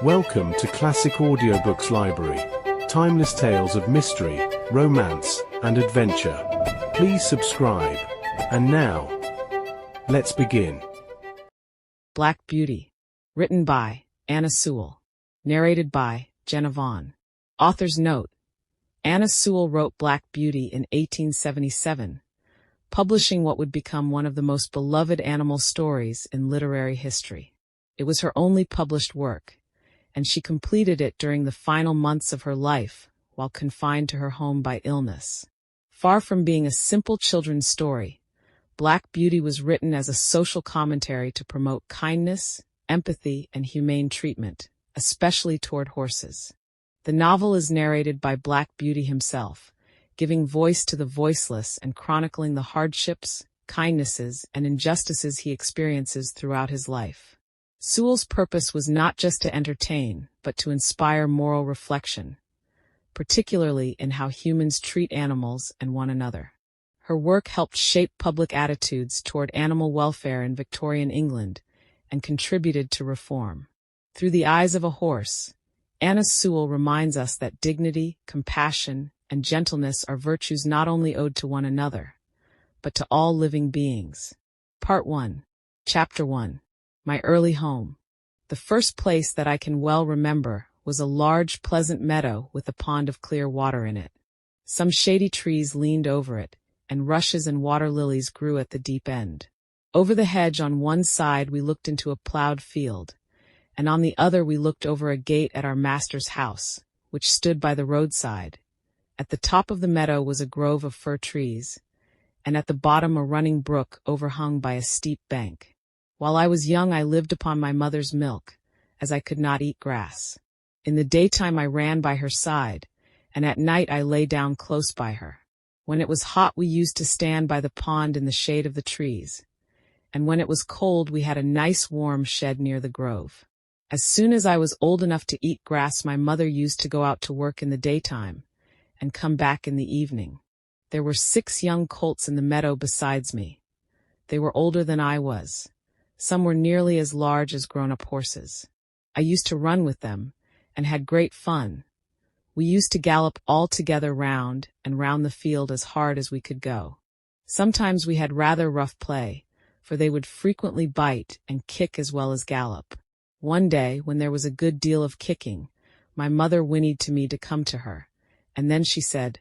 Welcome to Classic Audiobooks Library. Timeless tales of mystery, romance, and adventure. Please subscribe. And now, let's begin. Black Beauty. Written by Anna Sewell. Narrated by Jenna Vaughn. Author's note: Anna Sewell wrote Black Beauty in 1877, publishing what would become one of the most beloved animal stories in literary history. It was her only published work, and she completed it during the final months of her life while confined to her home by illness. Far from being a simple children's story, Black Beauty was written as a social commentary to promote kindness, empathy, and humane treatment, especially toward horses. The novel is narrated by Black Beauty himself, giving voice to the voiceless and chronicling the hardships, kindnesses, and injustices he experiences throughout his life. Sewell's purpose was not just to entertain, but to inspire moral reflection, particularly in how humans treat animals and one another. Her work helped shape public attitudes toward animal welfare in Victorian England and contributed to reform. Through the eyes of a horse, Anna Sewell reminds us that dignity, compassion, and gentleness are virtues not only owed to one another, but to all living beings. Part 1. Chapter 1. My early home. The first place that I can well remember was a large, pleasant meadow with a pond of clear water in it. Some shady trees leaned over it, and rushes and water lilies grew at the deep end. Over the hedge on one side we looked into a plowed field, and on the other we looked over a gate at our master's house, which stood by the roadside. At the top of the meadow was a grove of fir trees, and at the bottom a running brook overhung by a steep bank. While I was young, I lived upon my mother's milk, as I could not eat grass. In the daytime I ran by her side, and at night I lay down close by her. When it was hot we used to stand by the pond in the shade of the trees, and when it was cold we had a nice warm shed near the grove. As soon as I was old enough to eat grass, my mother used to go out to work in the daytime, and come back in the evening. There were 6 young colts in the meadow besides me. They were older than I was. Some were nearly as large as grown-up horses. I used to run with them, and had great fun. We used to gallop all together round and round the field as hard as we could go. Sometimes we had rather rough play, for they would frequently bite and kick as well as gallop. One day, when there was a good deal of kicking, my mother whinnied to me to come to her, and then she said,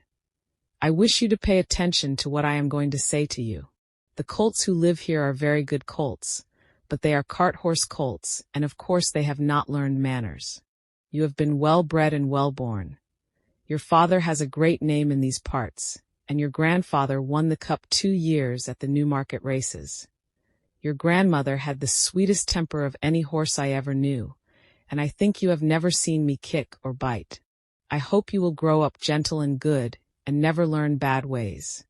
"I wish you to pay attention to what I am going to say to you. The colts who live here are very good colts, but they are cart-horse colts, and of course they have not learned manners. You have been well-bred and well-born. Your father has a great name in these parts, and your grandfather won the cup 2 years at the Newmarket races. Your grandmother had the sweetest temper of any horse I ever knew, and I think you have never seen me kick or bite. I hope you will grow up gentle and good, and never learn bad ways.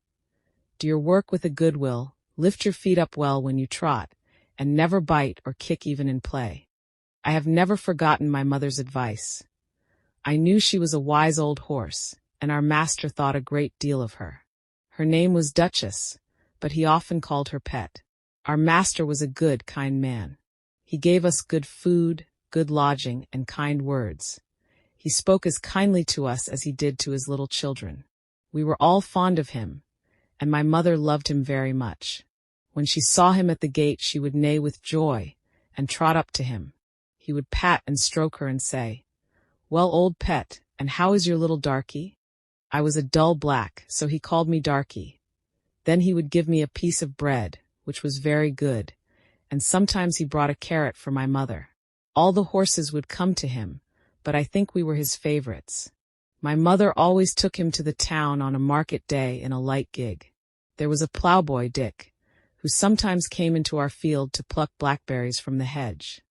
Do your work with a good will, lift your feet up well when you trot, and never bite or kick even in play." I have never forgotten my mother's advice. I knew she was a wise old horse, and our master thought a great deal of her. Her name was Duchess, but he often called her Pet. Our master was a good, kind man. He gave us good food, good lodging, and kind words. He spoke as kindly to us as he did to his little children. We were all fond of him, and my mother loved him very much. When she saw him at the gate, she would neigh with joy and trot up to him. He would pat and stroke her and say, "Well, old Pet, and how is your little darky?" I was a dull black, so he called me Darky. Then he would give me a piece of bread, which was very good, and sometimes he brought a carrot for my mother. All the horses would come to him, but I think we were his favorites. My mother always took him to the town on a market day in a light gig. There was a ploughboy, Dick, who sometimes came into our field to pluck blackberries from the hedge.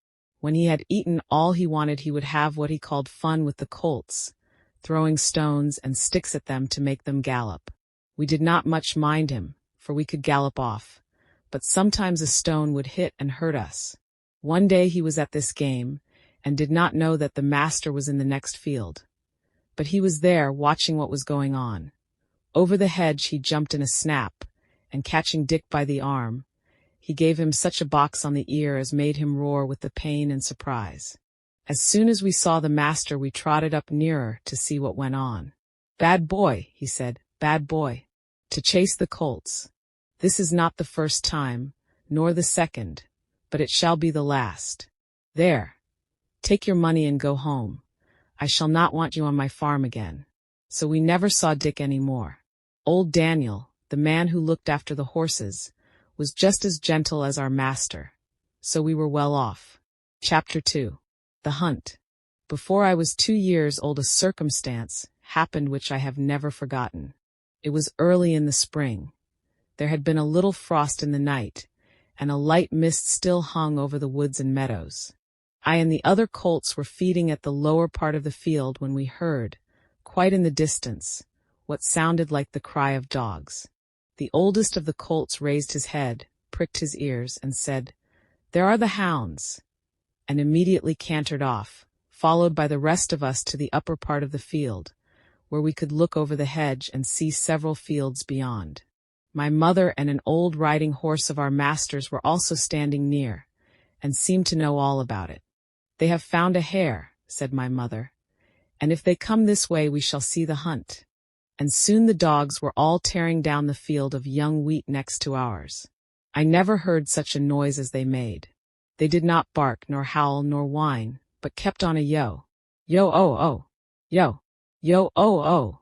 When he had eaten all he wanted, he would have what he called fun with the colts, throwing stones and sticks at them to make them gallop. We did not much mind him, for we could gallop off, but sometimes a stone would hit and hurt us. One day he was at this game, and did not know that the master was in the next field. But he was there, watching what was going on. Over the hedge he jumped in a snap, and catching Dick by the arm, he gave him such a box on the ear as made him roar with the pain and surprise. As soon as we saw the master, we trotted up nearer to see what went on. "Bad boy," he said, "bad boy. To chase the colts. This is not the first time, nor the second, but it shall be the last. There. Take your money and go home. I shall not want you on my farm again." So we never saw Dick any more. Old Daniel, the man who looked after the horses, was just as gentle as our master, so we were well off. Chapter 2. The Hunt. Before I was 2 years old, a circumstance happened which I have never forgotten. It was early in the spring. There had been a little frost in the night, and a light mist still hung over the woods and meadows. I and the other colts were feeding at the lower part of the field when we heard, quite in the distance, what sounded like the cry of dogs. The oldest of the colts raised his head, pricked his ears, and said, "There are the hounds," and immediately cantered off, followed by the rest of us to the upper part of the field, where we could look over the hedge and see several fields beyond. My mother and an old riding horse of our master's were also standing near, and seemed to know all about it. "They have found a hare," said my mother, "and if they come this way we shall see the hunt." And soon the dogs were all tearing down the field of young wheat next to ours. I never heard such a noise as they made. They did not bark, nor howl, nor whine, but kept on a yo, yo oh oh, yo, yo oh oh,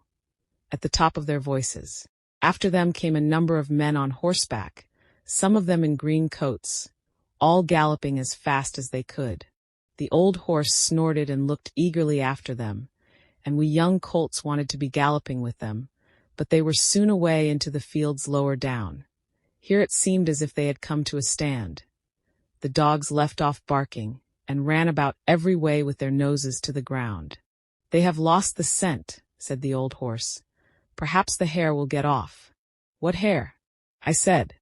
at the top of their voices. After them came a number of men on horseback, some of them in green coats, all galloping as fast as they could. The old horse snorted and looked eagerly after them, and we young colts wanted to be galloping with them, but they were soon away into the fields lower down. Here it seemed as if they had come to a stand. The dogs left off barking, and ran about every way with their noses to the ground. "They have lost the scent," said the old horse. "Perhaps the hare will get off." "What hare?" I said.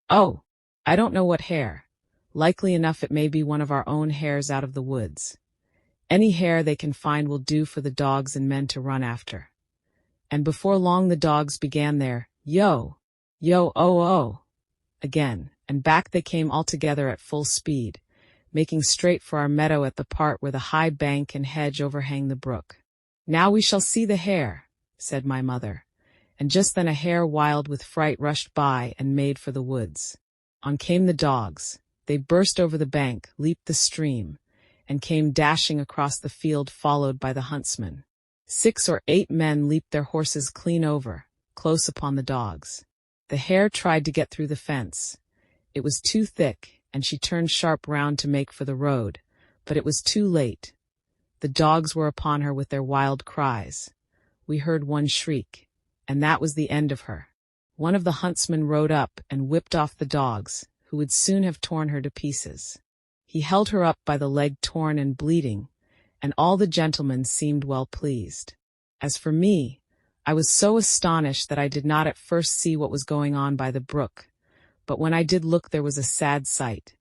"Oh, I don't know what hare. Likely enough it may be one of our own hares out of the woods. Any hare they can find will do for the dogs and men to run after." And before long the dogs began their yo, yo oh oh again, and back they came all together at full speed, making straight for our meadow at the part where the high bank and hedge overhang the brook. "Now we shall see the hare," said my mother, and just then a hare wild with fright rushed by and made for the woods. On came the dogs. They burst over the bank, leaped the stream, and came dashing across the field followed by the huntsman. 6 or 8 men leaped their horses clean over, close upon the dogs. The hare tried to get through the fence. It was too thick, and she turned sharp round to make for the road, but it was too late. The dogs were upon her with their wild cries. We heard one shriek, and that was the end of her. One of the huntsmen rode up and whipped off the dogs, who would soon have torn her to pieces. He held her up by the leg torn and bleeding, and all the gentlemen seemed well pleased. As for me, I was so astonished that I did not at first see what was going on by the brook, but when I did look there was a sad sight.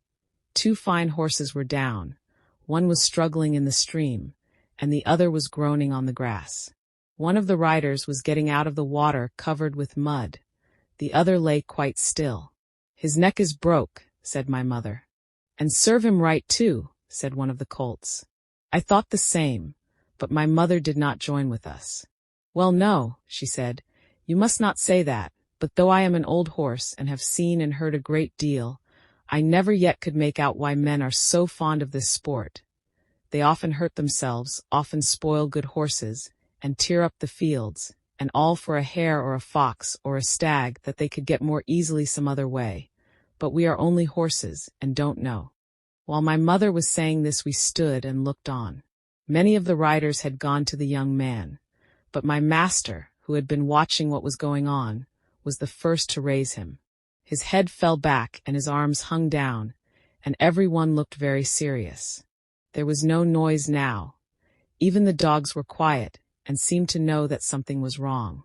2 fine horses were down, one was struggling in the stream, and the other was groaning on the grass. One of the riders was getting out of the water covered with mud, the other lay quite still. "His neck is broke," said my mother. "And serve him right too," said one of the colts. I thought the same, but my mother did not join with us. "Well, no," she said, "you must not say that, but though I am an old horse and have seen and heard a great deal, I never yet could make out why men are so fond of this sport. They often hurt themselves, often spoil good horses, and tear up the fields, and all for a hare or a fox or a stag that they could get more easily some other way. But we are only horses, and don't know." While my mother was saying this we stood and looked on. Many of the riders had gone to the young man, but my master, who had been watching what was going on, was the first to raise him. His head fell back and his arms hung down, and every one looked very serious. There was no noise now. Even the dogs were quiet, and seemed to know that something was wrong.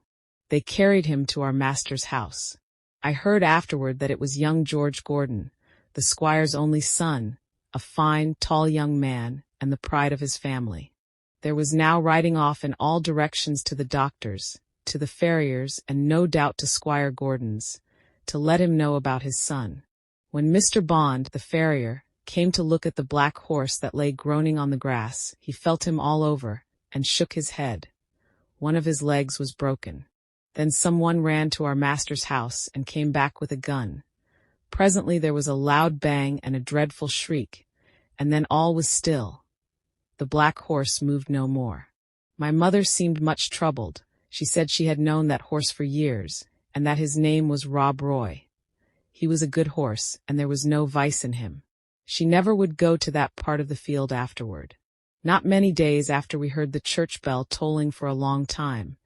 They carried him to our master's house. I heard afterward that it was young George Gordon, the squire's only son, a fine, tall young man, and the pride of his family. There was now riding off in all directions to the doctor's, to the farrier's, and no doubt to Squire Gordon's, to let him know about his son. When Mr. Bond, the farrier, came to look at the black horse that lay groaning on the grass, he felt him all over, and shook his head. One of his legs was broken. Then someone ran to our master's house and came back with a gun. Presently there was a loud bang and a dreadful shriek, and then all was still. The black horse moved no more. My mother seemed much troubled. She said she had known that horse for years, and that his name was Rob Roy. He was a good horse, and there was no vice in him. She never would go to that part of the field afterward. Not many days after we heard the church bell tolling for a long time,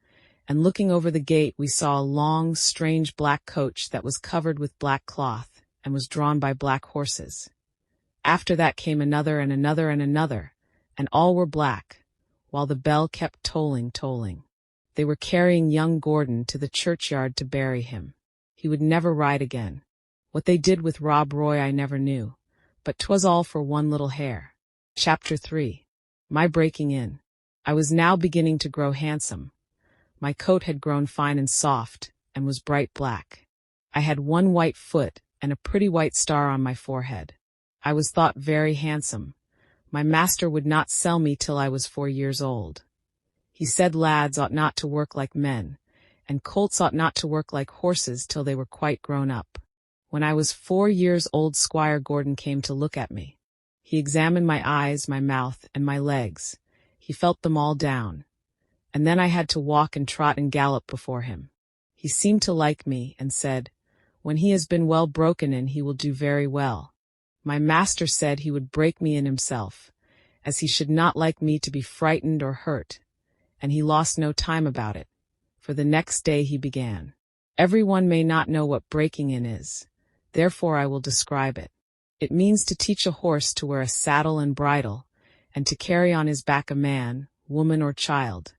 and looking over the gate we saw a long, strange black coach that was covered with black cloth, and was drawn by black horses. After that came another and another and another, and all were black, while the bell kept tolling. They were carrying young Gordon to the churchyard to bury him. He would never ride again. What they did with Rob Roy I never knew, but 'twas all for one little hare. Chapter 3. My breaking in. I was now beginning to grow handsome. My coat had grown fine and soft, and was bright black. I had one white foot, and a pretty white star on my forehead. I was thought very handsome. My master would not sell me till I was 4 years old. He said lads ought not to work like men, and colts ought not to work like horses till they were quite grown up. When I was 4 years old, Squire Gordon came to look at me. He examined my eyes, my mouth, and my legs. He felt them all down. And then I had to walk and trot and gallop before him. He seemed to like me, and said, "When he has been well broken in, he will do very well." My master said he would break me in himself, as he should not like me to be frightened or hurt, and he lost no time about it, for the next day he began. Everyone may not know what breaking in is, therefore I will describe it. It means to teach a horse to wear a saddle and bridle, and to carry on his back a man, woman, or child,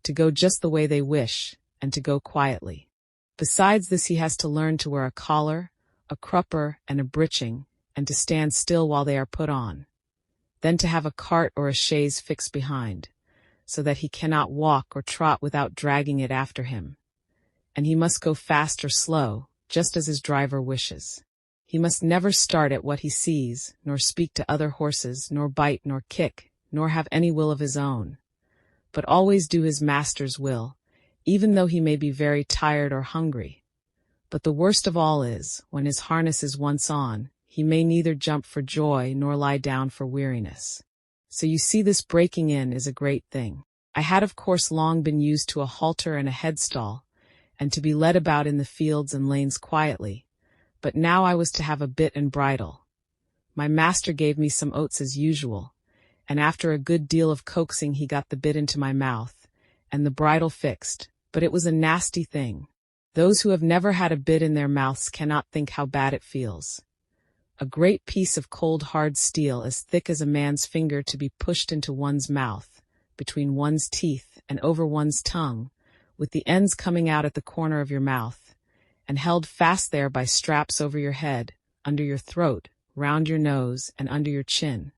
to go just the way they wish, and to go quietly. Besides this, he has to learn to wear a collar, a crupper, and a breeching, and to stand still while they are put on. Then to have a cart or a chaise fixed behind, so that he cannot walk or trot without dragging it after him. And he must go fast or slow, just as his driver wishes. He must never start at what he sees, nor speak to other horses, nor bite, nor kick, nor have any will of his own, but always do his master's will, even though he may be very tired or hungry. But the worst of all is, when his harness is once on, he may neither jump for joy nor lie down for weariness. So you see, this breaking in is a great thing. I had of course long been used to a halter and a headstall, and to be led about in the fields and lanes quietly, but now I was to have a bit and bridle. My master gave me some oats as usual, and after a good deal of coaxing he got the bit into my mouth, and the bridle fixed, but it was a nasty thing. Those who have never had a bit in their mouths cannot think how bad it feels. A great piece of cold hard steel as thick as a man's finger to be pushed into one's mouth, between one's teeth and over one's tongue, with the ends coming out at the corner of your mouth, and held fast there by straps over your head, under your throat, round your nose, and under your chin,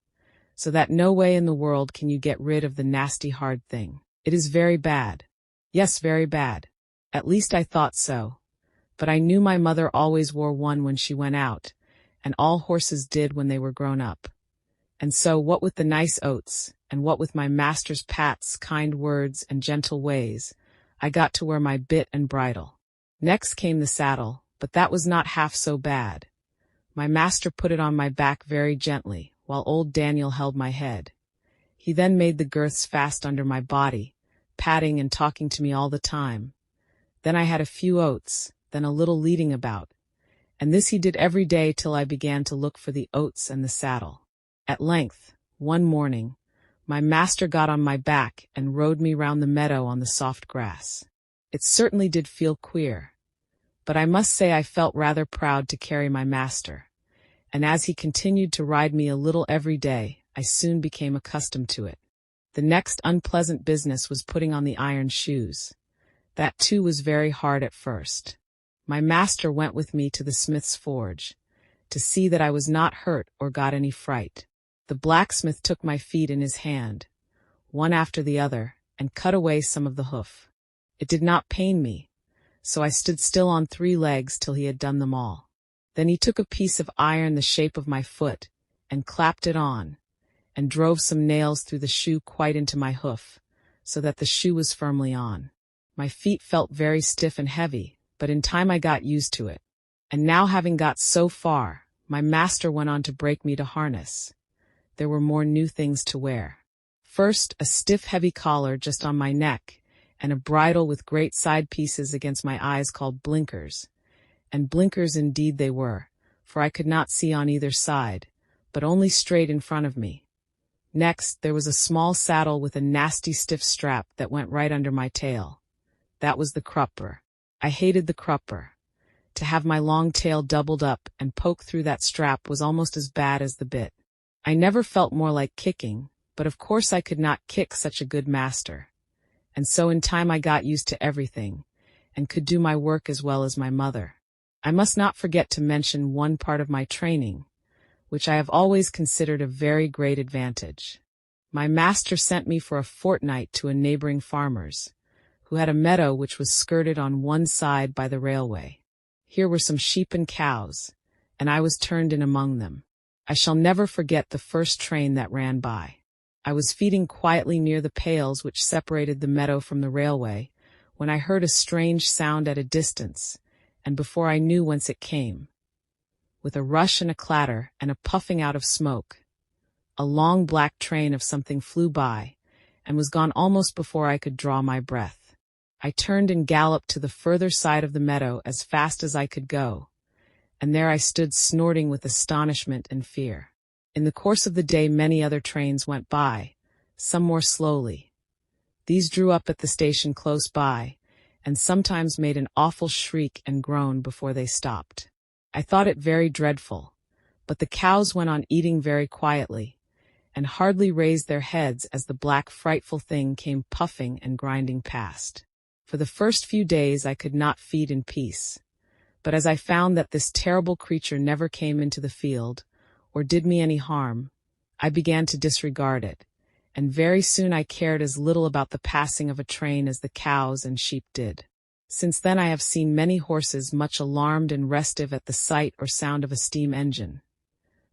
so that no way in the world can you get rid of the nasty hard thing. It is very bad. Yes, very bad. At least I thought so. But I knew my mother always wore one when she went out, and all horses did when they were grown up. And so, what with the nice oats, and what with my master's pats, kind words, and gentle ways, I got to wear my bit and bridle. Next came the saddle, but that was not half so bad. My master put it on my back very gently, while old Daniel held my head. He then made the girths fast under my body, patting and talking to me all the time. Then I had a few oats, then a little leading about, and this he did every day till I began to look for the oats and the saddle. At length, one morning, my master got on my back and rode me round the meadow on the soft grass. It certainly did feel queer, but I must say I felt rather proud to carry my master, and as he continued to ride me a little every day, I soon became accustomed to it. The next unpleasant business was putting on the iron shoes. That too was very hard at first. My master went with me to the smith's forge, to see that I was not hurt or got any fright. The blacksmith took my feet in his hand, one after the other, and cut away some of the hoof. It did not pain me, so I stood still on 3 legs till he had done them all. Then he took a piece of iron the shape of my foot, and clapped it on, and drove some nails through the shoe quite into my hoof, so that the shoe was firmly on. My feet felt very stiff and heavy, but in time I got used to it. And now, having got so far, my master went on to break me to harness. There were more new things to wear. First, a stiff heavy collar just on my neck, and a bridle with great side pieces against my eyes called blinkers. And blinkers indeed they were, for I could not see on either side, but only straight in front of me. Next, there was a small saddle with a nasty stiff strap that went right under my tail. That was the crupper. I hated the crupper. To have my long tail doubled up and poke through that strap was almost as bad as the bit. I never felt more like kicking, but of course I could not kick such a good master. And so in time I got used to everything, and could do my work as well as my mother. I must not forget to mention one part of my training, which I have always considered a very great advantage. My master sent me for a fortnight to a neighboring farmer's, who had a meadow which was skirted on one side by the railway. Here were some sheep and cows, and I was turned in among them. I shall never forget the first train that ran by. I was feeding quietly near the pales which separated the meadow from the railway, when I heard a strange sound at a distance, and before I knew whence it came, with a rush and a clatter and a puffing out of smoke, a long black train of something flew by, and was gone almost before I could draw my breath. I turned and galloped to the further side of the meadow as fast as I could go, and there I stood snorting with astonishment and fear. In the course of the day many other trains went by, some more slowly. These drew up at the station close by, and sometimes made an awful shriek and groan before they stopped. I thought it very dreadful, but the cows went on eating very quietly, and hardly raised their heads as the black frightful thing came puffing and grinding past. For the first few days I could not feed in peace, but as I found that this terrible creature never came into the field, or did me any harm, I began to disregard it, and very soon I cared as little about the passing of a train as the cows and sheep did. Since then I have seen many horses much alarmed and restive at the sight or sound of a steam engine.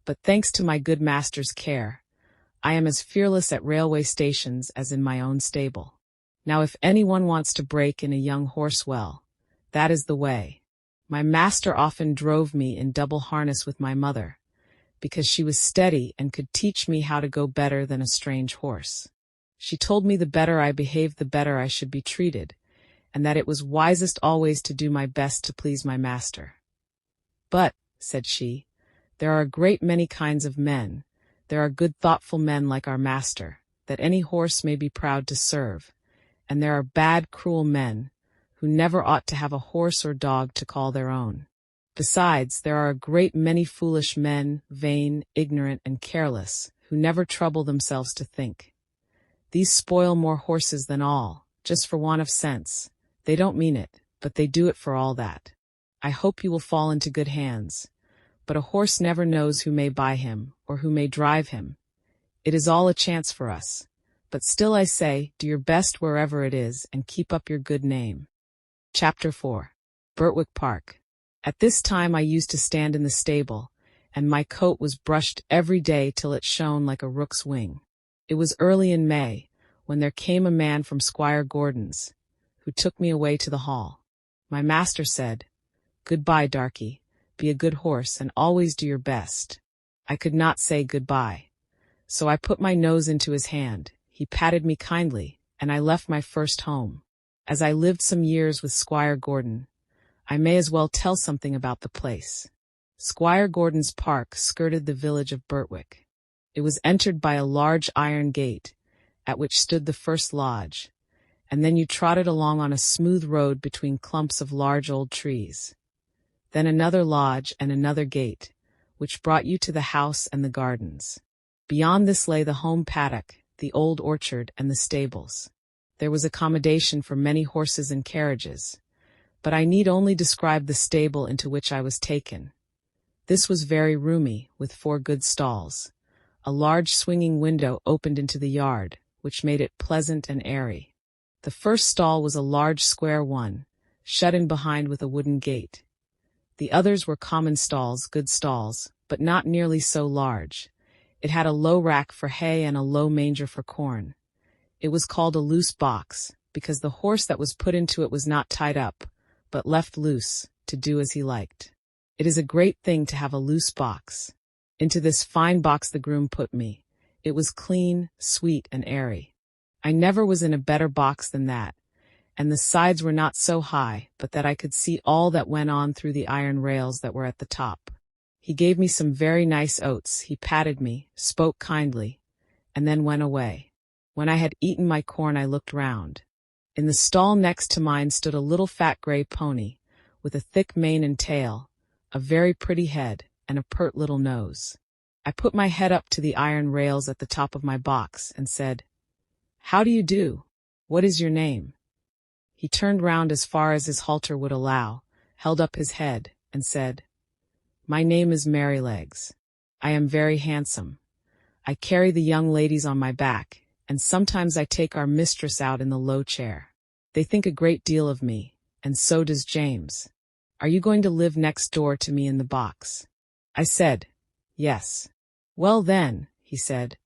But thanks to my good master's care, I am as fearless at railway stations as in my own stable. Now if anyone wants to break in a young horse, well, that is the way. My master often drove me in double harness with my mother, because she was steady and could teach me how to go better than a strange horse. She told me the better I behaved the better I should be treated, and that it was wisest always to do my best to please my master. But, said she, there are a great many kinds of men. There are good thoughtful men like our master, that any horse may be proud to serve, and there are bad, cruel men, who never ought to have a horse or dog to call their own. Besides, there are a great many foolish men, vain, ignorant, and careless, who never trouble themselves to think. These spoil more horses than all, just for want of sense. They don't mean it, but they do it for all that. I hope you will fall into good hands. But a horse never knows who may buy him, or who may drive him. It is all a chance for us. But still I say, do your best wherever it is, and keep up your good name. Chapter 4. Birtwick Park. At this time I used to stand in the stable, and my coat was brushed every day till it shone like a rook's wing. It was early in May, when there came a man from Squire Gordon's, who took me away to the hall. My master said, "Good-bye, darky, be a good horse, and always do your best." I could not say good-bye, so I put my nose into his hand. He patted me kindly, and I left my first home. As I lived some years with Squire Gordon, I may as well tell something about the place. Squire Gordon's park skirted the village of Birtwick. It was entered by a large iron gate, at which stood the first lodge, and then you trotted along on a smooth road between clumps of large old trees. Then another lodge and another gate, which brought you to the house and the gardens. Beyond this lay the home paddock, the old orchard, and the stables. There was accommodation for many horses and carriages, but I need only describe the stable into which I was taken. This was very roomy, with 4 good stalls. A large swinging window opened into the yard, which made it pleasant and airy. The first stall was a large square one, shut in behind with a wooden gate. The others were common stalls, good stalls, but not nearly so large, It had a low rack for hay and a low manger for corn. It was called a loose box, because the horse that was put into it was not tied up, but left loose, to do as he liked. It is a great thing to have a loose box. Into this fine box the groom put me. It was clean, sweet, and airy. I never was in a better box than that, and the sides were not so high but that I could see all that went on through the iron rails that were at the top. He gave me some very nice oats, he patted me, spoke kindly, and then went away. When I had eaten my corn I looked round. In the stall next to mine stood a little fat gray pony, with a thick mane and tail, a very pretty head, and a pert little nose. I put my head up to the iron rails at the top of my box and said, "How do you do? What is your name?" He turned round as far as his halter would allow, held up his head, and said, "My name is Merrylegs. I am very handsome. I carry the young ladies on my back, and sometimes I take our mistress out in the low chair. They think a great deal of me, and so does James. Are you going to live next door to me in the box?" I said, "Yes." "Well then," he said,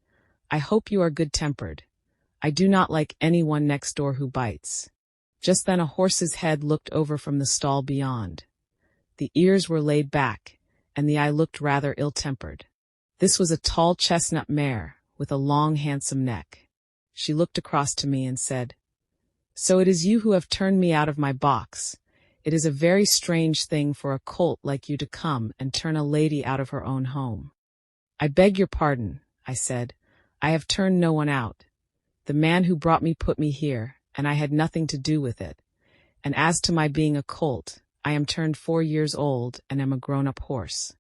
"I hope you are good-tempered. I do not like anyone next door who bites." Just then a horse's head looked over from the stall beyond. The ears were laid back, and the eye looked rather ill-tempered. This was a tall chestnut mare, with a long handsome neck. She looked across to me and said, "So it is you who have turned me out of my box. It is a very strange thing for a colt like you to come and turn a lady out of her own home." "I beg your pardon," I said. "I have turned no one out. The man who brought me put me here, and I had nothing to do with it. And as to my being a colt, I am turned 4 years old and am a grown-up horse.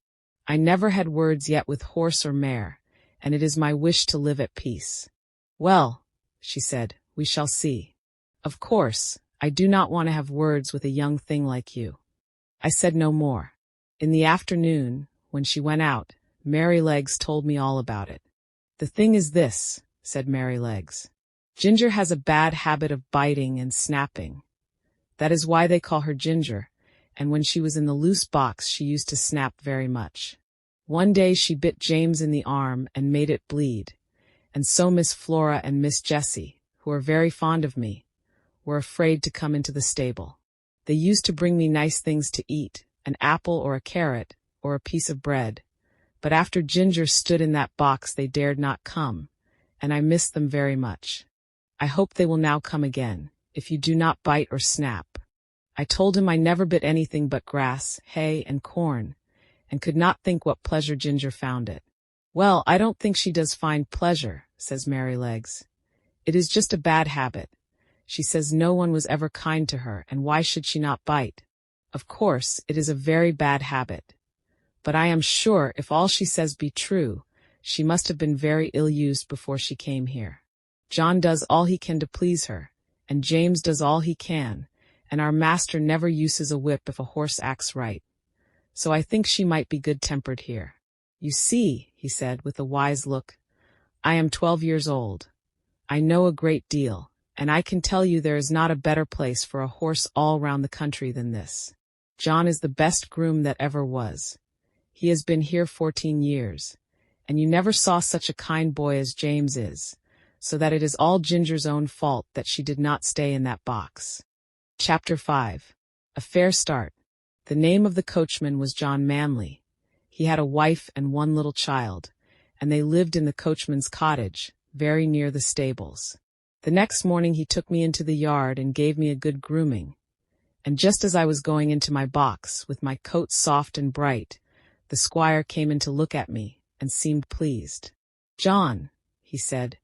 I never had words yet with horse or mare, and it is my wish to live at peace." "Well," she said, "we shall see. Of course, I do not want to have words with a young thing like you." I said no more. In the afternoon, when she went out, Merrylegs told me all about it. "The thing is this," said Merrylegs. "Ginger has a bad habit of biting and snapping. That is why they call her Ginger, and when she was in the loose box she used to snap very much. One day she bit James in the arm and made it bleed, and so Miss Flora and Miss Jessie, who are very fond of me, were afraid to come into the stable. They used to bring me nice things to eat, an apple or a carrot, or a piece of bread, but after Ginger stood in that box they dared not come, and I missed them very much. I hope they will now come again, if you do not bite or snap." I told him I never bit anything but grass, hay, and corn, and could not think what pleasure Ginger found it. "Well, I don't think she does find pleasure," says Merrylegs. "It is just a bad habit. She says no one was ever kind to her, and why should she not bite? Of course, it is a very bad habit. But I am sure if all she says be true, she must have been very ill-used before she came here. John does all he can to please her, and James does all he can, and our master never uses a whip if a horse acts right. So I think she might be good-tempered here. You see," he said with a wise look, "I am 12 years old. I know a great deal, and I can tell you there is not a better place for a horse all round the country than this. John is the best groom that ever was. He has been here 14 years, and you never saw such a kind boy as James is, so that it is all Ginger's own fault that she did not stay in that box." Chapter 5. A Fair Start. The name of the coachman was John Manley. He had a wife and 1 little child, and they lived in the coachman's cottage, very near the stables. The next morning he took me into the yard and gave me a good grooming, and just as I was going into my box, with my coat soft and bright, the squire came in to look at me, and seemed pleased. "John," he said,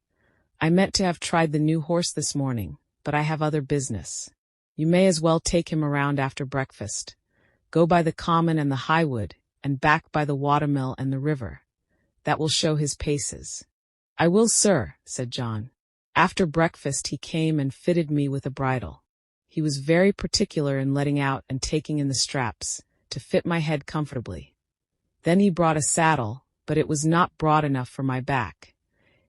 "I meant to have tried the new horse this morning, but I have other business. You may as well take him around after breakfast. Go by the common and the highwood, and back by the watermill and the river. That will show his paces." "I will, sir," said John. After breakfast he came and fitted me with a bridle. He was very particular in letting out and taking in the straps, to fit my head comfortably. Then he brought a saddle, but it was not broad enough for my back.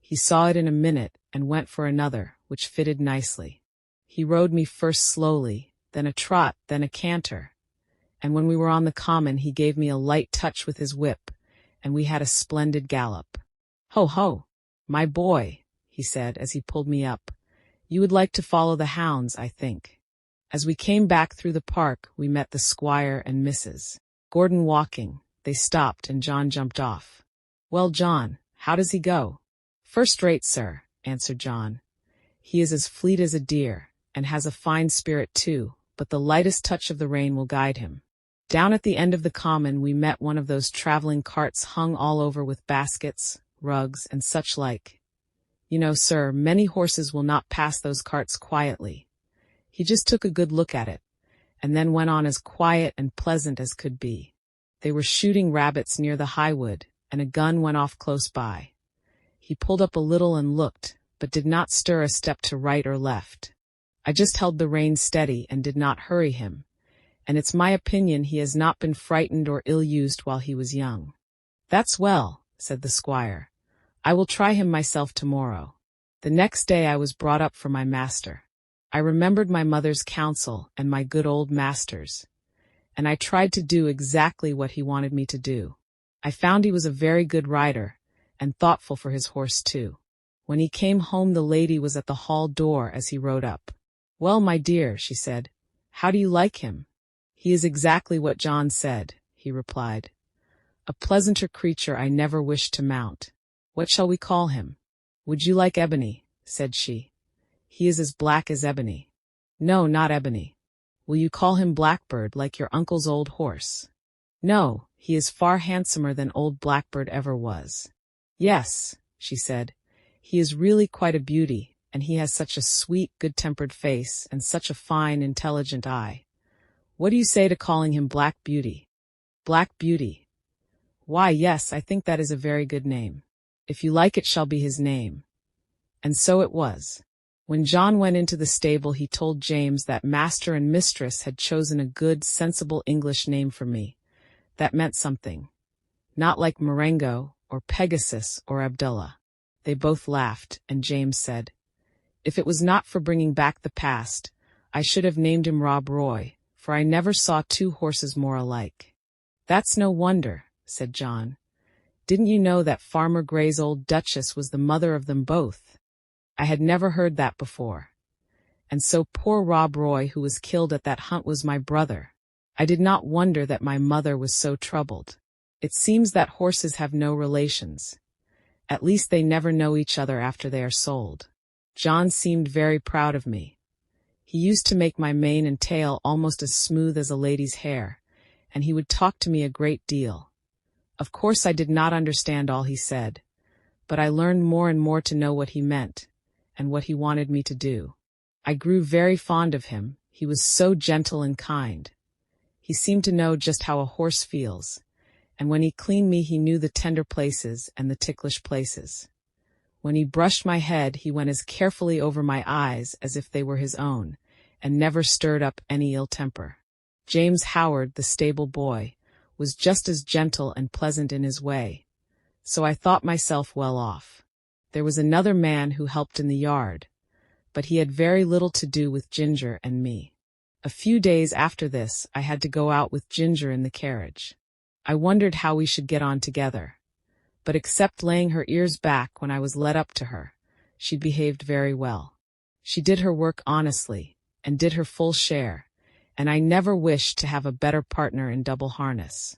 He saw it in a minute and went for another, which fitted nicely. He rode me first slowly, then a trot, then a canter, and when we were on the common he gave me a light touch with his whip, and we had a splendid gallop. "Ho ho! My boy," he said as he pulled me up. "You would like to follow the hounds, I think." As we came back through the park, we met the Squire and Mrs. Gordon walking. They stopped and John jumped off. "Well, John, how does he go?" "First rate, sir," answered John. "He is as fleet as a deer, and has a fine spirit too, but the lightest touch of the rein will guide him." Down at the end of the common we met one of those traveling carts hung all over with baskets, rugs, and such like. You know, sir, many horses will not pass those carts quietly. He just took a good look at it, and then went on as quiet and pleasant as could be. They were shooting rabbits near the highwood, and a gun went off close by. He pulled up a little and looked, but did not stir a step to right or left. I just held the rein steady and did not hurry him, and it's my opinion he has not been frightened or ill-used while he was young. "That's well," said the squire. "I will try him myself tomorrow." The next day I was brought up for my master. I remembered my mother's counsel and my good old master's, and I tried to do exactly what he wanted me to do. I found he was a very good rider, and thoughtful for his horse too. When he came home the lady was at the hall door as he rode up. "Well, my dear," she said, "how do you like him?" "He is exactly what John said," he replied. "A pleasanter creature I never wished to mount. What shall we call him?" "Would you like Ebony?" said she. "He is as black as ebony." "No, not Ebony." "Will you call him Blackbird, like your uncle's old horse?" "No, he is far handsomer than old Blackbird ever was." "Yes," she said, "he is really quite a beauty, and he has such a sweet, good-tempered face, and such a fine, intelligent eye. What do you say to calling him Black Beauty?" "Black Beauty? Why, yes, I think that is a very good name. If you like, it shall be his name." And so it was. When John went into the stable he told James that master and mistress had chosen a good, sensible English name for me. That meant something. Not like Marengo, or Pegasus, or Abdullah. They both laughed, and James said, "If it was not for bringing back the past, I should have named him Rob Roy, for I never saw two horses more alike." "That's no wonder," said John. "Didn't you know that Farmer Gray's old Duchess was the mother of them both?" I had never heard that before. "And so poor Rob Roy, who was killed at that hunt, was my brother. I did not wonder that my mother was so troubled. It seems that horses have no relations. At least they never know each other after they are sold." John seemed very proud of me. He used to make my mane and tail almost as smooth as a lady's hair, and he would talk to me a great deal. Of course I did not understand all he said, but I learned more and more to know what he meant, and what he wanted me to do. I grew very fond of him. He was so gentle and kind. He seemed to know just how a horse feels, and when he cleaned me he knew the tender places and the ticklish places. When he brushed my head he went as carefully over my eyes as if they were his own, and never stirred up any ill temper. James Howard, the stable boy, was just as gentle and pleasant in his way, so I thought myself well off. There was another man who helped in the yard, but he had very little to do with Ginger and me. A few days after this I had to go out with Ginger in the carriage. I wondered how we should get on together, but except laying her ears back when I was led up to her, she behaved very well. She did her work honestly, and did her full share, and I never wished to have a better partner in double harness.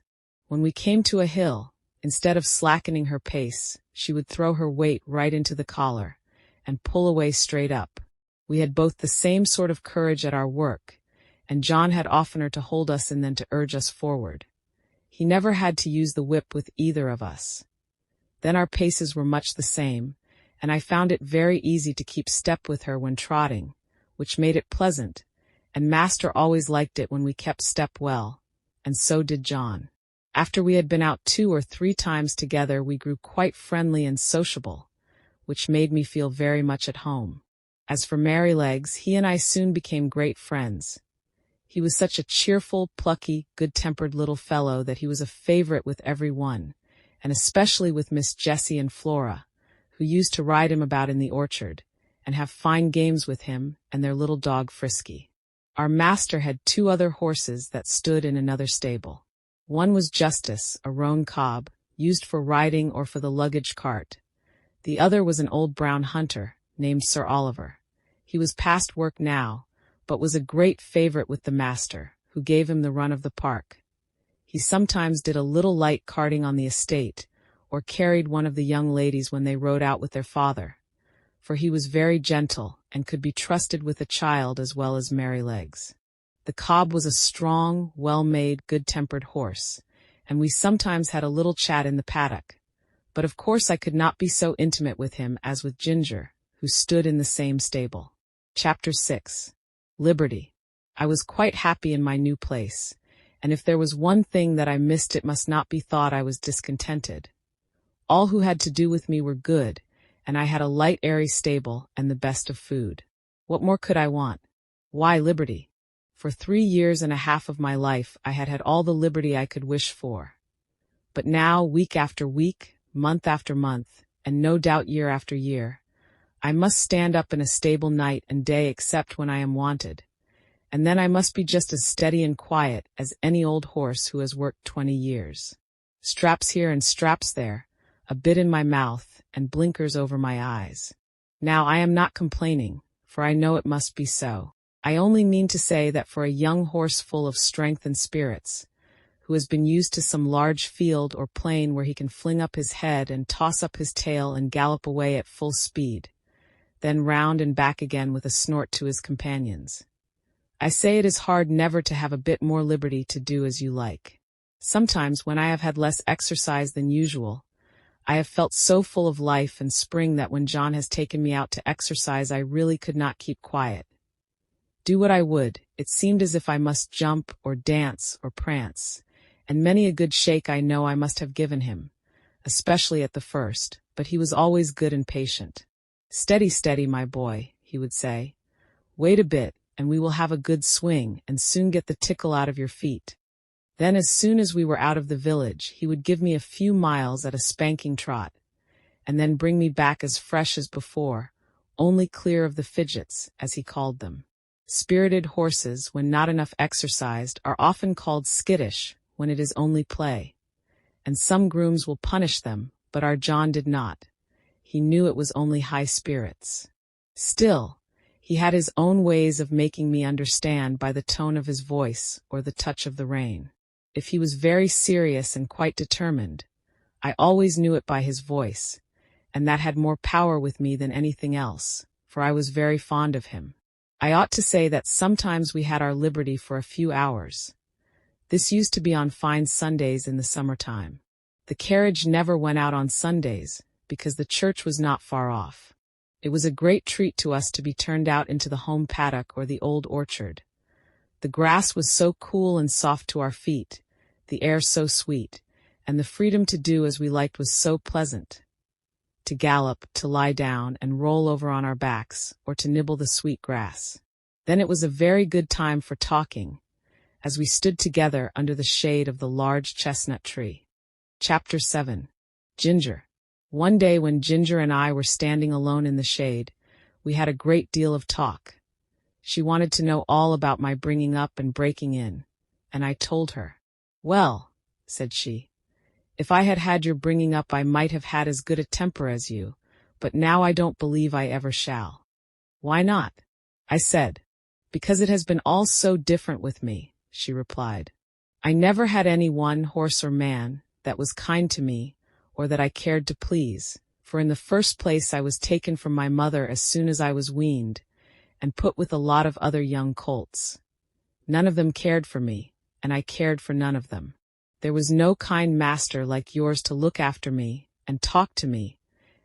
When we came to a hill, instead of slackening her pace, she would throw her weight right into the collar, and pull away straight up. We had both the same sort of courage at our work, and John had oftener to hold us and then to urge us forward. He never had to use the whip with either of us. Then our paces were much the same, and I found it very easy to keep step with her when trotting, which made it pleasant, and master always liked it when we kept step well, and so did John. After we had been out 2 or 3 times together we grew quite friendly and sociable, which made me feel very much at home. As for Merrylegs, he and I soon became great friends. He was such a cheerful, plucky, good-tempered little fellow that he was a favorite with every one, and especially with Miss Jessie and Flora, who used to ride him about in the orchard, and have fine games with him and their little dog Frisky. Our master had 2 other horses that stood in another stable. One was Justice, a roan cob, used for riding or for the luggage cart, The other was an old brown hunter, named Sir Oliver. He was past work now, but was a great favorite with the master, who gave him the run of the park. He sometimes did a little light carting on the estate, or carried one of the young ladies when they rode out with their father, for he was very gentle and could be trusted with a child as well as Merrylegs. The cob was a strong, well-made, good-tempered horse, and we sometimes had a little chat in the paddock. But of course I could not be so intimate with him as with Ginger, who stood in the same stable. Chapter 6. Liberty. I was quite happy in my new place, and if there was one thing that I missed, it must not be thought I was discontented. All who had to do with me were good, and I had a light, airy stable and the best of food. What more could I want? Why, liberty. For 3 years and a half of my life I had had all the liberty I could wish for. But now, week after week, month after month, and no doubt year after year, I must stand up in a stable night and day except when I am wanted, and then I must be just as steady and quiet as any old horse who has worked 20 years. Straps here and straps there, a bit in my mouth, and blinkers over my eyes. Now I am not complaining, for I know it must be so. I only mean to say that for a young horse full of strength and spirits, who has been used to some large field or plain where he can fling up his head and toss up his tail and gallop away at full speed, then round and back again with a snort to his companions, I say it is hard never to have a bit more liberty to do as you like. Sometimes, when I have had less exercise than usual, I have felt so full of life and spring that when John has taken me out to exercise I really could not keep quiet. Do what I would, it seemed as if I must jump or dance or prance, and many a good shake I know I must have given him, especially at the first, but he was always good and patient. "Steady, steady, my boy," he would say. "Wait a bit, and we will have a good swing, and soon get the tickle out of your feet." Then as soon as we were out of the village, he would give me a few miles at a spanking trot, and then bring me back as fresh as before, only clear of the fidgets, as he called them. Spirited horses, when not enough exercised, are often called skittish when it is only play, and some grooms will punish them, but our John did not. He knew it was only high spirits. Still, he had his own ways of making me understand by the tone of his voice or the touch of the rein. If he was very serious and quite determined, I always knew it by his voice, and that had more power with me than anything else, for I was very fond of him. I ought to say that sometimes we had our liberty for a few hours. This used to be on fine Sundays in the summer-time. The carriage never went out on Sundays, because the church was not far off. It was a great treat to us to be turned out into the home paddock or the old orchard. The grass was so cool and soft to our feet, the air so sweet, and the freedom to do as we liked was so pleasant. To gallop, to lie down and roll over on our backs, or to nibble the sweet grass. Then it was a very good time for talking, as we stood together under the shade of the large chestnut tree. Chapter 7. Ginger. One day when Ginger and I were standing alone in the shade, we had a great deal of talk. She wanted to know all about my bringing up and breaking in, and I told her. "Well," said she, "if I had had your bringing up I might have had as good a temper as you, but now I don't believe I ever shall." "Why not?" I said. "Because it has been all so different with me," she replied. "I never had any one, horse or man, that was kind to me, or that I cared to please, for in the first place I was taken from my mother as soon as I was weaned, and put with a lot of other young colts. None of them cared for me, and I cared for none of them. There was no kind master like yours to look after me, and talk to me,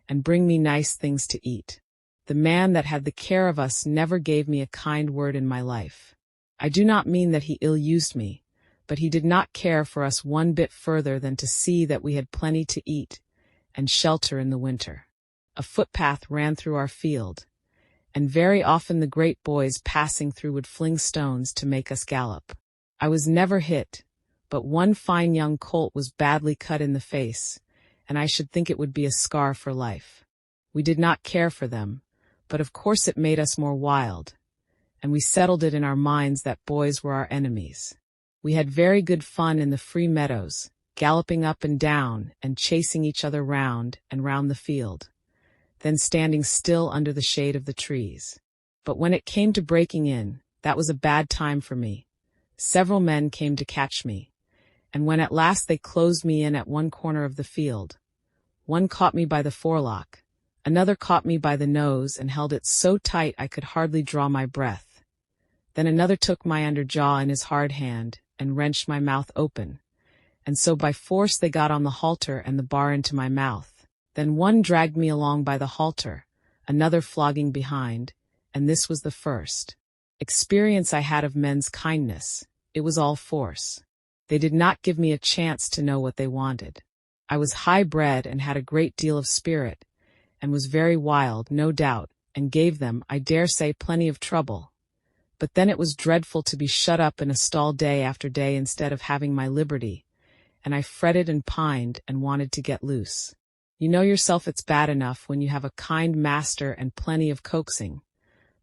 and bring me nice things to eat. The man that had the care of us never gave me a kind word in my life. I do not mean that he ill-used me, but he did not care for us one bit further than to see that we had plenty to eat, and shelter in the winter. A footpath ran through our field, and very often the great boys passing through would fling stones to make us gallop. I was never hit, but one fine young colt was badly cut in the face, and I should think it would be a scar for life. We did not care for them, but of course it made us more wild, and we settled it in our minds that boys were our enemies. We had very good fun in the free meadows, galloping up and down and chasing each other round and round the field. then standing still under the shade of the trees. But when it came to breaking in, that was a bad time for me. Several men came to catch me, and when at last they closed me in at one corner of the field, one caught me by the forelock, another caught me by the nose and held it so tight I could hardly draw my breath. Then another took my under jaw in his hard hand and wrenched my mouth open, and so by force they got on the halter and the bar into my mouth. Then one dragged me along by the halter, another flogging behind, and this was the first experience I had of men's kindness. It was all force. They did not give me a chance to know what they wanted. I was high-bred and had a great deal of spirit, and was very wild, no doubt, and gave them, I dare say, plenty of trouble. But then it was dreadful to be shut up in a stall day after day instead of having my liberty, and I fretted and pined and wanted to get loose. You know yourself it's bad enough when you have a kind master and plenty of coaxing,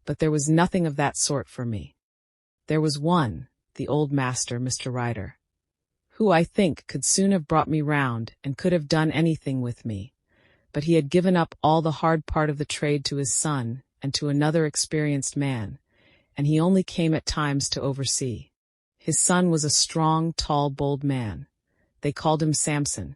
but there was nothing of that sort for me. There was one, the old master, Mr. Ryder, who I think could soon have brought me round and could have done anything with me, but he had given up all the hard part of the trade to his son and to another experienced man, and he only came at times to oversee. His son was a strong, tall, bold man. They called him Samson,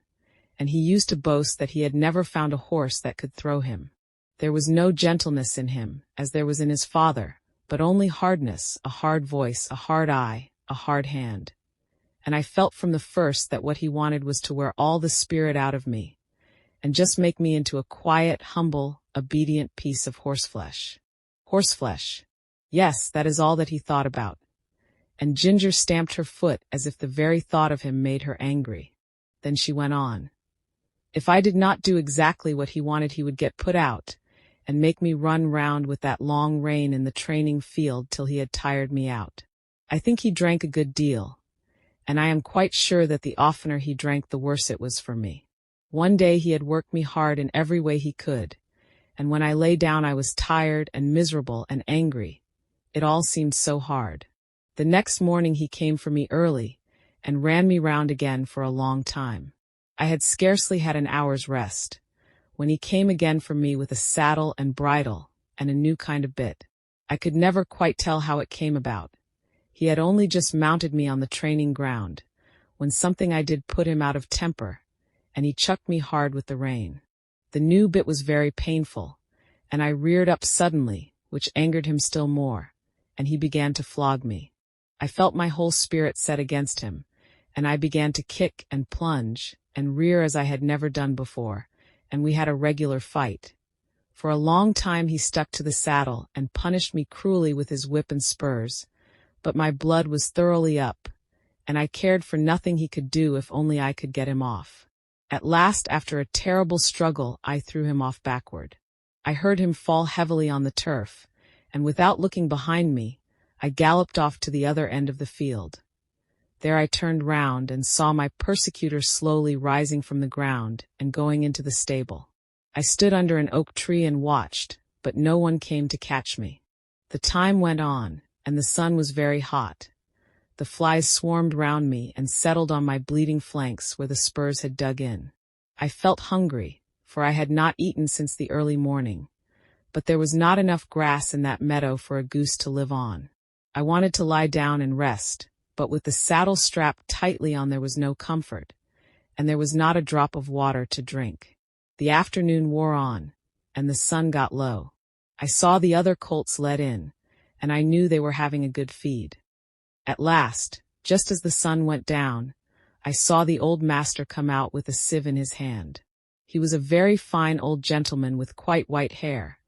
and he used to boast that he had never found a horse that could throw him. There was no gentleness in him, as there was in his father, but only hardness, a hard voice, a hard eye, a hard hand. And I felt from the first that what he wanted was to wear all the spirit out of me, and just make me into a quiet, humble, obedient piece of horseflesh. Horseflesh. Yes, that is all that he thought about. And Ginger stamped her foot as if the very thought of him made her angry. Then she went on. If I did not do exactly what he wanted, he would get put out, and make me run round with that long rein in the training field till he had tired me out. I think he drank a good deal, and I am quite sure that the oftener he drank the worse it was for me. One day he had worked me hard in every way he could, and when I lay down I was tired and miserable and angry. It all seemed so hard. The next morning he came for me early, and ran me round again for a long time. I had scarcely had an hour's rest, when he came again for me with a saddle and bridle, and a new kind of bit. I could never quite tell how it came about. He had only just mounted me on the training ground, when something I did put him out of temper, and he chucked me hard with the rein. The new bit was very painful, and I reared up suddenly, which angered him still more, and he began to flog me. I felt my whole spirit set against him, and I began to kick and plunge and rear as I had never done before, and we had a regular fight. For a long time he stuck to the saddle and punished me cruelly with his whip and spurs, but my blood was thoroughly up, and I cared for nothing he could do if only I could get him off. At last, after a terrible struggle, I threw him off backward. I heard him fall heavily on the turf, and without looking behind me, I galloped off to the other end of the field. There I turned round and saw my persecutor slowly rising from the ground and going into the stable. I stood under an oak tree and watched, but no one came to catch me. The time went on, and the sun was very hot. The flies swarmed round me and settled on my bleeding flanks where the spurs had dug in. I felt hungry, for I had not eaten since the early morning, but there was not enough grass in that meadow for a goose to live on. I wanted to lie down and rest, but with the saddle strapped tightly on there was no comfort, and there was not a drop of water to drink. The afternoon wore on, and the sun got low. I saw the other colts led in, and I knew they were having a good feed. At last, just as the sun went down, I saw the old master come out with a sieve in his hand. He was a very fine old gentleman with quite white hair,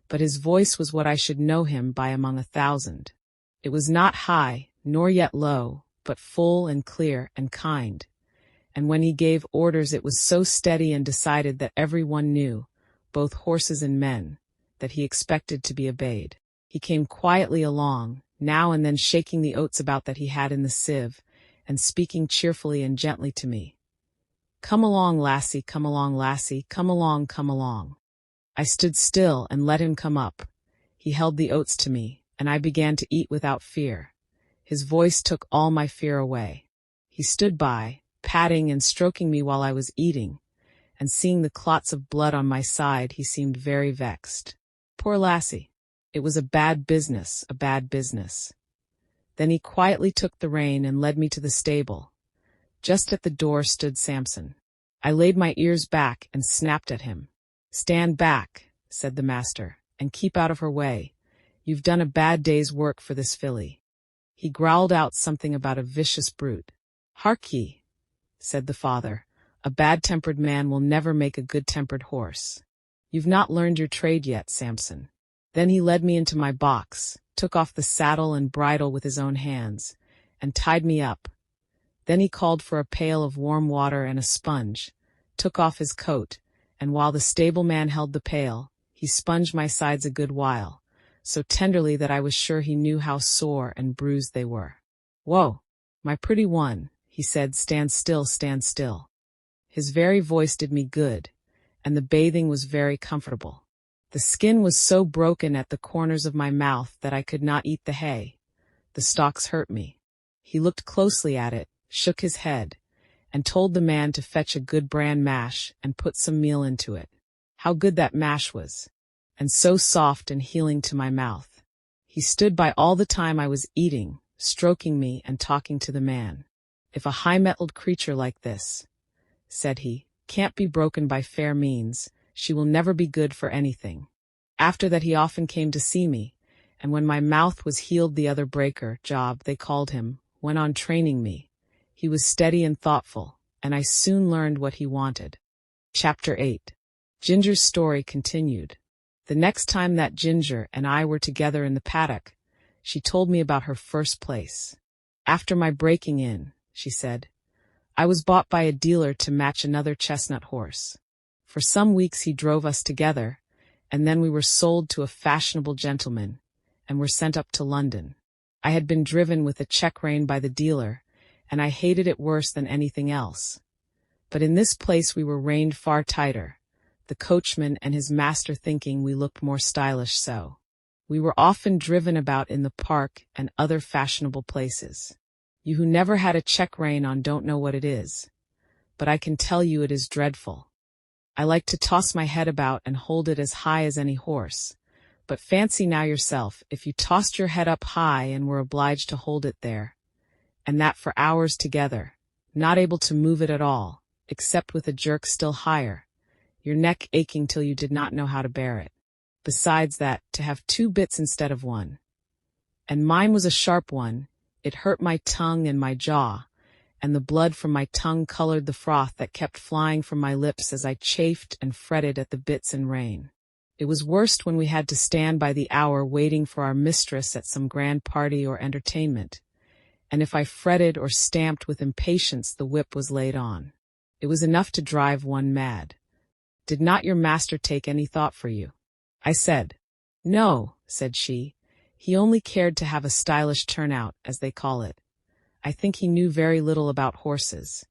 but his voice was what I should know him by among 1,000. It was not high, nor yet low, but full and clear and kind, and when he gave orders it was so steady and decided that every one knew, both horses and men, that he expected to be obeyed. He came quietly along, now and then shaking the oats about that he had in the sieve, and speaking cheerfully and gently to me. "Come along, lassie, come along, lassie, come along, come along." I stood still and let him come up. He held the oats to me, and I began to eat without fear. His voice took all my fear away. He stood by, patting and stroking me while I was eating, and seeing the clots of blood on my side, he seemed very vexed. Poor lassie. It was a bad business, a bad business. Then he quietly took the rein and led me to the stable. Just at the door stood Samson. I laid my ears back and snapped at him. "Stand back," said the master, "and keep out of her way. You've done a bad day's work for this filly." He growled out something about a vicious brute. "Hark ye," said the father, "a bad-tempered man will never make a good-tempered horse. You've not learned your trade yet, Samson." Then he led me into my box, took off the saddle and bridle with his own hands, and tied me up. Then he called for a pail of warm water and a sponge, took off his coat, and while the stableman held the pail, he sponged my sides a good while, so tenderly that I was sure he knew how sore and bruised they were. "Whoa, my pretty one," he said, "stand still, stand still." His very voice did me good, and the bathing was very comfortable. The skin was so broken at the corners of my mouth that I could not eat the hay. The stalks hurt me. He looked closely at it, shook his head, and told the man to fetch a good bran mash and put some meal into it. How good that mash was, and so soft and healing to my mouth. He stood by all the time I was eating, stroking me and talking to the man. "If a high-mettled creature like this," said he, "can't be broken by fair means, she will never be good for anything." After that he often came to see me, and when my mouth was healed the other breaker, Job, they called him, went on training me. He was steady and thoughtful, and I soon learned what he wanted. Chapter 8. Ginger's story continued. The next time that Ginger and I were together in the paddock, she told me about her first place. "After my breaking in," she said, "I was bought by a dealer to match another chestnut horse. For some weeks he drove us together, and then we were sold to a fashionable gentleman, and were sent up to London. I had been driven with a check rein by the dealer, and I hated it worse than anything else. But in this place we were reined far tighter, the coachman and his master thinking we looked more stylish so. We were often driven about in the park and other fashionable places. You who never had a check rein on don't know what it is, but I can tell you it is dreadful. I like to toss my head about and hold it as high as any horse. But fancy now yourself if you tossed your head up high and were obliged to hold it there, and that for hours together, not able to move it at all, except with a jerk still higher, your neck aching till you did not know how to bear it. Besides that, to have two bits instead of one. And mine was a sharp one, it hurt my tongue and my jaw, and the blood from my tongue colored the froth that kept flying from my lips as I chafed and fretted at the bits and rein. It was worst when we had to stand by the hour waiting for our mistress at some grand party or entertainment, and if I fretted or stamped with impatience the whip was laid on. It was enough to drive one mad. "Did not your master take any thought for you?" I said. "No," said she, "he only cared to have a stylish turnout, as they call it. I think he knew very little about horses.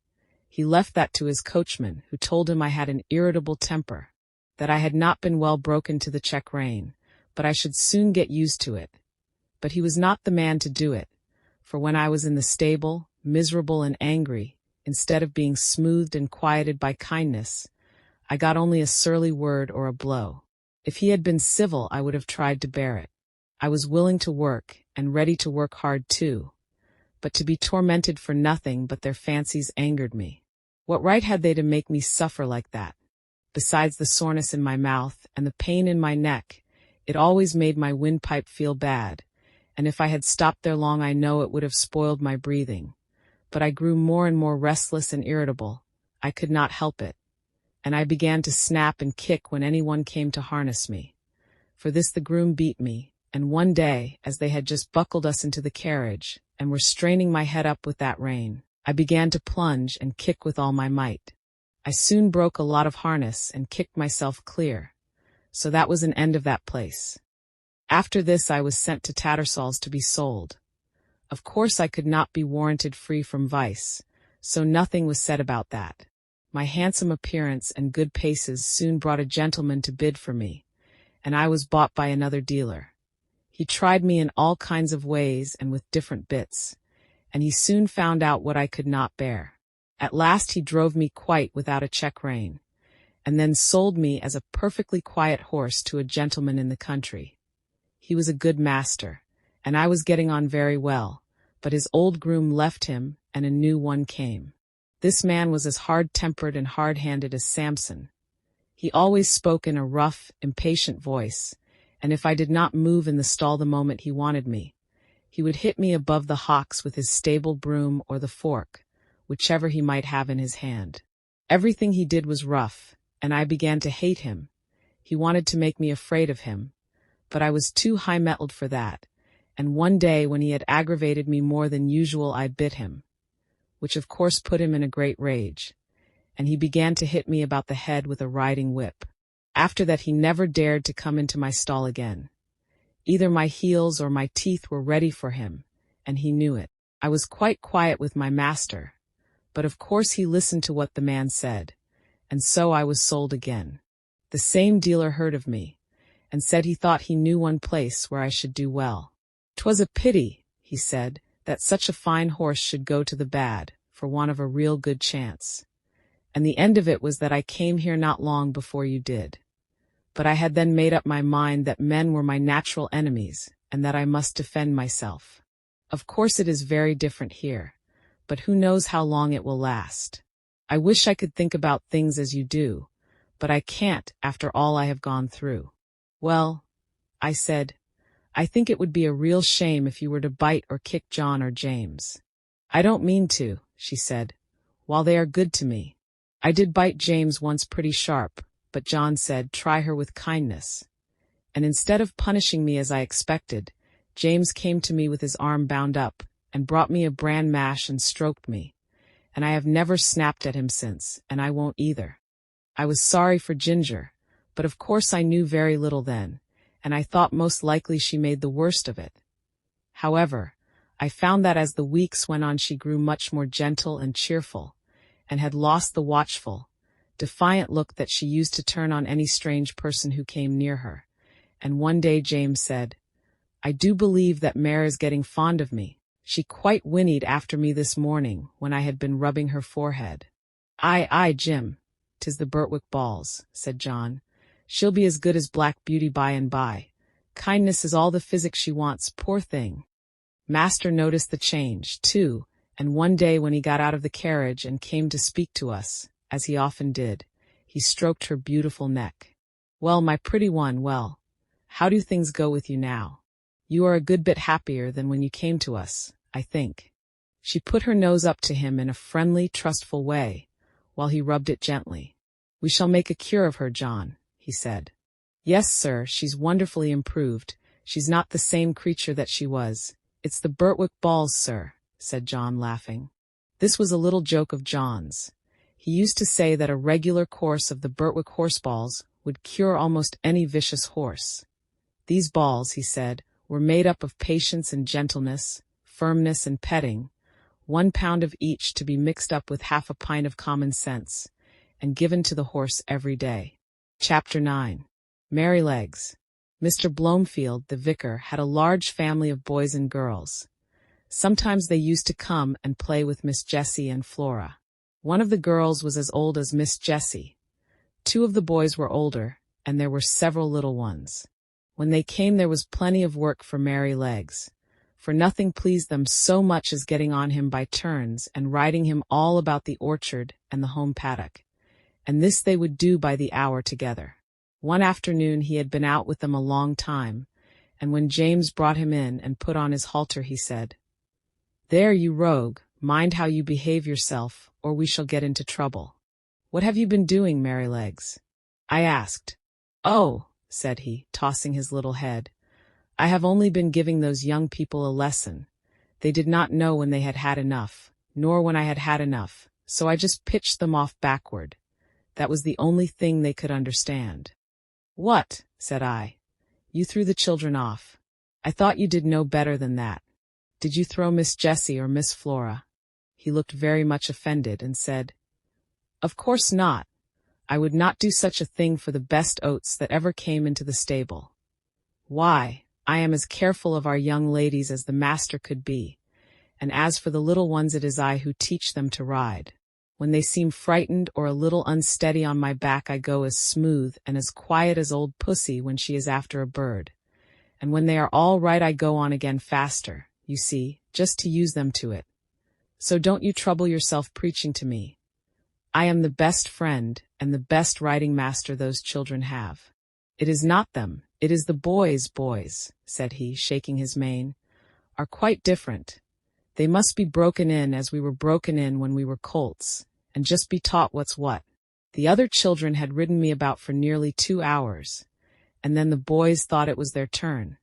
He left that to his coachman, who told him I had an irritable temper, that I had not been well broken to the check rein, but I should soon get used to it. But he was not the man to do it, for when I was in the stable, miserable and angry, instead of being smoothed and quieted by kindness, I got only a surly word or a blow. If he had been civil, I would have tried to bear it. I was willing to work, and ready to work hard too, but to be tormented for nothing but their fancies angered me. What right had they to make me suffer like that? Besides the soreness in my mouth and the pain in my neck, it always made my windpipe feel bad, and if I had stopped there long I know it would have spoiled my breathing. But I grew more and more restless and irritable. I could not help it, and I began to snap and kick when anyone came to harness me. For this the groom beat me, and one day, as they had just buckled us into the carriage, and were straining my head up with that rein, I began to plunge and kick with all my might. I soon broke a lot of harness and kicked myself clear, so that was an end of that place. After this I was sent to Tattersall's to be sold. Of course I could not be warranted free from vice, so nothing was said about that. My handsome appearance and good paces soon brought a gentleman to bid for me, and I was bought by another dealer. He tried me in all kinds of ways and with different bits, and he soon found out what I could not bear. At last he drove me quite without a check rein, and then sold me as a perfectly quiet horse to a gentleman in the country. He was a good master, and I was getting on very well, but his old groom left him, and a new one came. This man was as hard-tempered and hard-handed as Samson. He always spoke in a rough, impatient voice, and if I did not move in the stall the moment he wanted me, he would hit me above the hocks with his stable broom or the fork, whichever he might have in his hand. Everything he did was rough, and I began to hate him. He wanted to make me afraid of him, but I was too high-mettled for that, and one day when he had aggravated me more than usual I bit him, which of course put him in a great rage, and he began to hit me about the head with a riding whip. After that he never dared to come into my stall again. Either my heels or my teeth were ready for him, and he knew it. I was quite quiet with my master, but of course he listened to what the man said, and so I was sold again. The same dealer heard of me, and said he thought he knew one place where I should do well. "'Twas a pity," he said, "that such a fine horse should go to the bad, for want of a real good chance. And the end of it was that I came here not long before you did. But I had then made up my mind that men were my natural enemies, and that I must defend myself. Of course it is very different here, but who knows how long it will last. I wish I could think about things as you do, but I can't after all I have gone through." "Well," I said, "I think it would be a real shame if you were to bite or kick John or James." "I don't mean to," she said, "while they are good to me. I did bite James once pretty sharp, but John said, 'Try her with kindness.' And instead of punishing me as I expected, James came to me with his arm bound up, and brought me a bran mash and stroked me, and I have never snapped at him since, and I won't either. I was sorry for Ginger, but of course I knew very little then, and I thought most likely she made the worst of it. However, I found that as the weeks went on she grew much more gentle and cheerful, and had lost the watchful, defiant look that she used to turn on any strange person who came near her, and one day James said, 'I do believe that Mare is getting fond of me. She quite whinnied after me this morning when I had been rubbing her forehead.'" Aye, Jim, 'tis the Birtwick balls," said John. "She'll be as good as Black Beauty by and by. Kindness is all the physic she wants, poor thing." Master noticed the change, too, and one day when he got out of the carriage and came to speak to us, as he often did, he stroked her beautiful neck. "Well, my pretty one, well, how do things go with you now? You are a good bit happier than when you came to us, I think." She put her nose up to him in a friendly, trustful way, while he rubbed it gently. "We shall make a cure of her, John," he said. "Yes, sir, she's wonderfully improved. She's not the same creature that she was. It's the Birtwick balls, sir," said John, laughing. This was a little joke of John's. He used to say that a regular course of the Birtwick horseballs would cure almost any vicious horse. These balls, he said, were made up of patience and gentleness, firmness and petting, 1 pound of each to be mixed up with half a pint of common sense, and given to the horse every day. Chapter 9. Merrylegs. Mr. Blomefield, the vicar, had a large family of boys and girls. Sometimes they used to come and play with Miss Jessie and Flora. One of the girls was as old as Miss Jessie. 2 of the boys were older, and there were several little ones. When they came there was plenty of work for Merrylegs, for nothing pleased them so much as getting on him by turns and riding him all about the orchard and the home paddock, and this they would do by the hour together. One afternoon he had been out with them a long time, and when James brought him in and put on his halter he said, "There, you rogue, mind how you behave yourself, or we shall get into trouble." "What have you been doing, Merrylegs?" I asked. "Oh," said he, tossing his little head, "I have only been giving those young people a lesson. They did not know when they had had enough, nor when I had had enough, so I just pitched them off backward. That was the only thing they could understand." "What?" said I. "You threw the children off. I thought you did no better than that. Did you throw Miss Jessie or Miss Flora?" He looked very much offended and said, "Of course not. I would not do such a thing for the best oats that ever came into the stable. Why, I am as careful of our young ladies as the master could be, and as for the little ones it is I who teach them to ride. When they seem frightened or a little unsteady on my back, I go as smooth and as quiet as old Pussy when she is after a bird. And when they are all right, I go on again faster, you see, just to use them to it. So don't you trouble yourself preaching to me. I am the best friend and the best writing master those children have. It is not them, it is the boys, said he, shaking his mane, are quite different. They must be broken in as we were broken in when we were colts, and just be taught what's what. The other children had ridden me about for nearly 2 hours, and then the boys thought it was their turn.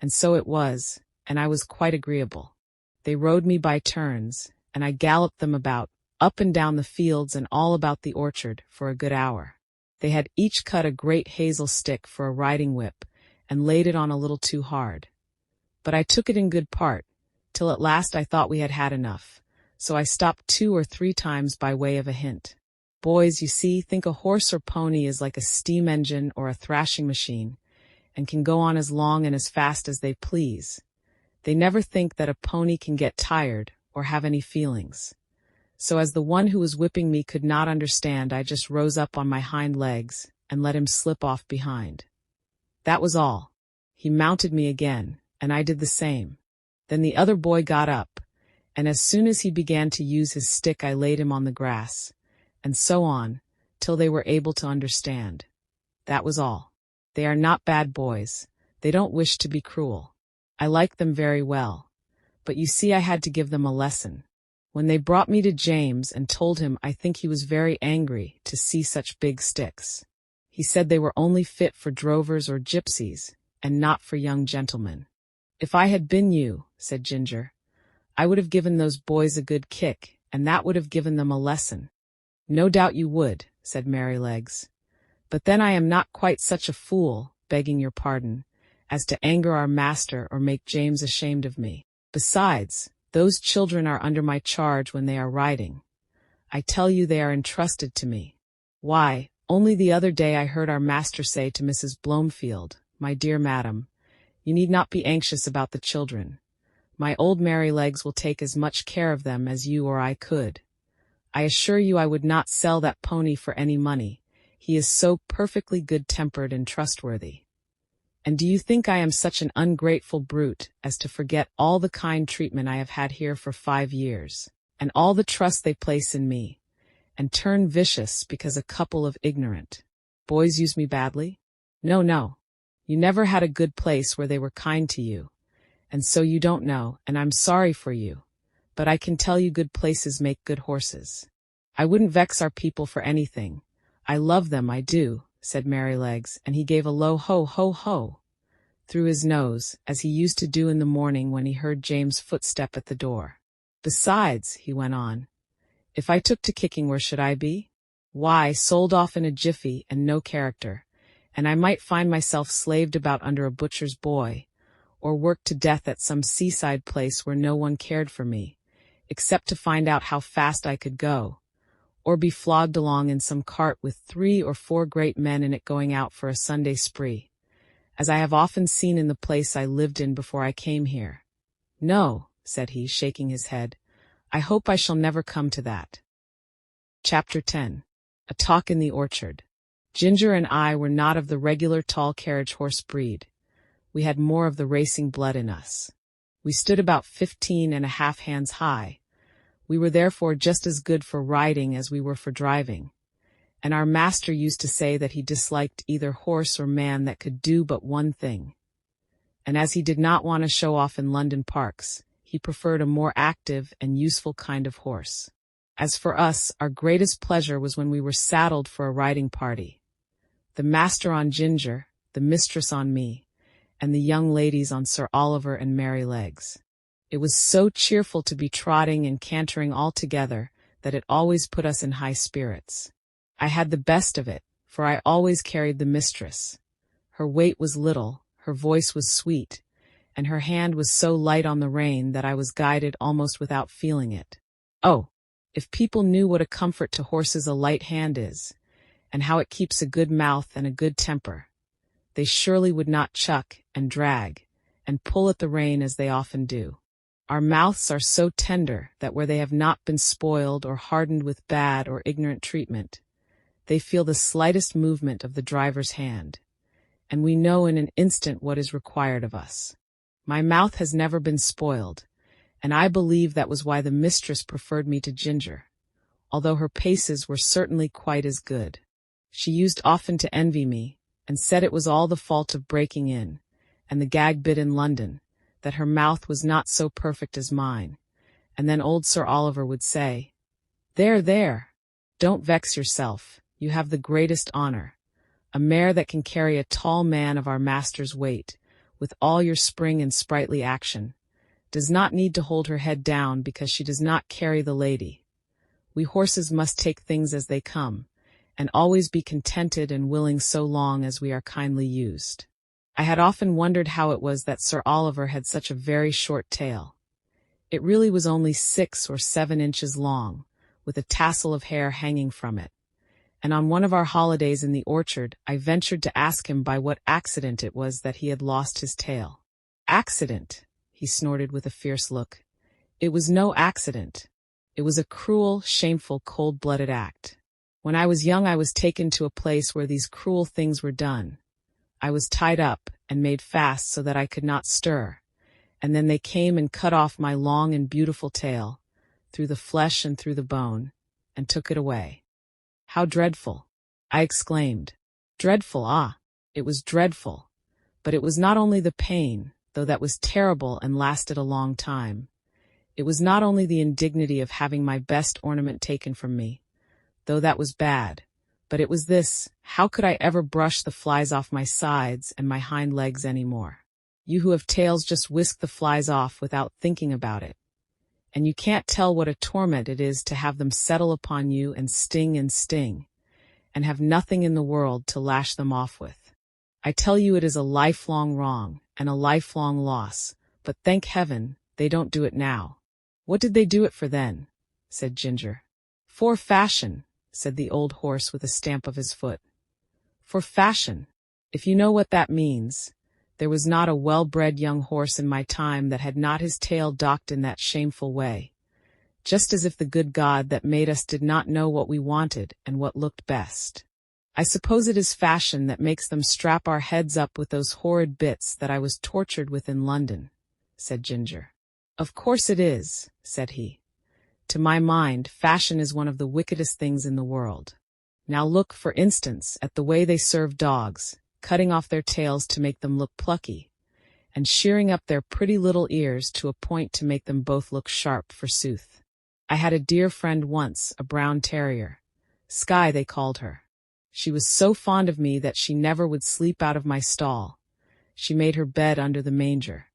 And so it was, and I was quite agreeable. They rode me by turns, and I galloped them about, up and down the fields and all about the orchard, for a good hour. They had each cut a great hazel stick for a riding whip, and laid it on a little too hard. But I took it in good part, till at last I thought we had had enough, so I stopped 2 or 3 times by way of a hint. Boys, you see, think a horse or pony is like a steam engine or a thrashing machine, and can go on as long and as fast as they please. They never think that a pony can get tired or have any feelings. So as the one who was whipping me could not understand, I just rose up on my hind legs and let him slip off behind. That was all. He mounted me again, and I did the same. Then the other boy got up, and as soon as he began to use his stick I laid him on the grass, and so on, till they were able to understand. That was all. They are not bad boys. They don't wish to be cruel. I like them very well. But you see, I had to give them a lesson. When they brought me to James and told him, I think he was very angry to see such big sticks. He said they were only fit for drovers or gypsies, and not for young gentlemen. If I had been you, said Ginger, I would have given those boys a good kick, and that would have given them a lesson. No doubt you would, said Merrylegs. But then I am not quite such a fool, begging your pardon, as to anger our master or make James ashamed of me. Besides, those children are under my charge when they are riding. I tell you they are entrusted to me. Why, only the other day I heard our master say to Mrs. Blomefield, my dear madam, you need not be anxious about the children. My old Merrylegs will take as much care of them as you or I could. I assure you I would not sell that pony for any money. He is so perfectly good-tempered and trustworthy. And do you think I am such an ungrateful brute as to forget all the kind treatment I have had here for 5 years, and all the trust they place in me, and turn vicious because a couple of ignorant boys use me badly? No, no. You never had a good place where they were kind to you, and so you don't know, and I'm sorry for you. But I can tell you good places make good horses. I wouldn't vex our people for anything. I love them, I do, said Merrylegs, and he gave a low ho ho ho through his nose, as he used to do in the morning when he heard James' footstep at the door. Besides, he went on, if I took to kicking, where should I be? Why, sold off in a jiffy and no character, and I might find myself slaved about under a butcher's boy, or worked to death at some seaside place where no one cared for me, except to find out how fast I could go, or be flogged along in some cart with 3 or 4 great men in it going out for a Sunday spree, as I have often seen in the place I lived in before I came here. No, said he, shaking his head, I hope I shall never come to that. Chapter 10. A Talk in the Orchard. Ginger and I were not of the regular tall carriage horse breed. We had more of the racing blood in us. We stood about 15½ hands high. We were therefore just as good for riding as we were for driving, and our master used to say that he disliked either horse or man that could do but one thing. And as he did not want to show off in London parks, he preferred a more active and useful kind of horse. As for us, our greatest pleasure was when we were saddled for a riding party. The master on Ginger, the mistress on me, and the young ladies on Sir Oliver and Merrylegs. It was so cheerful to be trotting and cantering all together that it always put us in high spirits. I had the best of it, for I always carried the mistress. Her weight was little, her voice was sweet, and her hand was so light on the rein that I was guided almost without feeling it. Oh, if people knew what a comfort to horses a light hand is, and how it keeps a good mouth and a good temper, they surely would not chuck and drag and pull at the rein as they often do. Our mouths are so tender that where they have not been spoiled or hardened with bad or ignorant treatment, they feel the slightest movement of the driver's hand, and we know in an instant what is required of us. My mouth has never been spoiled, and I believe that was why the mistress preferred me to Ginger, although her paces were certainly quite as good. She used often to envy me, and said it was all the fault of breaking in, and the gag bit in London, that her mouth was not so perfect as mine, and then old Sir Oliver would say, "There, there, don't vex yourself, you have the greatest honour. A mare that can carry a tall man of our master's weight, with all your spring and sprightly action, does not need to hold her head down because she does not carry the lady. We horses must take things as they come, and always be contented and willing so long as we are kindly used." I had often wondered how it was that Sir Oliver had such a very short tail. It really was only 6 or 7 inches long, with a tassel of hair hanging from it. And on one of our holidays in the orchard, I ventured to ask him by what accident it was that he had lost his tail. "Accident?" he snorted with a fierce look. "It was no accident. It was a cruel, shameful, cold-blooded act. When I was young I was taken to a place where these cruel things were done. I was tied up and made fast so that I could not stir, and then they came and cut off my long and beautiful tail, through the flesh and through the bone, and took it away." "How dreadful!" I exclaimed. "Dreadful, ah! It was dreadful. But it was not only the pain, though that was terrible and lasted a long time. It was not only the indignity of having my best ornament taken from me, though that was bad, but it was this: how could I ever brush the flies off my sides and my hind legs any more? You who have tails just whisk the flies off without thinking about it. And you can't tell what a torment it is to have them settle upon you and sting, and have nothing in the world to lash them off with. I tell you it is a lifelong wrong and a lifelong loss, but thank heaven they don't do it now." "What did they do it for then?" said Ginger. "For fashion," said the old horse with a stamp of his foot. "For fashion. If you know what that means. There was not a well-bred young horse in my time that had not his tail docked in that shameful way, just as if the good God that made us did not know what we wanted and what looked best. I suppose it is fashion that makes them strap our heads up with those horrid bits that I was tortured with in London," said Ginger. "Of course it is," said he. "To my mind, fashion is one of the wickedest things in the world. Now look, for instance, at the way they serve dogs, cutting off their tails to make them look plucky, and shearing up their pretty little ears to a point to make them both look sharp, forsooth. I had a dear friend once, a brown terrier. Skye they called her. She was so fond of me that she never would sleep out of my stall. She made her bed under the manger,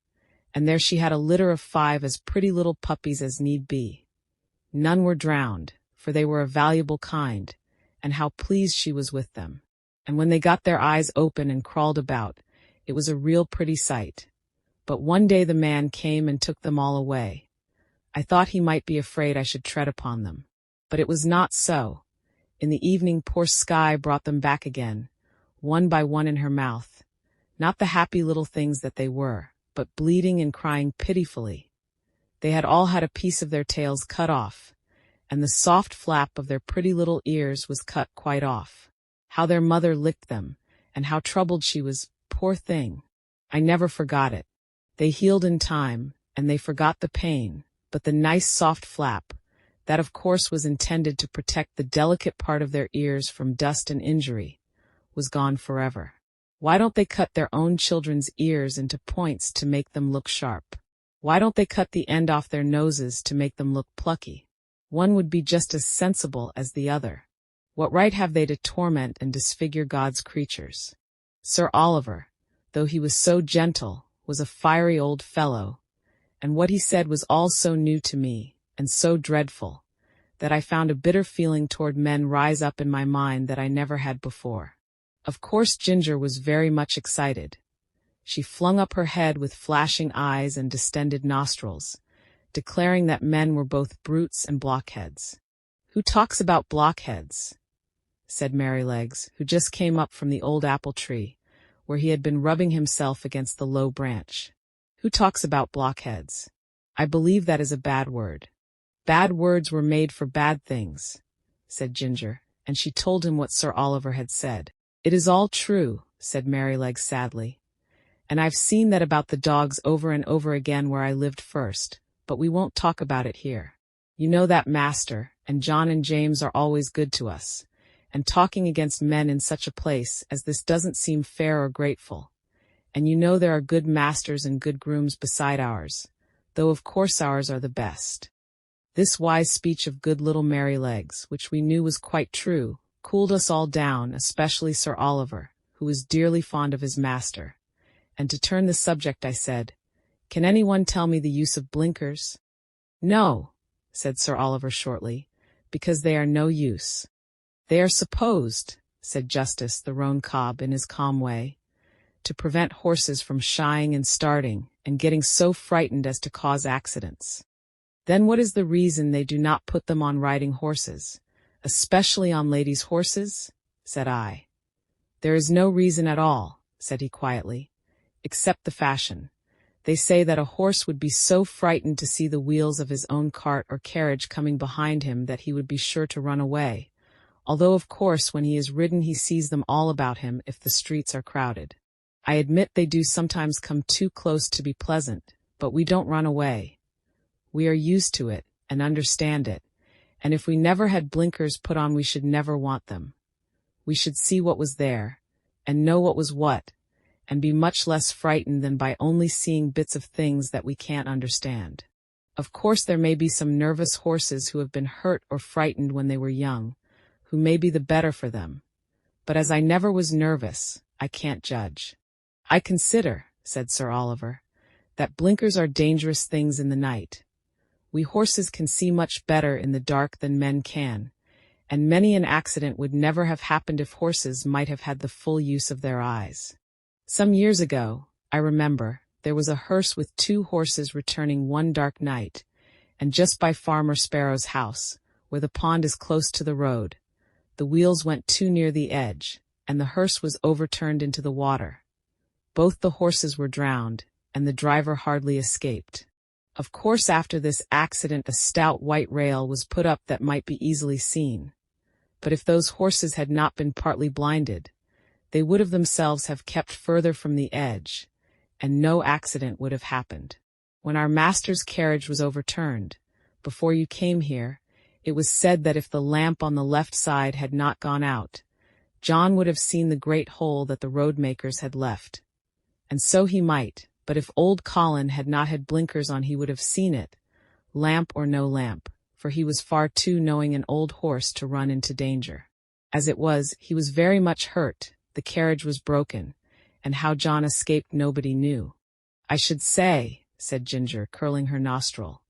and there she had a litter of 5 as pretty little puppies as need be. None were drowned, for they were a valuable kind, and how pleased she was with them. And when they got their eyes open and crawled about, it was a real pretty sight. But one day the man came and took them all away. I thought he might be afraid I should tread upon them. But it was not so. In the evening poor Skye brought them back again, one by one in her mouth, not the happy little things that they were, but bleating and crying pitifully. They had all had a piece of their tails cut off, and the soft flap of their pretty little ears was cut quite off. How their mother licked them, and how troubled she was, poor thing. I never forgot it. They healed in time, and they forgot the pain, but the nice soft flap, that of course was intended to protect the delicate part of their ears from dust and injury, was gone forever. Why don't they cut their own children's ears into points to make them look sharp? Why don't they cut the end off their noses to make them look plucky? One would be just as sensible as the other. What right have they to torment and disfigure God's creatures? Sir Oliver, though he was so gentle, was a fiery old fellow, and what he said was all so new to me, and so dreadful, that I found a bitter feeling toward men rise up in my mind that I never had before. Of course Ginger was very much excited. She flung up her head with flashing eyes and distended nostrils, declaring that men were both brutes and blockheads. "Who talks about blockheads?" said Merrylegs, who just came up from the old apple tree, where he had been rubbing himself against the low branch. "Who talks about blockheads? I believe that is a bad word. Bad words were made for bad things, said Ginger, and she told him what Sir Oliver had said. It is all true, said Merrylegs sadly. And I've seen that about the dogs over and over again where I lived first, but we won't talk about it here. You know that Master, and John and James are always good to us, and talking against men in such a place as this doesn't seem fair or grateful. And you know there are good masters and good grooms beside ours, though of course ours are the best. This wise speech of good little Merrylegs, which we knew was quite true, cooled us all down, especially Sir Oliver, who was dearly fond of his master. And to turn the subject, I said, "Can anyone tell me the use of blinkers?" "No," said Sir Oliver shortly, "because they are no use." "They are supposed," said Justice the roan cob in his calm way, "to prevent horses from shying and starting, and getting so frightened as to cause accidents." "Then what is the reason they do not put them on riding horses, especially on ladies' horses?" said I. "There is no reason at all," said he quietly, "except the fashion. They say that a horse would be so frightened to see the wheels of his own cart or carriage coming behind him that he would be sure to run away, although of course when he is ridden he sees them all about him if the streets are crowded. I admit they do sometimes come too close to be pleasant, but we don't run away. We are used to it, and understand it, and if we never had blinkers put on we should never want them. We should see what was there, and know what was what, and be much less frightened than by only seeing bits of things that we can't understand. Of course there may be some nervous horses who have been hurt or frightened when they were young, who may be the better for them. But as I never was nervous, I can't judge. I consider, said Sir Oliver, that blinkers are dangerous things in the night. We horses can see much better in the dark than men can, and many an accident would never have happened if horses might have had the full use of their eyes. Some years ago, I remember, there was a hearse with 2 horses returning one dark night, and just by Farmer Sparrow's house, where the pond is close to the road, the wheels went too near the edge, and the hearse was overturned into the water. Both the horses were drowned, and the driver hardly escaped. Of course after this accident a stout white rail was put up that might be easily seen. But if those horses had not been partly blinded, they would of themselves have kept further from the edge, and no accident would have happened. When our master's carriage was overturned, before you came here, it was said that if the lamp on the left side had not gone out, John would have seen the great hole that the road-makers had left. And so he might, but if old Colin had not had blinkers on he would have seen it, lamp or no lamp, for he was far too knowing an old horse to run into danger. As it was, he was very much hurt, the carriage was broken, and how John escaped nobody knew. I should say, said Ginger, curling her nostril,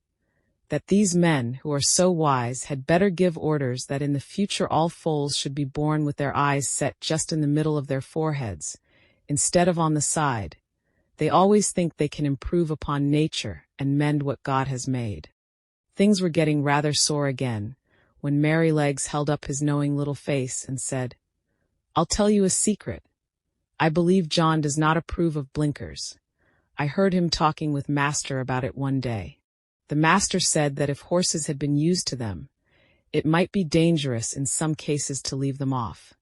that these men, who are so wise, had better give orders that in the future all foals should be born with their eyes set just in the middle of their foreheads, instead of on the side. They always think they can improve upon nature and mend what God has made. Things were getting rather sore again, when Merrylegs held up his knowing little face and said, "I'll tell you a secret. I believe John does not approve of blinkers. I heard him talking with Master about it one day. The Master said that if horses had been used to them, it might be dangerous in some cases to leave them off.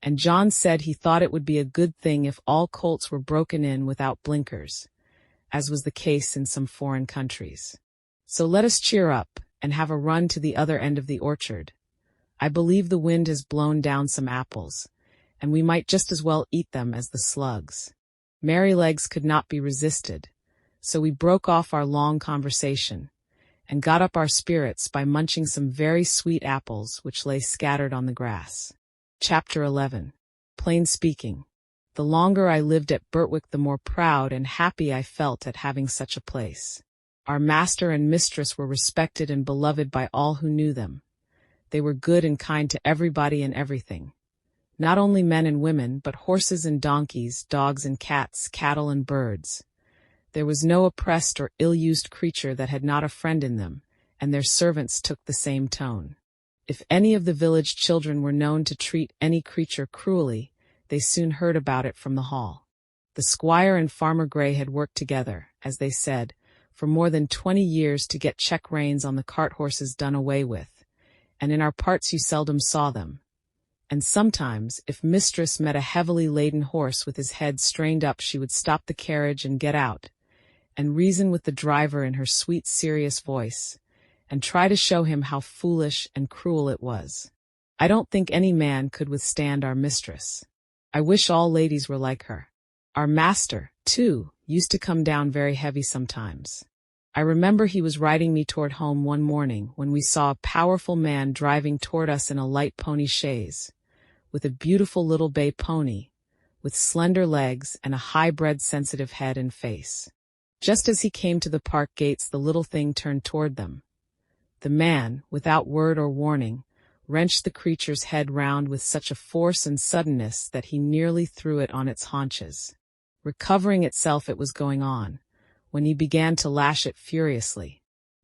And John said he thought it would be a good thing if all colts were broken in without blinkers, as was the case in some foreign countries. So let us cheer up, and have a run to the other end of the orchard. I believe the wind has blown down some apples, and we might just as well eat them as the slugs." Merrylegs could not be resisted, so we broke off our long conversation, and got up our spirits by munching some very sweet apples which lay scattered on the grass. Chapter 11. Plain speaking. The longer I lived at Birtwick the more proud and happy I felt at having such a place. Our master and mistress were respected and beloved by all who knew them. They were good and kind to everybody and everything. Not only men and women, but horses and donkeys, dogs and cats, cattle and birds. There was no oppressed or ill-used creature that had not a friend in them, and their servants took the same tone. If any of the village children were known to treat any creature cruelly, they soon heard about it from the hall. The squire and Farmer Grey had worked together, as they said, for more than 20 years to get check reins on the cart horses done away with, and in our parts you seldom saw them. And sometimes, if mistress met a heavily laden horse with his head strained up, she would stop the carriage and get out, and reason with the driver in her sweet, serious voice, and try to show him how foolish and cruel it was. I don't think any man could withstand our mistress. I wish all ladies were like her. Our master, too, used to come down very heavy sometimes. I remember he was riding me toward home one morning when we saw a powerful man driving toward us in a light pony chaise, with a beautiful little bay pony, with slender legs and a high-bred sensitive head and face. Just as he came to the park gates, the little thing turned toward them. The man, without word or warning, wrenched the creature's head round with such a force and suddenness that he nearly threw it on its haunches. Recovering itself, it was going on, when he began to lash it furiously.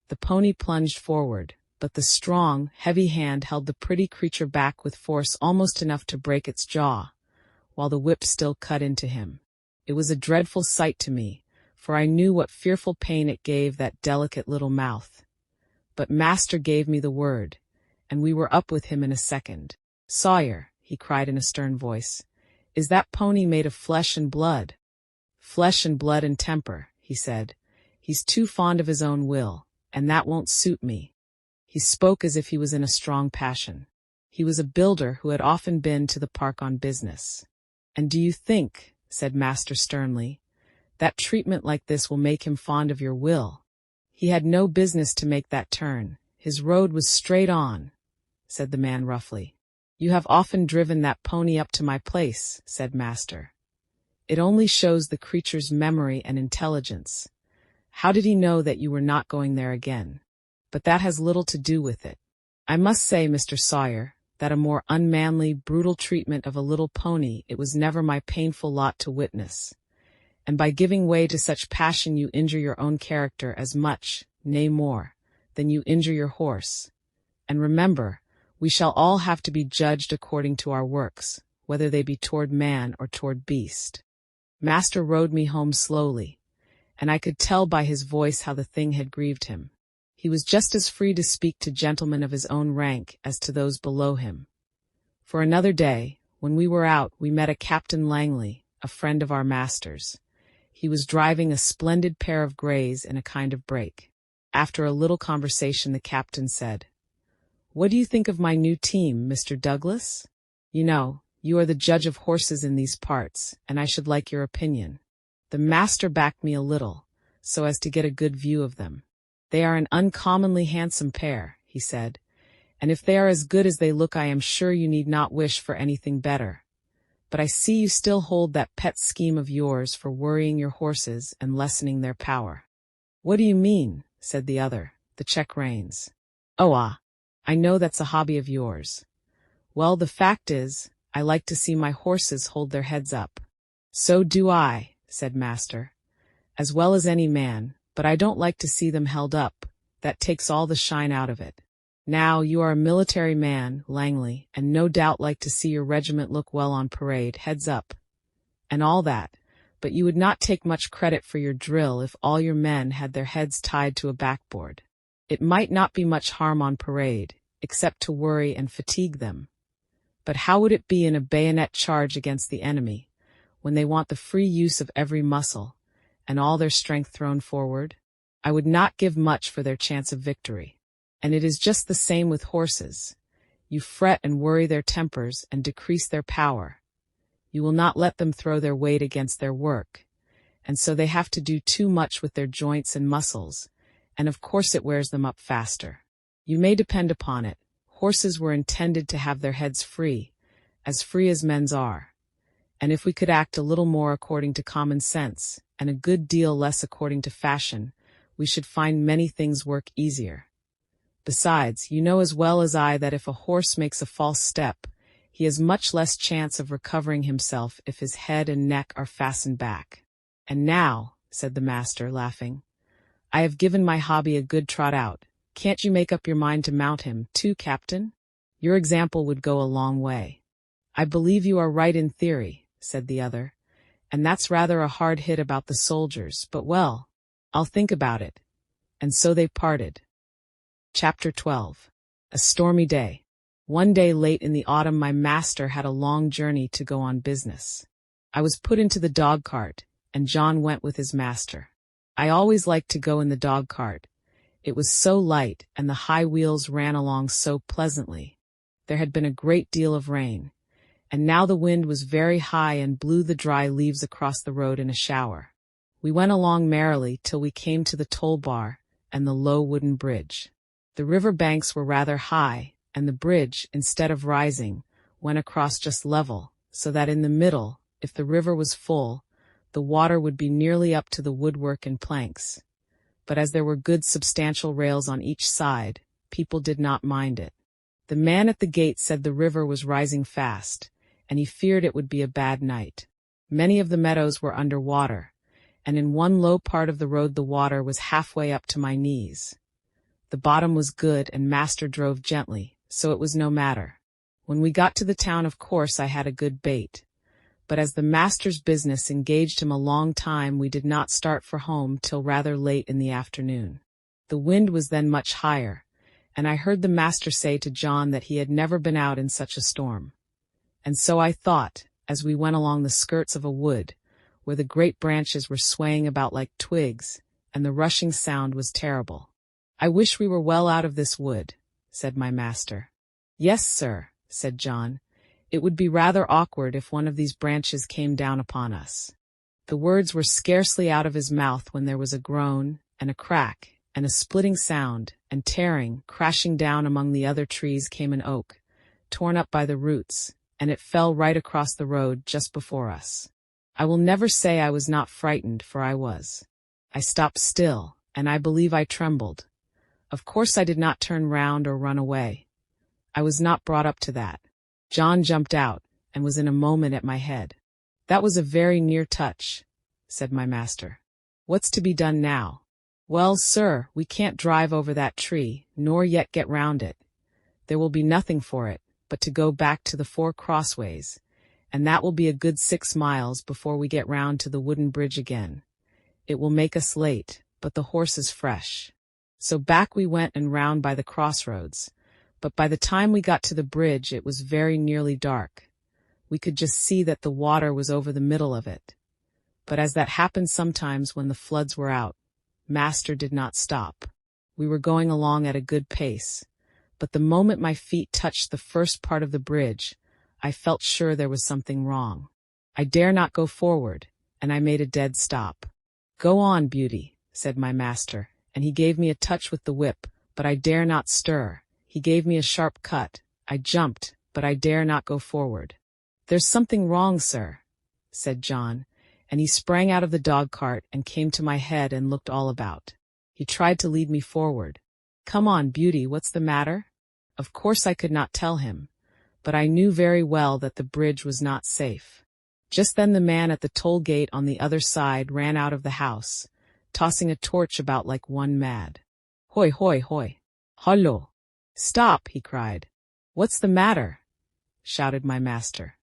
The pony plunged forward, but the strong, heavy hand held the pretty creature back with force almost enough to break its jaw, while the whip still cut into him. It was a dreadful sight to me, for I knew what fearful pain it gave that delicate little mouth. But master gave me the word, and we were up with him in a second. "Sawyer," he cried in a stern voice, "is that pony made of flesh and blood?" "Flesh and blood and temper," he said. "He's too fond of his own will, and that won't suit me." He spoke as if he was in a strong passion. He was a builder who had often been to the park on business. "And do you think," said master sternly, "that treatment like this will make him fond of your will? He had no business to make that turn. His road was straight on," said the man roughly. "You have often driven that pony up to my place," said master. "It only shows the creature's memory and intelligence. How did he know that you were not going there again? But that has little to do with it. I must say, Mr. Sawyer, that a more unmanly, brutal treatment of a little pony it was never my painful lot to witness. And by giving way to such passion you injure your own character as much, nay more, than you injure your horse. And remember, we shall all have to be judged according to our works, whether they be toward man or toward beast." Master rode me home slowly, and I could tell by his voice how the thing had grieved him. He was just as free to speak to gentlemen of his own rank as to those below him. For another day, when we were out, we met a Captain Langley, a friend of our master's. He was driving a splendid pair of greys in a kind of break. After a little conversation, the captain said, "What do you think of my new team, Mr. Douglas? You know, you are the judge of horses in these parts, and I should like your opinion." The master backed me a little, so as to get a good view of them. "They are an uncommonly handsome pair," he said, "and if they are as good as they look, I am sure you need not wish for anything better. But I see you still hold that pet scheme of yours for worrying your horses and lessening their power." "What do you mean?" said the other. "The check reins." "Oh, I know that's a hobby of yours. Well, the fact is, I like to see my horses hold their heads up." "So do I," said master, "as well as any man, but I don't like to see them held up. That takes all the shine out of it. Now, you are a military man, Langley, and no doubt like to see your regiment look well on parade, heads up, and all that, but you would not take much credit for your drill if all your men had their heads tied to a backboard. It might not be much harm on parade, except to worry and fatigue them. But how would it be in a bayonet charge against the enemy, when they want the free use of every muscle, and all their strength thrown forward? I would not give much for their chance of victory. And it is just the same with horses. You fret and worry their tempers and decrease their power. You will not let them throw their weight against their work, and so they have to do too much with their joints and muscles, and of course it wears them up faster. You may depend upon it, horses were intended to have their heads free as men's are, and if we could act a little more according to common sense, and a good deal less according to fashion, we should find many things work easier. Besides, you know as well as I that if a horse makes a false step, he has much less chance of recovering himself if his head and neck are fastened back. And now," said the master, laughing, "I have given my hobby a good trot out. Can't you make up your mind to mount him, too, Captain? Your example would go a long way." "I believe you are right in theory," said the other, "and that's rather a hard hit about the soldiers, but well, I'll think about it. And so they parted. Chapter 12. A stormy day. One day late in the autumn, my master had a long journey to go on business. I was put into the dog cart, and John went with his master. I always liked to go in the dog cart. It was so light, and the high wheels ran along so pleasantly. There had been a great deal of rain, and now the wind was very high and blew the dry leaves across the road in a shower. We went along merrily till we came to the toll bar and the low wooden bridge. The river banks were rather high, and the bridge, instead of rising, went across just level, so that in the middle, if the river was full, the water would be nearly up to the woodwork and planks. But as there were good substantial rails on each side, people did not mind it. The man at the gate said the river was rising fast, and he feared it would be a bad night. Many of the meadows were under water, and in one low part of the road the water was halfway up to my knees. The bottom was good, and master drove gently, so it was no matter. When we got to the town, of course I had a good bait. But as the master's business engaged him a long time, we did not start for home till rather late in the afternoon. The wind was then much higher, and I heard the master say to John that he had never been out in such a storm. And so I thought, as we went along the skirts of a wood, where the great branches were swaying about like twigs, and the rushing sound was terrible. I wish we were well out of this wood, said my master. Yes, sir, said John. It would be rather awkward if one of these branches came down upon us. The words were scarcely out of his mouth when there was a groan, and a crack, and a splitting sound, and tearing, crashing down among the other trees came an oak, torn up by the roots, and it fell right across the road just before us. I will never say I was not frightened, for I was. I stopped still, and I believe I trembled. Of course I did not turn round or run away. I was not brought up to that. John jumped out, and was in a moment at my head. That was a very near touch, said my master. What's to be done now? Well, sir, we can't drive over that tree, nor yet get round it. There will be nothing for it, but to go back to the 4 crossways, and that will be a good 6 miles before we get round to the wooden bridge again. It will make us late, but the horse is fresh. So back we went and round by the crossroads. But by the time we got to the bridge it was very nearly dark. We could just see that the water was over the middle of it. But as that happened sometimes when the floods were out, master did not stop. We were going along at a good pace, but the moment my feet touched the first part of the bridge, I felt sure there was something wrong. I dare not go forward, and I made a dead stop. Go on, Beauty, said my master, and he gave me a touch with the whip, but I dare not stir. He gave me a sharp cut. I jumped, but I dare not go forward. There's something wrong, sir, said John, and he sprang out of the dog cart and came to my head and looked all about. He tried to lead me forward. Come on, Beauty, what's the matter? Of course I could not tell him, but I knew very well that the bridge was not safe. Just then the man at the toll gate on the other side ran out of the house, tossing a torch about like one mad. Hoi, hoi, hoi! Hallo! Stop, he cried. What's the matter? Shouted my master.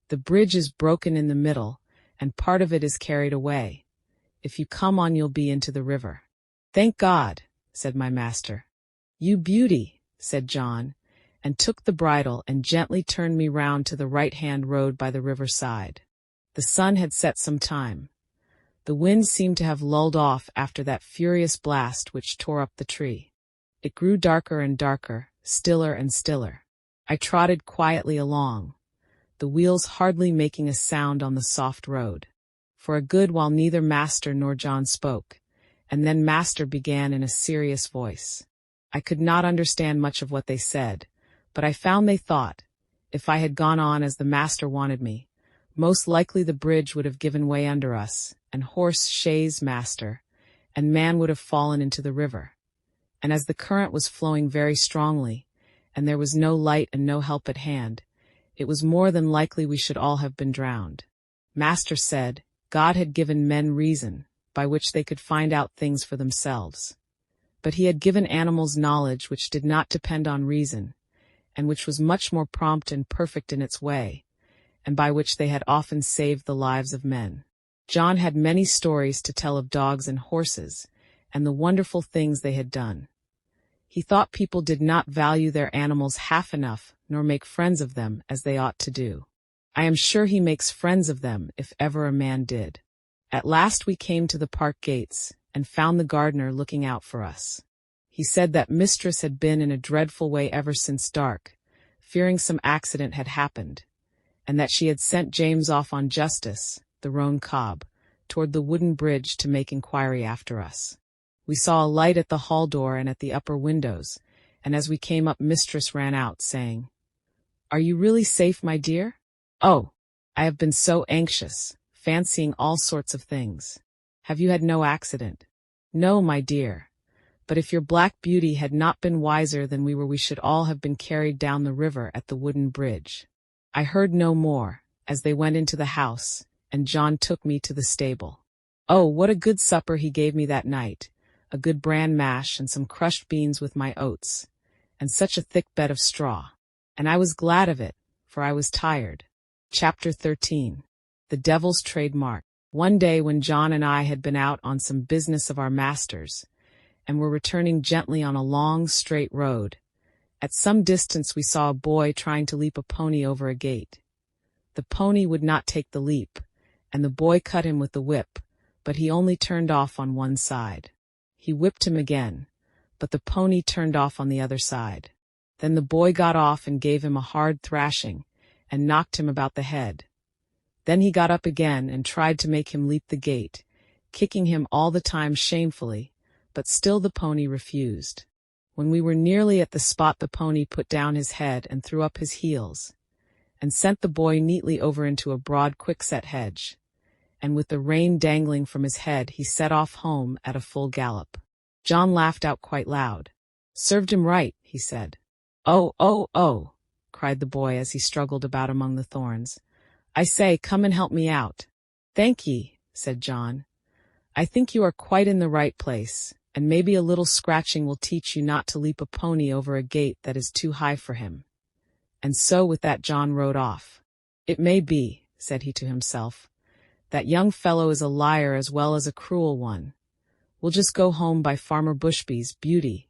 The bridge is broken in the middle, and part of it is carried away. If you come on you'll be into the river. Thank God, said my master. You Beauty, said John, and took the bridle and gently turned me round to the right-hand road by the river side. The sun had set some time. The wind seemed to have lulled off after that furious blast which tore up the tree. It grew darker and darker, stiller and stiller. I trotted quietly along, the wheels hardly making a sound on the soft road. For a good while neither master nor John spoke, and then master began in a serious voice. I could not understand much of what they said, but I found they thought, if I had gone on as the master wanted me, most likely the bridge would have given way under us, and horse, chaise, master, and man would have fallen into the river. And as the current was flowing very strongly, and there was no light and no help at hand, it was more than likely we should all have been drowned. Master said God had given men reason, by which they could find out things for themselves. But he had given animals knowledge which did not depend on reason, and which was much more prompt and perfect in its way, and by which they had often saved the lives of men. John had many stories to tell of dogs and horses, and the wonderful things they had done. He thought people did not value their animals half enough, nor make friends of them as they ought to do. I am sure he makes friends of them if ever a man did. At last we came to the park gates, and found the gardener looking out for us. He said that mistress had been in a dreadful way ever since dark, fearing some accident had happened, and that she had sent James off on justice, the roan cob, toward the wooden bridge to make inquiry after us. We saw a light at the hall door and at the upper windows, and as we came up mistress ran out, saying, "Are you really safe, my dear? Oh, I have been so anxious, fancying all sorts of things. Have you had no accident?" "No, my dear. But if your Black Beauty had not been wiser than we were, we should all have been carried down the river at the wooden bridge." I heard no more, as they went into the house, and John took me to the stable. Oh, what a good supper he gave me that night, a good bran mash and some crushed beans with my oats, and such a thick bed of straw. And I was glad of it, for I was tired. Chapter 13. The Devil's Trademark. One day when John and I had been out on some business of our master's, and were returning gently on a long, straight road, at some distance we saw a boy trying to leap a pony over a gate. The pony would not take the leap, and the boy cut him with the whip, but he only turned off on one side. He whipped him again, but the pony turned off on the other side. Then the boy got off and gave him a hard thrashing, and knocked him about the head. Then he got up again and tried to make him leap the gate, kicking him all the time shamefully, but still the pony refused. When we were nearly at the spot, the pony put down his head and threw up his heels, and sent the boy neatly over into a broad quickset hedge, and with the rein dangling from his head he set off home at a full gallop. John laughed out quite loud. "Served him right," he said. "Oh, oh, oh," cried the boy as he struggled about among the thorns. "I say, come and help me out." "Thank ye," said John. "I think you are quite in the right place, and maybe a little scratching will teach you not to leap a pony over a gate that is too high for him." And so with that John rode off. "It may be," said he to himself, "that young fellow is a liar as well as a cruel one. We'll just go home by Farmer Bushby's Beauty,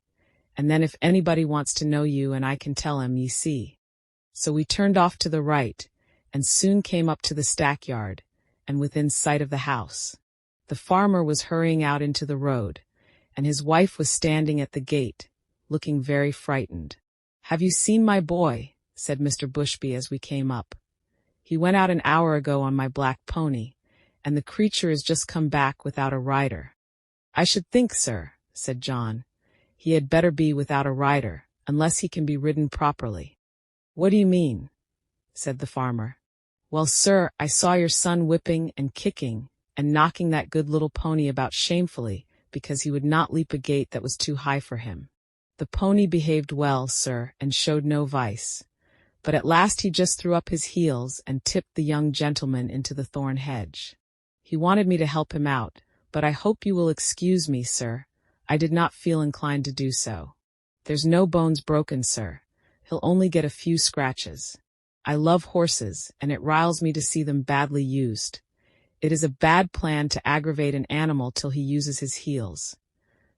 and then if anybody wants to know you and I can tell him, ye see." So we turned off to the right, and soon came up to the stackyard, and within sight of the house. The farmer was hurrying out into the road, and his wife was standing at the gate, looking very frightened. "Have you seen my boy?" said Mr. Bushby as we came up. "He went out an hour ago on my black pony, and the creature is just come back without a rider." "I should think, sir," said John, "he had better be without a rider, unless he can be ridden properly." "What do you mean?" said the farmer. "Well, sir, I saw your son whipping and kicking and knocking that good little pony about shamefully because he would not leap a gate that was too high for him. The pony behaved well, sir, and showed no vice, but at last he just threw up his heels and tipped the young gentleman into the thorn hedge. He wanted me to help him out, but I hope you will excuse me, sir. I did not feel inclined to do so. There's no bones broken, sir. He'll only get a few scratches. I love horses, and it riles me to see them badly used. It is a bad plan to aggravate an animal till he uses his heels.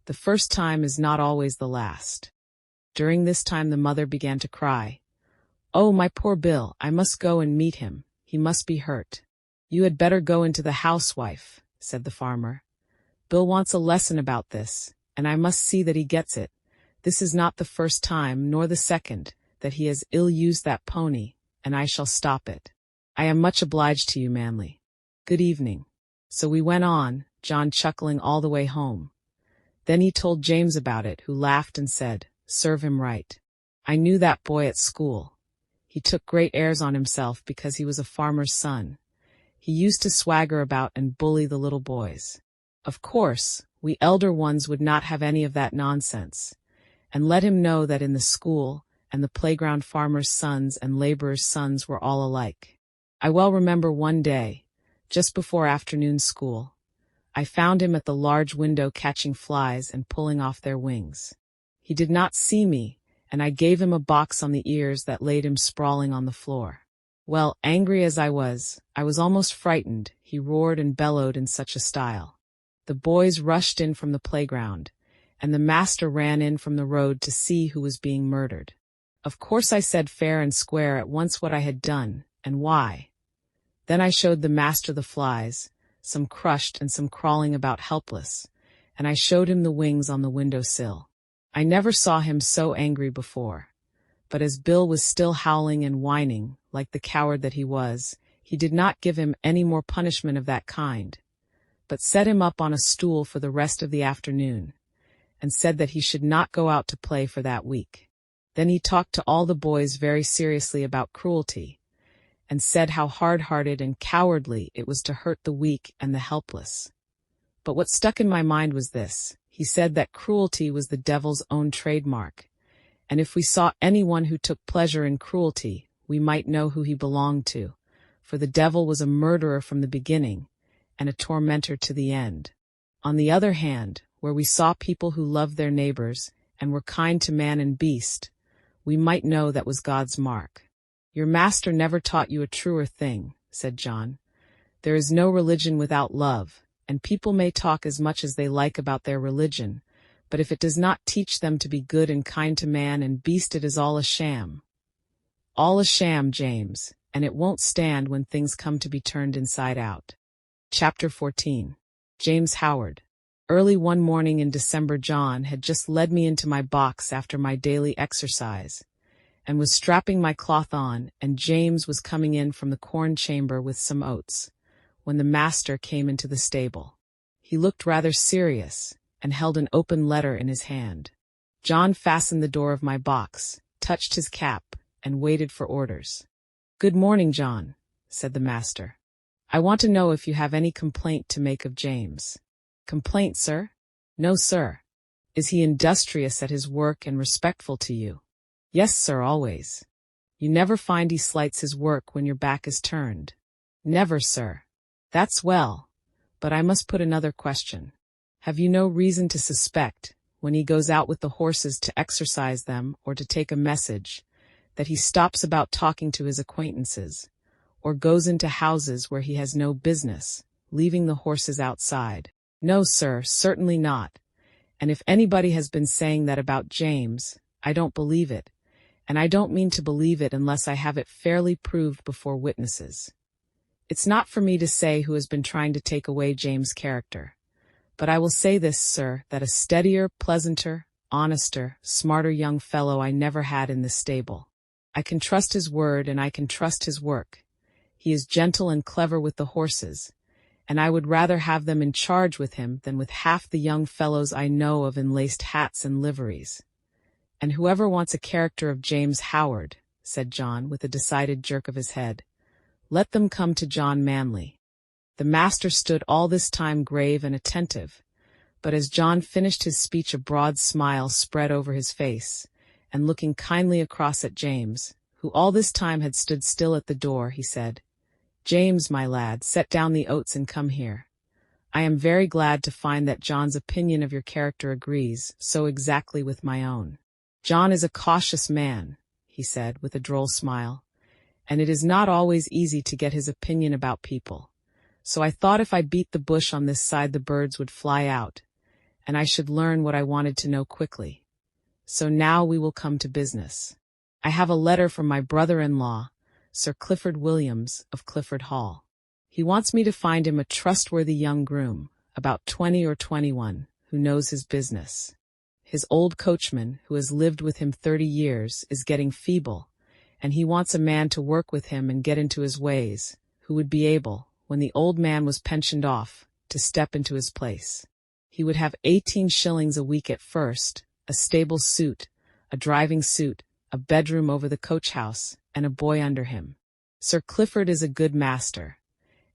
The first time is not always the last." During this time the mother began to cry. "Oh, my poor Bill, I must go and meet him. He must be hurt." "You had better go into the house, wife," said the farmer. "Bill wants a lesson about this, and I must see that he gets it. This is not the first time, nor the second, that he has ill-used that pony, and I shall stop it. I am much obliged to you, Manly. Good evening." So we went on, John chuckling all the way home. Then he told James about it, who laughed and said, "Serve him right. I knew that boy at school. He took great airs on himself because he was a farmer's son. He used to swagger about and bully the little boys. Of course, we elder ones would not have any of that nonsense, and let him know that in the school and the playground farmers' sons and laborers' sons were all alike. I well remember one day, just before afternoon school, I found him at the large window catching flies and pulling off their wings. He did not see me, and I gave him a box on the ears that laid him sprawling on the floor. Well, angry as I was almost frightened. He roared and bellowed in such a style. The boys rushed in from the playground, and the master ran in from the road to see who was being murdered. Of course I said fair and square at once what I had done, and why. Then I showed the master the flies, some crushed and some crawling about helpless, and I showed him the wings on the window sill. I never saw him so angry before. But as Bill was still howling and whining, like the coward that he was, he did not give him any more punishment of that kind, but set him up on a stool for the rest of the afternoon, and said that he should not go out to play for that week. Then he talked to all the boys very seriously about cruelty, and said how hard-hearted and cowardly it was to hurt the weak and the helpless. But what stuck in my mind was this: he said that cruelty was the devil's own trademark, and if we saw anyone who took pleasure in cruelty, we might know who he belonged to, for the devil was a murderer from the beginning, and a tormentor to the end. On the other hand, where we saw people who loved their neighbors, and were kind to man and beast, we might know that was God's mark. Your master never taught you a truer thing, said John. There is no religion without love, and people may talk as much as they like about their religion, but if it does not teach them to be good and kind to man and beast, it is all a sham. All a sham, James, and it won't stand when things come to be turned inside out. Chapter 14. James Howard. Early one morning in December, John had just led me into my box after my daily exercise, and was strapping my cloth on, and James was coming in from the corn chamber with some oats, when the master came into the stable. He looked rather serious, and held an open letter in his hand. John fastened the door of my box, touched his cap, and waited for orders. "Good morning, John," said the master. "I want to know if you have any complaint to make of James." "Complaint, sir?" "No, sir." "Is he industrious at his work and respectful to you?" "Yes, sir, always." "You never find he slights his work when your back is turned?" "Never, sir." "That's well, but I must put another question. Have you no reason to suspect, when he goes out with the horses to exercise them or to take a message, that he stops about talking to his acquaintances, or goes into houses where he has no business, leaving the horses outside?" "No, sir, certainly not. And if anybody has been saying that about James, I don't believe it, and I don't mean to believe it unless I have it fairly proved before witnesses. It's not for me to say who has been trying to take away James' character. But I will say this, sir, that a steadier, pleasanter, honester, smarter young fellow I never had in this stable. I can trust his word and I can trust his work. He is gentle and clever with the horses, and I would rather have them in charge with him than with half the young fellows I know of in laced hats and liveries. And whoever wants a character of James Howard, said John with a decided jerk of his head, let them come to John Manley. The master stood all this time grave and attentive, but as John finished his speech a broad smile spread over his face, and looking kindly across at James, who all this time had stood still at the door, he said, "James, my lad, set down the oats and come here. I am very glad to find that John's opinion of your character agrees so exactly with my own. John is a cautious man," he said with a droll smile, "and it is not always easy to get his opinion about people. So I thought if I beat the bush on this side the birds would fly out, and I should learn what I wanted to know quickly. So now we will come to business. I have a letter from my brother-in-law, Sir Clifford Williams of Clifford Hall. He wants me to find him a trustworthy young groom, about 20 or 21, who knows his business. His old coachman, who has lived with him 30 years, is getting feeble, and he wants a man to work with him and get into his ways, who would be able, when the old man was pensioned off, to step into his place. He would have 18 shillings a week at first, a stable suit, a driving suit, a bedroom over the coach-house, and a boy under him. Sir Clifford is a good master,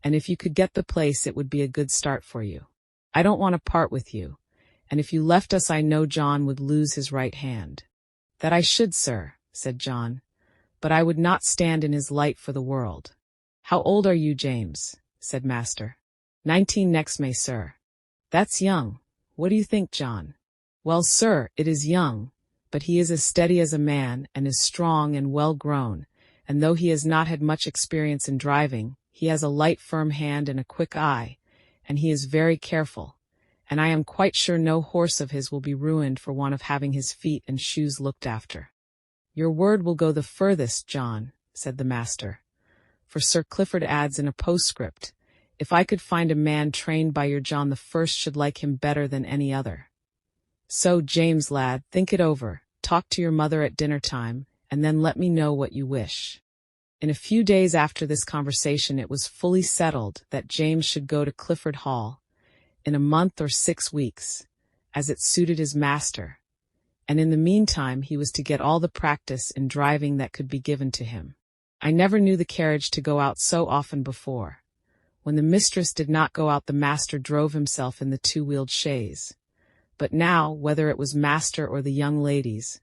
and if you could get the place it would be a good start for you. I don't want to part with you, and if you left us I know John would lose his right hand." "That I should, sir," said John, "but I would not stand in his light for the world." "How old are you, James?" said master. 19 next May, sir." "That's young. What do you think, John?" "Well, sir, it is young, but he is as steady as a man and is strong and well grown, and though he has not had much experience in driving, he has a light firm hand and a quick eye, and he is very careful, and I am quite sure no horse of his will be ruined for want of having his feet and shoes looked after." "Your word will go the furthest, John," said the master. For Sir Clifford adds in a postscript, "If I could find a man trained by your John the First should like him better than any other. So, James, lad, think it over, talk to your mother at dinner time, and then let me know what you wish." In a few days after this conversation it was fully settled that James should go to Clifford Hall, in a month or 6 weeks, as it suited his master, and in the meantime he was to get all the practice in driving that could be given to him. I never knew the carriage to go out so often before. When the mistress did not go out the master drove himself in the 2-wheeled chaise. But now, whether it was master or the young ladies,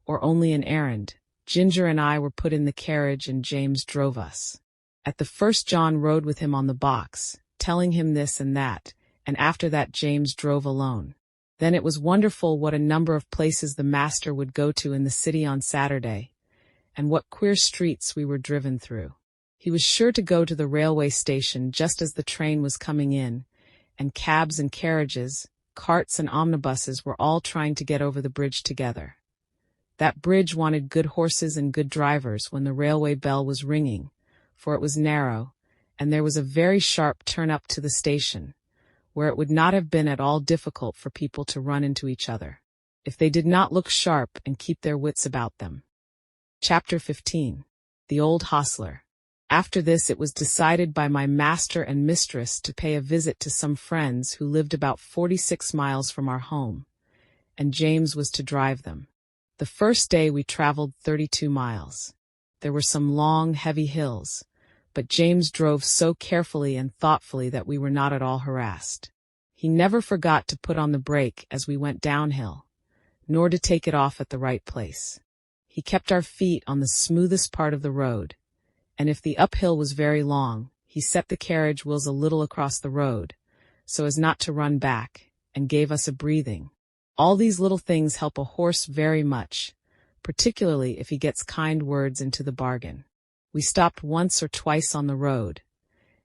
or only an errand, Ginger and I were put in the carriage and James drove us. At the first John rode with him on the box, telling him this and that, and after that James drove alone. Then it was wonderful what a number of places the master would go to in the city on Saturday, and what queer streets we were driven through. He was sure to go to the railway station just as the train was coming in, and cabs and carriages, carts and omnibuses were all trying to get over the bridge together. That bridge wanted good horses and good drivers when the railway bell was ringing, for it was narrow, and there was a very sharp turn up to the station, where it would not have been at all difficult for people to run into each other, if they did not look sharp and keep their wits about them. Chapter 15. The Old Hostler. After this it was decided by my master and mistress to pay a visit to some friends who lived about 46 miles from our home, and James was to drive them. The first day we traveled 32 miles. There were some long, heavy hills, but James drove so carefully and thoughtfully that we were not at all harassed. He never forgot to put on the brake as we went downhill, nor to take it off at the right place. He kept our feet on the smoothest part of the road, and if the uphill was very long, he set the carriage wheels a little across the road, so as not to run back, and gave us a breathing. All these little things help a horse very much, particularly if he gets kind words into the bargain. We stopped once or twice on the road,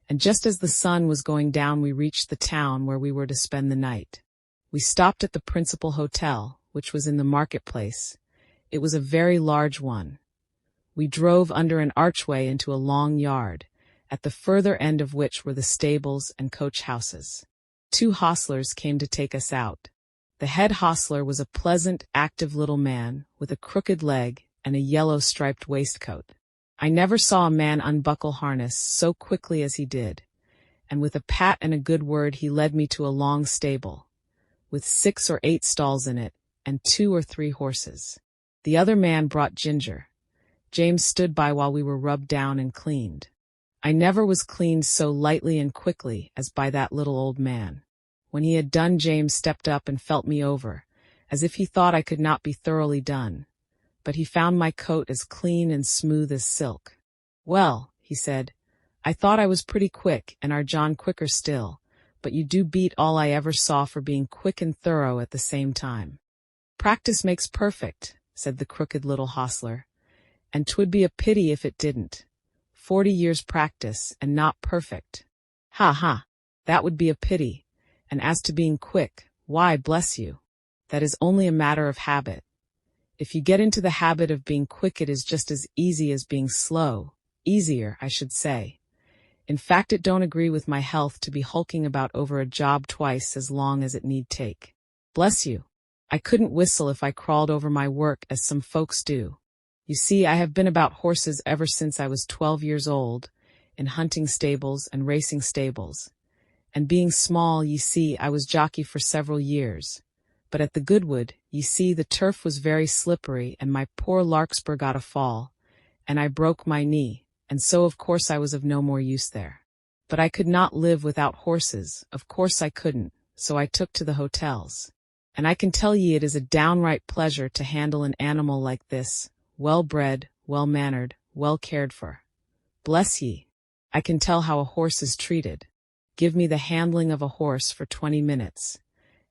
and just as the sun was going down we reached the town where we were to spend the night. We stopped at the principal hotel, which was in the marketplace. It was a very large one. We drove under an archway into a long yard, at the further end of which were the stables and coach houses. 2 hostlers came to take us out. The head hostler was a pleasant, active little man, with a crooked leg and a yellow striped waistcoat. I never saw a man unbuckle harness so quickly as he did, and with a pat and a good word he led me to a long stable, with 6 or 8 stalls in it, and 2 or 3 horses. The other man brought Ginger. James stood by while we were rubbed down and cleaned. I never was cleaned so lightly and quickly as by that little old man. When he had done, James stepped up and felt me over, as if he thought I could not be thoroughly done. But he found my coat as clean and smooth as silk. "Well," he said, "I thought I was pretty quick, and our John quicker still, but you do beat all I ever saw for being quick and thorough at the same time." "Practice makes perfect," said the crooked little hostler, "and 'twould be a pity if it didn't. 40 years' practice, and not perfect. Ha ha, that would be a pity. And as to being quick, why, bless you, that is only a matter of habit. If you get into the habit of being quick it is just as easy as being slow, easier, I should say. In fact, it don't agree with my health to be hulking about over a job twice as long as it need take. Bless you, I couldn't whistle if I crawled over my work as some folks do. You see, I have been about horses ever since I was 12 years old, in hunting stables and racing stables. And being small, ye see, I was jockey for several years. But at the Goodwood, ye see, the turf was very slippery, and my poor Larkspur got a fall, and I broke my knee, and so of course I was of no more use there. But I could not live without horses, of course I couldn't, so I took to the hotels. And I can tell ye it is a downright pleasure to handle an animal like this, well-bred, well-mannered, well-cared for. Bless ye, I can tell how a horse is treated. Give me the handling of a horse for 20 minutes,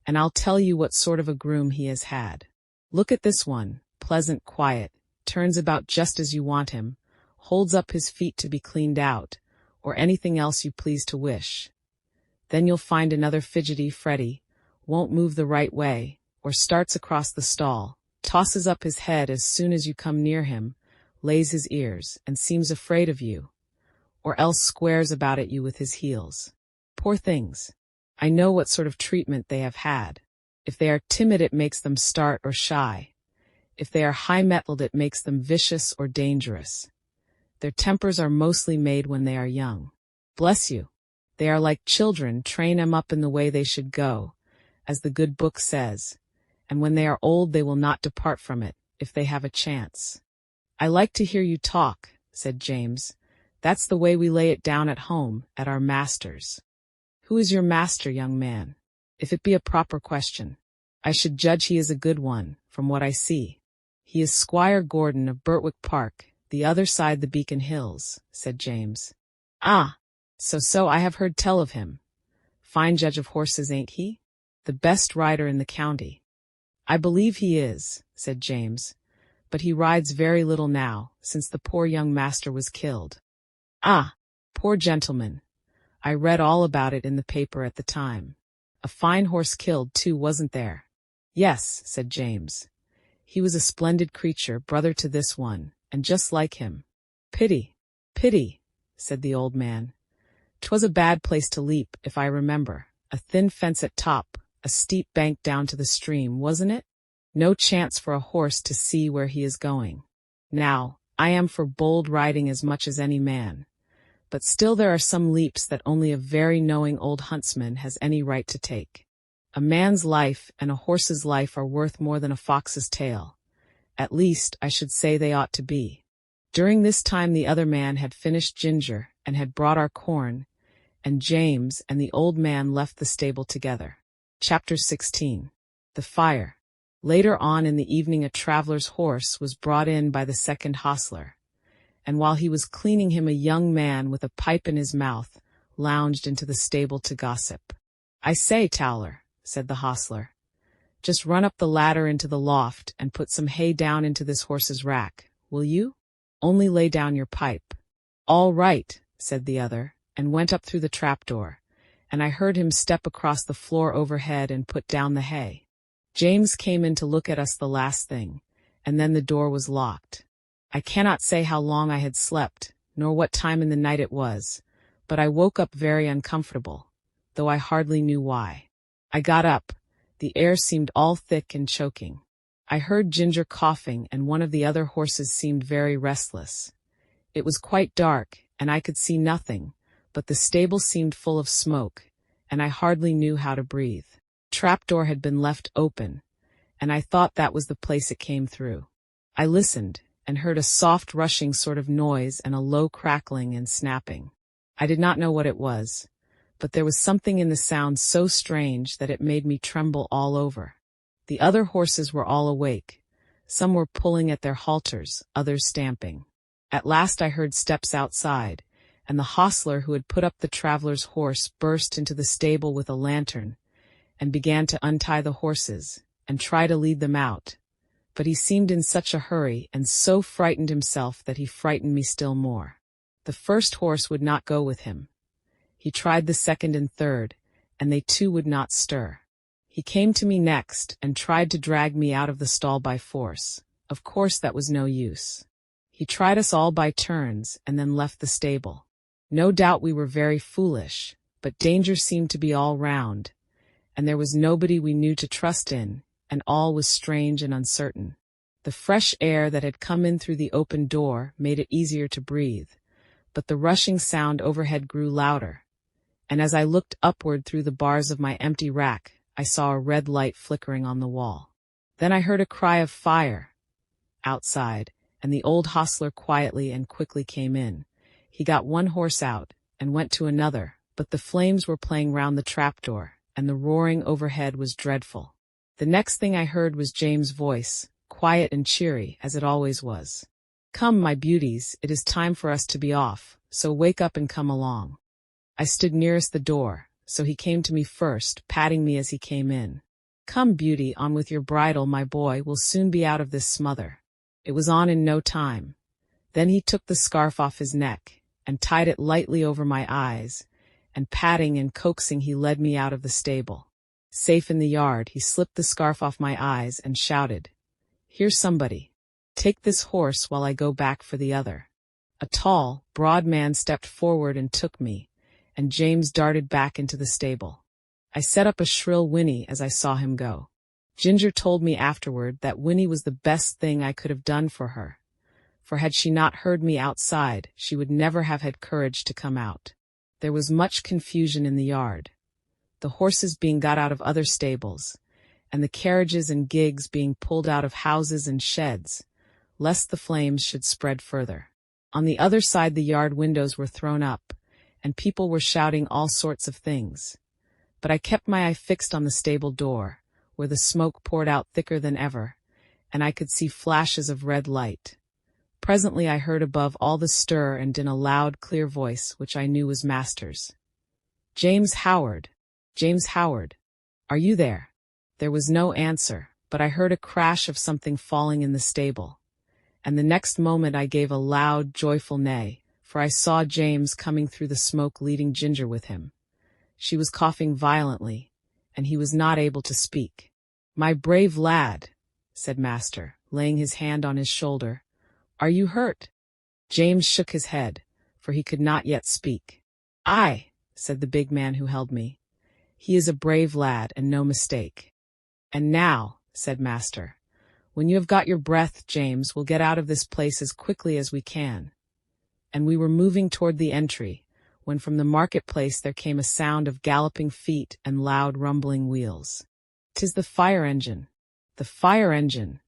and I'll tell you what sort of a groom he has had. Look at this one, pleasant, quiet, turns about just as you want him, holds up his feet to be cleaned out, or anything else you please to wish. Then you'll find another fidgety, fretty, won't move the right way, or starts across the stall, tosses up his head as soon as you come near him, lays his ears, and seems afraid of you, or else squares about at you with his heels. Poor things. I know what sort of treatment they have had. If they are timid, it makes them start or shy. If they are high-mettled, it makes them vicious or dangerous. Their tempers are mostly made when they are young. Bless you. They are like children, train them up in the way they should go, as the good book says, and when they are old they will not depart from it, if they have a chance. I like to hear you talk, said James. That's the way we lay it down at home, at our master's. Who is your master, young man? If it be a proper question. I should judge he is a good one, from what I see. He is Squire Gordon of Birtwick Park, the other side the Beacon Hills, said James. Ah, so I have heard tell of him. Fine judge of horses, ain't he? The best rider in the county. I believe he is, said James, but he rides very little now, since the poor young master was killed. Ah, poor gentleman. I read all about it in the paper at the time. A fine horse killed, too, wasn't there? Yes, said James. He was a splendid creature, brother to this one, and just like him. Pity, said the old man. 'Twas a bad place to leap, if I remember. A thin fence at top, a steep bank down to the stream, wasn't it? No chance for a horse to see where he is going. Now, I am for bold riding as much as any man. But still there are some leaps that only a very knowing old huntsman has any right to take. A man's life and a horse's life are worth more than a fox's tail. At least, I should say they ought to be. During this time the other man had finished ginger and had brought our corn, and James and the old man left the stable together. Chapter 16. The Fire. Later on in the evening a traveler's horse was brought in by the second hostler, and while he was cleaning him a young man with a pipe in his mouth lounged into the stable to gossip. I say, Towler, said the hostler, just run up the ladder into the loft and put some hay down into this horse's rack, will you? Only lay down your pipe. All right, said the other, and went up through the trapdoor, and I heard him step across the floor overhead and put down the hay. James came in to look at us the last thing, and then the door was locked. I cannot say how long I had slept, nor what time in the night it was, but I woke up very uncomfortable, though I hardly knew why. I got up. The air seemed all thick and choking. I heard Ginger coughing, and one of the other horses seemed very restless. It was quite dark, and I could see nothing, but the stable seemed full of smoke, and I hardly knew how to breathe. Trapdoor had been left open, and I thought that was the place it came through. I listened, and heard a soft rushing sort of noise and a low crackling and snapping. I did not know what it was, but there was something in the sound so strange that it made me tremble all over. The other horses were all awake. Some were pulling at their halters, others stamping. At last I heard steps outside, and the hostler who had put up the traveler's horse burst into the stable with a lantern, and began to untie the horses, and try to lead them out. But he seemed in such a hurry and so frightened himself that he frightened me still more. The first horse would not go with him. He tried the second and third, and they too would not stir. He came to me next and tried to drag me out of the stall by force. Of course that was no use. He tried us all by turns and then left the stable. No doubt we were very foolish, but danger seemed to be all round, and there was nobody we knew to trust in, and all was strange and uncertain. The fresh air that had come in through the open door made it easier to breathe, but the rushing sound overhead grew louder, and as I looked upward through the bars of my empty rack, I saw a red light flickering on the wall. Then I heard a cry of fire outside, and the old hostler quietly and quickly came in. He got one horse out, and went to another, but the flames were playing round the trapdoor, and the roaring overhead was dreadful. The next thing I heard was James' voice, quiet and cheery, as it always was. Come, my beauties, it is time for us to be off, so wake up and come along. I stood nearest the door, so he came to me first, patting me as he came in. Come, beauty, on with your bridle, my boy, we'll soon be out of this smother. It was on in no time. Then he took the scarf off his neck, and tied it lightly over my eyes, and patting and coaxing he led me out of the stable. Safe in the yard, he slipped the scarf off my eyes and shouted, "Here's somebody. Take this horse while I go back for the other." A tall, broad man stepped forward and took me, and James darted back into the stable. I set up a shrill whinny as I saw him go. Ginger told me afterward that whinny was the best thing I could have done for her, for had she not heard me outside, she would never have had courage to come out. There was much confusion in the yard, the horses being got out of other stables, and the carriages and gigs being pulled out of houses and sheds, lest the flames should spread further. On the other side the yard windows were thrown up, and people were shouting all sorts of things. But I kept my eye fixed on the stable door, where the smoke poured out thicker than ever, and I could see flashes of red light. Presently I heard above all the stir and in a loud, clear voice, which I knew was Master's. "James Howard! James Howard! Are you there?" There was no answer, but I heard a crash of something falling in the stable, and the next moment I gave a loud, joyful neigh, for I saw James coming through the smoke leading Ginger with him. She was coughing violently, and he was not able to speak. "My brave lad," said Master, laying his hand on his shoulder, "are you hurt?" James shook his head, for he could not yet speak. "Aye," said the big man who held me. "He is a brave lad, and no mistake." "And now," said Master, "when you have got your breath, James, we'll get out of this place as quickly as we can." And we were moving toward the entry, when from the marketplace there came a sound of galloping feet and loud rumbling wheels. "'Tis the fire engine! The fire engine!"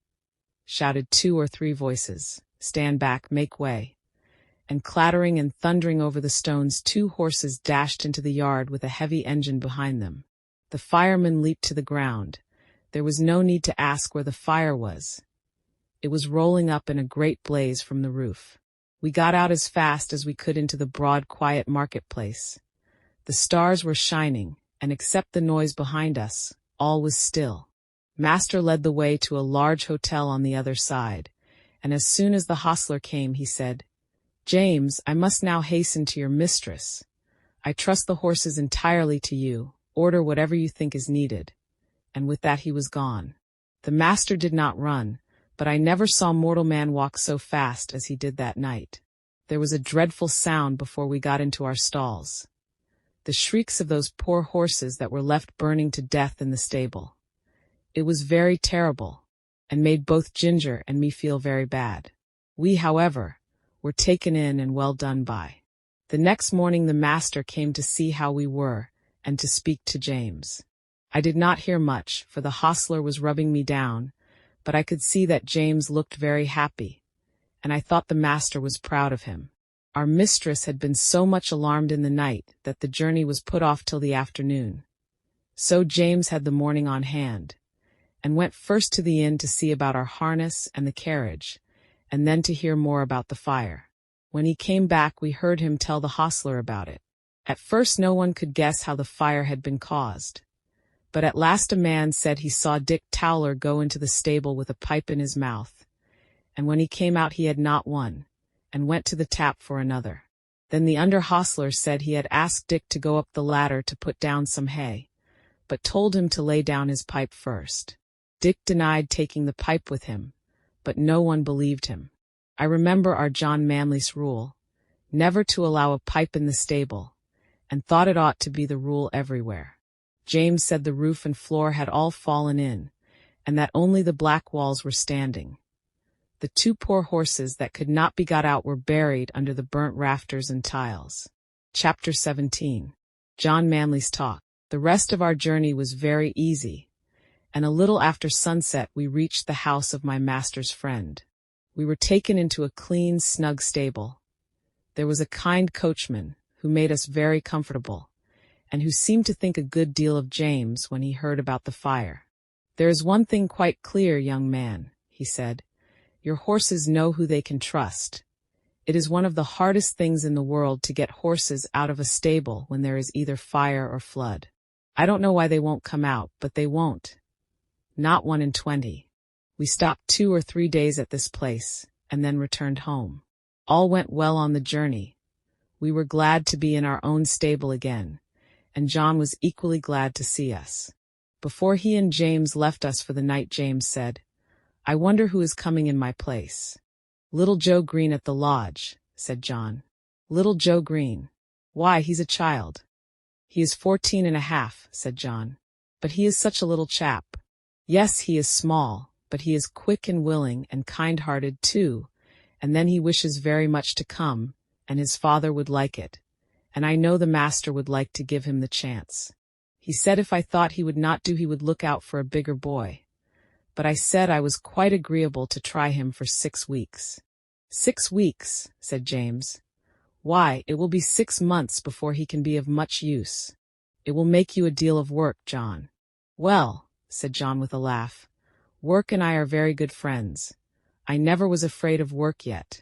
shouted 2 or 3 voices. "Stand back, make way." And clattering and thundering over the stones, 2 horses dashed into the yard with a heavy engine behind them. The firemen leaped to the ground. There was no need to ask where the fire was. It was rolling up in a great blaze from the roof. We got out as fast as we could into the broad, quiet marketplace. The stars were shining, and except the noise behind us, all was still. Master led the way to a large hotel on the other side, and as soon as the hostler came, he said, "James, I must now hasten to your mistress. I trust the horses entirely to you. Order whatever you think is needed." And with that he was gone. The master did not run, but I never saw mortal man walk so fast as he did that night. There was a dreadful sound before we got into our stalls. The shrieks of those poor horses that were left burning to death in the stable. It was very terrible, and made both Ginger and me feel very bad. We, however, were taken in and well done by. The next morning the master came to see how we were, and to speak to James. I did not hear much, for the hostler was rubbing me down, but I could see that James looked very happy, and I thought the master was proud of him. Our mistress had been so much alarmed in the night that the journey was put off till the afternoon. So James had the morning on hand, and went first to the inn to see about our harness and the carriage, and then to hear more about the fire. When he came back, we heard him tell the hostler about it. At first no one could guess how the fire had been caused. But at last a man said he saw Dick Towler go into the stable with a pipe in his mouth, and when he came out he had not one, and went to the tap for another. Then the under hostler said he had asked Dick to go up the ladder to put down some hay, but told him to lay down his pipe first. Dick denied taking the pipe with him, but no one believed him. I remember our John Manley's rule, never to allow a pipe in the stable, and thought it ought to be the rule everywhere. James said the roof and floor had all fallen in, and that only the black walls were standing. The 2 poor horses that could not be got out were buried under the burnt rafters and tiles. Chapter 17. John Manley's Talk. The rest of our journey was very easy, and a little after sunset we reached the house of my master's friend. We were taken into a clean, snug stable. There was a kind coachman, who made us very comfortable, and who seemed to think a good deal of James when he heard about the fire. "There is one thing quite clear, young man," he said. "Your horses know who they can trust. It is one of the hardest things in the world to get horses out of a stable when there is either fire or flood. I don't know why they won't come out, but they won't. Not 1 in 20. We stopped 2 or 3 days at this place, and then returned home. All went well on the journey. We were glad to be in our own stable again, and John was equally glad to see us. Before he and James left us for the night, James said, "I wonder who is coming in my place." "Little Joe Green at the lodge," said John. "Little Joe Green? Why, he's a child." "He is 14 and a half, said John. "But he is such a little chap." "Yes, he is small, but he is quick and willing and kind-hearted too, and then he wishes very much to come, and his father would like it, and I know the master would like to give him the chance. He said if I thought he would not do he would look out for a bigger boy. But I said I was quite agreeable to try him for 6 weeks. 6 weeks, said James. Why, it will be 6 months before he can be of much use. It will make you a deal of work, John. Well, said John with a laugh, work and I are very good friends. I never was afraid of work yet.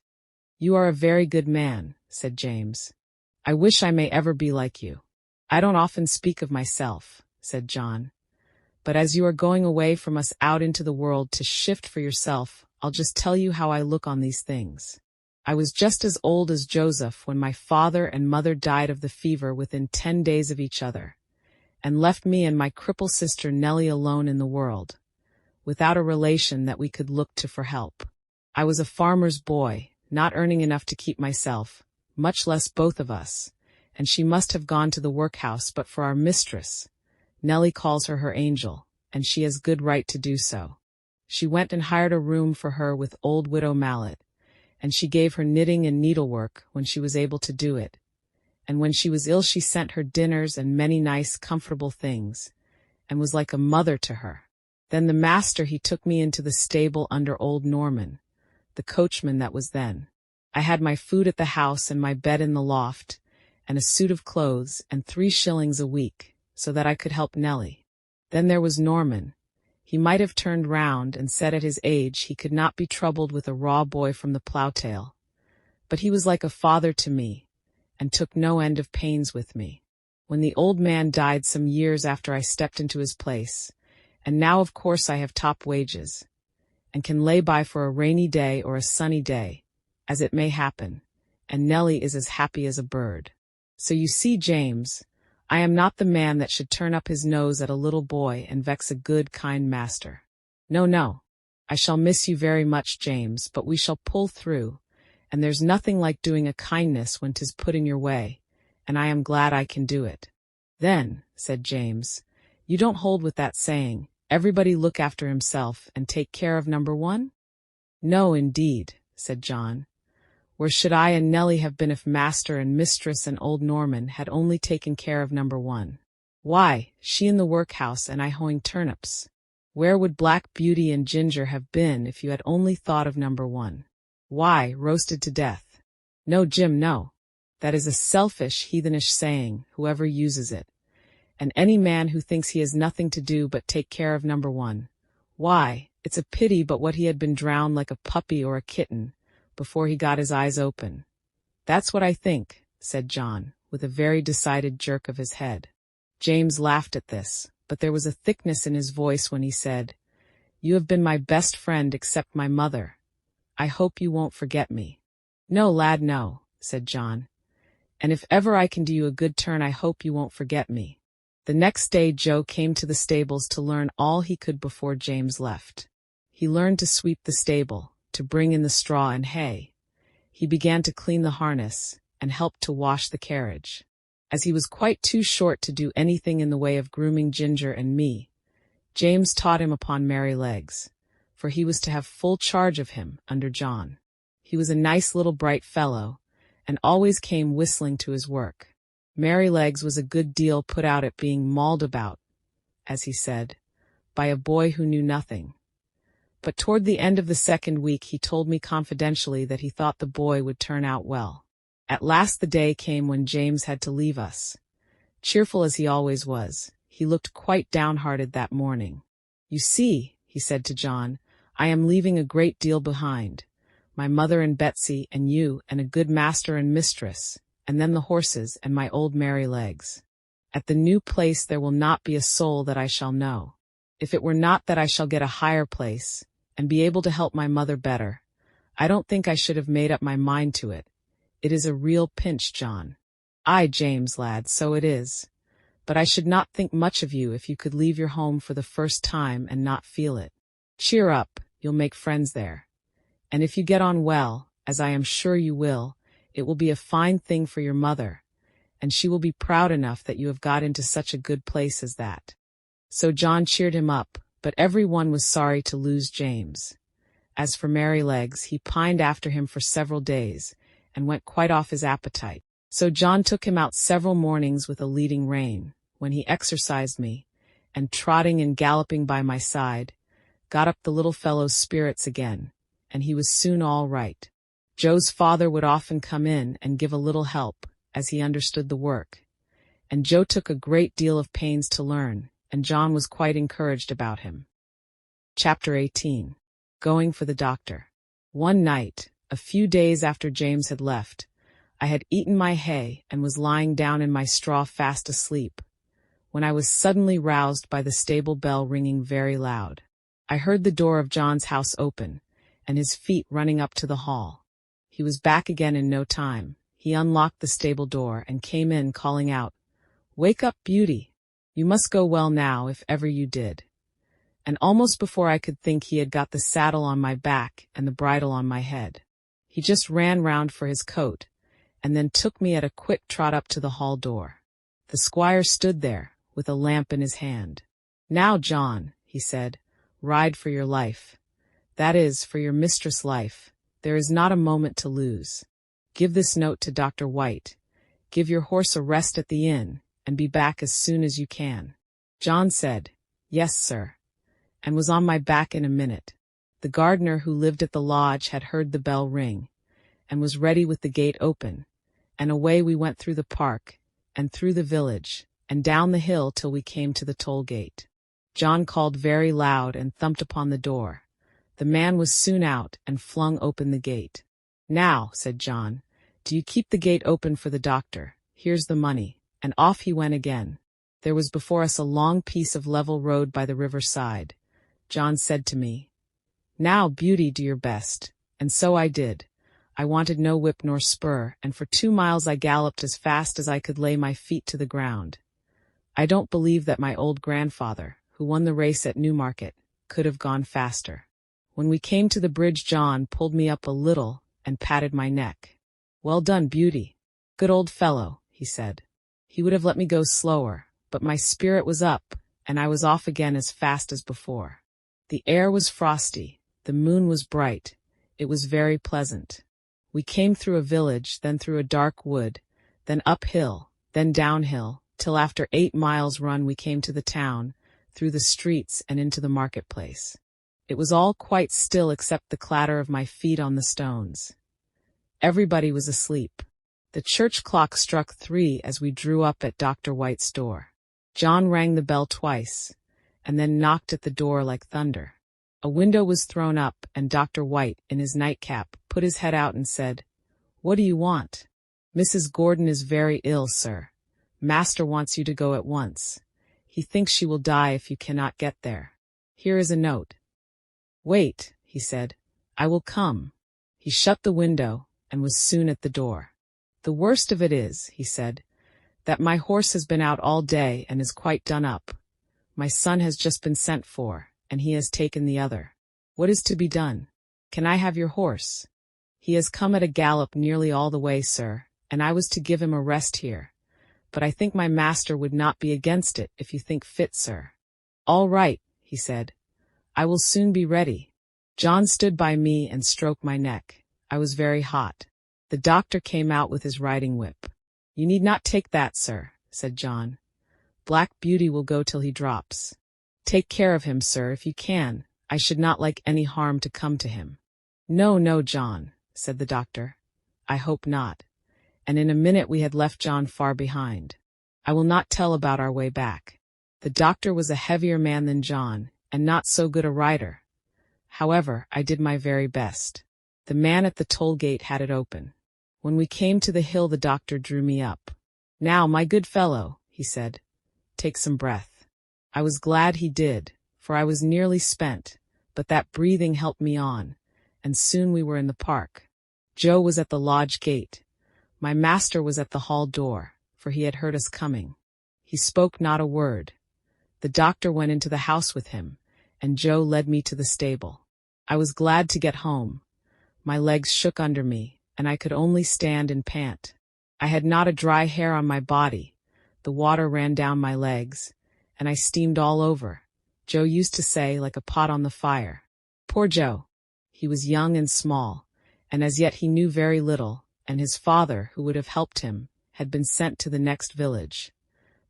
You are a very good man, said James. I wish I may ever be like you. I don't often speak of myself, said John. But as you are going away from us out into the world to shift for yourself, I'll just tell you how I look on these things. I was just as old as Joseph when my father and mother died of the fever within 10 days of each other, and left me and my cripple sister Nellie alone in the world, without a relation that we could look to for help. I was a farmer's boy, not earning enough to keep myself, much less both of us, and she must have gone to the workhouse but for our mistress. Nellie calls her angel, and she has good right to do so. She went and hired a room for her with old widow Mallet, and she gave her knitting and needlework when she was able to do it. And when she was ill she sent her dinners and many nice, comfortable things, and was like a mother to her. Then the master he took me into the stable under old Norman, the coachman that was then. I had my food at the house and my bed in the loft, and a suit of clothes and 3 shillings a week, so that I could help Nellie. Then there was Norman. He might have turned round and said at his age he could not be troubled with a raw boy from the plough-tail. But he was like a father to me, and took no end of pains with me. When the old man died some years after I stepped into his place, and now of course I have top wages, and can lay by for a rainy day or a sunny day, as it may happen, and Nellie is as happy as a bird. So you see, James, I am not the man that should turn up his nose at a little boy and vex a good, kind master. No, no. I shall miss you very much, James, but we shall pull through, and there's nothing like doing a kindness when 'tis put in your way, and I am glad I can do it. Then, said James, you don't hold with that saying, everybody look after himself and take care of number one? No, indeed, said John. Where should I and Nellie have been if master and mistress and old Norman had only taken care of number one? Why, she in the workhouse and I hoeing turnips. Where would Black Beauty and Ginger have been if you had only thought of number one? Why, roasted to death. No, Jim, no. That is a selfish, heathenish saying, whoever uses it. And any man who thinks he has nothing to do but take care of number one. Why, it's a pity but what he had been drowned like a puppy or a kitten, before he got his eyes open. That's what I think, said John, with a very decided jerk of his head. James laughed at this, but there was a thickness in his voice when he said, You have been my best friend except my mother. I hope you won't forget me. No, lad, no, said John. And if ever I can do you a good turn I hope you won't forget me. The next day Joe came to the stables to learn all he could before James left. He learned to sweep the stable, to bring in the straw and hay. He began to clean the harness, and helped to wash the carriage. As he was quite too short to do anything in the way of grooming Ginger and me, James taught him upon Merrylegs, for he was to have full charge of him under John. He was a nice little bright fellow, and always came whistling to his work. Merrylegs was a good deal put out at being mauled about, as he said, by a boy who knew nothing. But toward the end of the 2nd week he told me confidentially that he thought the boy would turn out well. At last the day came when James had to leave us. Cheerful as he always was, he looked quite downhearted that morning. You see, he said to John, I am leaving a great deal behind. My mother and Betsy and you and a good master and mistress, and then the horses and my old Merrylegs. At the new place there will not be a soul that I shall know. If it were not that I shall get a higher place, and be able to help my mother better, I don't think I should have made up my mind to it. It is a real pinch, John. Aye, James, lad, so it is. but I should not think much of you if you could leave your home for the first time and not feel it. Cheer up, you'll make friends there. And if you get on well, as I am sure you will, it will be a fine thing for your mother, and she will be proud enough that you have got into such a good place as that." So John cheered him up, but every one was sorry to lose James. As for Merrylegs, he pined after him for several days, and went quite off his appetite. So John took him out several mornings with a leading rein, when he exercised me, and trotting and galloping by my side, got up the little fellow's spirits again, and he was soon all right. Joe's father would often come in and give a little help, as he understood the work, and Joe took a great deal of pains to learn, and John was quite encouraged about him. Chapter 18. Going for the doctor. One night, a few days after James had left, I had eaten my hay and was lying down in my straw fast asleep, when I was suddenly roused by the stable bell ringing very loud. I heard the door of John's house open, and his feet running up to the hall. He was back again in no time. He unlocked the stable door and came in calling out, "Wake up, Beauty! You must go well now if ever you did." And almost before I could think he had got the saddle on my back and the bridle on my head. He just ran round for his coat, and then took me at a quick trot up to the hall door. The squire stood there, with a lamp in his hand. "Now, John," he said, "ride for your life. That is, for your mistress' life. There is not a moment to lose. Give this note to Dr. White. Give your horse a rest at the inn, and be back as soon as you can." John said, "Yes, sir," and was on my back in a minute. The gardener who lived at the lodge had heard the bell ring, and was ready with the gate open, and away we went through the park, and through the village, and down the hill till we came to the toll gate. John called very loud and thumped upon the door. The man was soon out and flung open the gate. "Now," said John, "do you keep the gate open for the doctor. Here's the money," and off he went again. There was before us a long piece of level road by the river side. John said to me, "Now, Beauty, do your best," and so I did. I wanted no whip nor spur, and for 2 miles I galloped as fast as I could lay my feet to the ground. I don't believe that my old grandfather, who won the race at Newmarket, could have gone faster. When we came to the bridge, John pulled me up a little and patted my neck. "Well done, Beauty. Good old fellow," he said. He would have let me go slower, but my spirit was up, and I was off again as fast as before. The air was frosty, the moon was bright, it was very pleasant. We came through a village, then through a dark wood, then uphill, then downhill, till after 8 miles run we came to the town, through the streets and into the marketplace. It was all quite still except the clatter of my feet on the stones. Everybody was asleep. The church clock struck 3 as we drew up at Dr. White's door. John rang the bell twice, and then knocked at the door like thunder. A window was thrown up, and Dr. White, in his nightcap, put his head out and said, "What do you want?" "Mrs. Gordon is very ill, sir. Master wants you to go at once. He thinks she will die if you cannot get there. Here is a note." "Wait," he said, "I will come." He shut the window, and was soon at the door. "The worst of it is," he said, "that my horse has been out all day and is quite done up. My son has just been sent for, and he has taken the other. What is to be done? Can I have your horse? He has come at a gallop nearly all the way, sir, and I was to give him a rest here. But I think my master would not be against it if you think fit, sir." "All right," he said. "I will soon be ready." John stood by me and stroked my neck. I was very hot. The doctor came out with his riding whip. "You need not take that, sir," said John. "Black Beauty will go till he drops. Take care of him, sir, if you can. I should not like any harm to come to him." "No, no, John," said the doctor. "I hope not." And in a minute we had left John far behind. I will not tell about our way back. The doctor was a heavier man than John, and not so good a rider. However, I did my very best. The man at the toll gate had it open. When we came to the hill, the doctor drew me up. "Now, my good fellow," he said, "take some breath." I was glad he did, for I was nearly spent, but that breathing helped me on, and soon we were in the park. Joe was at the lodge gate. My master was at the hall door, for he had heard us coming. He spoke not a word. The doctor went into the house with him, and Joe led me to the stable. I was glad to get home. My legs shook under me, and I could only stand and pant. I had not a dry hair on my body. The water ran down my legs, and I steamed all over. Joe used to say, like a pot on the fire. Poor Joe. He was young and small, and as yet he knew very little, and his father, who would have helped him, had been sent to the next village.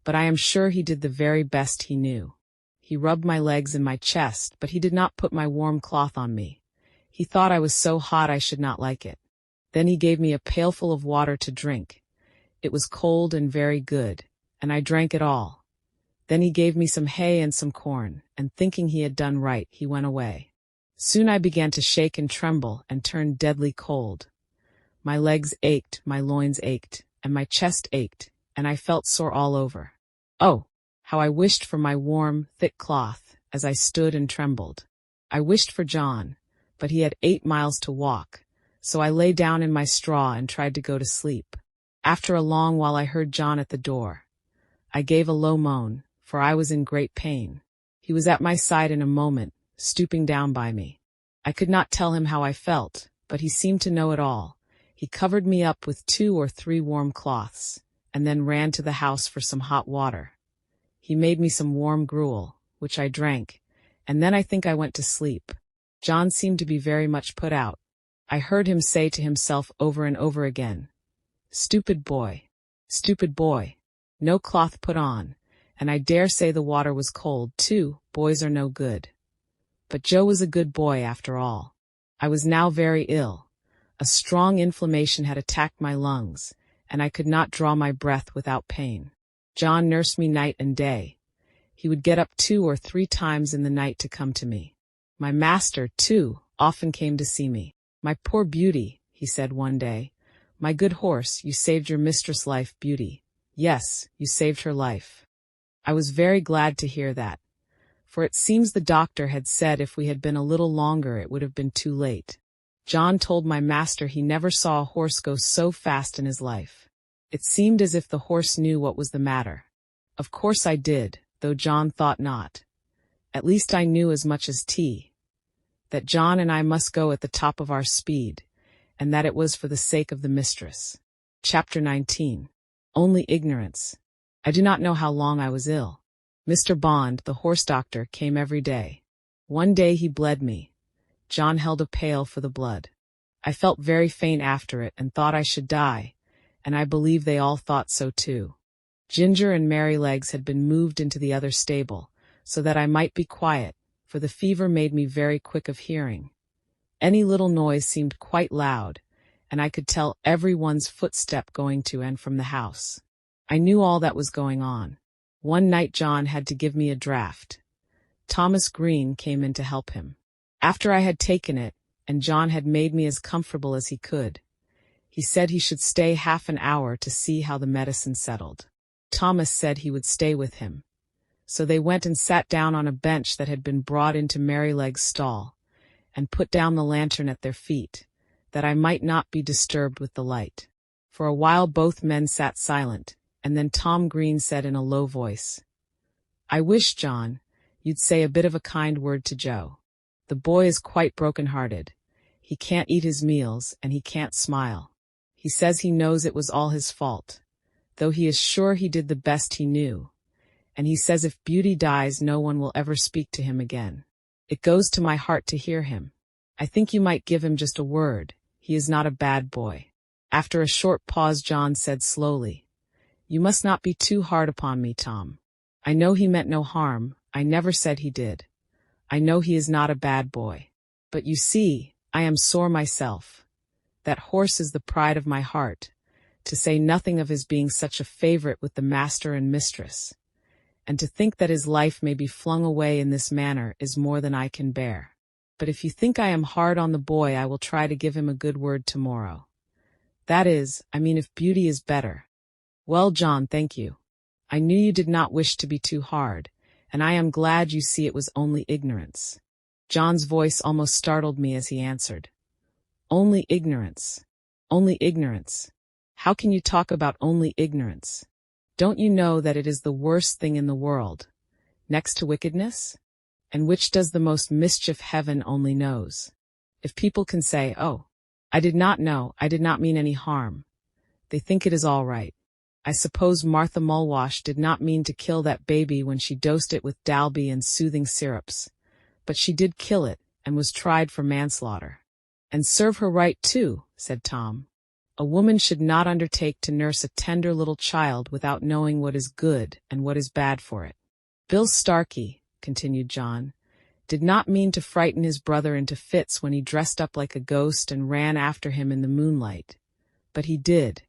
But I am sure he did the very best he knew. He rubbed my legs and my chest, but he did not put my warm cloth on me. He thought I was so hot I should not like it. Then he gave me a pailful of water to drink. It was cold and very good, and I drank it all. Then he gave me some hay and some corn, and thinking he had done right, he went away. Soon I began to shake and tremble and turned deadly cold. My legs ached, my loins ached, and my chest ached, and I felt sore all over. Oh, how I wished for my warm, thick cloth, as I stood and trembled. I wished for John, but he had 8 miles to walk, so I lay down in my straw and tried to go to sleep. After a long while I heard John at the door. I gave a low moan, for I was in great pain. He was at my side in a moment, stooping down by me. I could not tell him how I felt, but he seemed to know it all. He covered me up with 2 or 3 warm cloths, and then ran to the house for some hot water. He made me some warm gruel, which I drank, and then I think I went to sleep. John seemed to be very much put out. I heard him say to himself over and over again, "Stupid boy, stupid boy, no cloth put on," and I dare say the water was cold, too. Boys are no good. But Joe was a good boy after all. I was now very ill. A strong inflammation had attacked my lungs, and I could not draw my breath without pain. John nursed me night and day. He would get up 2 or 3 times in the night to come to me. My master, too, often came to see me. "My poor Beauty," he said one day. "My good horse, you saved your mistress' life, Beauty. Yes, you saved her life." I was very glad to hear that, for it seems the doctor had said if we had been a little longer it would have been too late. John told my master he never saw a horse go so fast in his life. It seemed as if the horse knew what was the matter. Of course I did, though John thought not. At least I knew as much as that John and I must go at the top of our speed, and that it was for the sake of the mistress. Chapter 19. Only ignorance. I do not know how long I was ill. Mr. Bond, the horse doctor, came every day. One day he bled me. John held a pail for the blood. I felt very faint after it and thought I should die, and I believe they all thought so too. Ginger and Merrylegs had been moved into the other stable, so that I might be quiet, for the fever made me very quick of hearing. Any little noise seemed quite loud, and I could tell every one's footstep going to and from the house. I knew all that was going on. One night John had to give me a draught. Thomas Green came in to help him. After I had taken it, and John had made me as comfortable as he could, he said he should stay half an hour to see how the medicine settled. Thomas said he would stay with him. So they went and sat down on a bench that had been brought into Merryleg's stall, and put down the lantern at their feet, that I might not be disturbed with the light. For a while both men sat silent, and then Tom Green said in a low voice, "I wish, John, you'd say a bit of a kind word to Joe. The boy is quite broken-hearted. He can't eat his meals, and he can't smile. He says he knows it was all his fault, though he is sure he did the best he knew. And he says if Beauty dies no one will ever speak to him again. It goes to my heart to hear him. I think you might give him just a word. He is not a bad boy." After a short pause John said slowly, "You must not be too hard upon me, Tom. I know he meant no harm. I never said he did. I know he is not a bad boy. But you see, I am sore myself. That horse is the pride of my heart, to say nothing of his being such a favorite with the master and mistress. And to think that his life may be flung away in this manner is more than I can bear. But if you think I am hard on the boy, I will try to give him a good word tomorrow. That is, I mean if Beauty is better." "Well, John, thank you. I knew you did not wish to be too hard, and I am glad you see it was only ignorance." John's voice almost startled me as he answered, "Only ignorance. Only ignorance. How can you talk about only ignorance? Don't you know that it is the worst thing in the world, next to wickedness? And which does the most mischief heaven only knows. If people can say, "Oh, I did not know, I did not mean any harm," they think it is all right. I suppose Martha Mulwash did not mean to kill that baby when she dosed it with Dalby and soothing syrups, but she did kill it, and was tried for manslaughter. And serve her right too, said Tom. A woman should not undertake to nurse a tender little child without knowing what is good and what is bad for it. Bill Starkey, continued John, did not mean to frighten his brother into fits when he dressed up like a ghost and ran after him in the moonlight. But he did,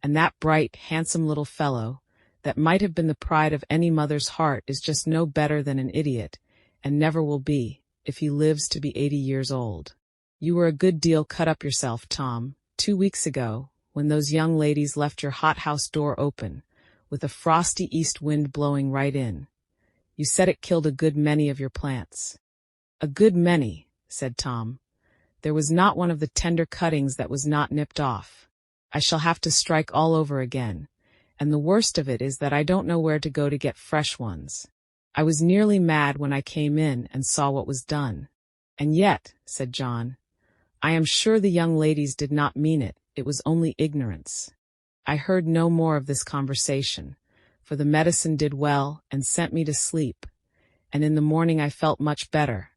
and that bright, handsome little fellow, that might have been the pride of any mother's heart, is just no better than an idiot, and never will be, if he lives to be 80 years old. You were a good deal cut up yourself, Tom, 2 weeks ago, when those young ladies left your hothouse door open, with a frosty east wind blowing right in. You said it killed a good many of your plants. A good many, said Tom. There was not one of the tender cuttings that was not nipped off. I shall have to strike all over again, and the worst of it is that I don't know where to go to get fresh ones. I was nearly mad when I came in and saw what was done. And yet, said John, I am sure the young ladies did not mean it, it was only ignorance. I heard no more of this conversation, for the medicine did well and sent me to sleep, and in the morning I felt much better.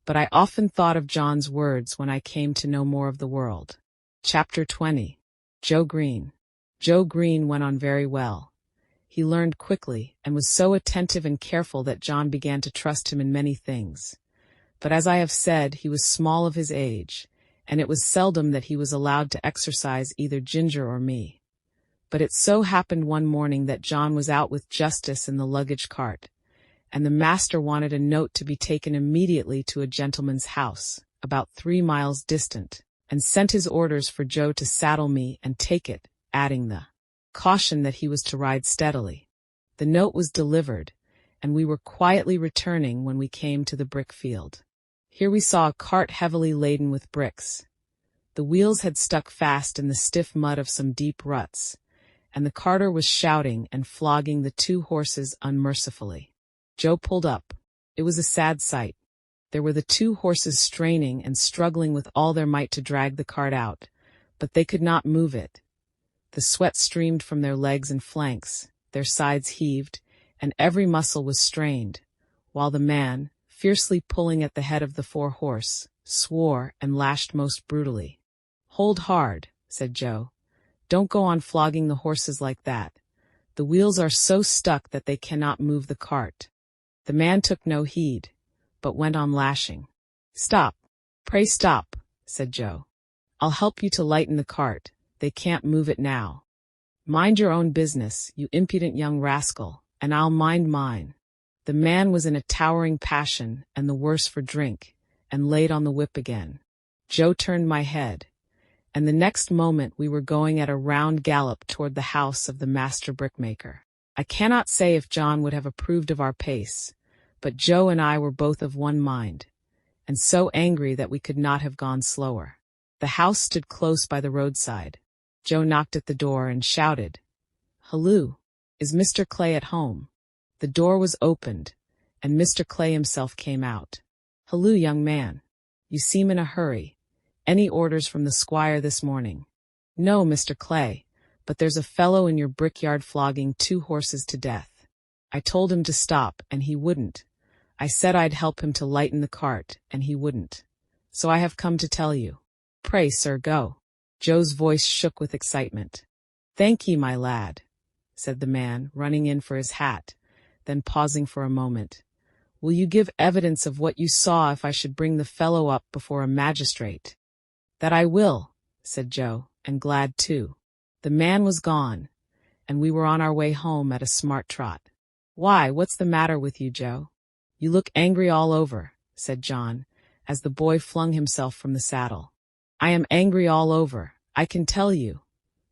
But I often thought of John's words when I came to know more of the world. Chapter 20. Joe Green. Joe Green went on very well. He learned quickly, and was so attentive and careful that John began to trust him in many things. But as I have said, he was small of his age, and it was seldom that he was allowed to exercise either Ginger or me. But it so happened one morning that John was out with Justice in the luggage cart, and the master wanted a note to be taken immediately to a gentleman's house, about 3 miles distant, and sent his orders for Joe to saddle me and take it, adding the caution that he was to ride steadily. The note was delivered, and we were quietly returning when we came to the brick field. Here we saw a cart heavily laden with bricks. The wheels had stuck fast in the stiff mud of some deep ruts, and the carter was shouting and flogging the 2 horses unmercifully. Joe pulled up. It was a sad sight. There were the 2 horses straining and struggling with all their might to drag the cart out, but they could not move it. The sweat streamed from their legs and flanks, their sides heaved, and every muscle was strained, while the man, fiercely pulling at the head of the 4-horse, swore and lashed most brutally. "Hold hard," said Joe. "Don't go on flogging the horses like that. The wheels are so stuck that they cannot move the cart." The man took no heed, but went on lashing. "Stop, pray stop," said Joe. "I'll help you to lighten the cart. They can't move it now. Mind your own business, you impudent young rascal, and I'll mind mine." The man was in a towering passion, and the worse for drink, and laid on the whip again. Joe turned my head, and the next moment we were going at a round gallop toward the house of the master brickmaker. I cannot say if John would have approved of our pace, but Joe and I were both of one mind, and so angry that we could not have gone slower. The house stood close by the roadside. Joe knocked at the door and shouted, "Halloo, is Mr. Clay at home?" The door was opened, and Mr. Clay himself came out. "Halloo, young man. You seem in a hurry. Any orders from the squire this morning?" "No, Mr. Clay, but there's a fellow in your brickyard flogging 2 horses to death. I told him to stop, and he wouldn't. I said I'd help him to lighten the cart, and he wouldn't. So I have come to tell you. Pray, sir, go." Joe's voice shook with excitement. "Thank ye, my lad," said the man, running in for his hat, then pausing for a moment. "Will you give evidence of what you saw if I should bring the fellow up before a magistrate?" "That I will," said Joe, and glad too. The man was gone, and we were on our way home at a smart trot. "Why, what's the matter with you, Joe? You look angry all over," said John, as the boy flung himself from the saddle. "I am angry all over, I can tell you,"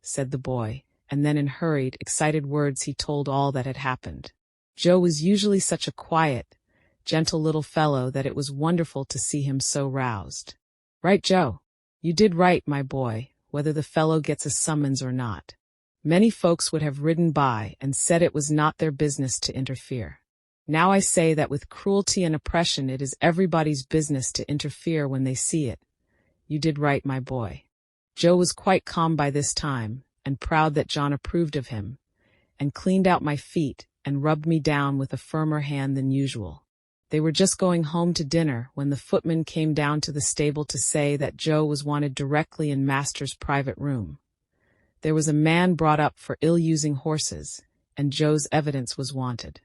said the boy, and then in hurried, excited words he told all that had happened. Joe was usually such a quiet, gentle little fellow that it was wonderful to see him so roused. "Right, Joe. You did right, my boy, whether the fellow gets a summons or not. Many folks would have ridden by and said it was not their business to interfere. Now I say that with cruelty and oppression it is everybody's business to interfere when they see it. You did right, my boy. Joe was quite calm by this time, and proud that John approved of him, and cleaned out my feet and rubbed me down with a firmer hand than usual. They were just going home to dinner when the footman came down to the stable to say that Joe was wanted directly in Master's private room. There was a man brought up for ill-using horses, and Joe's evidence was wanted.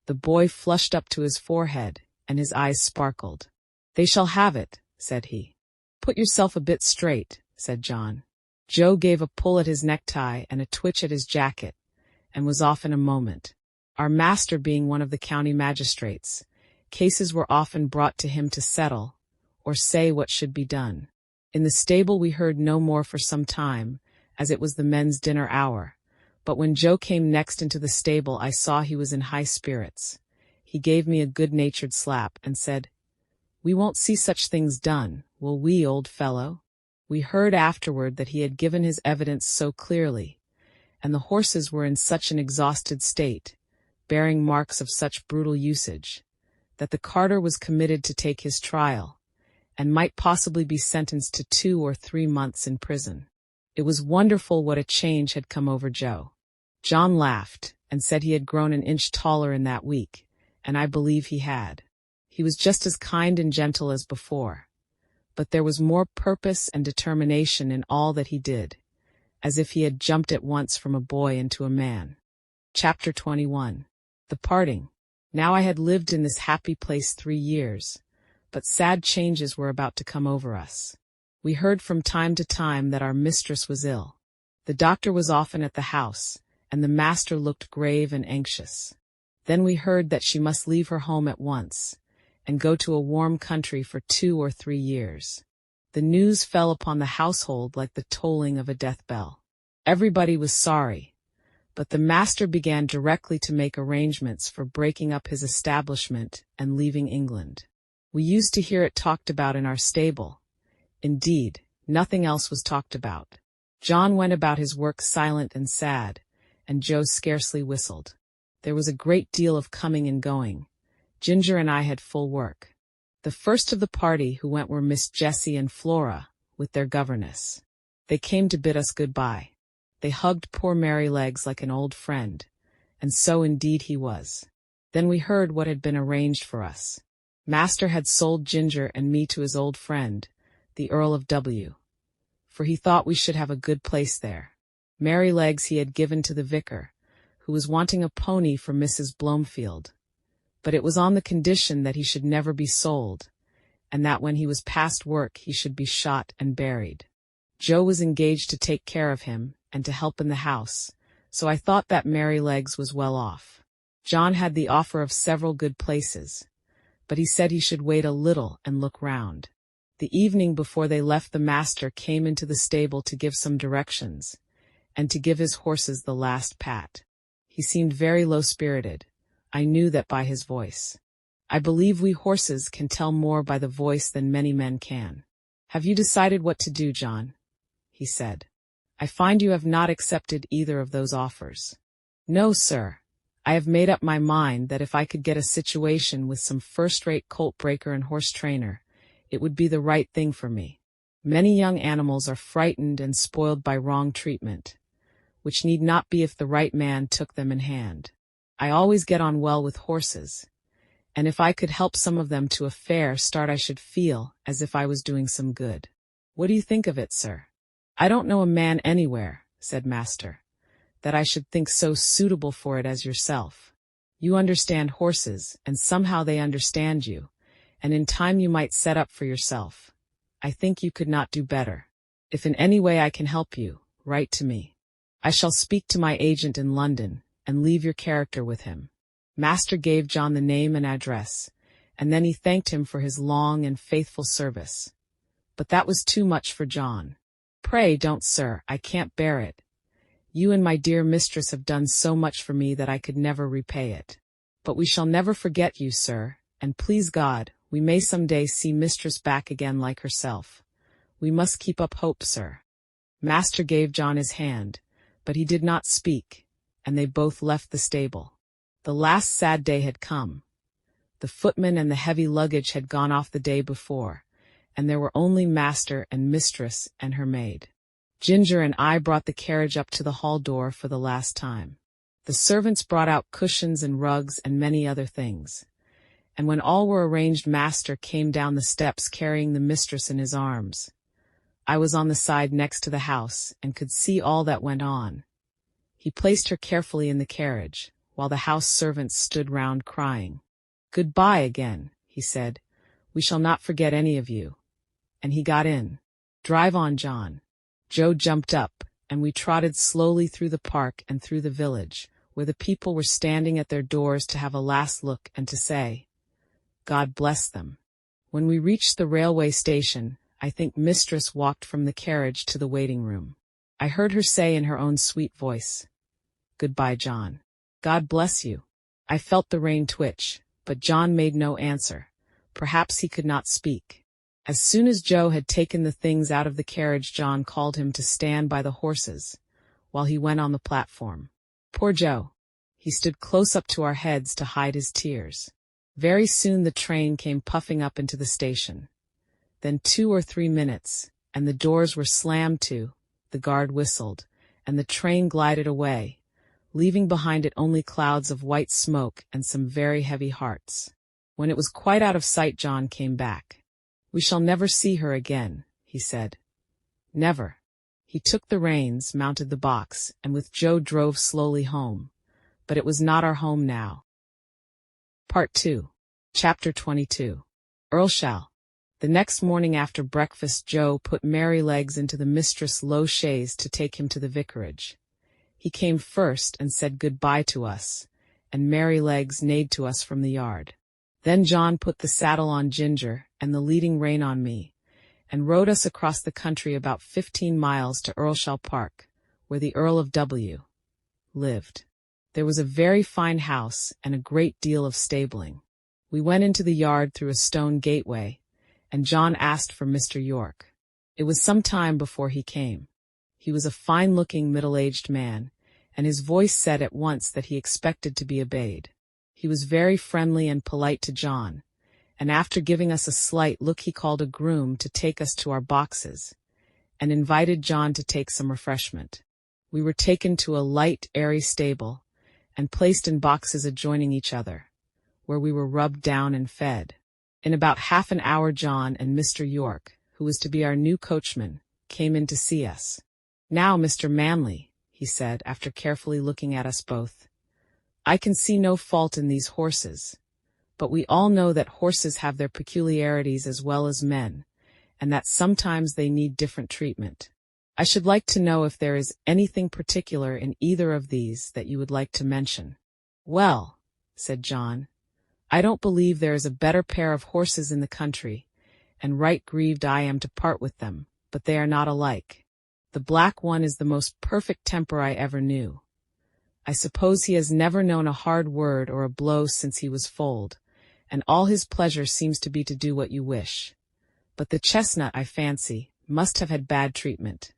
The boy flushed up to his forehead, and his eyes sparkled. "They shall have it," said he. "Put yourself a bit straight," said John. Joe gave a pull at his necktie and a twitch at his jacket, and was off in a moment. Our master being one of the county magistrates, cases were often brought to him to settle, or say what should be done. In the stable we heard no more for some time, as it was the men's dinner hour, but when Joe came next into the stable I saw he was in high spirits. He gave me a good-natured slap, and said, "We won't see such things done, will we, old fellow?" We heard afterward that he had given his evidence so clearly, and the horses were in such an exhausted state, bearing marks of such brutal usage, that the carter was committed to take his trial, and might possibly be sentenced to 2 or 3 months in prison. It was wonderful what a change had come over Joe. John laughed, and said he had grown an inch taller in that week, and I believe he had. He was just as kind and gentle as before, but there was more purpose and determination in all that he did, as if he had jumped at once from a boy into a man. Chapter 21. The Parting. Now I had lived in this happy place 3 years, but sad changes were about to come over us. We heard from time to time that our mistress was ill. The doctor was often at the house, and the master looked grave and anxious. Then we heard that she must leave her home at once, and go to a warm country for 2 or 3 years. The news fell upon the household like the tolling of a death bell. Everybody was sorry, but the master began directly to make arrangements for breaking up his establishment and leaving England. We used to hear it talked about in our stable. Indeed, nothing else was talked about. John went about his work silent and sad, and Joe scarcely whistled. There was a great deal of coming and going. Ginger and I had full work. The first of the party who went were Miss Jessie and Flora, with their governess. They came to bid us good-bye. They hugged poor Merrylegs like an old friend, and so indeed he was. Then we heard what had been arranged for us. Master had sold Ginger and me to his old friend, the Earl of W., for he thought we should have a good place there. Merrylegs he had given to the vicar, who was wanting a pony for Mrs. Blomefield, but it was on the condition that he should never be sold, and that when he was past work he should be shot and buried. Joe was engaged to take care of him and to help in the house, so I thought that Merrylegs was well off. John had the offer of several good places, but he said he should wait a little and look round. The evening before they left the master came into the stable to give some directions, and to give his horses the last pat. He seemed very low-spirited. I knew that by his voice. I believe we horses can tell more by the voice than many men can. "Have you decided what to do, John?" he said. "I find you have not accepted either of those offers." "No, sir. I have made up my mind that if I could get a situation with some first-rate colt breaker and horse trainer, it would be the right thing for me. Many young animals are frightened and spoiled by wrong treatment, which need not be if the right man took them in hand. I always get on well with horses, and if I could help some of them to a fair start I should feel as if I was doing some good. What do you think of it, sir?" "I don't know a man anywhere," said Master, "that I should think so suitable for it as yourself. You understand horses, and somehow they understand you, and in time you might set up for yourself. I think you could not do better. If in any way I can help you, write to me. I shall speak to my agent in London, and leave your character with him." Master gave John the name and address, and then he thanked him for his long and faithful service. But that was too much for John. "Pray don't, sir, I can't bear it. You and my dear mistress have done so much for me that I could never repay it. But we shall never forget you, sir, and please God, we may some day see mistress back again like herself. We must keep up hope, sir." Master gave John his hand, But he did not speak, and they both left the stable. The last sad day had come. The footman and the heavy luggage had gone off the day before, and there were only master and mistress and her maid. Ginger and I brought the carriage up to the hall door for the last time. The servants brought out cushions and rugs and many other things. And when all were arranged, master came down the steps carrying the mistress in his arms. I was on the side next to the house and could see all that went on. He placed her carefully in the carriage, while the house servants stood round crying. "Goodbye again," he said. "We shall not forget any of you." And he got in. "Drive on, John." Joe jumped up, and we trotted slowly through the park and through the village, where the people were standing at their doors to have a last look and to say, "God bless them." When we reached the railway station, I think mistress walked from the carriage to the waiting room. I heard her say in her own sweet voice, "Goodbye, John. God bless you." I felt the rein twitch, but John made no answer. Perhaps he could not speak. As soon as Joe had taken the things out of the carriage, John called him to stand by the horses, while he went on the platform. Poor Joe! He stood close up to our heads to hide his tears. Very soon the train came puffing up into the station. Then 2 or 3 minutes, and the doors were slammed to, the guard whistled, and the train glided away, leaving behind it only clouds of white smoke and some very heavy hearts. When it was quite out of sight, John came back. "We shall never see her again," he said. "Never." He took the reins, mounted the box, and with Joe drove slowly home. But it was not our home now. Part 2. Chapter 22. Earlshall. The next morning after breakfast, Joe put Merrylegs into the mistress' low chaise to take him to the vicarage. He came first and said good-bye to us, and Merrylegs neighed to us from the yard. Then John put the saddle on Ginger and the leading rein on me, and rode us across the country about 15 miles to Earlshall Park, where the Earl of W. lived. There was a very fine house and a great deal of stabling. We went into the yard through a stone gateway, and John asked for Mr. York. It was some time before he came. He was a fine-looking, middle-aged man, and his voice said at once that he expected to be obeyed. He was very friendly and polite to John, and after giving us a slight look he called a groom to take us to our boxes, and invited John to take some refreshment. We were taken to a light, airy stable, and placed in boxes adjoining each other, where we were rubbed down and fed. In about half an hour John and Mr. York, who was to be our new coachman, came in to see us. "Now, Mr. Manley," he said, after carefully looking at us both, "I can see no fault in these horses, but we all know that horses have their peculiarities as well as men, and that sometimes they need different treatment. I should like to know if there is anything particular in either of these that you would like to mention." "Well," said John, "I don't believe there is a better pair of horses in the country, and right grieved I am to part with them, but they are not alike. The black one is the most perfect temper I ever knew. I suppose he has never known a hard word or a blow since he was foaled, and all his pleasure seems to be to do what you wish. But the chestnut, I fancy, must have had bad treatment.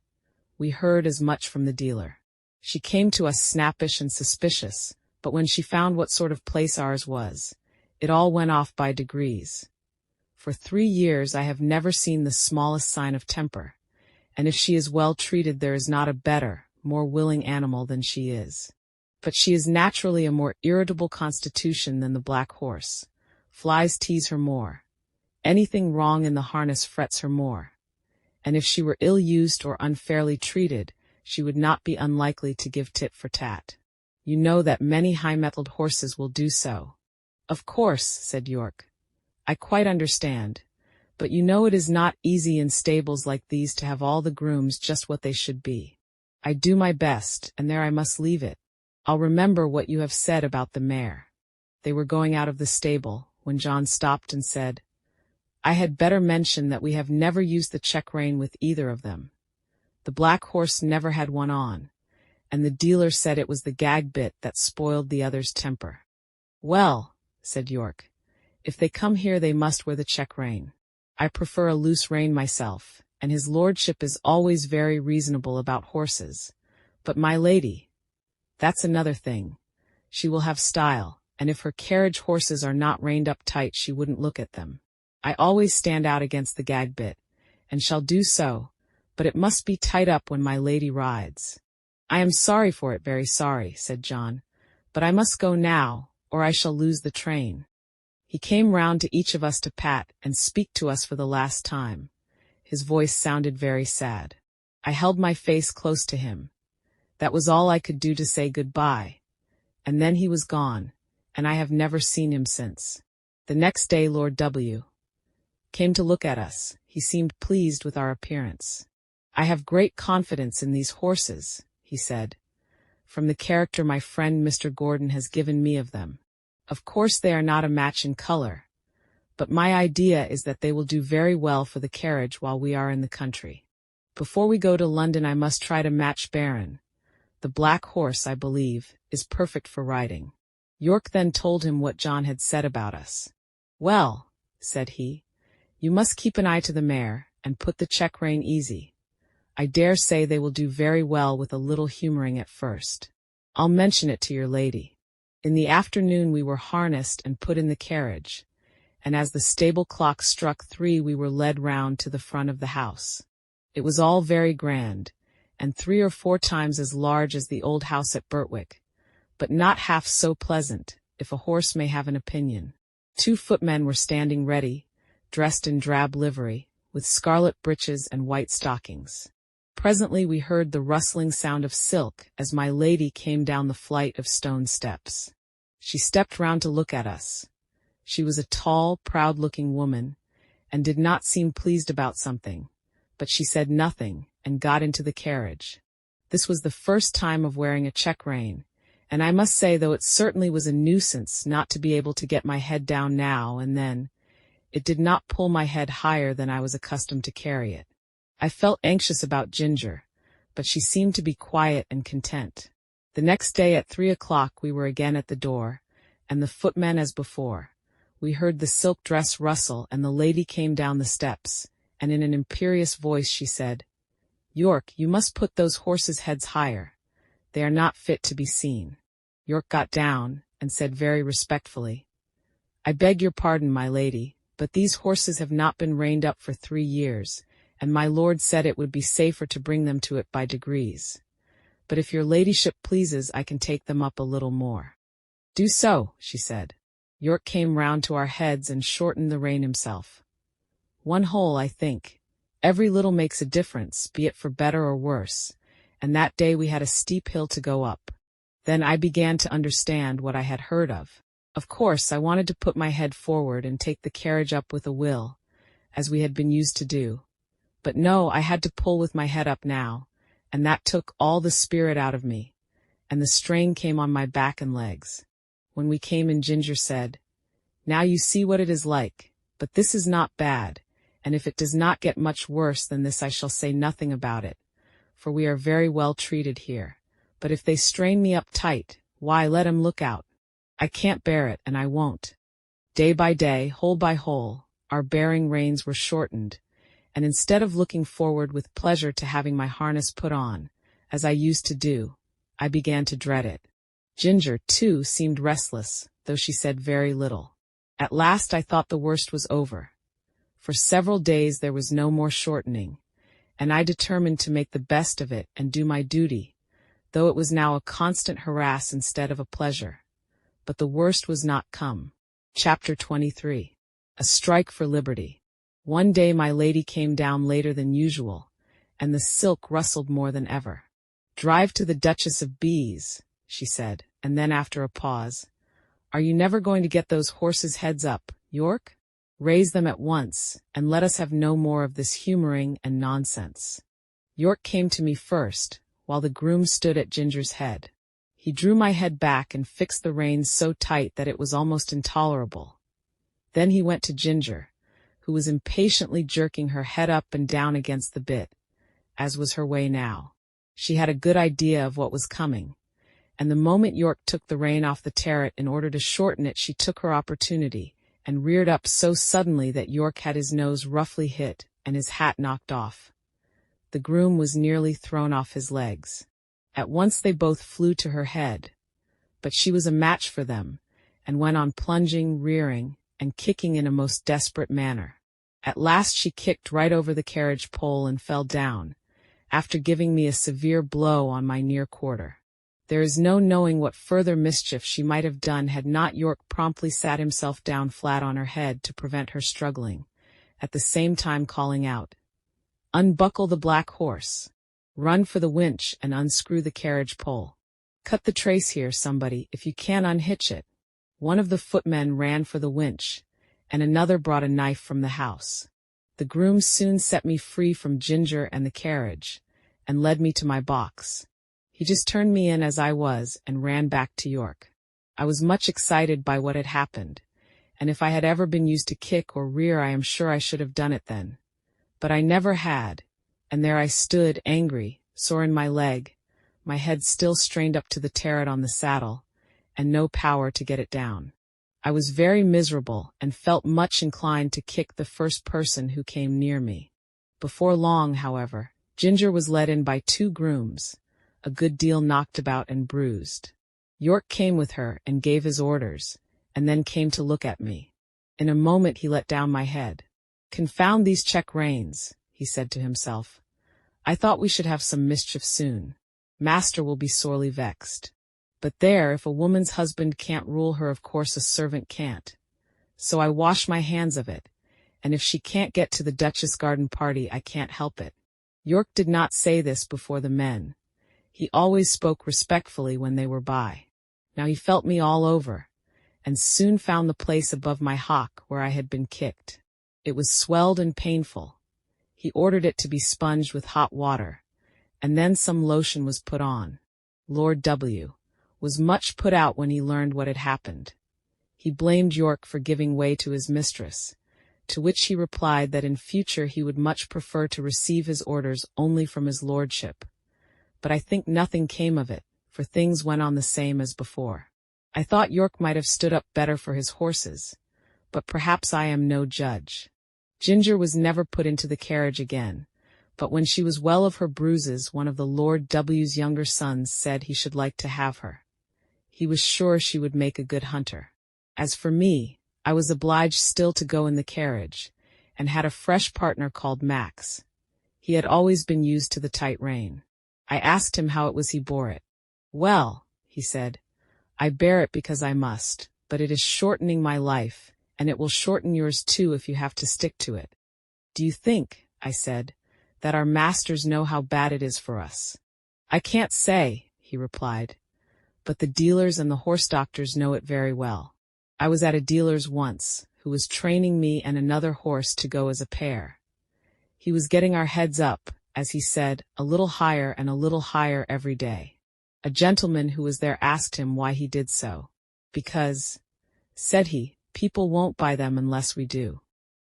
We heard as much from the dealer. She came to us snappish and suspicious, but when she found what sort of place ours was, it all went off by degrees. For 3 years I have never seen the smallest sign of temper, and if she is well treated there is not a better, more willing animal than she is. But she is naturally a more irritable constitution than the black horse. Flies tease her more. Anything wrong in the harness frets her more. And if she were ill-used or unfairly treated, she would not be unlikely to give tit for tat. You know that many high-mettled horses will do so." "Of course," said York. "I quite understand. But you know it is not easy in stables like these to have all the grooms just what they should be. I do my best, and there I must leave it. I'll remember what you have said about the mare." They were going out of the stable, when John stopped and said, "I had better mention that we have never used the check rein with either of them. The black horse never had one on, and the dealer said it was the gag bit that spoiled the other's temper." "Well," said York, "if they come here they must wear the check rein. I prefer a loose rein myself, and his lordship is always very reasonable about horses, But my lady, that's another thing. She will have style, and if her carriage horses are not reined up tight she wouldn't look at them. I always stand out against the gag bit, and shall do so, but it must be tight up when my lady rides. I am sorry for it, very sorry, said John, but I must go now, or I shall lose the train. He came round to each of us to pat and speak to us for the last time. His voice sounded very sad. I held my face close to him. That was all I could do to say good-bye. And then he was gone, and I have never seen him since. The next day Lord W. came to look at us. He seemed pleased with our appearance. I have great confidence in these horses, he said, from the character my friend Mr. Gordon has given me of them. Of course they are not a match in color, but my idea is that they will do very well for the carriage while we are in the country. Before we go to London I must try to match Baron. The black horse, I believe, is perfect for riding. York then told him what John had said about us. Well, said he, you must keep an eye to the mare, and put the check rein easy. I dare say they will do very well with a little humouring at first. I'll mention it to your lady. In the afternoon we were harnessed and put in the carriage, and as the stable clock struck 3 we were led round to the front of the house. It was all very grand, and 3 or 4 times as large as the old house at Birtwick, but not half so pleasant, if a horse may have an opinion. 2 footmen were standing ready, dressed in drab livery, with scarlet breeches and white stockings. Presently we heard the rustling sound of silk as my lady came down the flight of stone steps. She stepped round to look at us. She was a tall, proud-looking woman, and did not seem pleased about something, but she said nothing, and got into the carriage. This was the first time of wearing a check rein, and I must say, though it certainly was a nuisance not to be able to get my head down now and then, it did not pull my head higher than I was accustomed to carry it. I felt anxious about Ginger, but she seemed to be quiet and content. The next day at 3 o'clock we were again at the door, and the footmen as before. We heard the silk dress rustle, and the lady came down the steps, and in an imperious voice she said, York, you must put those horses' heads higher. They are not fit to be seen. York got down, and said very respectfully, I beg your pardon, my lady, but these horses have not been reined up for 3 years, and my lord said it would be safer to bring them to it by degrees. But if your ladyship pleases, I can take them up a little more. Do so, she said. York came round to our heads and shortened the rein himself. 1 hole, I think. Every little makes a difference, be it for better or worse, and that day we had a steep hill to go up. Then I began to understand what I had heard of. Of course, I wanted to put my head forward and take the carriage up with a will, as we had been used to do. But no, I had to pull with my head up now, and that took all the spirit out of me, and the strain came on my back and legs. When we came in, Ginger said, Now you see what it is like, but this is not bad, and if it does not get much worse than this I shall say nothing about it, for we are very well treated here. But if they strain me up tight, why, let 'em look out. I can't bear it, and I won't. Day by day, hole by hole, our bearing reins were shortened, and instead of looking forward with pleasure to having my harness put on, as I used to do, I began to dread it. Ginger, too, seemed restless, though she said very little. At last I thought the worst was over. For several days there was no more shortening, and I determined to make the best of it and do my duty, though it was now a constant harass instead of a pleasure. But the worst was not come. Chapter 23. A strike for liberty. One day my lady came down later than usual, and the silk rustled more than ever. Drive to the Duchess of B's, she said, and then after a pause, Are you never going to get those horses' heads up, York? Raise them at once, and let us have no more of this humouring and nonsense. York came to me first, while the groom stood at Ginger's head. He drew my head back and fixed the reins so tight that it was almost intolerable. Then he went to Ginger, who was impatiently jerking her head up and down against the bit, as was her way now. She had a good idea of what was coming, and the moment York took the rein off the terret in order to shorten it, she took her opportunity, and reared up so suddenly that York had his nose roughly hit, and his hat knocked off. The groom was nearly thrown off his legs. At once they both flew to her head, but she was a match for them, and went on plunging, rearing, and kicking in a most desperate manner. At last she kicked right over the carriage pole and fell down, after giving me a severe blow on my near quarter. There is no knowing what further mischief she might have done had not York promptly sat himself down flat on her head to prevent her struggling, at the same time calling out, "Unbuckle the black horse! Run for the winch and unscrew the carriage pole. Cut the trace here, somebody, if you can unhitch it." One of the footmen ran for the winch, and another brought a knife from the house. The groom soon set me free from Ginger and the carriage, and led me to my box. He just turned me in as I was and ran back to York. I was much excited by what had happened, and if I had ever been used to kick or rear I am sure I should have done it then. But I never had, and there I stood, angry, sore in my leg, my head still strained up to the terret on the saddle, and no power to get it down. I was very miserable and felt much inclined to kick the first person who came near me. Before long, however, Ginger was led in by 2 grooms, a good deal knocked about and bruised. York came with her and gave his orders, and then came to look at me. In a moment he let down my head. "Confound these check reins," he said to himself. "I thought we should have some mischief soon. Master will be sorely vexed. But there, if a woman's husband can't rule her, of course a servant can't. So I wash my hands of it, and if she can't get to the Duchess garden party I can't help it." York did not say this before the men. He always spoke respectfully when they were by. Now he felt me all over, and soon found the place above my hock where I had been kicked. It was swelled and painful. He ordered it to be sponged with hot water, and then some lotion was put on. Lord W. was much put out when he learned what had happened. He blamed York for giving way to his mistress, to which he replied that in future he would much prefer to receive his orders only from his lordship. But I think nothing came of it, for things went on the same as before. I thought York might have stood up better for his horses, but perhaps I am no judge. Ginger was never put into the carriage again, but when she was well of her bruises one of the Lord W.'s younger sons said he should like to have her. He was sure she would make a good hunter. As for me, I was obliged still to go in the carriage, and had a fresh partner called Max. He had always been used to the tight rein. I asked him how it was he bore it. "Well," he said, "I bear it because I must, but it is shortening my life, and it will shorten yours too if you have to stick to it." "Do you think," I said, "that our masters know how bad it is for us?" "I can't say," he replied, "but the dealers and the horse doctors know it very well. I was at a dealer's once, who was training me and another horse to go as a pair. He was getting our heads up, as he said, a little higher and a little higher every day. A gentleman who was there asked him why he did so. "Because," said he, "people won't buy them unless we do.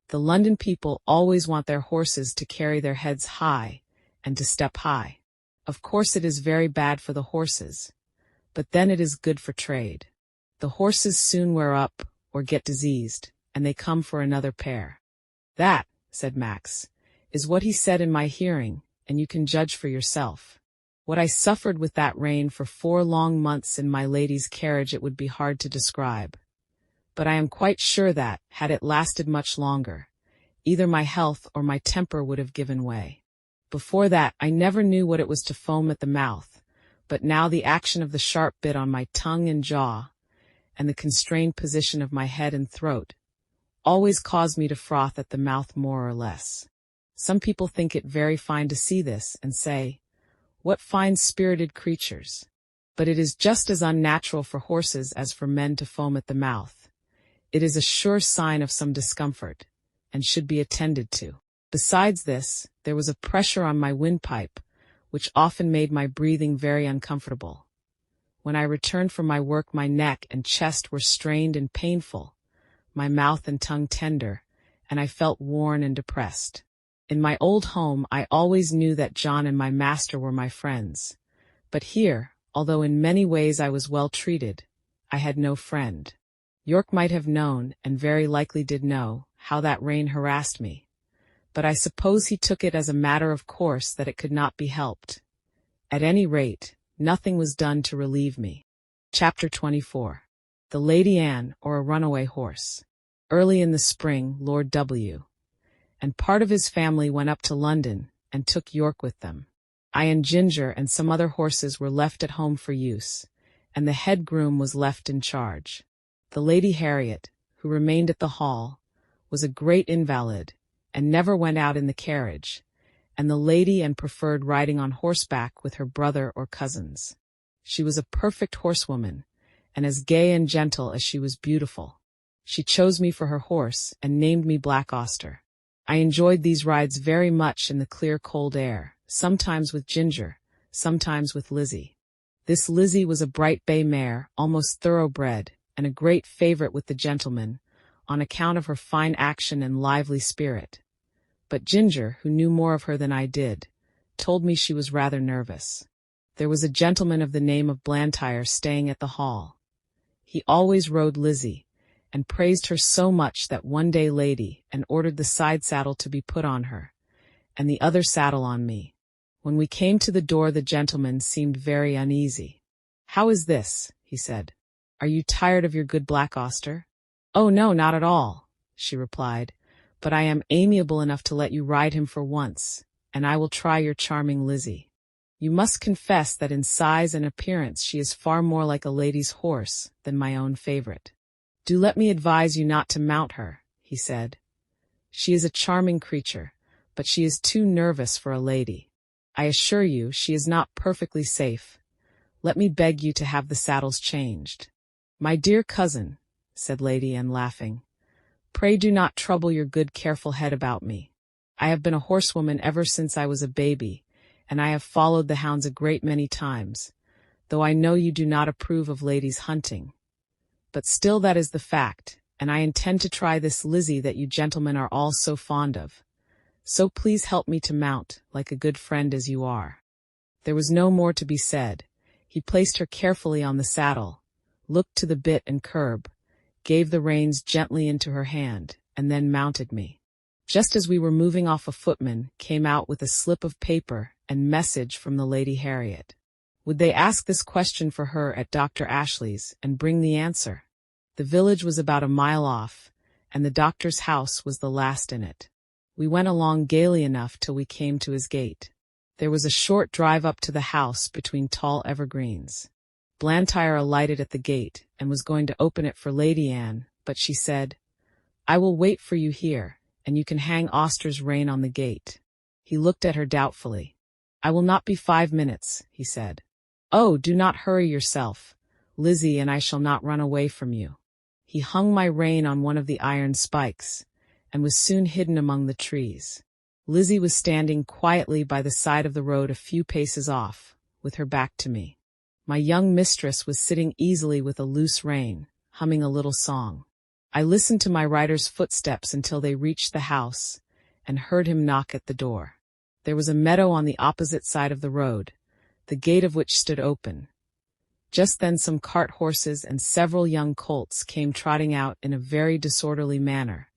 The London people always want their horses to carry their heads high, and to step high. Of course it is very bad for the horses, but then it is good for trade. The horses soon wear up, or get diseased, and they come for another pair." "That," said Max, "is what he said in my hearing, and you can judge for yourself. What I suffered with that rein for 4 long months in my lady's carriage it would be hard to describe. But I am quite sure that, had it lasted much longer, either my health or my temper would have given way. Before that I never knew what it was to foam at the mouth, but now the action of the sharp bit on my tongue and jaw, and the constrained position of my head and throat, always caused me to froth at the mouth more or less. Some people think it very fine to see this, and say, 'What fine-spirited creatures!' But it is just as unnatural for horses as for men to foam at the mouth. It is a sure sign of some discomfort, and should be attended to. Besides this, there was a pressure on my windpipe, which often made my breathing very uncomfortable. When I returned from my work my neck and chest were strained and painful, my mouth and tongue tender, and I felt worn and depressed. In my old home I always knew that John and my master were my friends, but here, although in many ways I was well treated, I had no friend. York might have known, and very likely did know, how that rein harassed me, but I suppose he took it as a matter of course that it could not be helped. At any rate, Nothing was done to relieve me. Chapter 24. The Lady Anne, or a Runaway Horse. Early in the spring, Lord W. and part of his family went up to London and took York with them. I and Ginger and some other horses were left at home for use, and the head groom was left in charge. The Lady Harriet, who remained at the hall, was a great invalid, and never went out in the carriage, and the lady and preferred riding on horseback with her brother or cousins. She was a perfect horsewoman, and as gay and gentle as she was beautiful. She chose me for her horse and named me Black Auster. I enjoyed these rides very much in the clear cold air, sometimes with Ginger, sometimes with Lizzie. This Lizzie was a bright bay mare, almost thoroughbred, and a great favorite with the gentlemen, on account of her fine action and lively spirit. But Ginger, who knew more of her than I did, told me she was rather nervous. There was a gentleman of the name of Blantyre staying at the hall. He always rode Lizzie, and praised her so much that one day Lady and ordered the side saddle to be put on her, and the other saddle on me. When we came to the door, the gentleman seemed very uneasy. "How is this?" he said. "Are you tired of your good Black Auster?" "Oh no, not at all," she replied, "but I am amiable enough to let you ride him for once, and I will try your charming Lizzie. You must confess that in size and appearance she is far more like a lady's horse than my own favorite. Do let me advise you not to mount her," he said. "She is a charming creature, but she is too nervous for a lady. I assure you she is not perfectly safe. Let me beg you to have the saddles changed." "My dear cousin," said Lady Anne, laughing, "pray do not trouble your good careful head about me. I have been a horsewoman ever since I was a baby, and I have followed the hounds a great many times, though I know you do not approve of ladies hunting. But still that is the fact, and I intend to try this Lizzie that you gentlemen are all so fond of. So please help me to mount, like a good friend as you are." There was no more to be said. He placed her carefully on the saddle, looked to the bit and curb, gave the reins gently into her hand, and then mounted me. Just as we were moving off, a footman came out with a slip of paper and message from the Lady Harriet. Would they ask this question for her at Dr. Ashley's and bring the answer? The village was about a mile off, and the doctor's house was the last in it. We went along gaily enough till we came to his gate. There was a short drive up to the house between tall evergreens. Blantyre alighted at the gate and was going to open it for Lady Anne, but she said, "I will wait for you here, and you can hang Auster's rein on the gate." He looked at her doubtfully. "I will not be 5 minutes," he said. "Oh, do not hurry yourself, Lizzie, and I shall not run away from you." He hung my rein on one of the iron spikes, and was soon hidden among the trees. Lizzie was standing quietly by the side of the road a few paces off, with her back to me. My young mistress was sitting easily with a loose rein, humming a little song. I listened to my rider's footsteps until they reached the house, and heard him knock at the door. There was a meadow on the opposite side of the road, the gate of which stood open. Just then some cart horses and several young colts came trotting out in a very disorderly manner,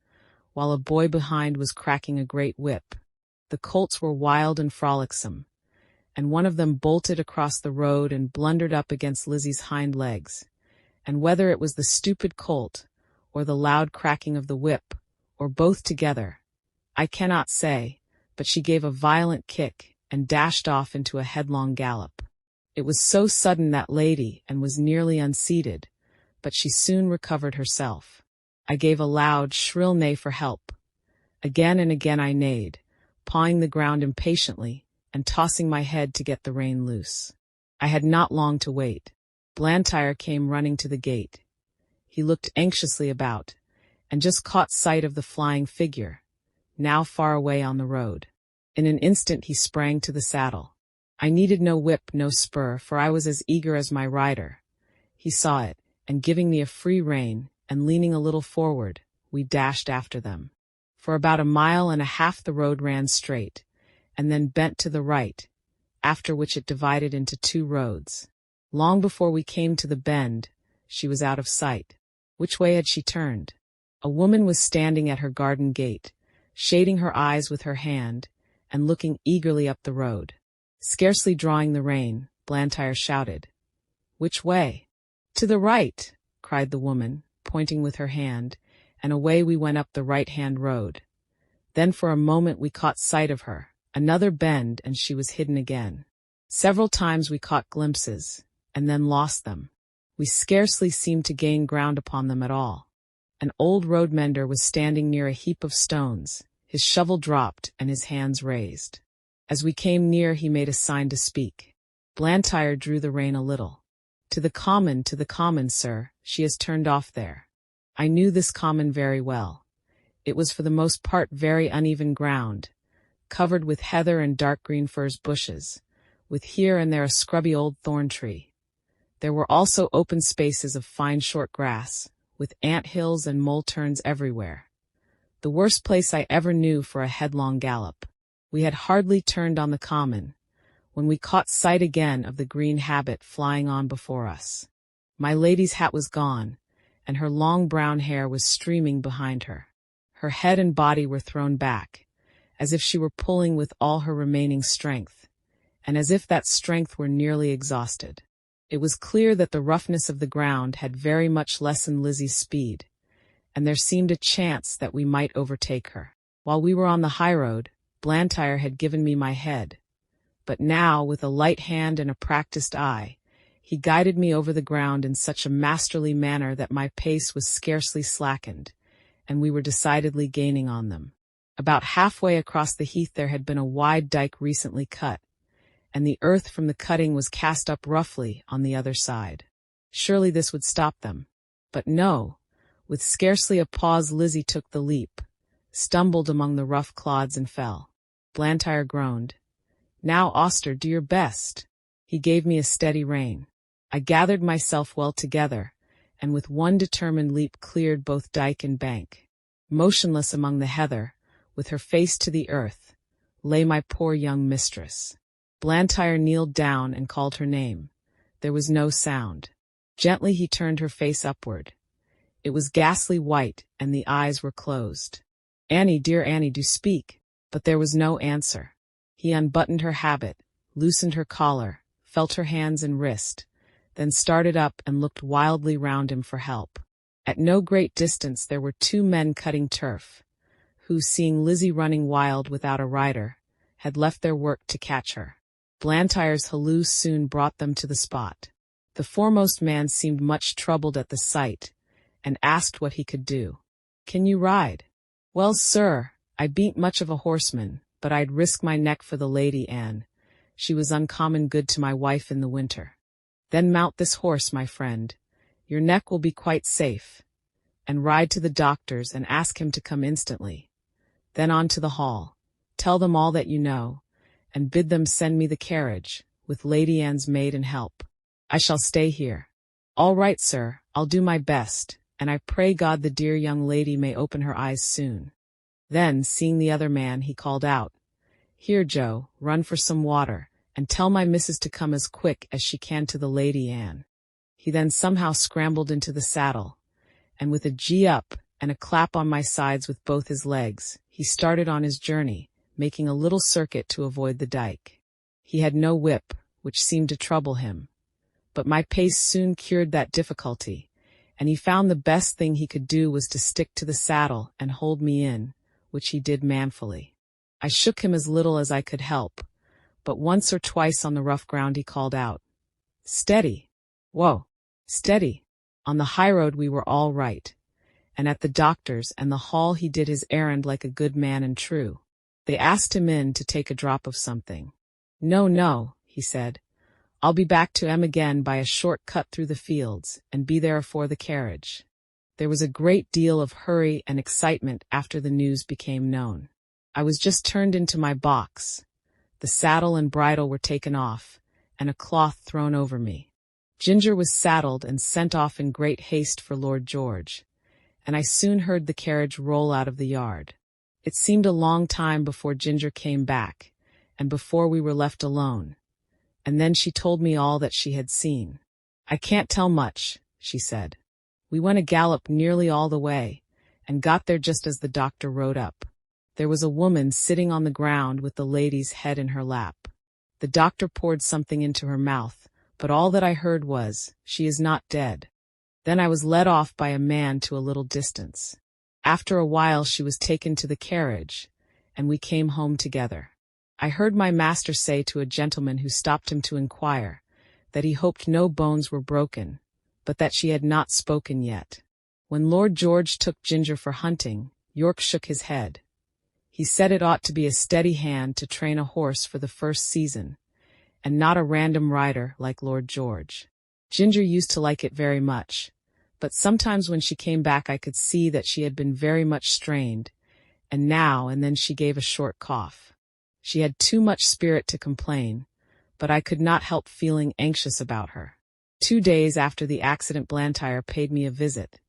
while a boy behind was cracking a great whip. The colts were wild and frolicsome, and one of them bolted across the road and blundered up against Lizzie's hind legs, and whether it was the stupid colt, or the loud cracking of the whip, or both together, I cannot say, but she gave a violent kick and dashed off into a headlong gallop. It was so sudden that Lady Anne was nearly unseated, but she soon recovered herself. I gave a loud, shrill neigh for help. Again and again I neighed, pawing the ground impatiently and tossing my head to get the rein loose. I had not long to wait. Blantyre came running to the gate. He looked anxiously about, and just caught sight of the flying figure, now far away on the road. In an instant he sprang to the saddle. I needed no whip, no spur, for I was as eager as my rider. He saw it, and giving me a free rein, and leaning a little forward, we dashed after them. For about 1.5 miles the road ran straight, and then bent to the right, after which it divided into 2 roads. Long before we came to the bend, she was out of sight. Which way had she turned? A woman was standing at her garden gate, shading her eyes with her hand, and looking eagerly up the road. Scarcely drawing the rein, Blantyre shouted. "Which way?" "To the right," cried the woman, pointing with her hand, and away we went up the right-hand road. Then for a moment we caught sight of her. Another bend, and she was hidden again. Several times we caught glimpses, and then lost them. We scarcely seemed to gain ground upon them at all. An old road mender was standing near a heap of stones, his shovel dropped and his hands raised. As we came near, he made a sign to speak. Blantyre drew the rein a little. To the common, sir, she has turned off there." I knew this common very well. It was for the most part very uneven ground, covered with heather and dark green furze bushes, with here and there a scrubby old thorn tree. There were also open spaces of fine short grass, with ant hills and mole turns everywhere. The worst place I ever knew for a headlong gallop. We had hardly turned on the common, when we caught sight again of the green habit flying on before us. My lady's hat was gone, and her long brown hair was streaming behind her. Her head and body were thrown back, as if she were pulling with all her remaining strength, and as if that strength were nearly exhausted. It was clear that the roughness of the ground had very much lessened Lizzie's speed, and there seemed a chance that we might overtake her. While we were on the highroad, Blantyre had given me my head, but now, with a light hand and a practiced eye, he guided me over the ground in such a masterly manner that my pace was scarcely slackened, and we were decidedly gaining on them. About halfway across the heath there had been a wide dike recently cut, and the earth from the cutting was cast up roughly on the other side. Surely this would stop them. But no, with scarcely a pause Lizzie took the leap, stumbled among the rough clods and fell. Blantyre groaned. "Now, Auster, do your best." He gave me a steady rein. I gathered myself well together, and with one determined leap cleared both dike and bank. Motionless among the heather, with her face to the earth, lay my poor young mistress. Blantyre kneeled down and called her name. There was no sound. Gently he turned her face upward. It was ghastly white, and the eyes were closed. "Annie, dear Annie, do speak." But there was no answer. He unbuttoned her habit, loosened her collar, felt her hands and wrist, then started up and looked wildly round him for help. At no great distance there were two men cutting turf, who, seeing Lizzie running wild without a rider, had left their work to catch her. Blantyre's halloo soon brought them to the spot. The foremost man seemed much troubled at the sight, and asked what he could do. "Can you ride?" "Well, sir, I bean't much of a horseman, but I'd risk my neck for the Lady Anne. She was uncommon good to my wife in the winter." "Then mount this horse, my friend. Your neck will be quite safe. And ride to the doctor's and ask him to come instantly. Then on to the hall. Tell them all that you know, and bid them send me the carriage, with Lady Anne's maid and help. I shall stay here." "All right, sir, I'll do my best, and I pray God the dear young lady may open her eyes soon." Then, seeing the other man, he called out, "Here, Joe, run for some water, and tell my missus to come as quick as she can to the Lady Anne." He then somehow scrambled into the saddle, and with a gee up and a clap on my sides with both his legs, he started on his journey, making a little circuit to avoid the dike. He had no whip, which seemed to trouble him, but my pace soon cured that difficulty, and he found the best thing he could do was to stick to the saddle and hold me in, which he did manfully. I shook him as little as I could help, but once or twice on the rough ground he called out, "Steady! Whoa! Steady!" On the highroad we were all right, and at the doctor's and the hall he did his errand like a good man and true. They asked him in to take a drop of something. No, he said. "I'll be back to 'em again by a short cut through the fields, and be there afore the carriage." There was a great deal of hurry and excitement after the news became known. I was just turned into my box. The saddle and bridle were taken off, and a cloth thrown over me. Ginger was saddled and sent off in great haste for Lord George, and I soon heard the carriage roll out of the yard. It seemed a long time before Ginger came back, and before we were left alone, and then she told me all that she had seen. "I can't tell much," she said. "We went a gallop nearly all the way, and got there just as the doctor rode up. There was a woman sitting on the ground with the lady's head in her lap. The doctor poured something into her mouth, but all that I heard was, "She is not dead." Then I was led off by a man to a little distance. After a while she was taken to the carriage, and we came home together. I heard my master say to a gentleman who stopped him to inquire, that he hoped no bones were broken, but that she had not spoken yet. When Lord George took Ginger for hunting, York shook his head. He said it ought to be a steady hand to train a horse for the first season, and not a random rider like Lord George. Ginger used to like it very much, but sometimes when she came back I could see that she had been very much strained, and now and then she gave a short cough. She had too much spirit to complain, but I could not help feeling anxious about her. 2 days after the accident Blantyre paid me a visit.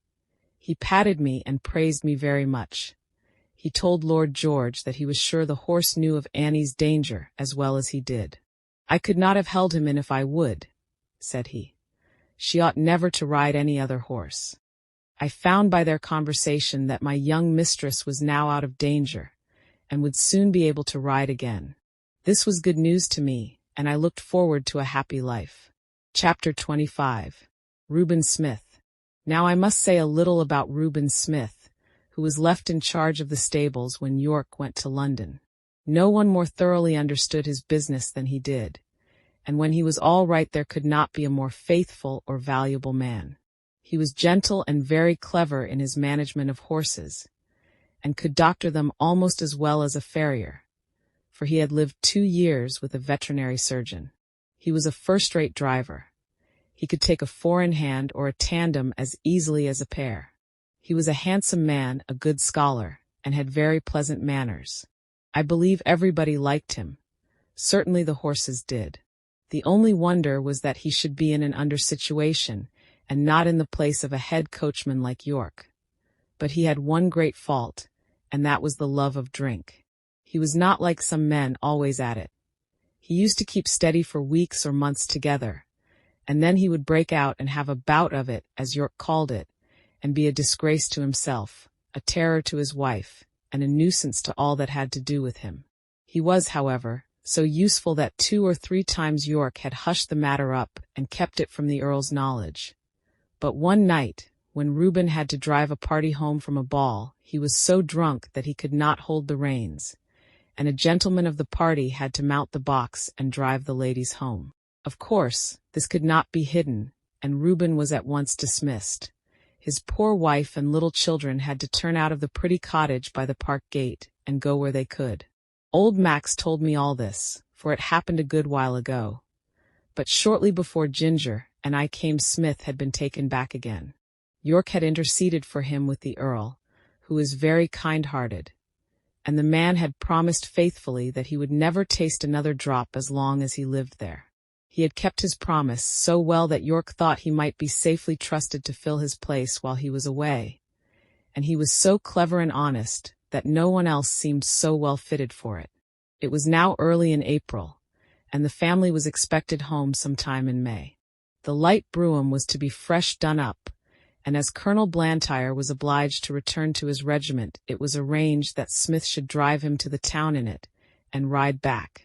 He patted me and praised me very much. He told Lord George that he was sure the horse knew of Annie's danger as well as he did. "I could not have held him in if I would," said he. "She ought never to ride any other horse." I found by their conversation that my young mistress was now out of danger, and would soon be able to ride again. This was good news to me, and I looked forward to a happy life. Chapter 25. Reuben Smith. Now I must say a little about Reuben Smith, who was left in charge of the stables when York went to London. No one more thoroughly understood his business than he did, and when he was all right there could not be a more faithful or valuable man. He was gentle and very clever in his management of horses, and could doctor them almost as well as a farrier, for he had lived 2 years with a veterinary surgeon. He was a first-rate driver. He could take a four-in-hand or a tandem as easily as a pair. He was a handsome man, a good scholar, and had very pleasant manners. I believe everybody liked him. Certainly the horses did. The only wonder was that he should be in an under situation, and not in the place of a head coachman like York. But he had one great fault, and that was the love of drink. He was not like some men always at it. He used to keep steady for weeks or months together, and then he would break out and have a bout of it, as York called it, and be a disgrace to himself, a terror to his wife, and a nuisance to all that had to do with him. He was, however, so useful that 2 or 3 times York had hushed the matter up and kept it from the Earl's knowledge. But one night, when Reuben had to drive a party home from a ball, he was so drunk that he could not hold the reins, and a gentleman of the party had to mount the box and drive the ladies home. Of course, this could not be hidden, and Reuben was at once dismissed. His poor wife and little children had to turn out of the pretty cottage by the park gate and go where they could. Old Max told me all this, for it happened a good while ago. But shortly before Ginger and I came, Smith had been taken back again. York had interceded for him with the Earl, who is very kind-hearted, and the man had promised faithfully that he would never taste another drop as long as he lived there. He had kept his promise so well that York thought he might be safely trusted to fill his place while he was away, and he was so clever and honest that no one else seemed so well fitted for it. It was now early in April, and the family was expected home sometime in May. The light brougham was to be fresh done up, and as Colonel Blantyre was obliged to return to his regiment, it was arranged that Smith should drive him to the town in it, and ride back.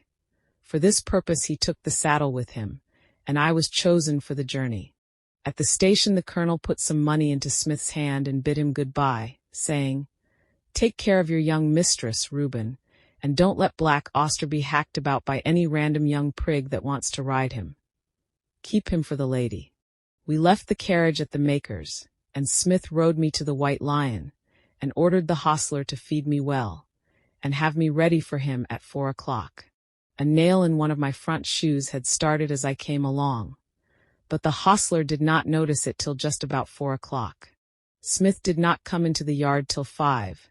For this purpose he took the saddle with him, and I was chosen for the journey. At the station the colonel put some money into Smith's hand and bid him good-bye, saying, "Take care of your young mistress, Reuben, and don't let Black Auster be hacked about by any random young prig that wants to ride him. Keep him for the lady." We left the carriage at the maker's, and Smith rode me to the White Lion, and ordered the hostler to feed me well, and have me ready for him at 4 o'clock. A nail in one of my front shoes had started as I came along, but the hostler did not notice it till just about 4 o'clock. Smith did not come into the yard till 5,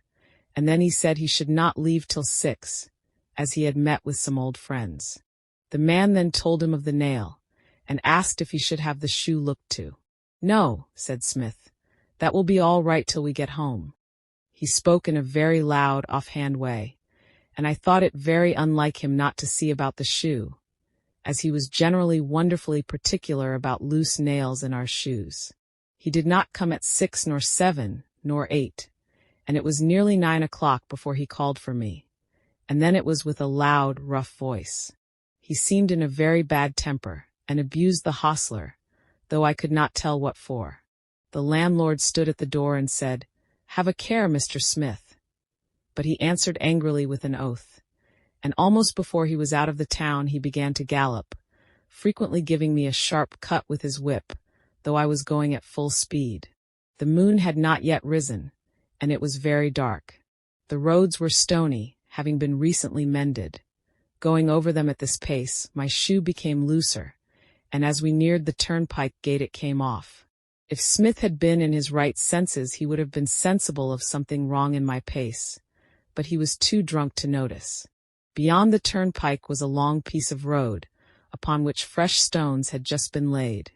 and then he said he should not leave till 6, as he had met with some old friends. The man then told him of the nail, and asked if he should have the shoe looked to. "No," said Smith, "that will be all right till we get home." He spoke in a very loud, offhand way, and I thought it very unlike him not to see about the shoe, as he was generally wonderfully particular about loose nails in our shoes. He did not come at 6 nor 7 nor 8, and it was nearly 9 o'clock before he called for me, and then it was with a loud, rough voice. He seemed in a very bad temper, and abused the hostler, though I could not tell what for. The landlord stood at the door and said, "Have a care, Mr. Smith." But he answered angrily with an oath, and almost before he was out of the town he began to gallop, frequently giving me a sharp cut with his whip, though I was going at full speed. The moon had not yet risen, and it was very dark. The roads were stony, having been recently mended. Going over them at this pace, my shoe became looser, and as we neared the turnpike gate it came off. If Smith had been in his right senses he would have been sensible of something wrong in my pace, but he was too drunk to notice. Beyond the turnpike was a long piece of road, upon which fresh stones had just been laid.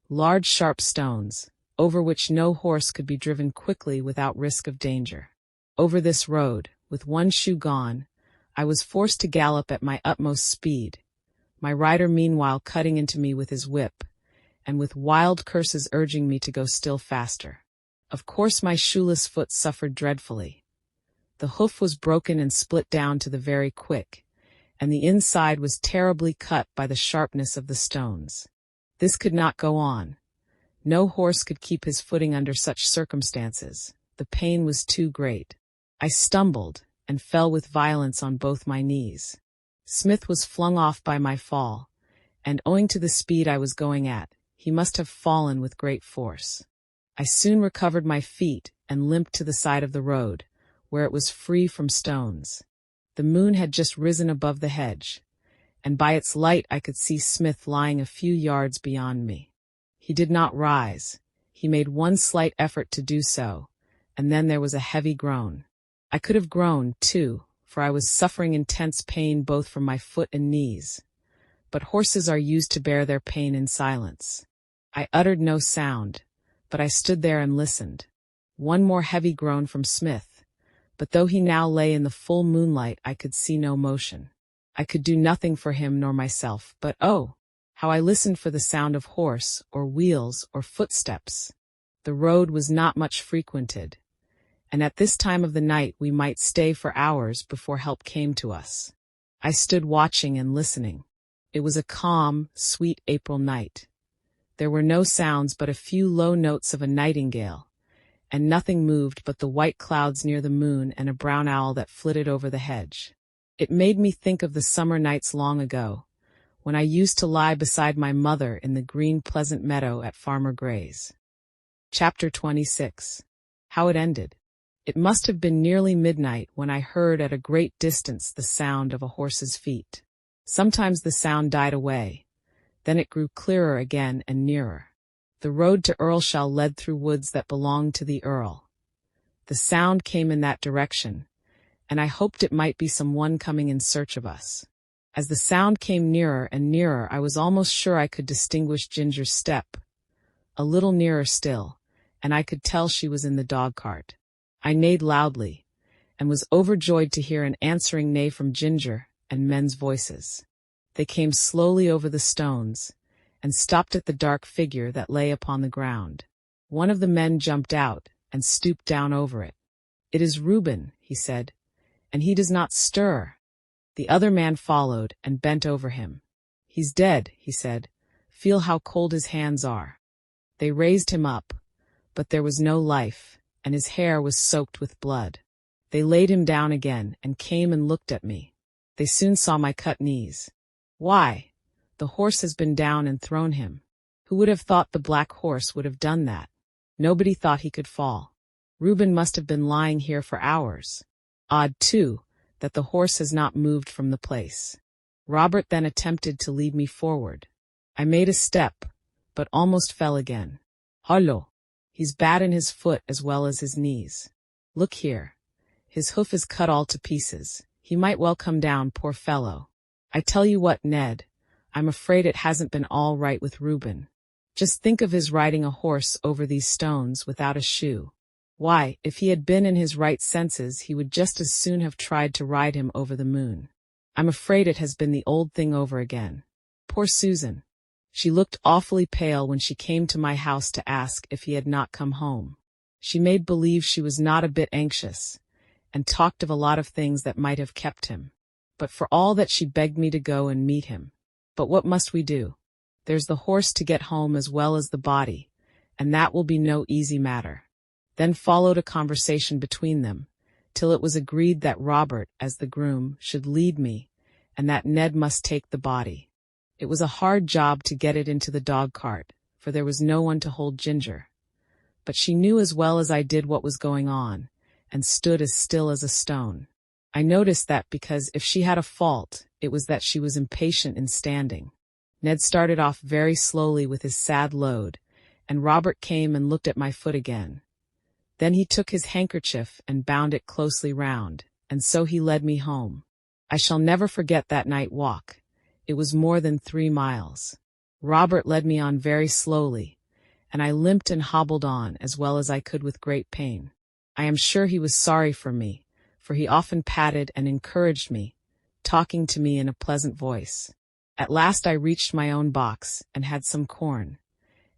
Large sharp stones, over which no horse could be driven quickly without risk of danger. Over this road, with one shoe gone, I was forced to gallop at my utmost speed, my rider meanwhile cutting into me with his whip, and with wild curses urging me to go still faster. Of course my shoeless foot suffered dreadfully. The hoof was broken and split down to the very quick, and the inside was terribly cut by the sharpness of the stones. This could not go on. No horse could keep his footing under such circumstances. The pain was too great. I stumbled, and fell with violence on both my knees. Smith was flung off by my fall, and owing to the speed I was going at, he must have fallen with great force. I soon recovered my feet and limped to the side of the road, where it was free from stones. The moon had just risen above the hedge, and by its light I could see Smith lying a few yards beyond me. He did not rise. He made one slight effort to do so, and then there was a heavy groan. I could have groaned, too, for I was suffering intense pain both from my foot and knees. But horses are used to bear their pain in silence. I uttered no sound, but I stood there and listened. One more heavy groan from Smith, but though he now lay in the full moonlight I could see no motion. I could do nothing for him nor myself, but oh, how I listened for the sound of horse, or wheels, or footsteps. The road was not much frequented, and at this time of the night we might stay for hours before help came to us. I stood watching and listening. It was a calm, sweet April night. There were no sounds but a few low notes of a nightingale, and nothing moved but the white clouds near the moon and a brown owl that flitted over the hedge. It made me think of the summer nights long ago, when I used to lie beside my mother in the green pleasant meadow at Farmer Gray's. Chapter 26. How it ended. It must have been nearly midnight when I heard at a great distance the sound of a horse's feet. Sometimes the sound died away, then it grew clearer again and nearer. The road to Earlshall led through woods that belonged to the Earl. The sound came in that direction, and I hoped it might be some one coming in search of us. As the sound came nearer and nearer I was almost sure I could distinguish Ginger's step. A little nearer still, and I could tell she was in the dog-cart. I neighed loudly, and was overjoyed to hear an answering neigh from Ginger, and men's voices. They came slowly over the stones, and stopped at the dark figure that lay upon the ground. One of the men jumped out, and stooped down over it. "It is Reuben," he said, "and he does not stir." The other man followed, and bent over him. "He's dead," he said. "Feel how cold his hands are." They raised him up, but there was no life, and his hair was soaked with blood. They laid him down again, and came and looked at me. They soon saw my cut knees. "Why, the horse has been down and thrown him. Who would have thought the black horse would have done that? Nobody thought he could fall. Reuben must have been lying here for hours. Odd, too, that the horse has not moved from the place." Robert then attempted to lead me forward. I made a step, but almost fell again. "Hullo! He's bad in his foot as well as his knees. Look here. His hoof is cut all to pieces. He might well come down, poor fellow. I tell you what, Ned, I'm afraid it hasn't been all right with Reuben. Just think of his riding a horse over these stones without a shoe. Why, if he had been in his right senses he would just as soon have tried to ride him over the moon. I'm afraid it has been the old thing over again. Poor Susan. She looked awfully pale when she came to my house to ask if he had not come home. She made believe she was not a bit anxious, and talked of a lot of things that might have kept him. but for all that she begged me to go and meet him. But what must we do? There's the horse to get home as well as the body, and that will be no easy matter. Then followed a conversation between them, till it was agreed that Robert, as the groom, should lead me, and that Ned must take the body. It was a hard job to get it into the dog-cart, for there was no one to hold Ginger. But she knew as well as I did what was going on, and stood as still as a stone. I noticed that because if she had a fault, it was that she was impatient in standing. Ned started off very slowly with his sad load, and Robert came and looked at my foot again. Then he took his handkerchief and bound it closely round, and so he led me home. I shall never forget that night walk. It was more than 3 miles. Robert led me on very slowly, and I limped and hobbled on as well as I could with great pain. I am sure he was sorry for me, for he often patted and encouraged me, talking to me in a pleasant voice. At last I reached my own box and had some corn,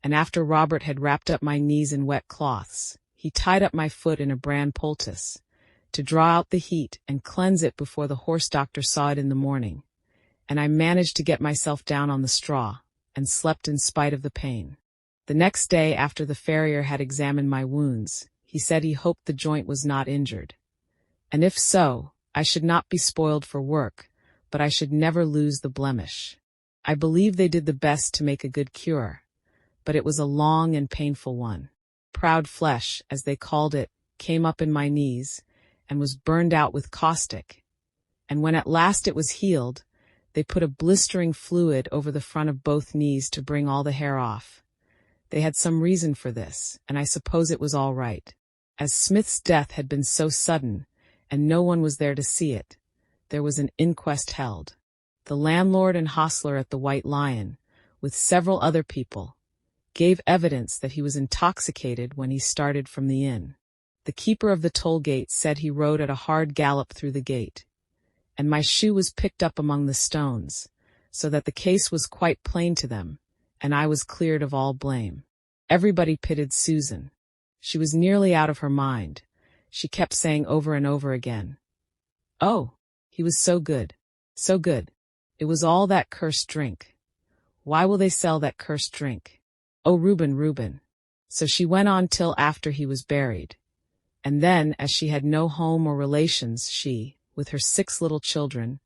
and after Robert had wrapped up my knees in wet cloths, he tied up my foot in a bran poultice, to draw out the heat and cleanse it before the horse doctor saw it in the morning, and I managed to get myself down on the straw, and slept in spite of the pain. The next day, after the farrier had examined my wounds, he said he hoped the joint was not injured, and if so, I should not be spoiled for work, but I should never lose the blemish. I believe they did the best to make a good cure, but it was a long and painful one. Proud flesh, as they called it, came up in my knees, and was burned out with caustic, and when at last it was healed, they put a blistering fluid over the front of both knees to bring all the hair off. They had some reason for this, and I suppose it was all right. As Smith's death had been so sudden, and no one was there to see it, there was an inquest held. The landlord and hostler at the White Lion, with several other people, gave evidence that he was intoxicated when he started from the inn. The keeper of the toll gate said he rode at a hard gallop through the gate, and my shoe was picked up among the stones, so that the case was quite plain to them, and I was cleared of all blame. Everybody pitied Susan. She was nearly out of her mind. She kept saying over and over again, "Oh, he was so good, so good. It was all that cursed drink. Why will they sell that cursed drink? Oh, Reuben, Reuben." So she went on till after he was buried. And then, as she had no home or relations, she, with her 6 little children,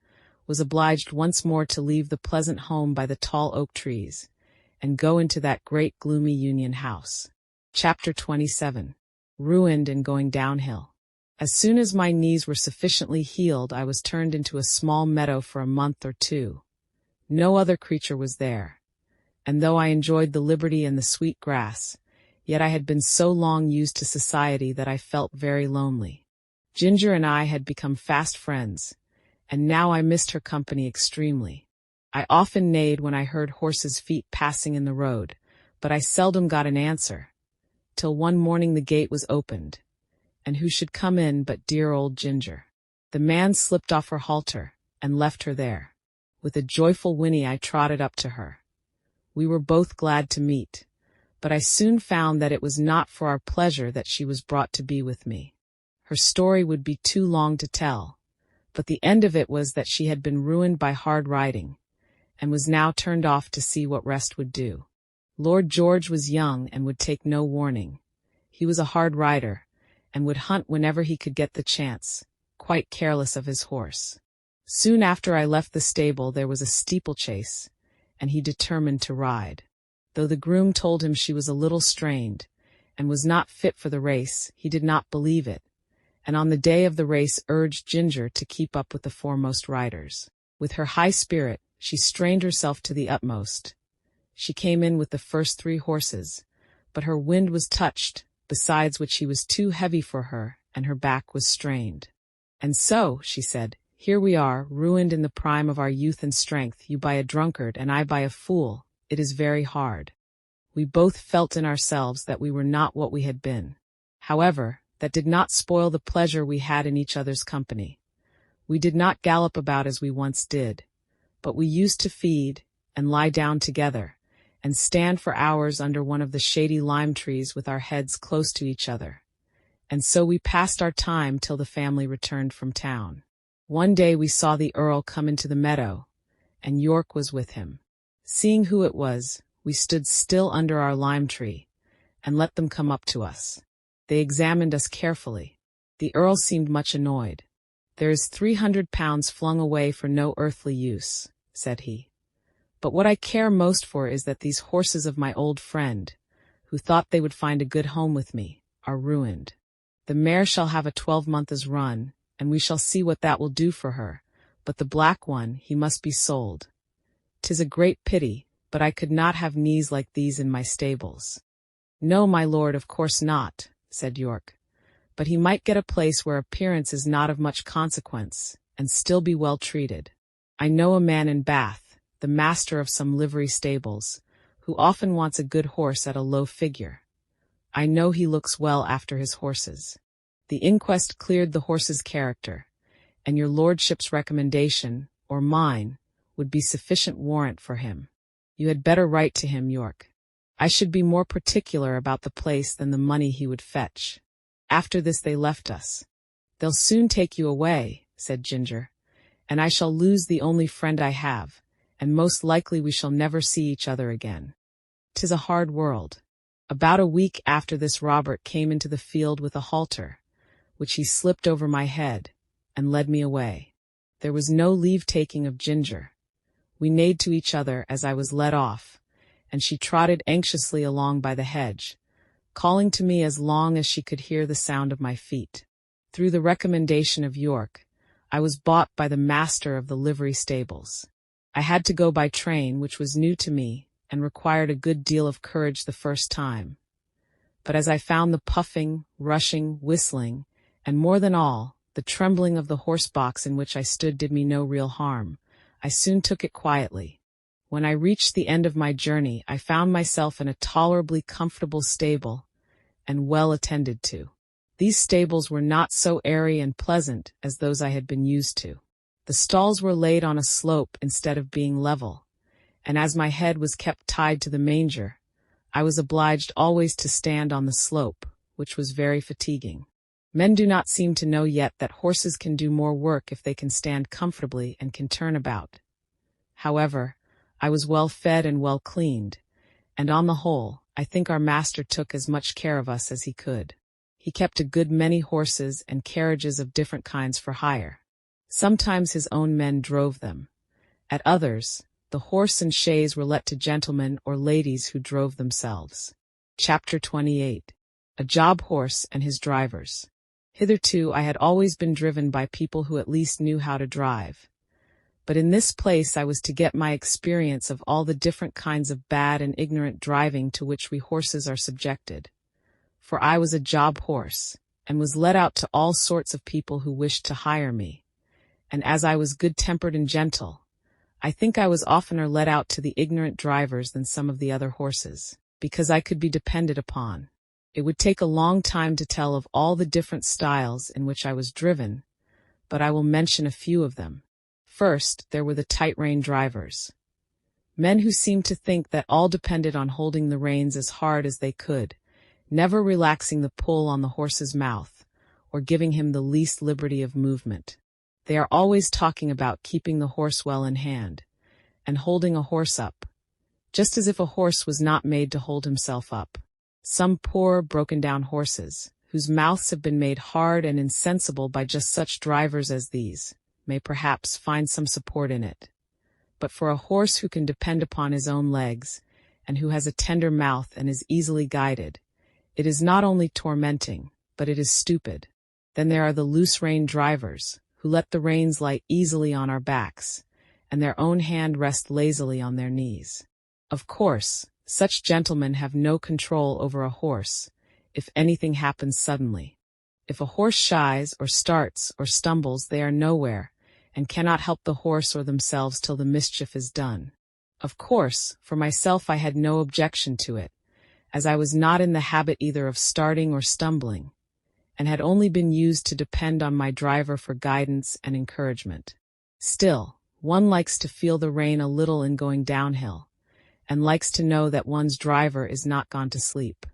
was obliged once more to leave the pleasant home by the tall oak trees, and go into that great gloomy Union house. Chapter 27. Ruined and going downhill. As soon as my knees were sufficiently healed, I was turned into a small meadow for a month or 2. No other creature was there, and though I enjoyed the liberty and the sweet grass, yet I had been so long used to society that I felt very lonely. Ginger and I had become fast friends, and now I missed her company extremely. I often neighed when I heard horses' feet passing in the road, but I seldom got an answer, till one morning the gate was opened, and who should come in but dear old Ginger. The man slipped off her halter, and left her there. With a joyful whinny I trotted up to her. We were both glad to meet, but I soon found that it was not for our pleasure that she was brought to be with me. Her story would be too long to tell, but the end of it was that she had been ruined by hard riding, and was now turned off to see what rest would do. Lord George was young and would take no warning. He was a hard rider, and would hunt whenever he could get the chance, quite careless of his horse. Soon after I left the stable there was a steeplechase, and he determined to ride. Though the groom told him she was a little strained, and was not fit for the race, he did not believe it, and on the day of the race urged Ginger to keep up with the foremost riders. With her high spirit, she strained herself to the utmost. She came in with the first 3 horses, but her wind was touched, besides which he was too heavy for her, and her back was strained. "And so," she said, "here we are, ruined in the prime of our youth and strength, you by a drunkard and I by a fool. It is very hard." We both felt in ourselves that we were not what we had been. However, that did not spoil the pleasure we had in each other's company. We did not gallop about as we once did, but we used to feed, and lie down together, and stand for hours under one of the shady lime trees with our heads close to each other. And so we passed our time till the family returned from town. One day we saw the Earl come into the meadow, and York was with him. Seeing who it was, we stood still under our lime tree, and let them come up to us. They examined us carefully. The Earl seemed much annoyed. "There is 300 pounds flung away for no earthly use," said he. "But what I care most for is that these horses of my old friend, who thought they would find a good home with me, are ruined. The mare shall have a 12-months run, and we shall see what that will do for her, but the black one, he must be sold. 'Tis a great pity, but I could not have knees like these in my stables." "No, my lord, of course not," said York. "But he might get a place where appearance is not of much consequence, and still be well treated. I know a man in Bath, the master of some livery stables, who often wants a good horse at a low figure. I know he looks well after his horses. The inquest cleared the horse's character, and your lordship's recommendation, or mine, would be sufficient warrant for him. You had better write to him, York. I should be more particular about the place than the money he would fetch." After this they left us. "They'll soon take you away," said Ginger, "and I shall lose the only friend I have, and most likely we shall never see each other again. 'Tis a hard world." About a week after this Robert came into the field with a halter, which he slipped over my head, and led me away. There was no leave-taking of Ginger. We neighed to each other as I was led off, and she trotted anxiously along by the hedge, calling to me as long as she could hear the sound of my feet. Through the recommendation of York, I was bought by the master of the livery stables. I had to go by train, which was new to me, and required a good deal of courage the first time. But as I found the puffing, rushing, whistling, and more than all, the trembling of the horse box in which I stood did me no real harm, I soon took it quietly. When I reached the end of my journey, I found myself in a tolerably comfortable stable, and well attended to. These stables were not so airy and pleasant as those I had been used to. The stalls were laid on a slope instead of being level, and as my head was kept tied to the manger, I was obliged always to stand on the slope, which was very fatiguing. Men do not seem to know yet that horses can do more work if they can stand comfortably and can turn about. However, I was well fed and well cleaned, and on the whole, I think our master took as much care of us as he could. He kept a good many horses and carriages of different kinds for hire. Sometimes his own men drove them. At others, the horse and chaise were let to gentlemen or ladies who drove themselves. Chapter 28. A Job Horse and His Drivers. Hitherto I had always been driven by people who at least knew how to drive. But in this place I was to get my experience of all the different kinds of bad and ignorant driving to which we horses are subjected. For I was a job horse, and was let out to all sorts of people who wished to hire me. And as I was good-tempered and gentle, I think I was oftener let out to the ignorant drivers than some of the other horses, because I could be depended upon. It would take a long time to tell of all the different styles in which I was driven, but I will mention a few of them. First, there were the tight-rein drivers. Men who seemed to think that all depended on holding the reins as hard as they could, never relaxing the pull on the horse's mouth, or giving him the least liberty of movement. They are always talking about keeping the horse well in hand, and holding a horse up, just as if a horse was not made to hold himself up. Some poor, broken-down horses, whose mouths have been made hard and insensible by just such drivers as these, may perhaps find some support in it. But for a horse who can depend upon his own legs, and who has a tender mouth and is easily guided, it is not only tormenting, but it is stupid. Then there are the loose-rein drivers, who let the reins lie easily on our backs, and their own hand rest lazily on their knees. Of course, such gentlemen have no control over a horse, if anything happens suddenly. If a horse shies, or starts, or stumbles, they are nowhere, and cannot help the horse or themselves till the mischief is done. Of course, for myself I had no objection to it, as I was not in the habit either of starting or stumbling, and had only been used to depend on my driver for guidance and encouragement. Still, one likes to feel the rein a little in going downhill, and likes to know that one's driver is not gone to sleep.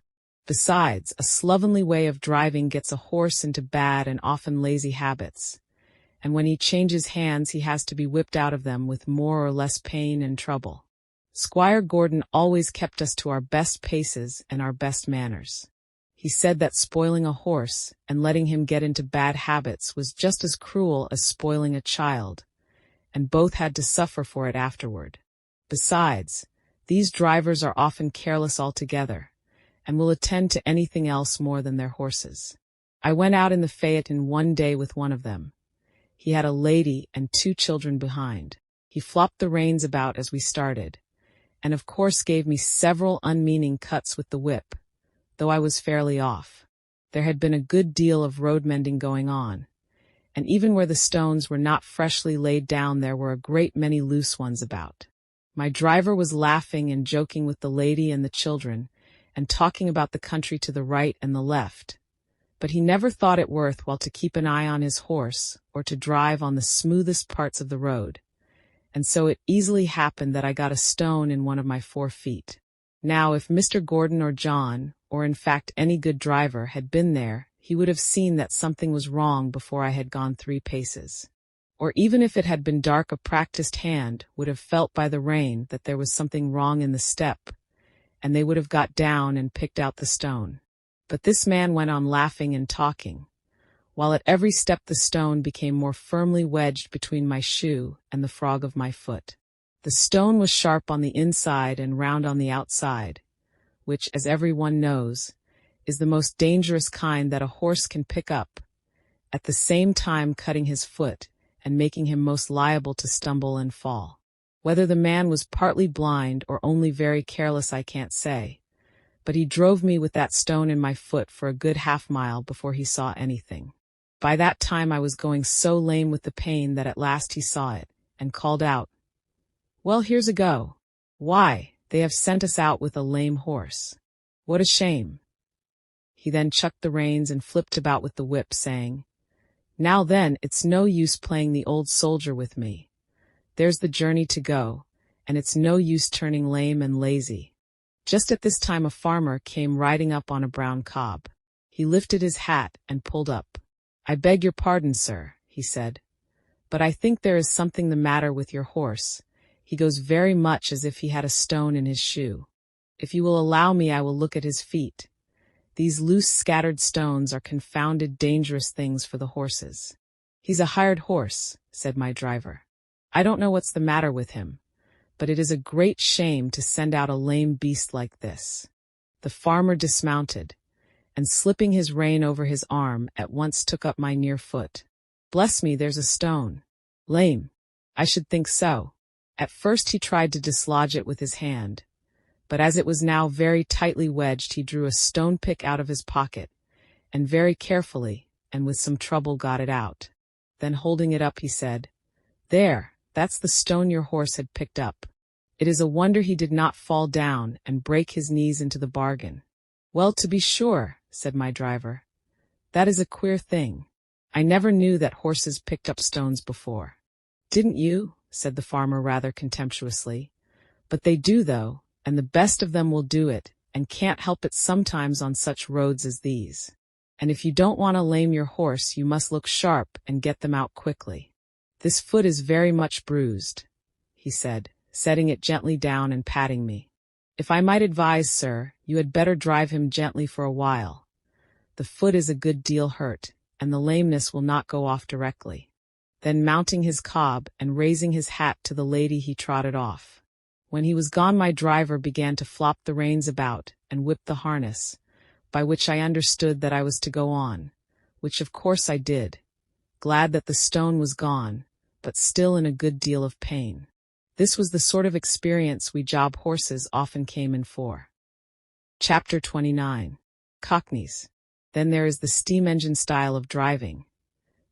Besides, a slovenly way of driving gets a horse into bad and often lazy habits, and when he changes hands he has to be whipped out of them with more or less pain and trouble. Squire Gordon always kept us to our best paces and our best manners. He said that spoiling a horse and letting him get into bad habits was just as cruel as spoiling a child, and both had to suffer for it afterward. Besides, these drivers are often careless altogether, and will attend to anything else more than their horses. I went out in the phaeton one day with one of them. He had a lady and 2 children behind. He flopped the reins about as we started, and of course gave me several unmeaning cuts with the whip, though I was fairly off. There had been a good deal of road mending going on, and even where the stones were not freshly laid down there were a great many loose ones about. My driver was laughing and joking with the lady and the children, and talking about the country to the right and the left, but he never thought it worth while to keep an eye on his horse or to drive on the smoothest parts of the road, and so it easily happened that I got a stone in one of my 4 feet. Now, if Mr. Gordon or John, or in fact any good driver, had been there, he would have seen that something was wrong before I had gone 3 paces. Or even if it had been dark, a practiced hand would have felt by the rain that there was something wrong in the step, and they would have got down and picked out the stone. But this man went on laughing and talking, while at every step the stone became more firmly wedged between my shoe and the frog of my foot. The stone was sharp on the inside and round on the outside, which, as everyone knows, is the most dangerous kind that a horse can pick up, at the same time cutting his foot and making him most liable to stumble and fall. Whether the man was partly blind or only very careless I can't say, but he drove me with that stone in my foot for a good half-mile before he saw anything. By that time I was going so lame with the pain that at last he saw it, and called out, "Well, here's a go. Why, they have sent us out with a lame horse. What a shame." He then chucked the reins and flipped about with the whip, saying, "Now then, it's no use playing the old soldier with me. There's the journey to go, and it's no use turning lame and lazy." Just at this time a farmer came riding up on a brown cob. He lifted his hat and pulled up. "I beg your pardon, sir," he said, "but I think there is something the matter with your horse. He goes very much as if he had a stone in his shoe. If you will allow me, I will look at his feet. These loose scattered stones are confounded dangerous things for the horses." "He's a hired horse," said my driver. "I don't know what's the matter with him, but it is a great shame to send out a lame beast like this." The farmer dismounted, and slipping his rein over his arm, at once took up my near foot. "Bless me, there's a stone. Lame? I should think so." At first he tried to dislodge it with his hand, but as it was now very tightly wedged, he drew a stone pick out of his pocket, and very carefully, and with some trouble, got it out. Then holding it up, he said, "There, that's the stone your horse had picked up. It is a wonder he did not fall down and break his knees into the bargain." "Well, to be sure," said my driver. "That is a queer thing. I never knew that horses picked up stones before." "Didn't you?" said the farmer rather contemptuously. "But they do, though, and the best of them will do it, and can't help it sometimes on such roads as these. And if you don't want to lame your horse, you must look sharp and get them out quickly. This foot is very much bruised," he said, setting it gently down and patting me. "If I might advise, sir, you had better drive him gently for a while. The foot is a good deal hurt, and the lameness will not go off directly." Then mounting his cob and raising his hat to the lady, he trotted off. When he was gone, my driver began to flop the reins about and whip the harness, by which I understood that I was to go on, which of course I did, glad that the stone was gone, but still in a good deal of pain. This was the sort of experience we job horses often came in for. Chapter 29. Cockneys. Then there is the steam engine style of driving.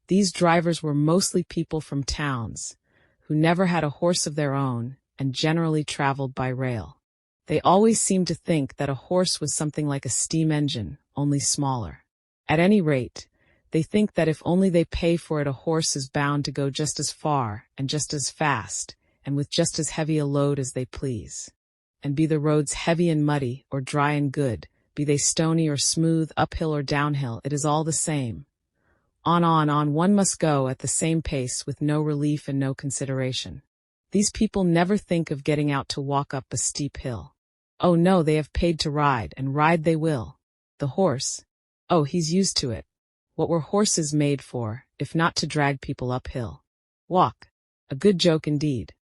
These drivers were mostly people from towns, who never had a horse of their own and generally traveled by rail. They always seemed to think that a horse was something like a steam engine, only smaller. At any rate, they think that if only they pay for it, a horse is bound to go just as far and just as fast and with just as heavy a load as they please. And be the roads heavy and muddy or dry and good, be they stony or smooth, uphill or downhill, it is all the same. On one must go at the same pace with no relief and no consideration. These people never think of getting out to walk up a steep hill. Oh no, they have paid to ride, and ride they will. The horse? Oh, he's used to it. What were horses made for, if not to drag people uphill? Walk. A good joke indeed.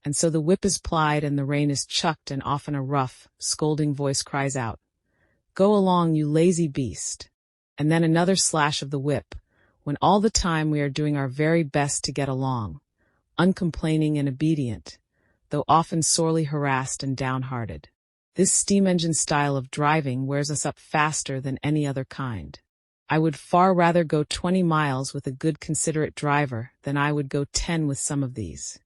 And so the whip is plied and the rein is chucked, and often a rough, scolding voice cries out, "Go along, you lazy beast." And then another slash of the whip, when all the time we are doing our very best to get along, uncomplaining and obedient, though often sorely harassed and downhearted. This steam engine style of driving wears us up faster than any other kind. I would far rather go 20 miles with a good considerate driver than I would go 10 with some of these.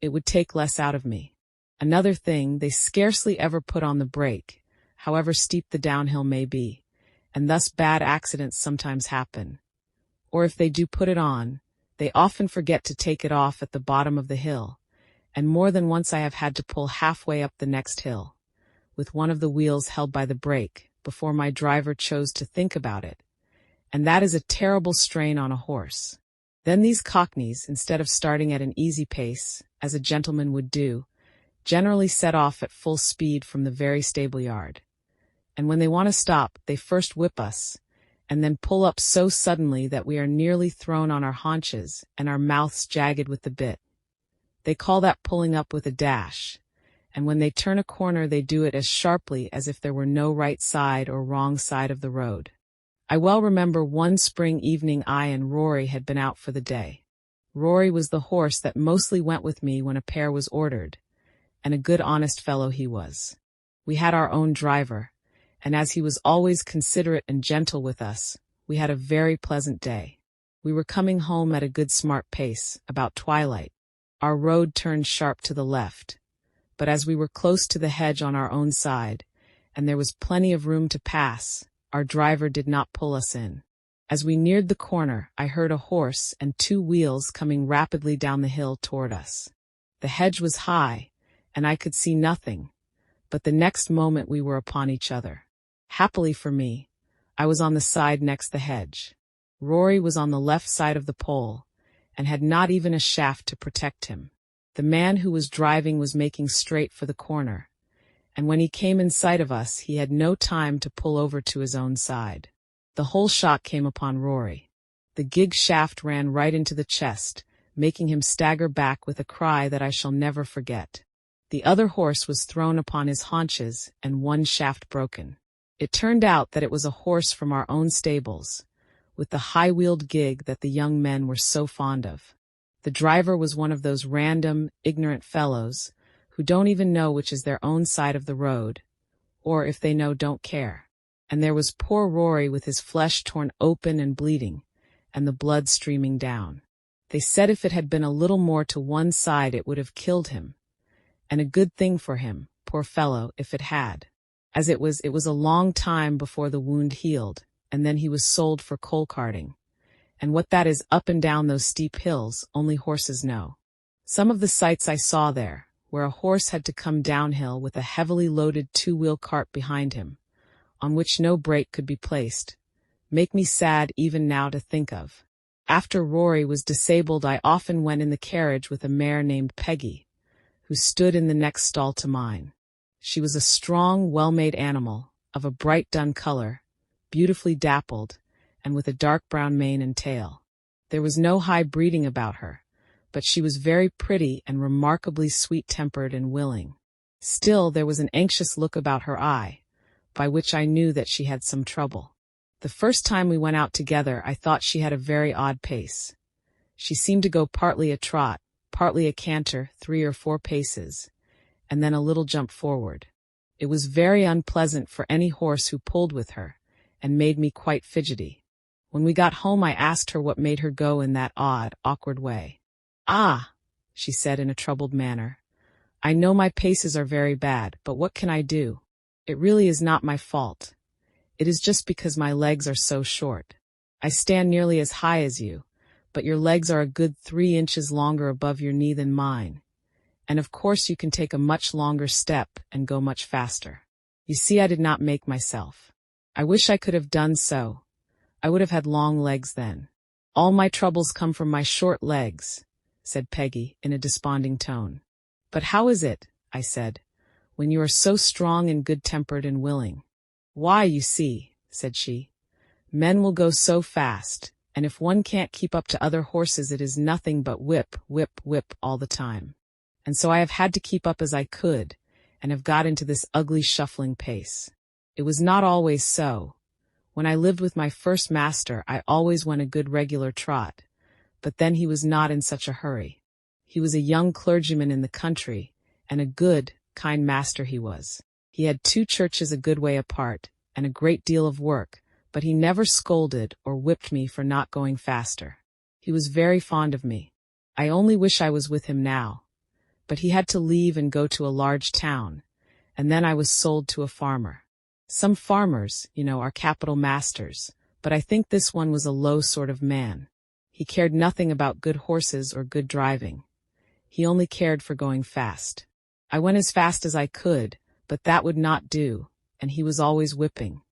It would take less out of me. Another thing, they scarcely ever put on the brake, however steep the downhill may be, and thus bad accidents sometimes happen. Or if they do put it on, they often forget to take it off at the bottom of the hill, and more than once I have had to pull halfway up the next hill, with one of the wheels held by the brake, before my driver chose to think about it. And that is a terrible strain on a horse. Then these cockneys, instead of starting at an easy pace, as a gentleman would do, generally set off at full speed from the very stable yard. And when they want to stop, they first whip us, and then pull up so suddenly that we are nearly thrown on our haunches and our mouths jagged with the bit. They call that pulling up with a dash, and when they turn a corner they do it as sharply as if there were no right side or wrong side of the road. I well remember one spring evening I and Rory had been out for the day. Rory was the horse that mostly went with me when a pair was ordered, and a good honest fellow he was. We had our own driver, and as he was always considerate and gentle with us, we had a very pleasant day. We were coming home at a good smart pace, about twilight. Our road turned sharp to the left, but as we were close to the hedge on our own side, and there was plenty of room to pass, our driver did not pull us in. As we neared the corner, I heard a horse and 2 wheels coming rapidly down the hill toward us. The hedge was high, and I could see nothing, but the next moment we were upon each other. Happily for me, I was on the side next the hedge. Rory was on the left side of the pole, and had not even a shaft to protect him. The man who was driving was making straight for the corner, and when he came in sight of us, he had no time to pull over to his own side. The whole shock came upon Rory. The gig shaft ran right into the chest, making him stagger back with a cry that I shall never forget. The other horse was thrown upon his haunches, and one shaft broken. It turned out that it was a horse from our own stables, with the high-wheeled gig that the young men were so fond of. The driver was one of those random, ignorant fellows who don't even know which is their own side of the road, or if they know, don't care. And there was poor Rory with his flesh torn open and bleeding, and the blood streaming down. They said if it had been a little more to one side it would have killed him, and a good thing for him, poor fellow, if it had. As it was a long time before the wound healed, and then he was sold for coal carting. And what that is up and down those steep hills, only horses know. Some of the sights I saw there, where a horse had to come downhill with a heavily loaded 2-wheel cart behind him, on which no brake could be placed, make me sad even now to think of. After Rory was disabled, I often went in the carriage with a mare named Peggy, who stood in the next stall to mine. She was a strong, well-made animal, of a bright dun color, beautifully dappled, and with a dark brown mane and tail. There was no high breeding about her, but she was very pretty and remarkably sweet-tempered and willing. Still, there was an anxious look about her eye, by which I knew that she had some trouble. The first time we went out together, I thought she had a very odd pace. She seemed to go partly a trot, partly a canter, 3 or 4 paces, and then a little jump forward. It was very unpleasant for any horse who pulled with her, and made me quite fidgety. When we got home, I asked her what made her go in that odd, awkward way. "Ah," she said in a troubled manner, "I know my paces are very bad, but what can I do? It really is not my fault. It is just because my legs are so short. I stand nearly as high as you, but your legs are a good 3 inches longer above your knee than mine. And of course you can take a much longer step and go much faster. You see, I did not make myself. I wish I could have done so. I would have had long legs then. All my troubles come from my short legs, said Peggy in a desponding tone. But how is it, I said, when you are so strong and good-tempered and willing? Why, you see, said she, men will go so fast, and if one can't keep up to other horses it is nothing but whip, whip, whip all the time. And so I have had to keep up as I could, and have got into this ugly shuffling pace. It was not always so. When I lived with my first master I always went a good regular trot, but then he was not in such a hurry. He was a young clergyman in the country, and a good, kind master he was. He had 2 churches a good way apart, and a great deal of work, but he never scolded or whipped me for not going faster. He was very fond of me. I only wish I was with him now. But he had to leave and go to a large town, and then I was sold to a farmer. Some farmers, you know, are capital masters, but I think this one was a low sort of man. He cared nothing about good horses or good driving. He only cared for going fast. I went as fast as I could, but that would not do, and he was always whipping.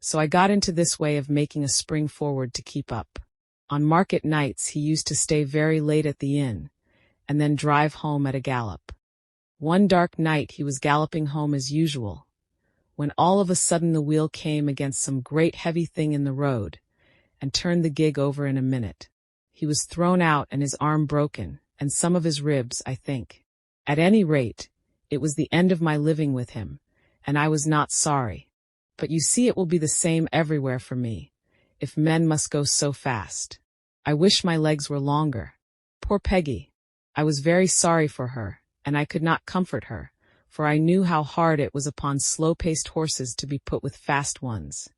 So I got into this way of making a spring forward to keep up. On market nights he used to stay very late at the inn, and then drive home at a gallop. One dark night he was galloping home as usual, when all of a sudden the wheel came against some great heavy thing in the road, and turned the gig over in a minute. He was thrown out and his arm broken, and some of his ribs, I think. At any rate, it was the end of my living with him, and I was not sorry. But you see it will be the same everywhere for me, if men must go so fast. I wish my legs were longer. Poor Peggy! I was very sorry for her, and I could not comfort her, for I knew how hard it was upon slow-paced horses to be put with fast ones.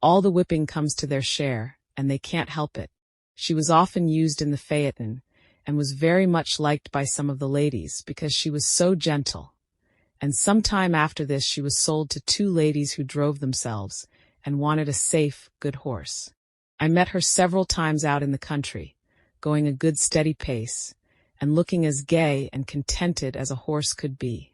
All the whipping comes to their share, and they can't help it. She was often used in the phaeton, and was very much liked by some of the ladies because she was so gentle. And some time after this she was sold to 2 ladies who drove themselves, and wanted a safe, good horse. I met her several times out in the country, going a good steady pace, and looking as gay and contented as a horse could be.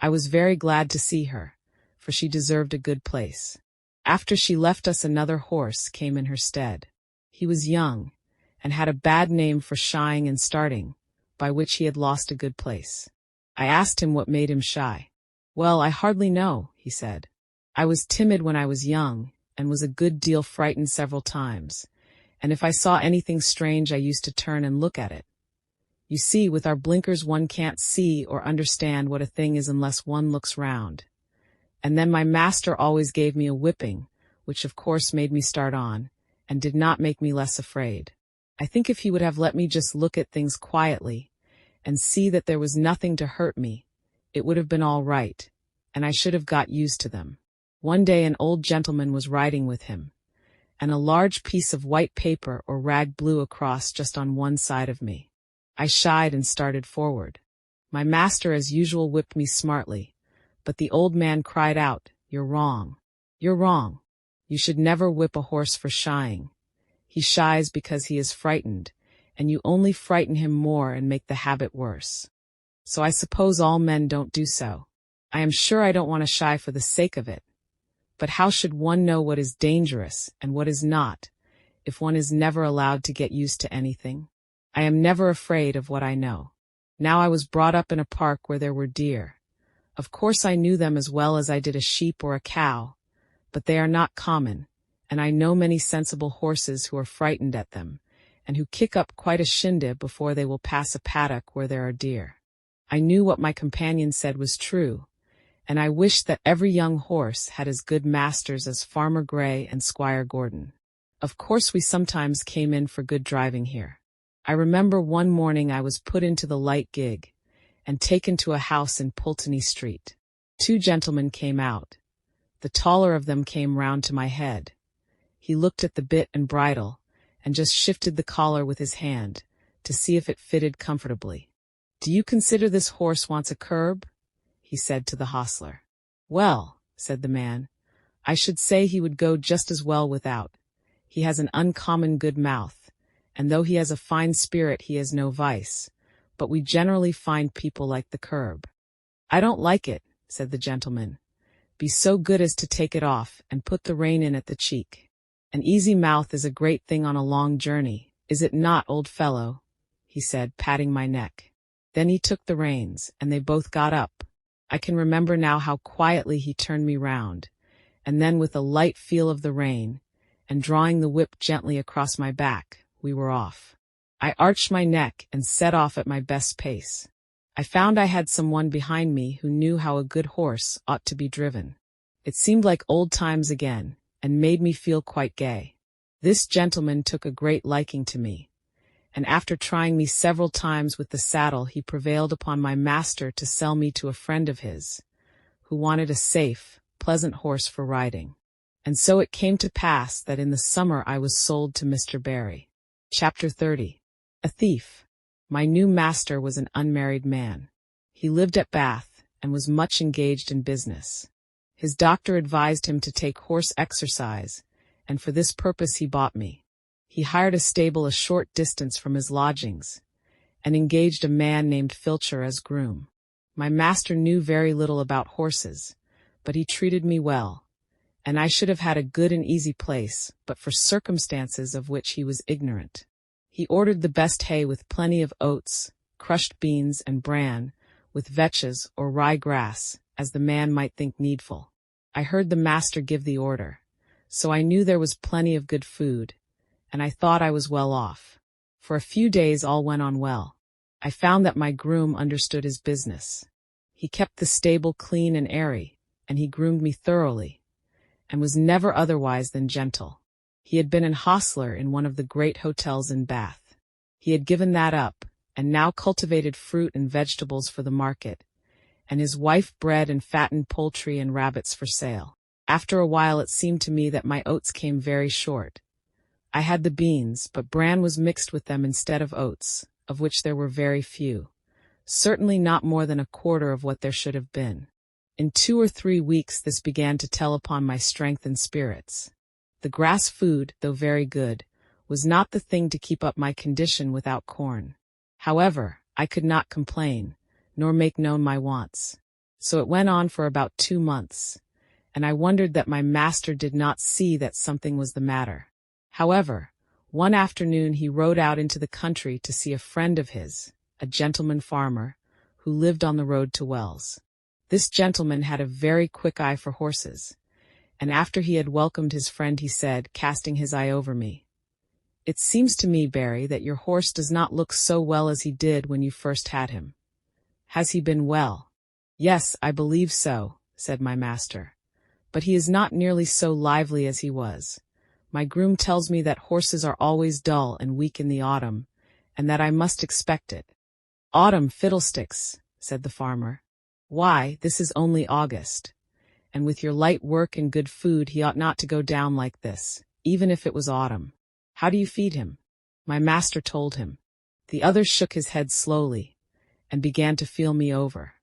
I was very glad to see her, for she deserved a good place. After she left us another horse came in her stead. He was young, and had a bad name for shying and starting, by which he had lost a good place. I asked him what made him shy. Well, I hardly know, he said. I was timid when I was young, and was a good deal frightened several times, and if I saw anything strange I used to turn and look at it. You see, with our blinkers one can't see or understand what a thing is unless one looks round. And then my master always gave me a whipping, which of course made me start on, and did not make me less afraid. I think if he would have let me just look at things quietly, and see that there was nothing to hurt me, it would have been all right, and I should have got used to them. One day an old gentleman was riding with him, and a large piece of white paper or rag blew across just on one side of me. I shied and started forward. My master as usual whipped me smartly, but the old man cried out, "You're wrong. You're wrong. You should never whip a horse for shying. He shies because he is frightened, and you only frighten him more and make the habit worse. So I suppose all men don't do so. I am sure I don't want to shy for the sake of it. But how should one know what is dangerous and what is not, if one is never allowed to get used to anything? I am never afraid of what I know. Now I was brought up in a park where there were deer. Of course I knew them as well as I did a sheep or a cow, but they are not common, and I know many sensible horses who are frightened at them, and who kick up quite a shindy before they will pass a paddock where there are deer. I knew what my companion said was true, and I wished that every young horse had as good masters as Farmer Gray and Squire Gordon. Of course we sometimes came in for good driving here. I remember one morning I was put into the light gig, and taken to a house in Pulteney Street. 2 gentlemen came out. The taller of them came round to my head. He looked at the bit and bridle, and just shifted the collar with his hand, to see if it fitted comfortably. "Do you consider this horse wants a curb?" he said to the hostler. "Well," said the man, "I should say he would go just as well without. He has an uncommon good mouth, and though he has a fine spirit he has no vice, but we generally find people like the curb." "I don't like it," said the gentleman. "Be so good as to take it off, and put the rein in at the cheek. An easy mouth is a great thing on a long journey, "Is it not, old fellow?" he said, patting my neck. Then he took the reins, and they both got up. I can remember now how quietly he turned me round, and then with a light feel of the rein, and drawing the whip gently across my back, we were off. I arched my neck and set off at my best pace. I found I had someone behind me who knew how a good horse ought to be driven. It seemed like old times again, and made me feel quite gay. This gentleman took a great liking to me, and after trying me several times with the saddle, he prevailed upon my master to sell me to a friend of his, who wanted a safe, pleasant horse for riding. And so it came to pass that in the summer I was sold to Mr. Barry. Chapter 30. A thief. My new master was an unmarried man. He lived at Bath, and was much engaged in business. His doctor advised him to take horse exercise, and for this purpose he bought me. He hired a stable a short distance from his lodgings, and engaged a man named Filcher as groom. My master knew very little about horses, but he treated me well, and I should have had a good and easy place, but for circumstances of which he was ignorant. He ordered the best hay with plenty of oats, crushed beans, and bran, with vetches or rye grass, as the man might think needful. I heard the master give the order, so I knew there was plenty of good food, and I thought I was well off. For a few days all went on well. I found that my groom understood his business. He kept the stable clean and airy, and he groomed me thoroughly, and was never otherwise than gentle. He had been an hostler in one of the great hotels in Bath. He had given that up, and now cultivated fruit and vegetables for the market, and his wife bred and fattened poultry and rabbits for sale. After a while it seemed to me that my oats came very short. I had the beans, but bran was mixed with them instead of oats, of which there were very few, certainly not more than a quarter of what there should have been. In 2 or 3 weeks this began to tell upon my strength and spirits. The grass food, though very good, was not the thing to keep up my condition without corn. However, I could not complain, nor make known my wants. So it went on for about 2 months, and I wondered that my master did not see that something was the matter. However, one afternoon he rode out into the country to see a friend of his, a gentleman farmer, who lived on the road to Wells. This gentleman had a very quick eye for horses, and after he had welcomed his friend he said, casting his eye over me, "It seems to me, Barry, that your horse does not look so well as he did when you first had him. Has he been well?" "Yes, I believe so," said my master, "but he is not nearly so lively as he was. My groom tells me that horses are always dull and weak in the autumn, and that I must expect it." "Autumn fiddlesticks," said the farmer. "Why, this is only August, and with your light work and good food he ought not to go down like this, even if it was autumn. How do you feed him?" My master told him. The other shook his head slowly, and began to feel me over.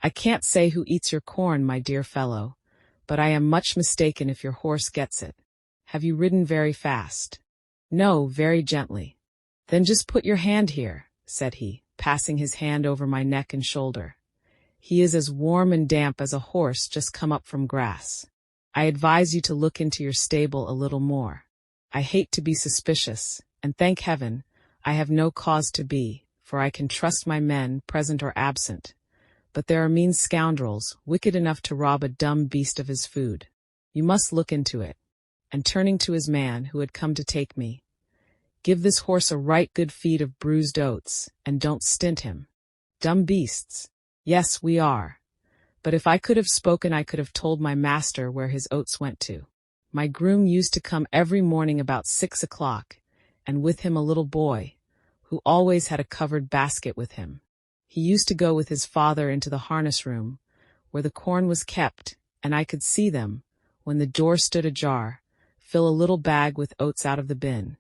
"I can't say who eats your corn, my dear fellow, but I am much mistaken if your horse gets it. Have you ridden very fast?" "No, very gently." "Then just put your hand here," said he, passing his hand over my neck and shoulder. "He is as warm and damp as a horse just come up from grass. I advise you to look into your stable a little more. I hate to be suspicious, and thank heaven, I have no cause to be, for I can trust my men, present or absent. But there are mean scoundrels, wicked enough to rob a dumb beast of his food. You must look into it." And turning to his man, who had come to take me, "Give this horse a right good feed of bruised oats, and don't stint him." Dumb beasts. Yes, we are. But if I could have spoken I could have told my master where his oats went to. My groom used to come every morning about 6 o'clock, and with him a little boy, who always had a covered basket with him. He used to go with his father into the harness room, where the corn was kept, and I could see them, when the door stood ajar, fill a little bag with oats out of the bin,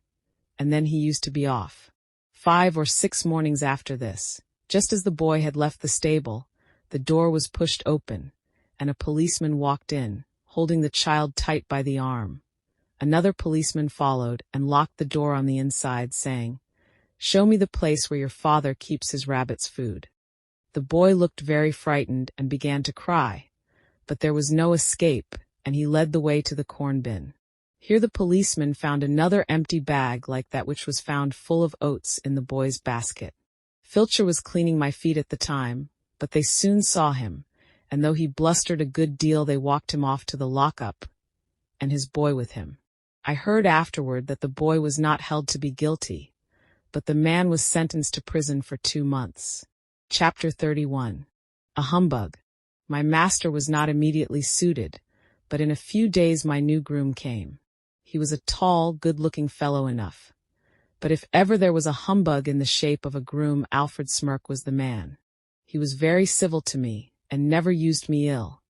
and then he used to be off. 5 or 6 mornings after this, just as the boy had left the stable, the door was pushed open, and a policeman walked in, holding the child tight by the arm. Another policeman followed and locked the door on the inside, saying, "Show me the place where your father keeps his rabbit's food." The boy looked very frightened and began to cry, but there was no escape, and he led the way to the corn bin. Here the policeman found another empty bag like that which was found full of oats in the boy's basket. Filcher was cleaning my feet at the time, but they soon saw him, and though he blustered a good deal they walked him off to the lock-up, and his boy with him. I heard afterward that the boy was not held to be guilty, but the man was sentenced to prison for 2 months. Chapter 31. A humbug. My master was not immediately suited, but in a few days my new groom came. He was a tall, good-looking fellow enough. But if ever there was a humbug in the shape of a groom, Alfred Smirk was the man. He was very civil to me, and never used me ill.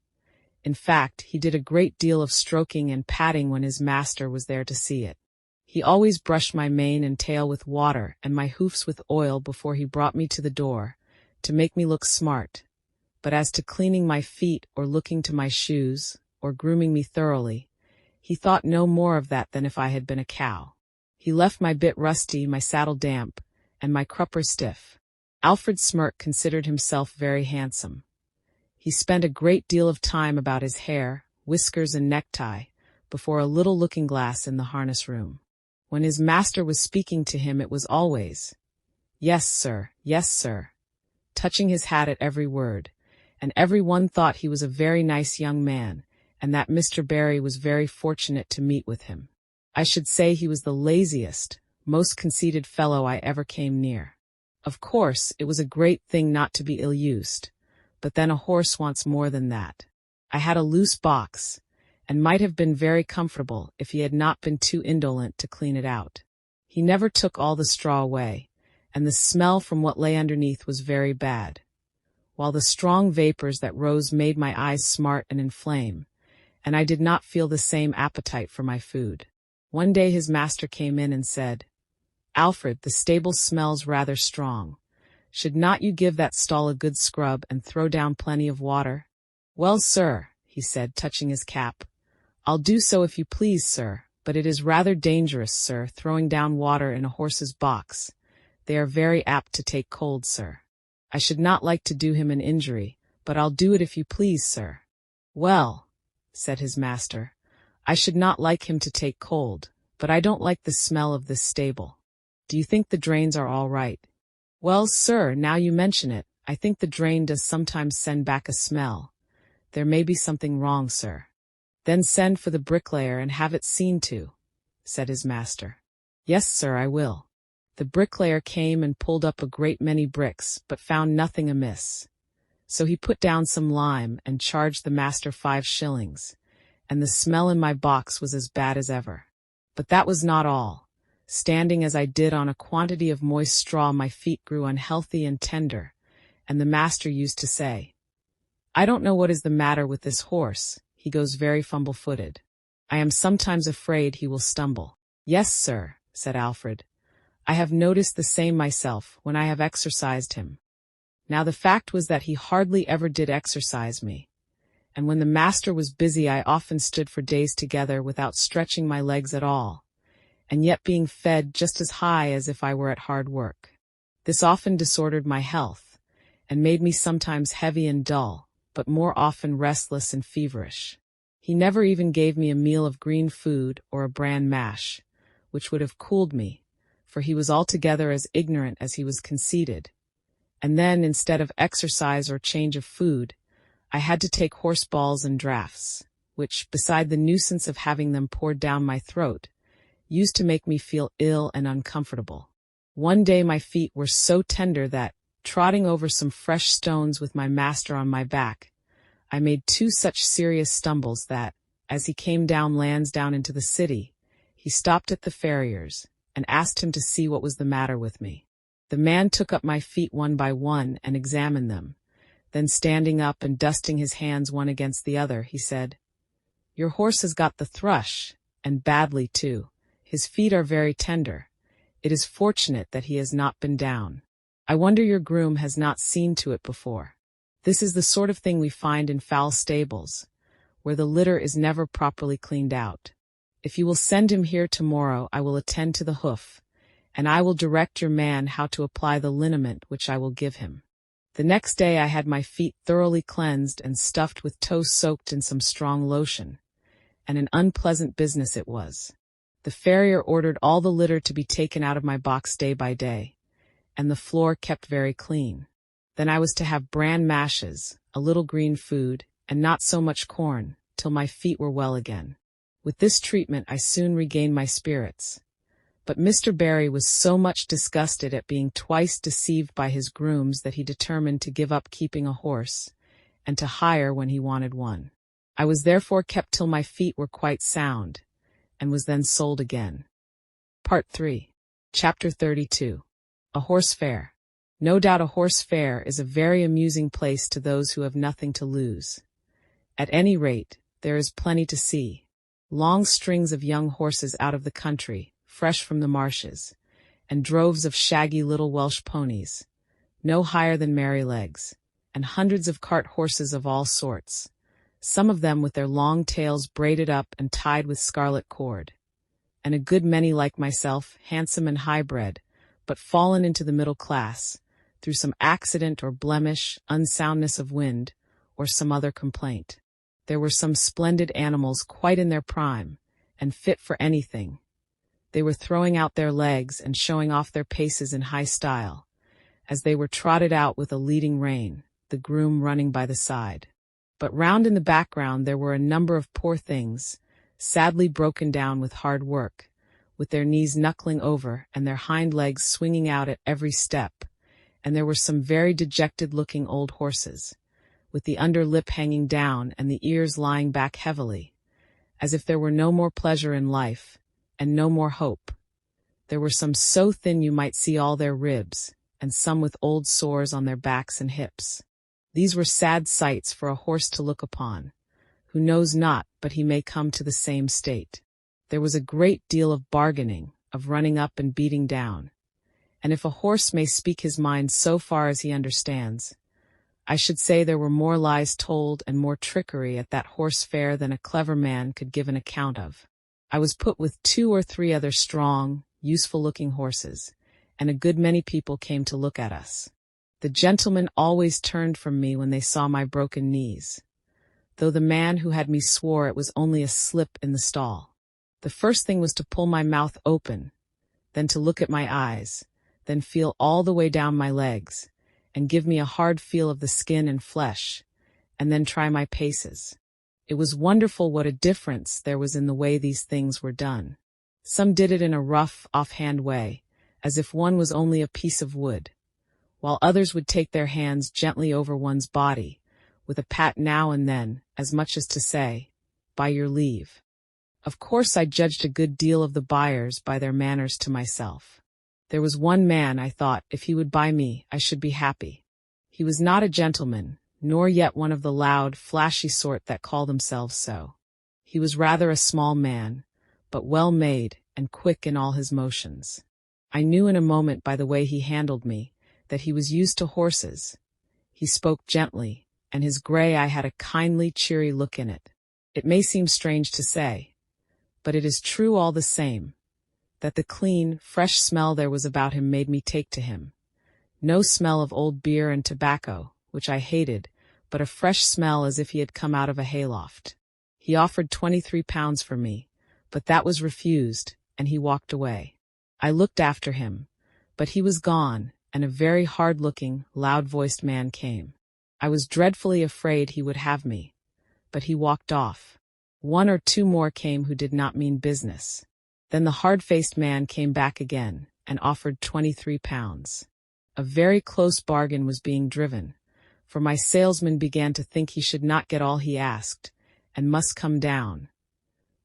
In fact, he did a great deal of stroking and patting when his master was there to see it. He always brushed my mane and tail with water and my hoofs with oil before he brought me to the door, to make me look smart. But as to cleaning my feet or looking to my shoes, or grooming me thoroughly, he thought no more of that than if I had been a cow. He left my bit rusty, my saddle damp, and my crupper stiff. Alfred Smirk considered himself very handsome. He spent a great deal of time about his hair, whiskers and necktie, before a little looking-glass in the harness room. When his master was speaking to him it was always, yes, sir, touching his hat at every word, and every one thought he was a very nice young man, and that Mr. Barry was very fortunate to meet with him. I should say he was the laziest, most conceited fellow I ever came near. Of course, it was a great thing not to be ill-used, but then a horse wants more than that. I had a loose box, and might have been very comfortable if he had not been too indolent to clean it out. He never took all the straw away, and the smell from what lay underneath was very bad, while the strong vapors that rose made my eyes smart and inflame, and I did not feel the same appetite for my food. One day his master came in and said, "Alfred, the stable smells rather strong. Should not you give that stall a good scrub and throw down plenty of water?" "Well, sir," he said, touching his cap, "I'll do so if you please, sir, but it is rather dangerous, sir, throwing down water in a horse's box. They are very apt to take cold, sir. I should not like to do him an injury, but I'll do it if you please, sir." "Well," said his master, "I should not like him to take cold, but I don't like the smell of this stable. Do you think the drains are all right?" "Well, sir, now you mention it, I think the drain does sometimes send back a smell. There may be something wrong, sir." "Then send for the bricklayer and have it seen to," said his master. "Yes, sir, I will." The bricklayer came and pulled up a great many bricks, but found nothing amiss. So he put down some lime and charged the master 5 shillings, and the smell in my box was as bad as ever. But that was not all. Standing as I did on a quantity of moist straw, my feet grew unhealthy and tender, and the master used to say, "I don't know what is the matter with this horse, he goes very fumble-footed. I am sometimes afraid he will stumble." "Yes, sir," said Alfred. "I have noticed the same myself when I have exercised him." Now the fact was that he hardly ever did exercise me, and when the master was busy I often stood for days together without stretching my legs at all, and yet being fed just as high as if I were at hard work. This often disordered my health, and made me sometimes heavy and dull, but more often restless and feverish. He never even gave me a meal of green food or a bran mash, which would have cooled me, for he was altogether as ignorant as he was conceited. And then, instead of exercise or change of food, I had to take horse balls and draughts, which, beside the nuisance of having them poured down my throat, used to make me feel ill and uncomfortable. One day my feet were so tender that, trotting over some fresh stones with my master on my back, I made 2 such serious stumbles that, as he came down Lansdowne into the city, he stopped at the farrier's, and asked him to see what was the matter with me. The man took up my feet one by one and examined them. Then standing up and dusting his hands one against the other, he said, "Your horse has got the thrush, and badly too. His feet are very tender. It is fortunate that he has not been down. I wonder your groom has not seen to it before. This is the sort of thing we find in foul stables, where the litter is never properly cleaned out. If you will send him here tomorrow, I will attend to the hoof, and I will direct your man how to apply the liniment which I will give him." The next day I had my feet thoroughly cleansed and stuffed with toast soaked in some strong lotion, and an unpleasant business it was. The farrier ordered all the litter to be taken out of my box day by day, and the floor kept very clean. Then I was to have bran mashes, a little green food, and not so much corn, till my feet were well again. With this treatment I soon regained my spirits. But Mr. Barry was so much disgusted at being twice deceived by his grooms that he determined to give up keeping a horse, and to hire when he wanted one. I was therefore kept till my feet were quite sound, and was then sold again. Part 3. Chapter 32. A Horse Fair. No doubt a horse fair is a very amusing place to those who have nothing to lose. At any rate, there is plenty to see. Long strings of young horses out of the country, fresh from the marshes, and droves of shaggy little Welsh ponies, no higher than Merrylegs, and hundreds of cart horses of all sorts, some of them with their long tails braided up and tied with scarlet cord, and a good many like myself, handsome and high-bred, but fallen into the middle class, through some accident or blemish, unsoundness of wind, or some other complaint. There were some splendid animals quite in their prime, and fit for anything. They were throwing out their legs and showing off their paces in high style, as they were trotted out with a leading rein, the groom running by the side. But round in the background there were a number of poor things, sadly broken down with hard work, with their knees knuckling over and their hind legs swinging out at every step, and there were some very dejected-looking old horses, with the under lip hanging down and the ears lying back heavily, as if there were no more pleasure in life, and no more hope. There were some so thin you might see all their ribs, and some with old sores on their backs and hips. These were sad sights for a horse to look upon, who knows not but he may come to the same state. There was a great deal of bargaining, of running up and beating down, and if a horse may speak his mind so far as he understands, I should say there were more lies told and more trickery at that horse fair than a clever man could give an account of. I was put with 2 or 3 other strong, useful-looking horses, and a good many people came to look at us. The gentlemen always turned from me when they saw my broken knees, though the man who had me swore it was only a slip in the stall. The first thing was to pull my mouth open, then to look at my eyes, then feel all the way down my legs, and give me a hard feel of the skin and flesh, and then try my paces. It was wonderful what a difference there was in the way these things were done. Some did it in a rough, offhand way, as if one was only a piece of wood, while others would take their hands gently over one's body, with a pat now and then, as much as to say, "By your leave." Of course I judged a good deal of the buyers by their manners to myself. There was one man, I thought, if he would buy me, I should be happy. He was not a gentleman, nor yet one of the loud, flashy sort that call themselves so. He was rather a small man, but well made and quick in all his motions. I knew in a moment by the way he handled me that he was used to horses. He spoke gently, and his gray eye had a kindly, cheery look in it. It may seem strange to say, but it is true all the same, that the clean, fresh smell there was about him made me take to him. No smell of old beer and tobacco, which I hated, but a fresh smell as if he had come out of a hayloft. He offered £23 for me, but that was refused, and he walked away. I looked after him, but he was gone, and a very hard-looking, loud-voiced man came. I was dreadfully afraid he would have me, but he walked off. 1 or 2 more came who did not mean business. Then the hard-faced man came back again, and offered £23. A very close bargain was being driven, for my salesman began to think he should not get all he asked, and must come down.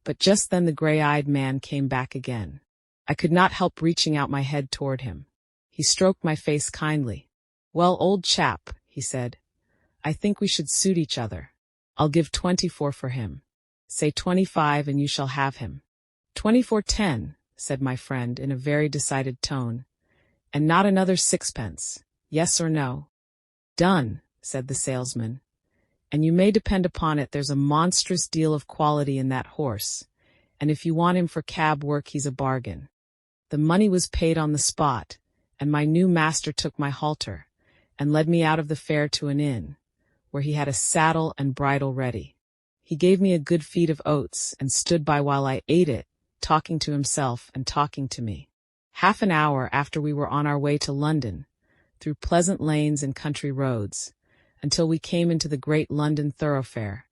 But just then the gray-eyed man came back again. I could not help reaching out my head toward him. He stroked my face kindly. "Well, old chap," he said, "I think we should suit each other. I'll give 24 for him. Say 25 and you shall have him." 24.10, said my friend in a very decided tone, "and not another 6pence, yes or no?" "Done," said the salesman, "and you may depend upon it there's a monstrous deal of quality in that horse, and if you want him for cab work he's a bargain." The money was paid on the spot, and my new master took my halter, and led me out of the fair to an inn, where he had a saddle and bridle ready. He gave me a good feed of oats and stood by while I ate it, talking to himself and talking to me. Half an hour after we were on our way to London, through pleasant lanes and country roads, until we came into the great London thoroughfare,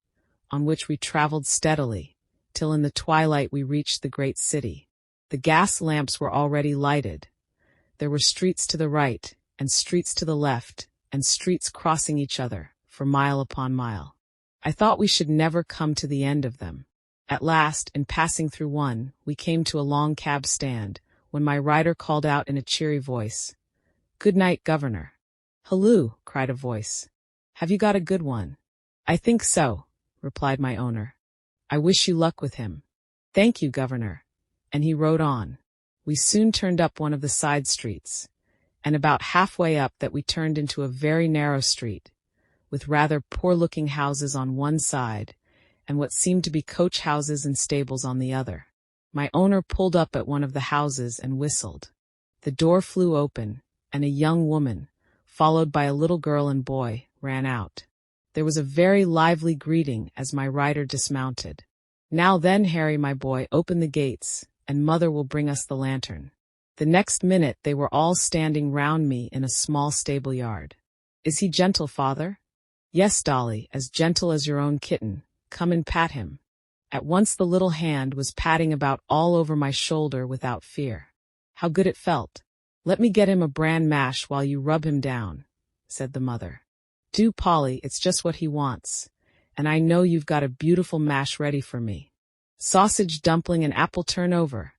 on which we travelled steadily, till in the twilight we reached the great city. The gas lamps were already lighted. There were streets to the right, and streets to the left, and streets crossing each other, for mile upon mile. I thought we should never come to the end of them. At last, in passing through one, we came to a long cab stand, when my rider called out in a cheery voice, "Good night, Governor." "Halloo," cried a voice. "Have you got a good one?" "I think so," replied my owner. "I wish you luck with him." "Thank you, Governor." And he rode on. We soon turned up one of the side streets, and about halfway up that we turned into a very narrow street, with rather poor-looking houses on one side, and what seemed to be coach houses and stables on the other. My owner pulled up at one of the houses and whistled. The door flew open, and a young woman, followed by a little girl and boy, ran out. There was a very lively greeting as my rider dismounted. "Now then, Harry, my boy, open the gates, and mother will bring us the lantern." The next minute they were all standing round me in a small stable yard. "Is he gentle, father?" "Yes, Dolly, as gentle as your own kitten. Come and pat him." At once the little hand was patting about all over my shoulder without fear. How good it felt. "Let me get him a bran mash while you rub him down," said the mother. "Do, Polly, it's just what he wants, and I know you've got a beautiful mash ready for me." "Sausage, dumpling, and apple turnover,"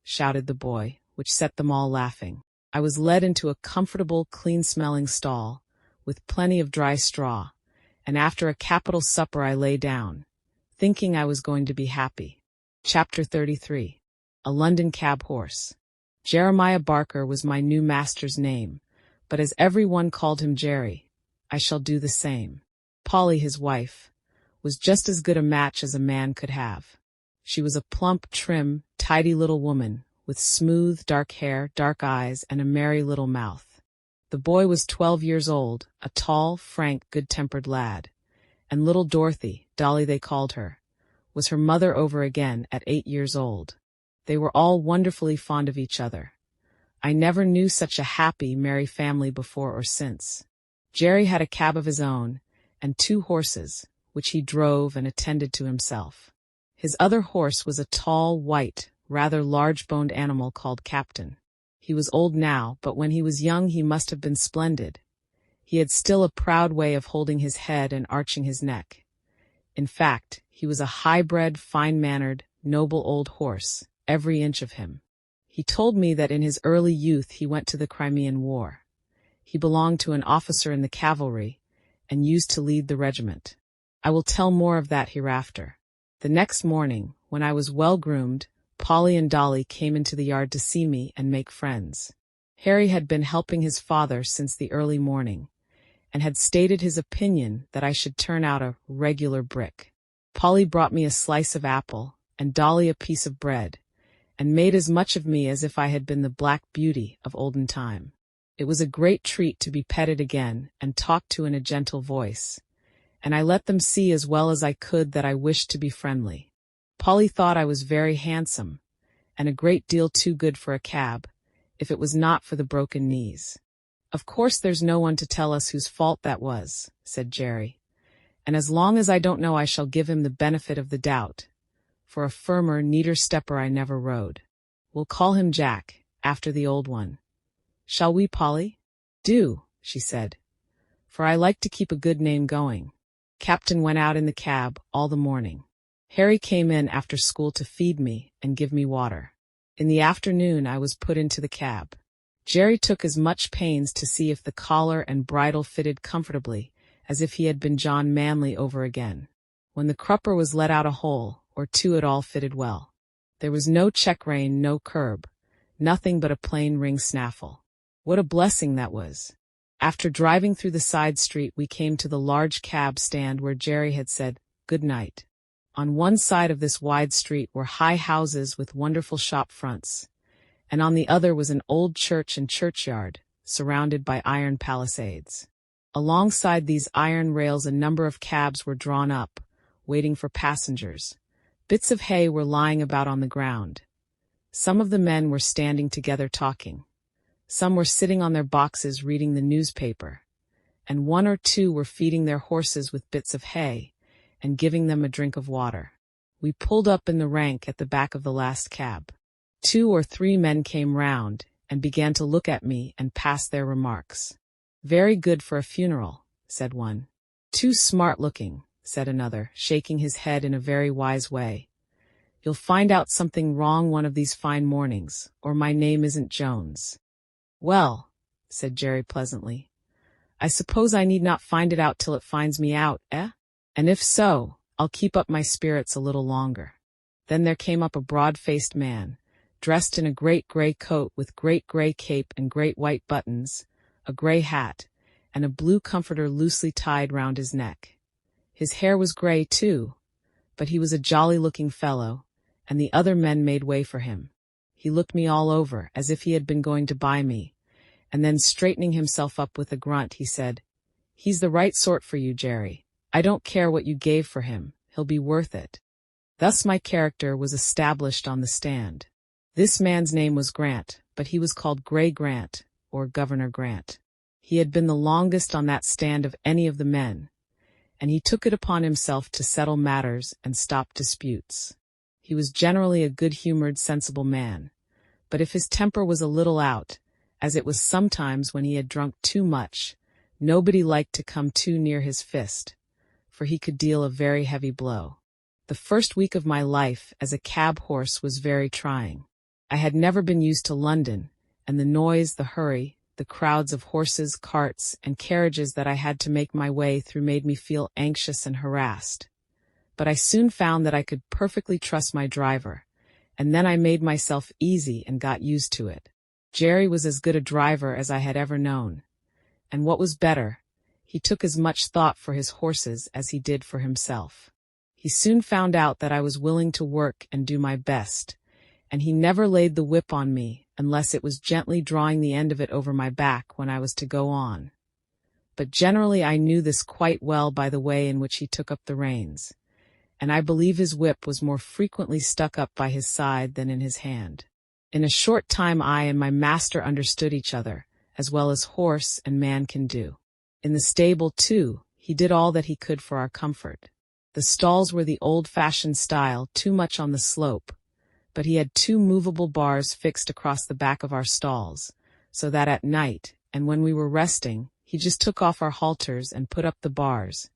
shouted the boy, which set them all laughing. I was led into a comfortable, clean-smelling stall, with plenty of dry straw, and after a capital supper I lay down, thinking I was going to be happy. Chapter 33. A London Cab Horse. Jeremiah Barker was my new master's name, but as every one called him Jerry, I shall do the same. Polly, his wife, was just as good a match as a man could have. She was a plump, trim, tidy little woman, with smooth, dark hair, dark eyes, and a merry little mouth. The boy was 12 years old, a tall, frank, good-tempered lad, and little Dorothy, Dolly they called her, was her mother over again at 8 years old. They were all wonderfully fond of each other. I never knew such a happy, merry family before or since. Jerry had a cab of his own, and 2 horses, which he drove and attended to himself. His other horse was a tall, white, rather large-boned animal called Captain. He was old now, but when he was young he must have been splendid. He had still a proud way of holding his head and arching his neck. In fact, he was a high-bred, fine-mannered, noble old horse, every inch of him. He told me that in his early youth he went to the Crimean War. He belonged to an officer in the cavalry, and used to lead the regiment. I will tell more of that hereafter. The next morning, when I was well groomed, Polly and Dolly came into the yard to see me and make friends. Harry had been helping his father since the early morning, and had stated his opinion that I should turn out a regular brick. Polly brought me a slice of apple, and Dolly a piece of bread, and made as much of me as if I had been the Black Beauty of olden time. It was a great treat to be petted again and talked to in a gentle voice, and I let them see as well as I could that I wished to be friendly. Polly thought I was very handsome, and a great deal too good for a cab, if it was not for the broken knees. "Of course there's no one to tell us whose fault that was," said Jerry, "and as long as I don't know I shall give him the benefit of the doubt, for a firmer, neater stepper I never rode. We'll call him Jack, after the old one. Shall we, Polly?" "Do," she said, "for I like to keep a good name going." Captain went out in the cab all the morning. Harry came in after school to feed me and give me water. In the afternoon I was put into the cab. Jerry took as much pains to see if the collar and bridle fitted comfortably as if he had been John Manley over again. When the crupper was let out a hole or two it all fitted well. There was no check-rein, no curb, nothing but a plain ring snaffle. What a blessing that was! After driving through the side street we came to the large cab stand where Jerry had said, "Good night." On one side of this wide street were high houses with wonderful shop fronts, and on the other was an old church and churchyard, surrounded by iron palisades. Alongside these iron rails a number of cabs were drawn up, waiting for passengers. Bits of hay were lying about on the ground. Some of the men were standing together talking. Some were sitting on their boxes reading the newspaper, and one or two were feeding their horses with bits of hay and giving them a drink of water. We pulled up in the rank at the back of the last cab. 2 or 3 men came round and began to look at me and pass their remarks. "Very good for a funeral," said one. "Too smart-looking," said another, shaking his head in a very wise way. "You'll find out something wrong one of these fine mornings, or my name isn't Jones." "Well," said Jerry pleasantly, "I suppose I need not find it out till it finds me out, eh? And if so, I'll keep up my spirits a little longer." Then there came up a broad-faced man, dressed in a great gray coat with great gray cape and great white buttons, a gray hat, and a blue comforter loosely tied round his neck. His hair was gray, too, but he was a jolly-looking fellow, and the other men made way for him. He looked me all over, as if he had been going to buy me, and then straightening himself up with a grunt, he said, "He's the right sort for you, Jerry. I don't care what you gave for him, he'll be worth it." Thus my character was established on the stand. This man's name was Grant, but he was called Gray Grant, or Governor Grant. He had been the longest on that stand of any of the men, and he took it upon himself to settle matters and stop disputes. He was generally a good-humored, sensible man, but if his temper was a little out, as it was sometimes when he had drunk too much, nobody liked to come too near his fist, for he could deal a very heavy blow. The first week of my life as a cab horse was very trying. I had never been used to London, and the noise, the hurry, the crowds of horses, carts, and carriages that I had to make my way through made me feel anxious and harassed. But I soon found that I could perfectly trust my driver, and then I made myself easy and got used to it. Jerry was as good a driver as I had ever known, and what was better, he took as much thought for his horses as he did for himself. He soon found out that I was willing to work and do my best, and he never laid the whip on me unless it was gently drawing the end of it over my back when I was to go on. But generally I knew this quite well by the way in which he took up the reins, and I believe his whip was more frequently stuck up by his side than in his hand. In a short time I and my master understood each other, as well as horse and man can do. In the stable, too, he did all that he could for our comfort. The stalls were the old-fashioned style, too much on the slope, but he had 2 movable bars fixed across the back of our stalls, so that at night, and when we were resting, he just took off our halters and put up the bars,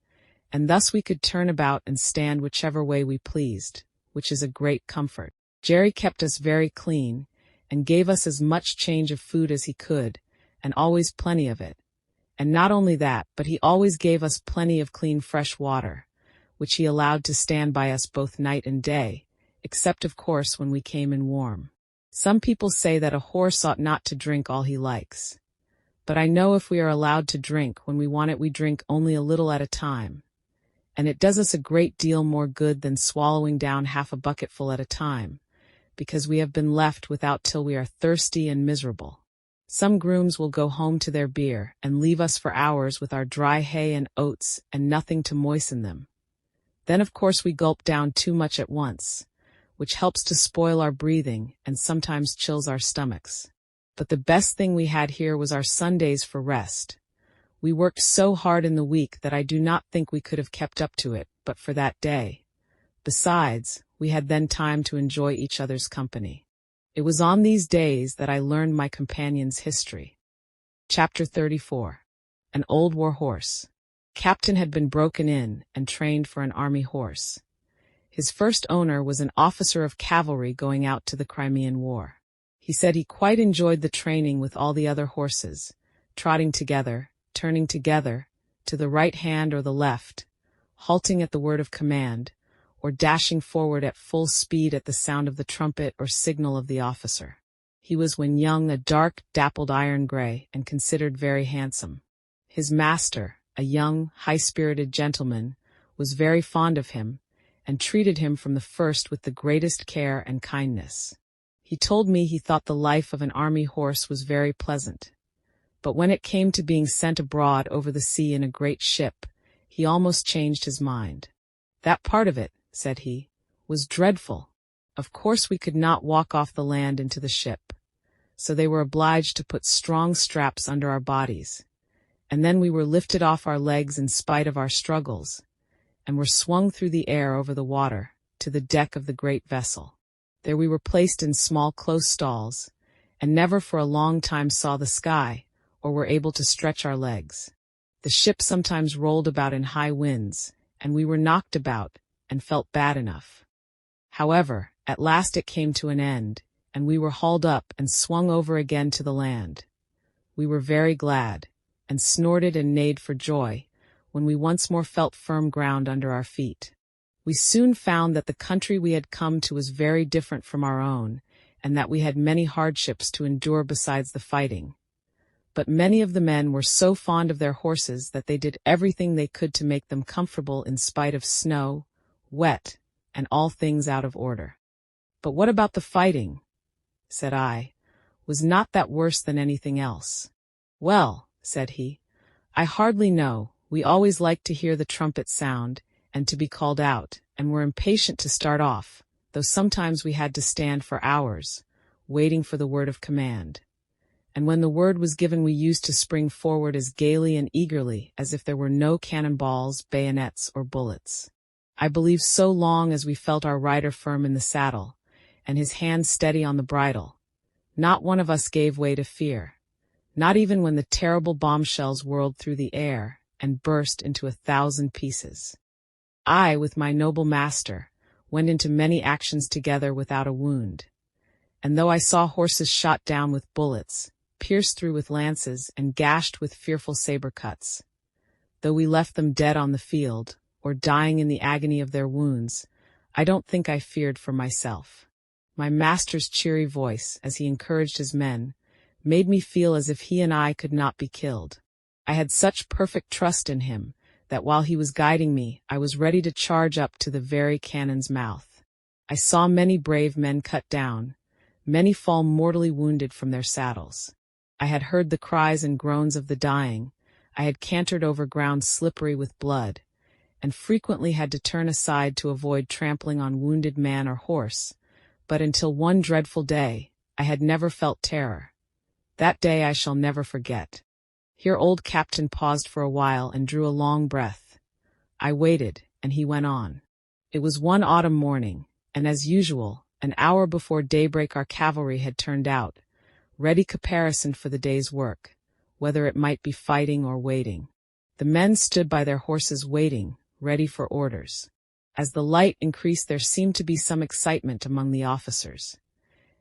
and thus we could turn about and stand whichever way we pleased, which is a great comfort. Jerry kept us very clean, and gave us as much change of food as he could, and always plenty of it. And not only that, but he always gave us plenty of clean fresh water, which he allowed to stand by us both night and day, except of course when we came in warm. Some people say that a horse ought not to drink all he likes. But I know if we are allowed to drink when we want it, we drink only a little at a time. And it does us a great deal more good than swallowing down half a bucketful at a time, because we have been left without till we are thirsty and miserable. Some grooms will go home to their beer and leave us for hours with our dry hay and oats and nothing to moisten them. Then of course we gulp down too much at once, which helps to spoil our breathing and sometimes chills our stomachs. But the best thing we had here was our Sundays for rest. We worked so hard in the week that I do not think we could have kept up to it but for that day. Besides, we had then time to enjoy each other's company. It was on these days that I learned my companion's history. Chapter 34. An Old War Horse. Captain had been broken in and trained for an army horse. His first owner was an officer of cavalry going out to the Crimean War. He said he quite enjoyed the training with all the other horses, trotting together, turning together, to the right hand or the left, halting at the word of command, or dashing forward at full speed at the sound of the trumpet or signal of the officer. He was when young a dark, dappled iron gray, and considered very handsome. His master, a young, high-spirited gentleman, was very fond of him, and treated him from the first with the greatest care and kindness. He told me he thought the life of an army horse was very pleasant, but when it came to being sent abroad over the sea in a great ship, he almost changed his mind. "That part of it," said he, "was dreadful. Of course we could not walk off the land into the ship, so they were obliged to put strong straps under our bodies, and then we were lifted off our legs in spite of our struggles, and were swung through the air over the water to the deck of the great vessel. There we were placed in small close stalls, and never for a long time saw the sky, or were able to stretch our legs. The ship sometimes rolled about in high winds, and we were knocked about, and felt bad enough. However, at last it came to an end, and we were hauled up and swung over again to the land. We were very glad, and snorted and neighed for joy, when we once more felt firm ground under our feet. We soon found that the country we had come to was very different from our own, and that we had many hardships to endure besides the fighting. But many of the men were so fond of their horses that they did everything they could to make them comfortable in spite of snow, wet, and all things out of order. "But what about the fighting?" said I. "Was not that worse than anything else?" "Well," said he, "I hardly know. We always liked to hear the trumpet sound, and to be called out, and were impatient to start off, though sometimes we had to stand for hours, waiting for the word of command. And when the word was given we used to spring forward as gaily and eagerly as if there were no cannonballs, bayonets, or bullets. I believe so long as we felt our rider firm in the saddle, and his hand steady on the bridle, not one of us gave way to fear, not even when the terrible bombshells whirled through the air and burst into 1,000 pieces. I, with my noble master, went into many actions together without a wound, and though I saw horses shot down with bullets, pierced through with lances, and gashed with fearful saber cuts, though we left them dead on the field, or dying in the agony of their wounds, I don't think I feared for myself. My master's cheery voice, as he encouraged his men, made me feel as if he and I could not be killed. I had such perfect trust in him, that while he was guiding me, I was ready to charge up to the very cannon's mouth. I saw many brave men cut down, many fall mortally wounded from their saddles. I had heard the cries and groans of the dying, I had cantered over ground slippery with blood, and frequently had to turn aside to avoid trampling on wounded man or horse, but until one dreadful day, I had never felt terror. That day I shall never forget. Here old Captain paused for a while and drew a long breath. I waited, and he went on. It was one autumn morning, and as usual, an hour before daybreak our cavalry had turned out, ready caparisoned for the day's work, whether it might be fighting or waiting. The men stood by their horses waiting, ready for orders. As the light increased there seemed to be some excitement among the officers,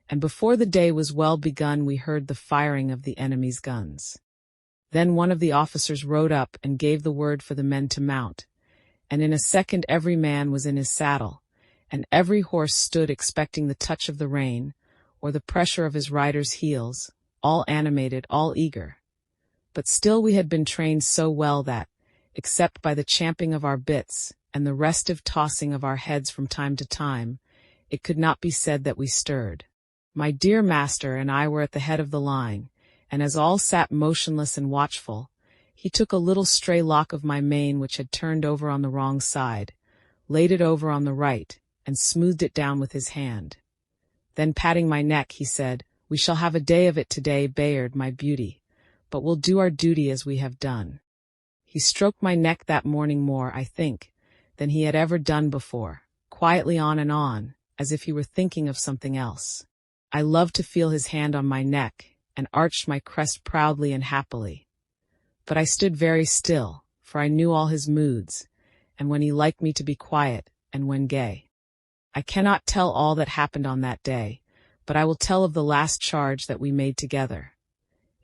and before the day was well begun we heard the firing of the enemy's guns. Then one of the officers rode up and gave the word for the men to mount, and in a second every man was in his saddle, and every horse stood expecting the touch of the rein, or the pressure of his rider's heels, all animated, all eager. But still we had been trained so well that, except by the champing of our bits, and the restive tossing of our heads from time to time, it could not be said that we stirred. My dear master and I were at the head of the line, and as all sat motionless and watchful, he took a little stray lock of my mane which had turned over on the wrong side, laid it over on the right, and smoothed it down with his hand. Then patting my neck, he said, "We shall have a day of it today, Bayard, my beauty, but we'll do our duty as we have done." He stroked my neck that morning more, I think, than he had ever done before, quietly on and on, as if he were thinking of something else. I loved to feel his hand on my neck, and arched my crest proudly and happily. But I stood very still, for I knew all his moods, and when he liked me to be quiet, and when gay. I cannot tell all that happened on that day, but I will tell of the last charge that we made together.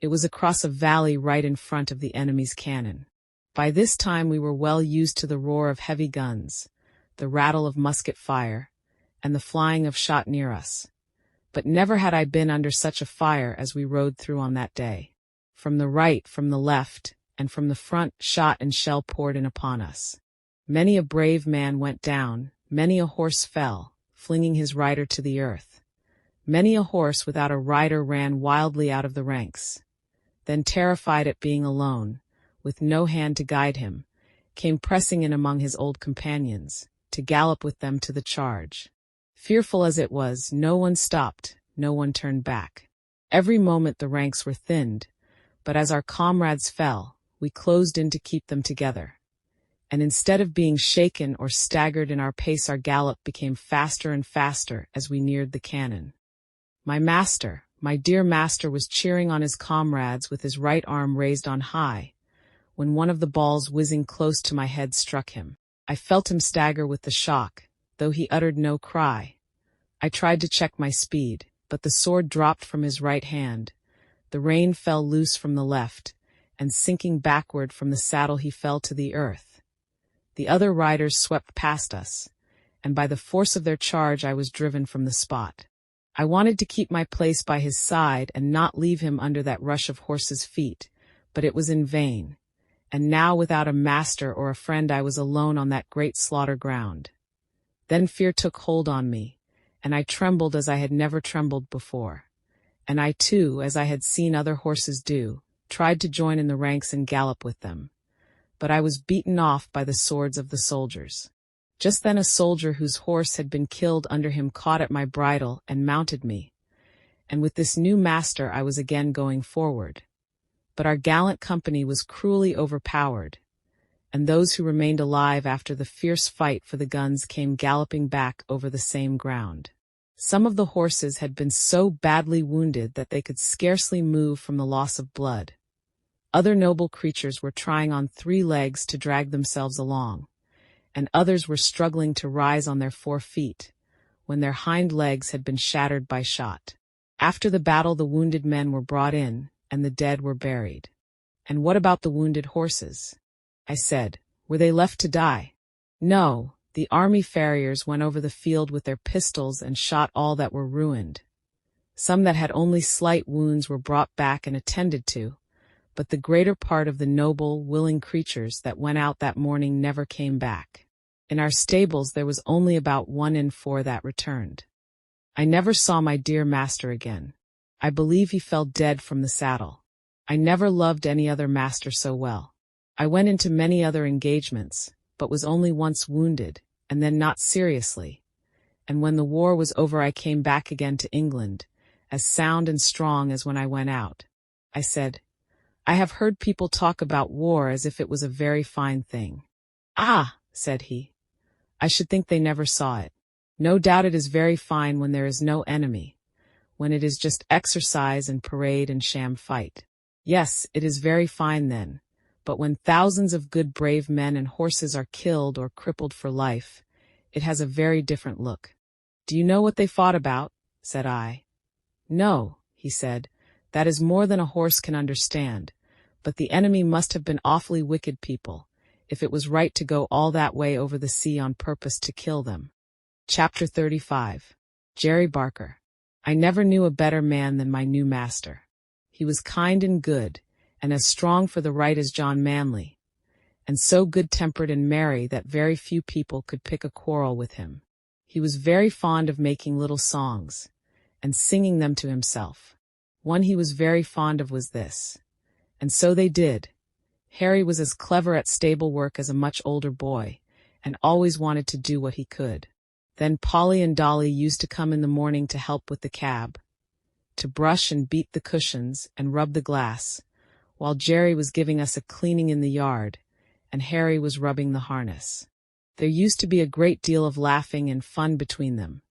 It was across a valley right in front of the enemy's cannon. By this time we were well used to the roar of heavy guns, the rattle of musket fire, and the flying of shot near us. But never had I been under such a fire as we rode through on that day. From the right, from the left, and from the front, shot and shell poured in upon us. Many a brave man went down, many a horse fell, flinging his rider to the earth. Many a horse without a rider ran wildly out of the ranks. Then, terrified at being alone, with no hand to guide him, came pressing in among his old companions, to to gallop with them to the charge. Fearful as it was, no one stopped, no one turned back. Every moment the ranks were thinned, but as our comrades fell, we closed in to keep them together. And instead of being shaken or staggered in our pace, our gallop became faster and faster as we neared the cannon. My master, my dear master, was cheering on his comrades with his right arm raised on high, when one of the balls whizzing close to my head struck him. I felt him stagger with the shock, though he uttered no cry. I tried to check my speed, but the sword dropped from his right hand. The rein fell loose from the left, and sinking backward from the saddle he fell to the earth. The other riders swept past us, and by the force of their charge I was driven from the spot. I wanted to keep my place by his side and not leave him under that rush of horses' feet, but it was in vain. And now without a master or a friend I was alone on that great slaughter ground. Then fear took hold on me, and I trembled as I had never trembled before. And I too, as I had seen other horses do, tried to join in the ranks and gallop with them. But I was beaten off by the swords of the soldiers. Just then a soldier whose horse had been killed under him caught at my bridle and mounted me. And with this new master I was again going forward. But our gallant company was cruelly overpowered, and those who remained alive after the fierce fight for the guns came galloping back over the same ground. Some of the horses had been so badly wounded that they could scarcely move from the loss of blood. Other noble creatures were trying on 3 legs to drag themselves along, and others were struggling to rise on their 4 feet, when their hind legs had been shattered by shot. After the battle the wounded men were brought in, and the dead were buried. And what about the wounded horses? I said. Were they left to die? No, the army farriers went over the field with their pistols and shot all that were ruined. Some that had only slight wounds were brought back and attended to, but the greater part of the noble, willing creatures that went out that morning never came back. In our stables there was only about 1 in 4 that returned. I never saw my dear master again. I believe he fell dead from the saddle. I never loved any other master so well. I went into many other engagements, but was only once wounded, and then not seriously. And when the war was over I came back again to England, as sound and strong as when I went out. I said, I have heard people talk about war as if it was a very fine thing. Ah, said he. I should think they never saw it. No doubt it is very fine when there is no enemy, when it is just exercise and parade and sham fight. Yes, it is very fine then, but when thousands of good brave men and horses are killed or crippled for life, it has a very different look. Do you know what they fought about? Said I. No, he said, that is more than a horse can understand, but the enemy must have been awfully wicked people, if it was right to go all that way over the sea on purpose to kill them. Chapter 35. Jerry Barker. I never knew a better man than my new master. He was kind and good, and as strong for the right as John Manley, and so good-tempered and merry that very few people could pick a quarrel with him. He was very fond of making little songs, and singing them to himself. One he was very fond of was this. And so they did. Harry was as clever at stable work as a much older boy, and always wanted to do what he could. Then Polly and Dolly used to come in the morning to help with the cab, to brush and beat the cushions and rub the glass, while Jerry was giving us a cleaning in the yard, and Harry was rubbing the harness. There used to be a great deal of laughing and fun between them,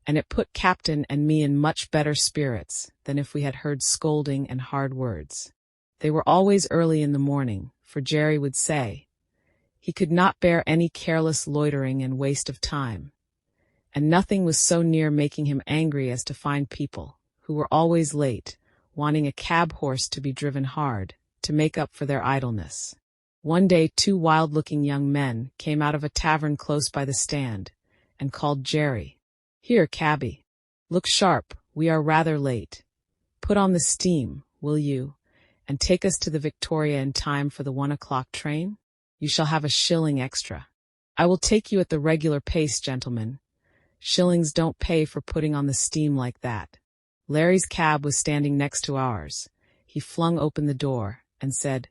and it put Captain and me in much better spirits than if we had heard scolding and hard words. They were always early in the morning, for Jerry would say he could not bear any careless loitering and waste of time. And nothing was so near making him angry as to find people, who were always late, wanting a cab horse to be driven hard, to make up for their idleness. One day 2 wild-looking young men came out of a tavern close by the stand, and called Jerry. Here, cabby. Look sharp, we are rather late. Put on the steam, will you, and take us to the Victoria in time for the 1 o'clock train? You shall have a shilling extra. I will take you at the regular pace, gentlemen. Shillings don't pay for putting on the steam like that. Larry's cab was standing next to ours. He flung open the door and said,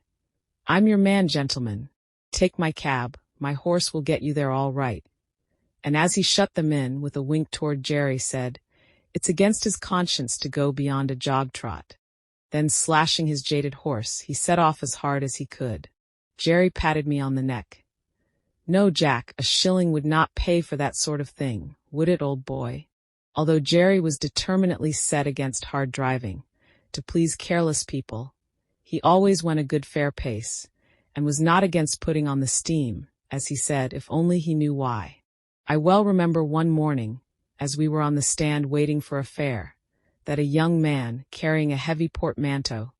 I'm your man, gentlemen. Take my cab, my horse will get you there all right. and as he shut them in, with a wink toward Jerry, said, "It's against his conscience to go beyond a jog trot." Then, slashing his jaded horse, he set off as hard as he could. Jerry patted me on the neck. "No, Jack, a shilling would not pay for that sort of thing, would it, old boy?" Although Jerry was determinately set against hard driving, to please careless people, he always went a good fair pace, and was not against putting on the steam, as he said, if only he knew why. I well remember one morning, as we were on the stand waiting for a fare, that a young man, carrying a heavy portmanteau,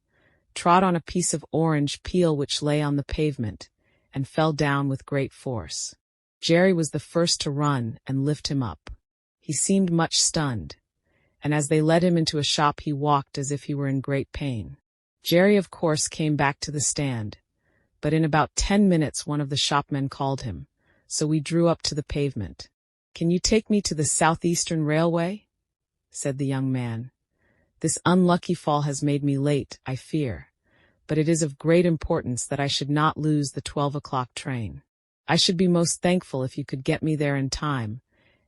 trod on a piece of orange peel which lay on the pavement, and fell down with great force. Jerry was the first to run and lift him up. He seemed much stunned, and as they led him into a shop he walked as if he were in great pain. Jerry, of course, came back to the stand, but in about 10 minutes one of the shopmen called him, so we drew up to the pavement. "Can you take me to the Southeastern Railway?" said the young man. "This unlucky fall has made me late, I fear, but it is of great importance that I should not lose the 12 o'clock train. I should be most thankful if you could get me there in time,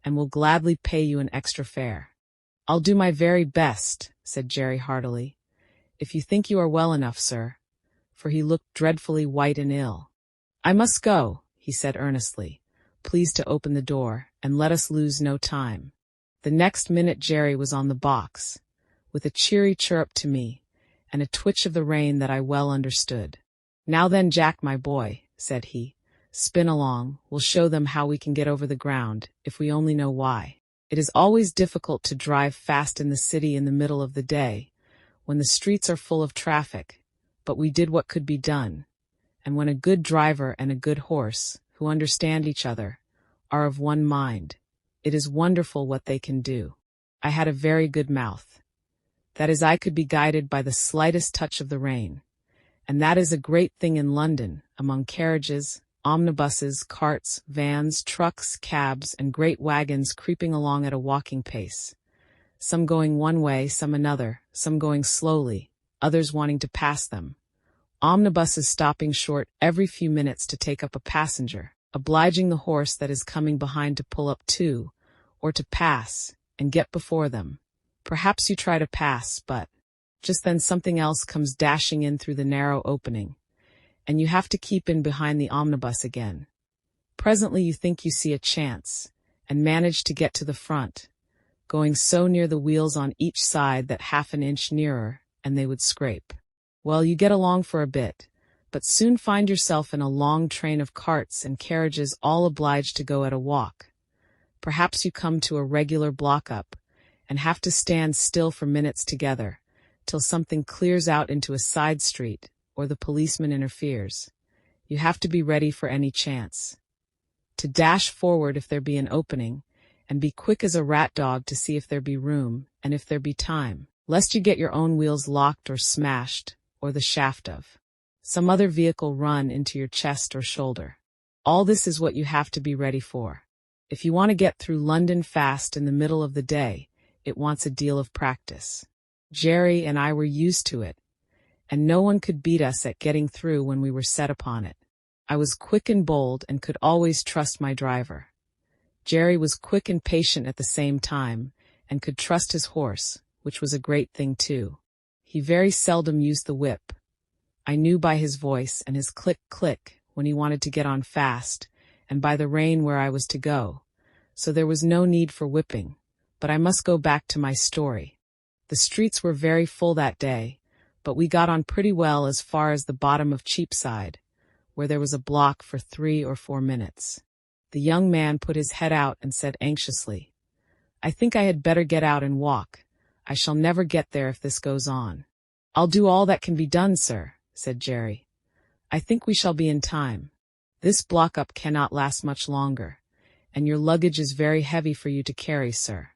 and will gladly pay you an extra fare." "I'll do my very best," said Jerry heartily, "if you think you are well enough, sir," for he looked dreadfully white and ill. "I must go," he said earnestly. "Please to open the door, and let us lose no time." The next minute Jerry was on the box, with a cheery chirrup to me, and a twitch of the rein that I well understood. "Now then, Jack, my boy," said he, "spin along, we'll show them how we can get over the ground, if we only know why. It is always difficult to drive fast in the city in the middle of the day, when the streets are full of traffic, but we did what could be done, and when a good driver and a good horse, who understand each other, are of one mind, it is wonderful what they can do. I had a very good mouth. That is, I could be guided by the slightest touch of the rein, and that is a great thing in London, among carriages, omnibuses, carts, vans, trucks, cabs, and great wagons creeping along at a walking pace, some going one way, some another, some going slowly, others wanting to pass them, omnibuses stopping short every few minutes to take up a passenger, obliging the horse that is coming behind to pull up too, or to pass, and get before them. Perhaps you try to pass, but just then something else comes dashing in through the narrow opening, and you have to keep in behind the omnibus again. Presently you think you see a chance, and manage to get to the front, going so near the wheels on each side that half an inch nearer, and they would scrape. Well, you get along for a bit, but soon find yourself in a long train of carts and carriages all obliged to go at a walk. Perhaps you come to a regular block-up, and have to stand still for minutes together, till something clears out into a side street, or the policeman interferes. You have to be ready for any chance, to dash forward if there be an opening, and be quick as a rat dog to see if there be room, and if there be time, lest you get your own wheels locked or smashed, or the shaft of some other vehicle run into your chest or shoulder. All this is what you have to be ready for. If you want to get through London fast in the middle of the day, it wants a deal of practice. Jerry and I were used to it, and no one could beat us at getting through when we were set upon it. I was quick and bold and could always trust my driver. Jerry was quick and patient at the same time, and could trust his horse, which was a great thing too. He very seldom used the whip. I knew by his voice and his click-click when he wanted to get on fast, and by the rein where I was to go, so there was no need for whipping. But I must go back to my story. The streets were very full that day, but we got on pretty well as far as the bottom of Cheapside, where there was a block for 3 or 4 minutes. The young man put his head out and said anxiously, "I think I had better get out and walk. I shall never get there if this goes on." "I'll do all that can be done, sir," said Jerry. "I think we shall be in time. This block-up cannot last much longer, and your luggage is very heavy for you to carry, sir."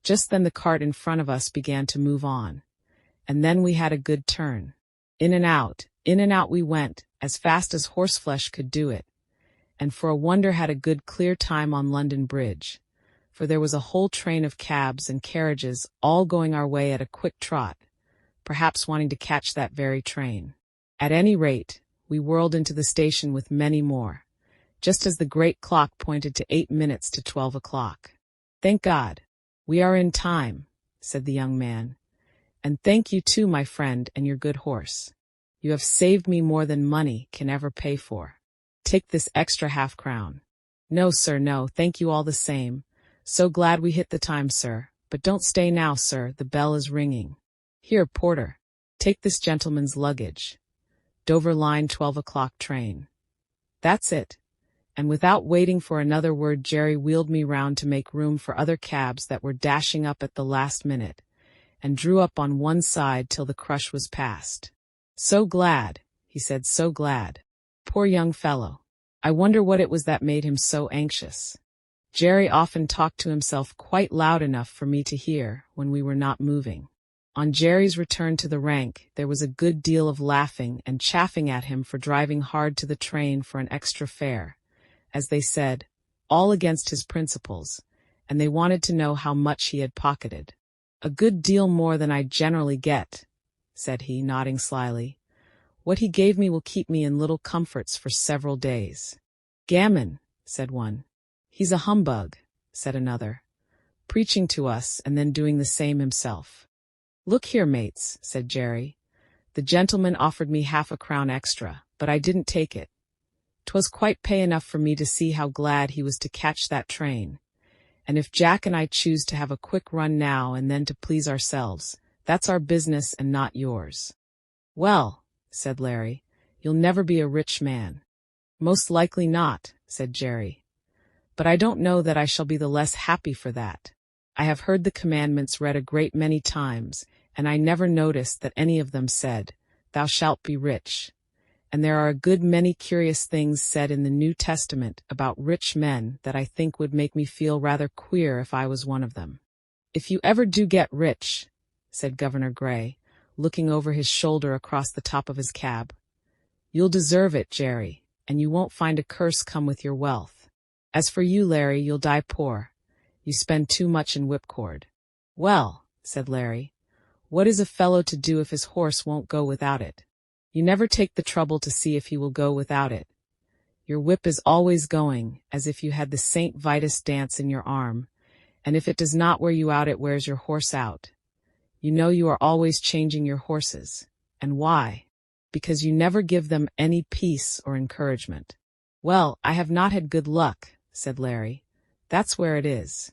Just then the cart in front of us began to move on, and then we had a good turn. In and out we went, as fast as horseflesh could do it, and for a wonder had a good clear time on London Bridge, for there was a whole train of cabs and carriages all going our way at a quick trot, perhaps wanting to catch that very train. At any rate, we whirled into the station with many more, just as the great clock pointed to 8 minutes to 12 o'clock. "Thank God. We are in time," said the young man. "And thank you too, my friend, and your good horse. You have saved me more than money can ever pay for. Take this extra half-crown." "No, sir, no, thank you all the same. So glad we hit the time, sir. But don't stay now, sir, the bell is ringing. Here, porter, take this gentleman's luggage. Dover Line 12 o'clock train." That's it. And without waiting for another word, Jerry wheeled me round to make room for other cabs that were dashing up at the last minute, and drew up on one side till the crush was past. "So glad," he said, "so glad. Poor young fellow. I wonder what it was that made him so anxious." Jerry often talked to himself quite loud enough for me to hear when we were not moving. On Jerry's return to the rank, there was a good deal of laughing and chaffing at him for driving hard to the train for an extra fare, as they said, all against his principles, and they wanted to know how much he had pocketed. "A good deal more than I generally get," said he, nodding slyly. "What he gave me will keep me in little comforts for several days." "Gammon," said one. "He's a humbug," said another, preaching to us and then doing the same himself. "Look here, mates," said Jerry. "The gentleman offered me half-a-crown extra, but I didn't take it. 'Twas quite pay enough for me to see how glad he was to catch that train. And if Jack and I choose to have a quick run now and then to please ourselves, that's our business and not yours." "Well," said Larry, "you'll never be a rich man." "Most likely not," said Jerry. "But I don't know that I shall be the less happy for that. I have heard the commandments read a great many times, and I never noticed that any of them said, 'Thou shalt be rich.' And there are a good many curious things said in the New Testament about rich men that I think would make me feel rather queer if I was one of them." "If you ever do get rich," said Governor Gray, looking over his shoulder across the top of his cab, "you'll deserve it, Jerry, and you won't find a curse come with your wealth. As for you, Larry, you'll die poor. You spend too much in whipcord." "Well," said Larry, "what is a fellow to do if his horse won't go without it? You never take the trouble to see if he will go without it. Your whip is always going, as if you had the St. Vitus dance in your arm, and if it does not wear you out, it wears your horse out. You know you are always changing your horses. And why? Because you never give them any peace or encouragement." "Well, I have not had good luck," said Larry. "That's where it is."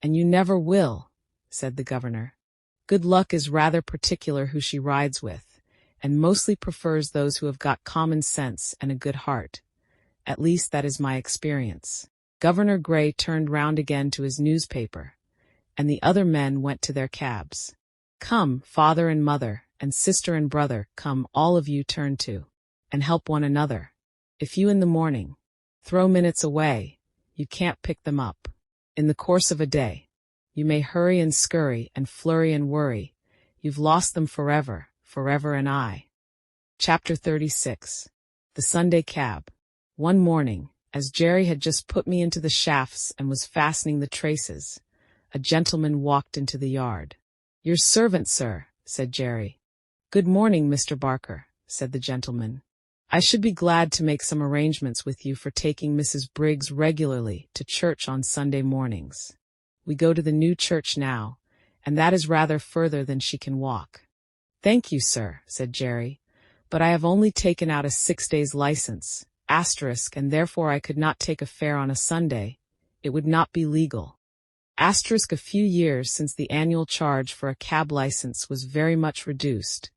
"And you never will," said the governor. "Good luck is rather particular who she rides with, and mostly prefers those who have got common sense and a good heart. At least that is my experience." Governor Gray turned round again to his newspaper, and the other men went to their cabs. "Come, father and mother, and sister and brother, come, all of you turn to, and help one another. If you in the morning throw minutes away, you can't pick them up. In the course of a day, you may hurry and scurry and flurry and worry. You've lost them forever, forever and aye." Chapter 36. The Sunday Cab. One morning, as Jerry had just put me into the shafts and was fastening the traces, a gentleman walked into the yard. "Your servant, sir," said Jerry. "Good morning, Mr. Barker," said the gentleman. "I should be glad to make some arrangements with you for taking Mrs. Briggs regularly to church on Sunday mornings. We go to the new church now, and that is rather further than she can walk." "Thank you, sir," said Jerry, "but I have only taken out a 6 days license, and therefore I could not take a fare on a Sunday. It would not be legal. A few years since the annual charge for a cab license was very much reduced,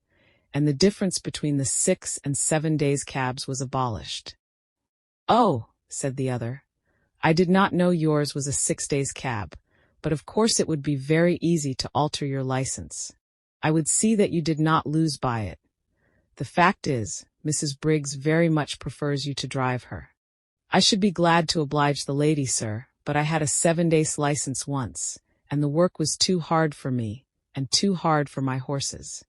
and the difference between the 6 and 7 days cabs was abolished." "Oh," said the other, "I did not know yours was a 6 days cab, but of course it would be very easy to alter your license. I would see that you did not lose by it. The fact is, Mrs. Briggs very much prefers you to drive her." "I should be glad to oblige the lady, sir, but I had a 7 days license once, and the work was too hard for me, and too hard for my horses.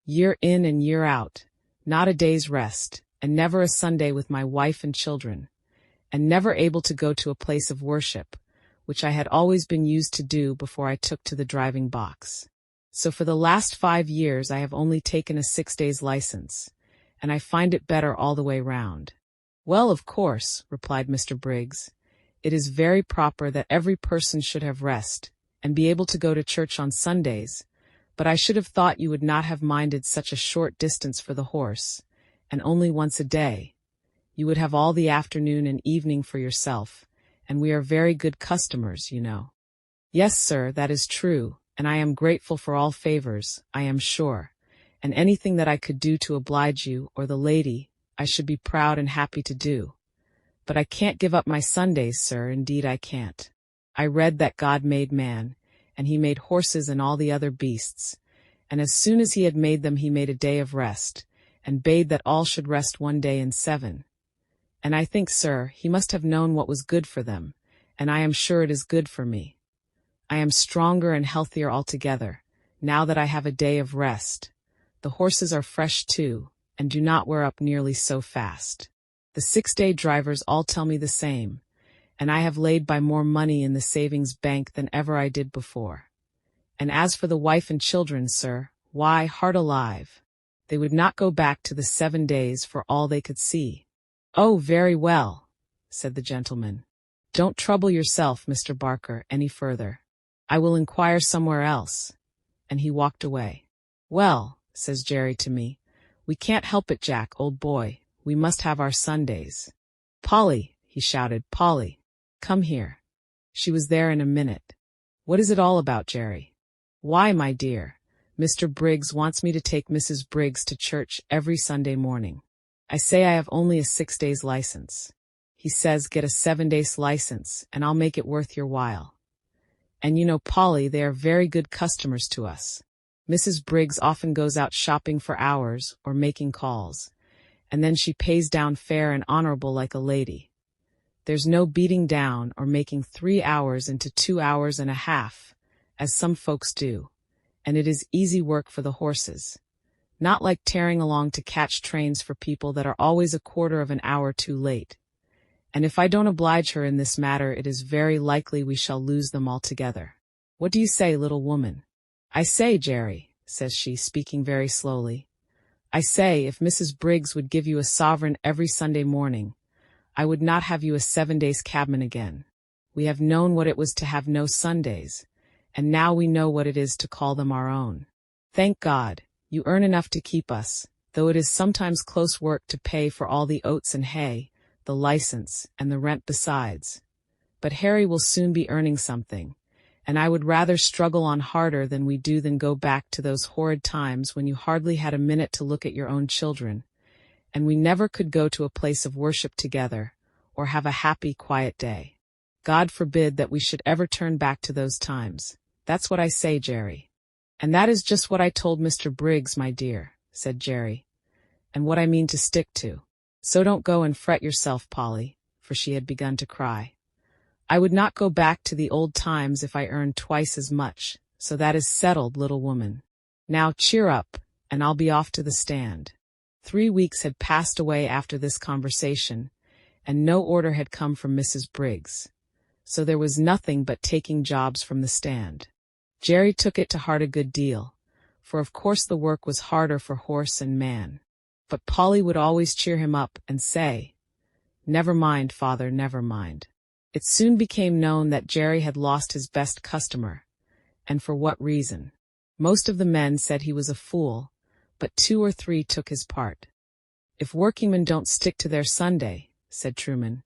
Year in and year out, not a day's rest, and never a Sunday with my wife and children, and never able to go to a place of worship, which I had always been used to do before I took to the driving box. So for the last 5 years I have only taken a 6 days license, and I find it better all the way round." Well, of course, replied Mr. Briggs. It is very proper that every person should have rest, and be able to go to church on Sundays, but I should have thought you would not have minded such a short distance for the horse, and only once a day. You would have all the afternoon and evening for yourself, and we are very good customers, you know. Yes, sir, that is true, and I am grateful for all favors, I am sure, and anything that I could do to oblige you or the lady, I should be proud and happy to do. But I can't give up my Sundays, sir, indeed I can't. I read that God made man, and he made horses and all the other beasts, and as soon as he had made them he made a day of rest, and bade that all should rest one day in 7. And I think, sir, he must have known what was good for them, and I am sure it is good for me. I am stronger and healthier altogether, now that I have a day of rest. The horses are fresh too, and do not wear up nearly so fast. The 6-day drivers all tell me the same, and I have laid by more money in the savings bank than ever I did before. And as for the wife and children, sir, why, heart alive, they would not go back to the 7 days for all they could see. Oh, very well, said the gentleman. Don't trouble yourself, Mr. Barker, any further. I will inquire somewhere else. And he walked away. Well, says Jerry to me, we can't help it, Jack, old boy. We must have our Sundays. Polly, he shouted, Polly, come here. She was there in a minute. What is it all about, Jerry? Why, my dear, Mr. Briggs wants me to take Mrs. Briggs to church every Sunday morning. I say I have only a 6 days license. He says get a 7 days license, and I'll make it worth your while. And you know, Polly, they are very good customers to us. Mrs. Briggs often goes out shopping for hours or making calls, and then she pays down fair and honorable like a lady. There's no beating down or making 3 hours into 2 hours and a half, as some folks do, and it is easy work for the horses. Not like tearing along to catch trains for people that are always a quarter of an hour too late. And if I don't oblige her in this matter, it is very likely we shall lose them altogether. What do you say, little woman? I say, Jerry, says she, speaking very slowly. I say, if Mrs. Briggs would give you a sovereign every Sunday morning, I would not have you a 7 days cabman again. We have known what it was to have no Sundays, and now we know what it is to call them our own. Thank God, you earn enough to keep us, though it is sometimes close work to pay for all the oats and hay, the license, and the rent besides. But Harry will soon be earning something, and I would rather struggle on harder than we do than go back to those horrid times when you hardly had a minute to look at your own children, and we never could go to a place of worship together, or have a happy, quiet day. God forbid that we should ever turn back to those times. That's what I say, Jerry. And that is just what I told Mr. Briggs, my dear, said Jerry, and what I mean to stick to. So don't go and fret yourself, Polly, for she had begun to cry. I would not go back to the old times if I earned twice as much, so that is settled, little woman. Now cheer up, and I'll be off to the stand. 3 weeks had passed away after this conversation, and no order had come from Mrs. Briggs. So there was nothing but taking jobs from the stand. Jerry took it to heart a good deal, for of course the work was harder for horse and man. But Polly would always cheer him up and say, "Never mind, father, never mind." It soon became known that Jerry had lost his best customer, and for what reason. Most of the men said he was a fool, but 2 or 3 took his part. "If workingmen don't stick to their Sunday," said Truman,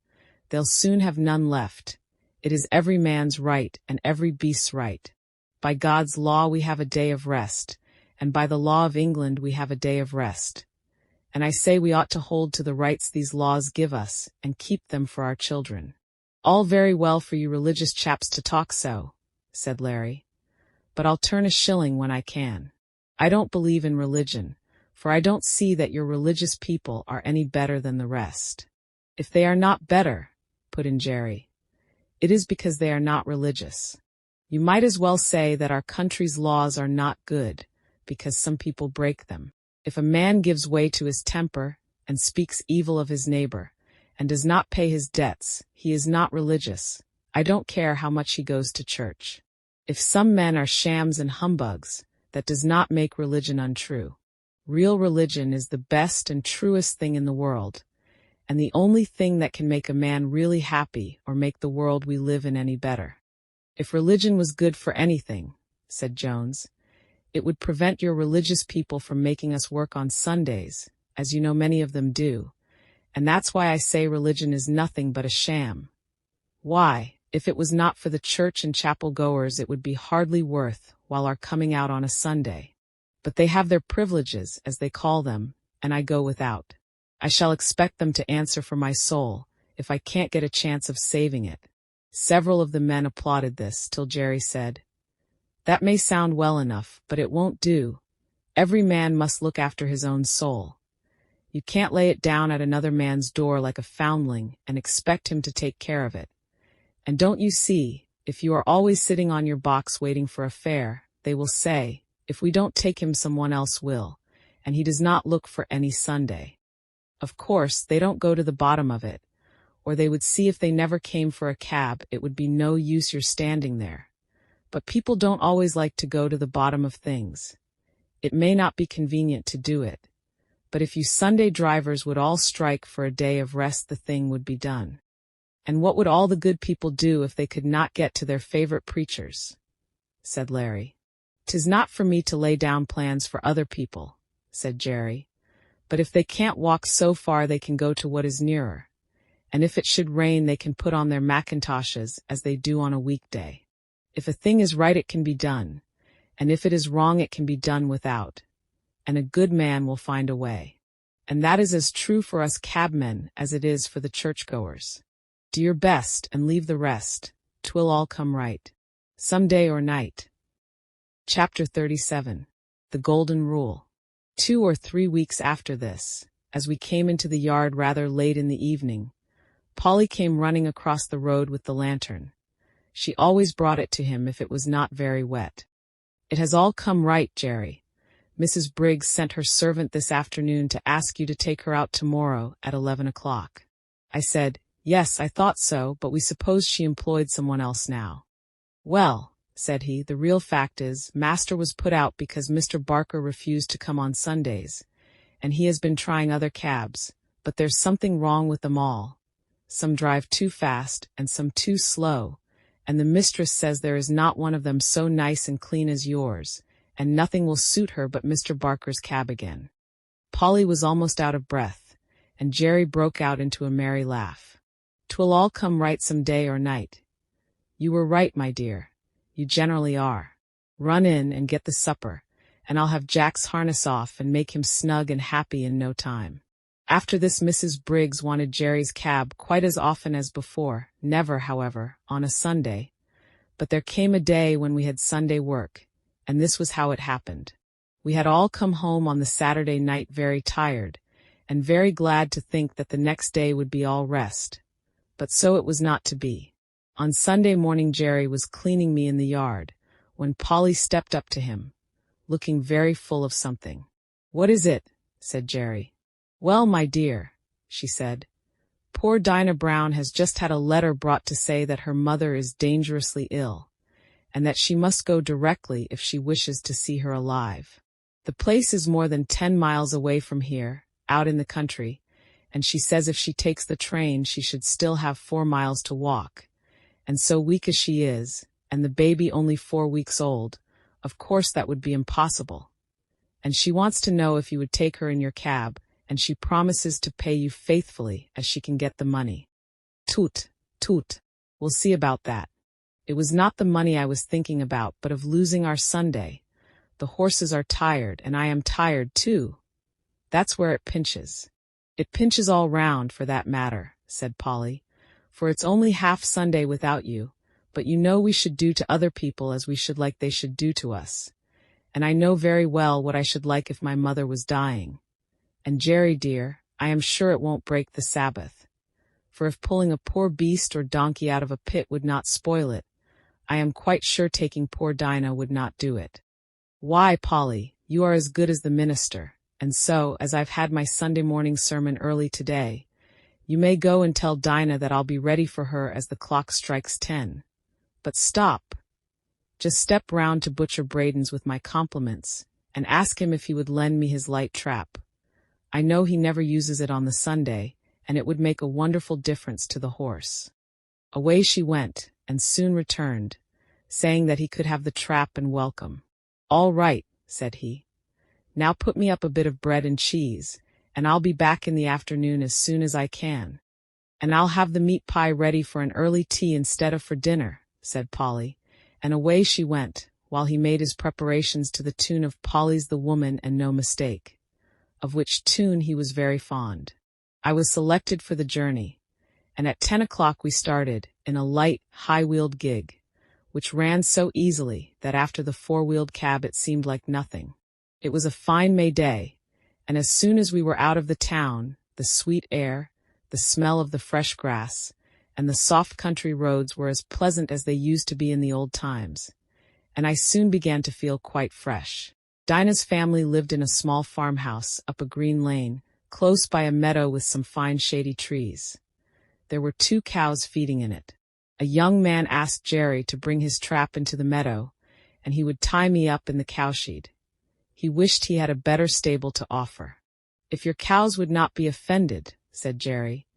"they'll soon have none left. It is every man's right and every beast's right. By God's law we have a day of rest, and by the law of England we have a day of rest. And I say we ought to hold to the rights these laws give us, and keep them for our children." "All very well for you religious chaps to talk so," said Larry, "but I'll turn a shilling when I can. I don't believe in religion, for I don't see that your religious people are any better than the rest." "If they are not better," put in Jerry, "it is because they are not religious. You might as well say that our country's laws are not good, because some people break them. If a man gives way to his temper, and speaks evil of his neighbor, and does not pay his debts, he is not religious. I don't care how much he goes to church. If some men are shams and humbugs, that does not make religion untrue. Real religion is the best and truest thing in the world, and the only thing that can make a man really happy or make the world we live in any better. If religion was good for anything, said Jones, it would prevent your religious people from making us work on Sundays, as you know many of them do, and that's why I say religion is nothing but a sham. Why, if it was not for the church and chapel goers, it would be hardly worth while our coming out on a Sunday. But they have their privileges, as they call them, and I go without. I shall expect them to answer for my soul, if I can't get a chance of saving it. Several of the men applauded this, till Jerry said, "That may sound well enough, but it won't do. Every man must look after his own soul. You can't lay it down at another man's door like a foundling and expect him to take care of it. And don't you see, if you are always sitting on your box waiting for a fare, they will say, if we don't take him someone else will, and he does not look for any Sunday. Of course, they don't go to the bottom of it, or they would see if they never came for a cab it would be no use your standing there. But people don't always like to go to the bottom of things. It may not be convenient to do it, but if you Sunday drivers would all strike for a day of rest, the thing would be done. And what would all the good people do if they could not get to their favorite preachers?" said Larry. "'Tis not for me to lay down plans for other people," said Jerry, "but if they can't walk so far they can go to what is nearer, and if it should rain they can put on their mackintoshes as they do on a weekday. If a thing is right it can be done, and if it is wrong it can be done without, and a good man will find a way. And that is as true for us cabmen as it is for the churchgoers. Do your best and leave the rest, 'twill all come right, some day or night." Chapter 37. The Golden Rule. 2 or 3 weeks after this, as we came into the yard rather late in the evening, Polly came running across the road with the lantern. She always brought it to him if it was not very wet. "It has all come right, Jerry. Mrs. Briggs sent her servant this afternoon to ask you to take her out tomorrow at 11 o'clock. I said, yes, I thought so, but we supposed she employed someone else now. Well, said he, the real fact is, Master was put out because Mr. Barker refused to come on Sundays, and he has been trying other cabs, but there's something wrong with them all. Some drive too fast, and some too slow, and the mistress says there is not one of them so nice and clean as yours, and nothing will suit her but Mr. Barker's cab again." Polly was almost out of breath, and Jerry broke out into a merry laugh. "'Twill all come right some day or night. You were right, my dear. You generally are. Run in and get the supper, and I'll have Jack's harness off and make him snug and happy in no time." After this Mrs. Briggs wanted Jerry's cab quite as often as before, never, however, on a Sunday. But there came a day when we had Sunday work, and this was how it happened. We had all come home on the Saturday night very tired, and very glad to think that the next day would be all rest. But so it was not to be. On Sunday morning Jerry was cleaning me in the yard, when Polly stepped up to him, looking very full of something. "What is it?" said Jerry. "Well, my dear," she said, "poor Dinah Brown has just had a letter brought to say that her mother is dangerously ill, and that she must go directly if she wishes to see her alive. The place is more than 10 miles away from here, out in the country, and she says if she takes the train she should still have 4 miles to walk, and so weak as she is, and the baby only 4 weeks old, of course that would be impossible. And she wants to know if you would take her in your cab, and she promises to pay you faithfully as she can get the money." "Toot, toot, we'll see about that. It was not the money I was thinking about, but of losing our Sunday. The horses are tired, and I am tired too. That's where it pinches. It pinches all round, for that matter," said Polly, "for it's only half Sunday without you, but you know we should do to other people as we should like they should do to us. And I know very well what I should like if my mother was dying. And Jerry, dear, I am sure it won't break the Sabbath. For if pulling a poor beast or donkey out of a pit would not spoil it, I am quite sure taking poor Dinah would not do it. Why, Polly, you are as good as the minister, and so, as I've had my Sunday morning sermon early today, you may go and tell Dinah that I'll be ready for her as the clock strikes 10. But stop. Just step round to Butcher Braden's with my compliments, and ask him if he would lend me his light trap. I know he never uses it on the Sunday, and it would make a wonderful difference to the horse. Away she went, and soon returned, saying that he could have the trap and welcome. "All right," said he. "Now put me up a bit of bread and cheese, and I'll be back in the afternoon as soon as I can. And I'll have the meat pie ready for an early tea instead of for dinner," said Polly, and away she went, while he made his preparations to the tune of "Polly's the Woman and No Mistake," of which tune he was very fond. I was selected for the journey, and at 10 o'clock we started, in a light, high-wheeled gig, which ran so easily that after the four-wheeled cab it seemed like nothing. It was a fine May day, and as soon as we were out of the town, the sweet air, the smell of the fresh grass, and the soft country roads were as pleasant as they used to be in the old times, and I soon began to feel quite fresh. Dinah's family lived in a small farmhouse up a green lane, close by a meadow with some fine shady trees. There were 2 cows feeding in it. A young man asked Jerry to bring his trap into the meadow, and he would tie me up in the cowshed. He wished he had a better stable to offer. "If your cows would not be offended," said Jerry,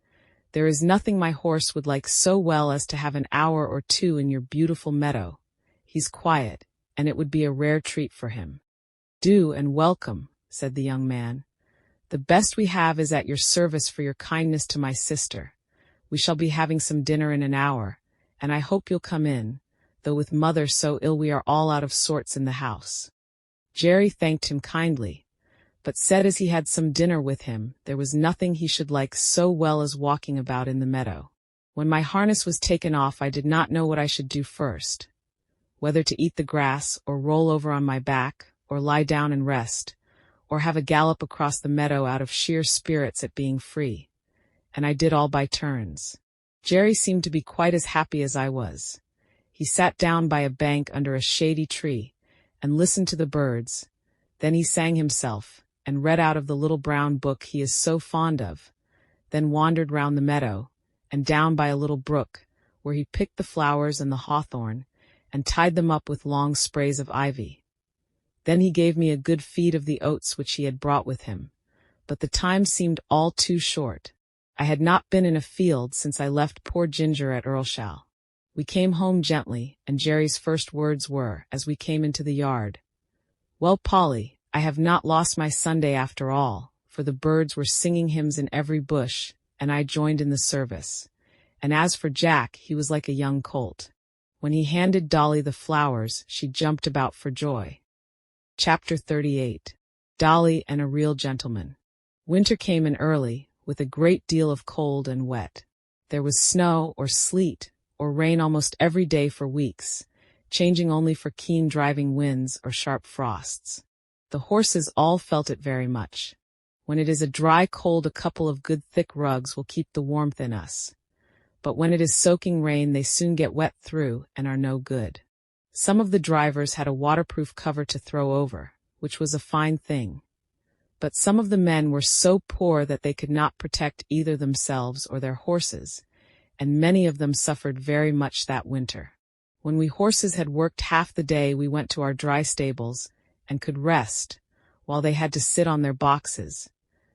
"there is nothing my horse would like so well as to have an hour or 2 in your beautiful meadow. He's quiet, and it would be a rare treat for him." "Do and welcome," said the young man. "The best we have is at your service for your kindness to my sister. We shall be having some dinner in an hour, and I hope you'll come in, though with mother so ill we are all out of sorts in the house." Jerry thanked him kindly, but said as he had some dinner with him, there was nothing he should like so well as walking about in the meadow. When my harness was taken off, I did not know what I should do first, whether to eat the grass, or roll over on my back, or lie down and rest, or have a gallop across the meadow out of sheer spirits at being free, and I did all by turns. Jerry seemed to be quite as happy as I was. He sat down by a bank under a shady tree, and listened to the birds. Then he sang himself, and read out of the little brown book he is so fond of, then wandered round the meadow, and down by a little brook, where he picked the flowers and the hawthorn, and tied them up with long sprays of ivy. Then he gave me a good feed of the oats which he had brought with him, but the time seemed all too short. I had not been in a field since I left poor Ginger at Earlshall. We came home gently, and Jerry's first words were, as we came into the yard, "Well, Polly, I have not lost my Sunday after all," for the birds were singing hymns in every bush, and I joined in the service. And as for Jack, he was like a young colt. When he handed Dolly the flowers, she jumped about for joy. Chapter 38. Dolly and a Real Gentleman. Winter came in early, with a great deal of cold and wet. There was snow or sleet or rain almost every day for weeks, changing only for keen driving winds or sharp frosts. The horses all felt it very much. When it is a dry cold, a couple of good thick rugs will keep the warmth in us. But when it is soaking rain, they soon get wet through and are no good. Some of the drivers had a waterproof cover to throw over, which was a fine thing. But some of the men were so poor that they could not protect either themselves or their horses, and many of them suffered very much that winter. When we horses had worked half the day, we went to our dry stables, and could rest, while they had to sit on their boxes,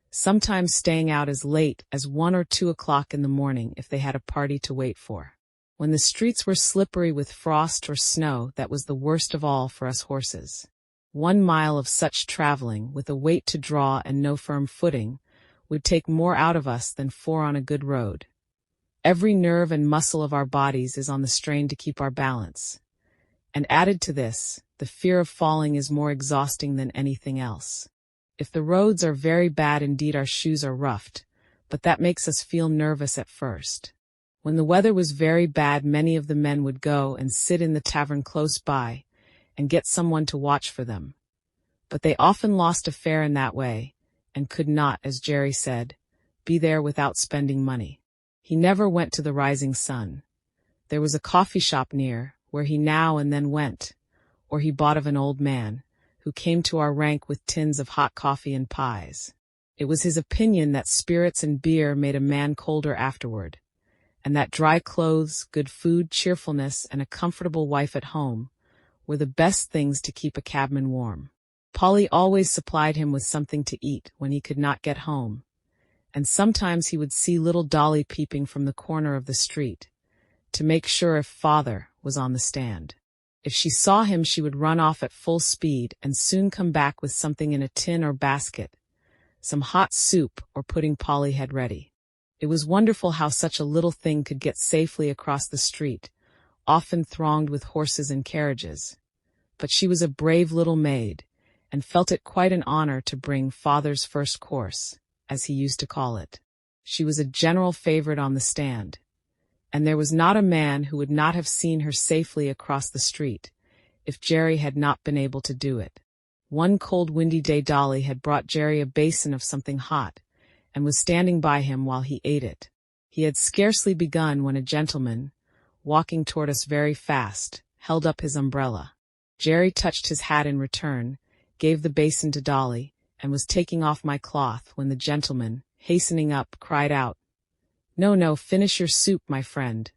sometimes staying out as late as 1 or 2 o'clock in the morning if they had a party to wait for. When the streets were slippery with frost or snow, that was the worst of all for us horses. 1 mile of such traveling, with a weight to draw and no firm footing, would take more out of us than 4 on a good road. Every nerve and muscle of our bodies is on the strain to keep our balance. And added to this, the fear of falling is more exhausting than anything else. If the roads are very bad indeed, our shoes are roughed, but that makes us feel nervous at first. When the weather was very bad, many of the men would go and sit in the tavern close by, and get someone to watch for them. But they often lost a fare in that way, and could not, as Jerry said, be there without spending money. He never went to the Rising Sun. There was a coffee shop near, where he now and then went, or he bought of an old man, who came to our rank with tins of hot coffee and pies. It was his opinion that spirits and beer made a man colder afterward, and that dry clothes, good food, cheerfulness, and a comfortable wife at home were the best things to keep a cabman warm. Polly always supplied him with something to eat when he could not get home, and sometimes he would see little Dolly peeping from the corner of the street, to make sure if father was on the stand. If she saw him, she would run off at full speed and soon come back with something in a tin or basket, some hot soup or pudding Polly had ready. It was wonderful how such a little thing could get safely across the street, often thronged with horses and carriages. But she was a brave little maid, and felt it quite an honor to bring father's first course, as he used to call it. She was a general favorite on the stand, and there was not a man who would not have seen her safely across the street, if Jerry had not been able to do it. One cold windy day Dolly had brought Jerry a basin of something hot, and was standing by him while he ate it. He had scarcely begun when a gentleman, walking toward us very fast, held up his umbrella. Jerry touched his hat in return, gave the basin to Dolly, and was taking off my cloth when the gentleman, hastening up, cried out, "No, no, finish your soup, my friend.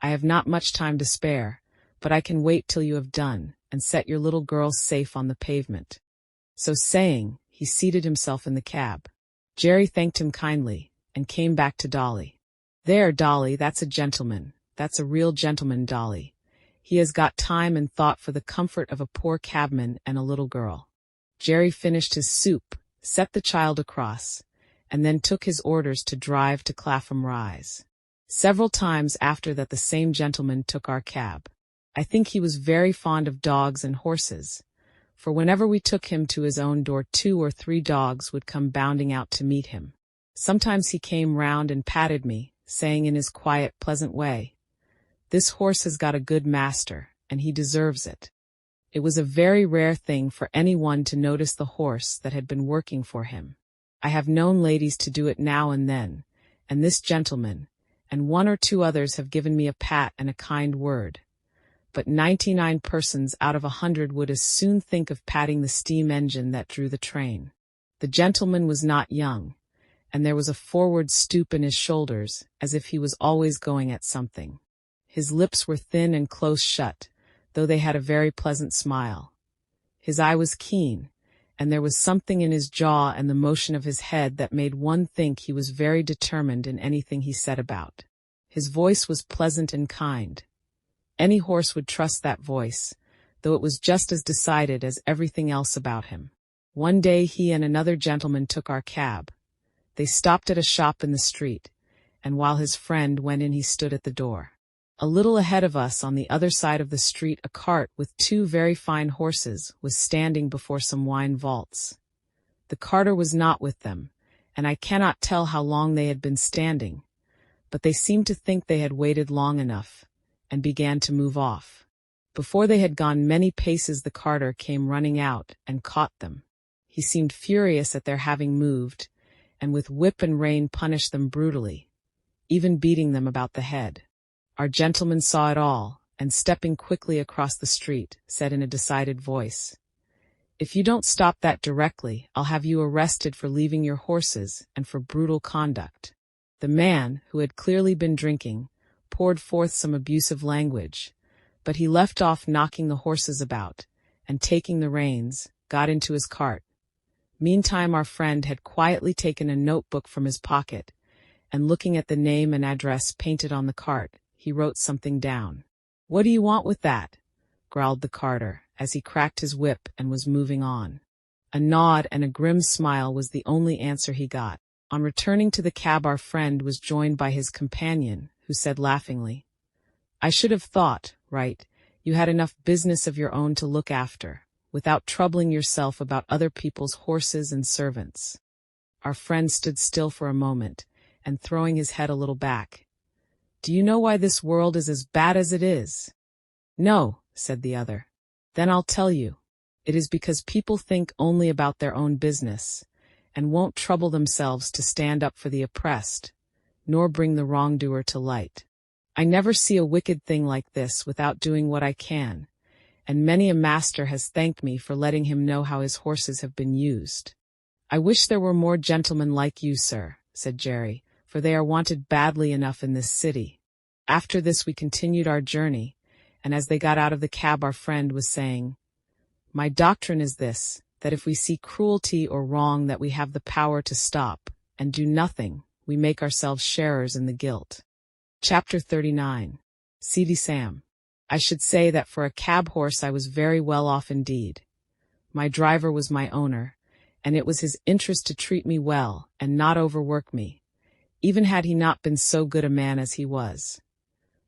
I have not much time to spare, but I can wait till you have done, and set your little girl safe on the pavement." So saying, he seated himself in the cab. Jerry thanked him kindly, and came back to Dolly. "There, Dolly, that's a gentleman. That's a real gentleman, Dolly. He has got time and thought for the comfort of a poor cabman and a little girl." Jerry finished his soup, set the child across, and then took his orders to drive to Clapham Rise. Several times after that the same gentleman took our cab. I think he was very fond of dogs and horses, for whenever we took him to his own door 2 or 3 dogs would come bounding out to meet him. Sometimes he came round and patted me, saying in his quiet, pleasant way, "This horse has got a good master, and he deserves it." It was a very rare thing for anyone to notice the horse that had been working for him. I have known ladies to do it now and then, and this gentleman, and 1 or 2 others have given me a pat and a kind word. But 99 persons out of 100 would as soon think of patting the steam engine that drew the train. The gentleman was not young, and there was a forward stoop in his shoulders, as if he was always going at something. His lips were thin and close shut, though they had a very pleasant smile. His eye was keen, and there was something in his jaw and the motion of his head that made one think he was very determined in anything he set about. His voice was pleasant and kind. Any horse would trust that voice, though it was just as decided as everything else about him. One day he and another gentleman took our cab. They stopped at a shop in the street, and while his friend went in he stood at the door. A little ahead of us on the other side of the street a cart with 2 very fine horses was standing before some wine vaults. The carter was not with them, and I cannot tell how long they had been standing, but they seemed to think they had waited long enough, and began to move off. Before they had gone many paces the carter came running out and caught them. He seemed furious at their having moved, and with whip and rein punished them brutally, even beating them about the head. Our gentleman saw it all, and stepping quickly across the street, said in a decided voice, "If you don't stop that directly, I'll have you arrested for leaving your horses and for brutal conduct." The man, who had clearly been drinking, poured forth some abusive language, but he left off knocking the horses about, and taking the reins, got into his cart. Meantime our friend had quietly taken a notebook from his pocket, and looking at the name and address painted on the cart, he wrote something down. "What do you want with that?" growled the carter, as he cracked his whip and was moving on. A nod and a grim smile was the only answer he got. On returning to the cab our friend was joined by his companion, who said laughingly, "I should have thought, right, you had enough business of your own to look after, without troubling yourself about other people's horses and servants." Our friend stood still for a moment, and throwing his head a little back, "Do you know why this world is as bad as it is?" "No," said the other. "Then I'll tell you. It is because people think only about their own business, and won't trouble themselves to stand up for the oppressed, nor bring the wrongdoer to light. I never see a wicked thing like this without doing what I can, and many a master has thanked me for letting him know how his horses have been used." "I wish there were more gentlemen like you, sir," said Jerry, "for they are wanted badly enough in this city." After this we continued our journey, and as they got out of the cab our friend was saying, "My doctrine is this, that if we see cruelty or wrong that we have the power to stop, and do nothing, we make ourselves sharers in the guilt. Chapter 39. Seedy Sam. I should say that for a cab horse I was very well off indeed. My driver was my owner, and it was his interest to treat me well and not overwork me, even had he not been so good a man as he was.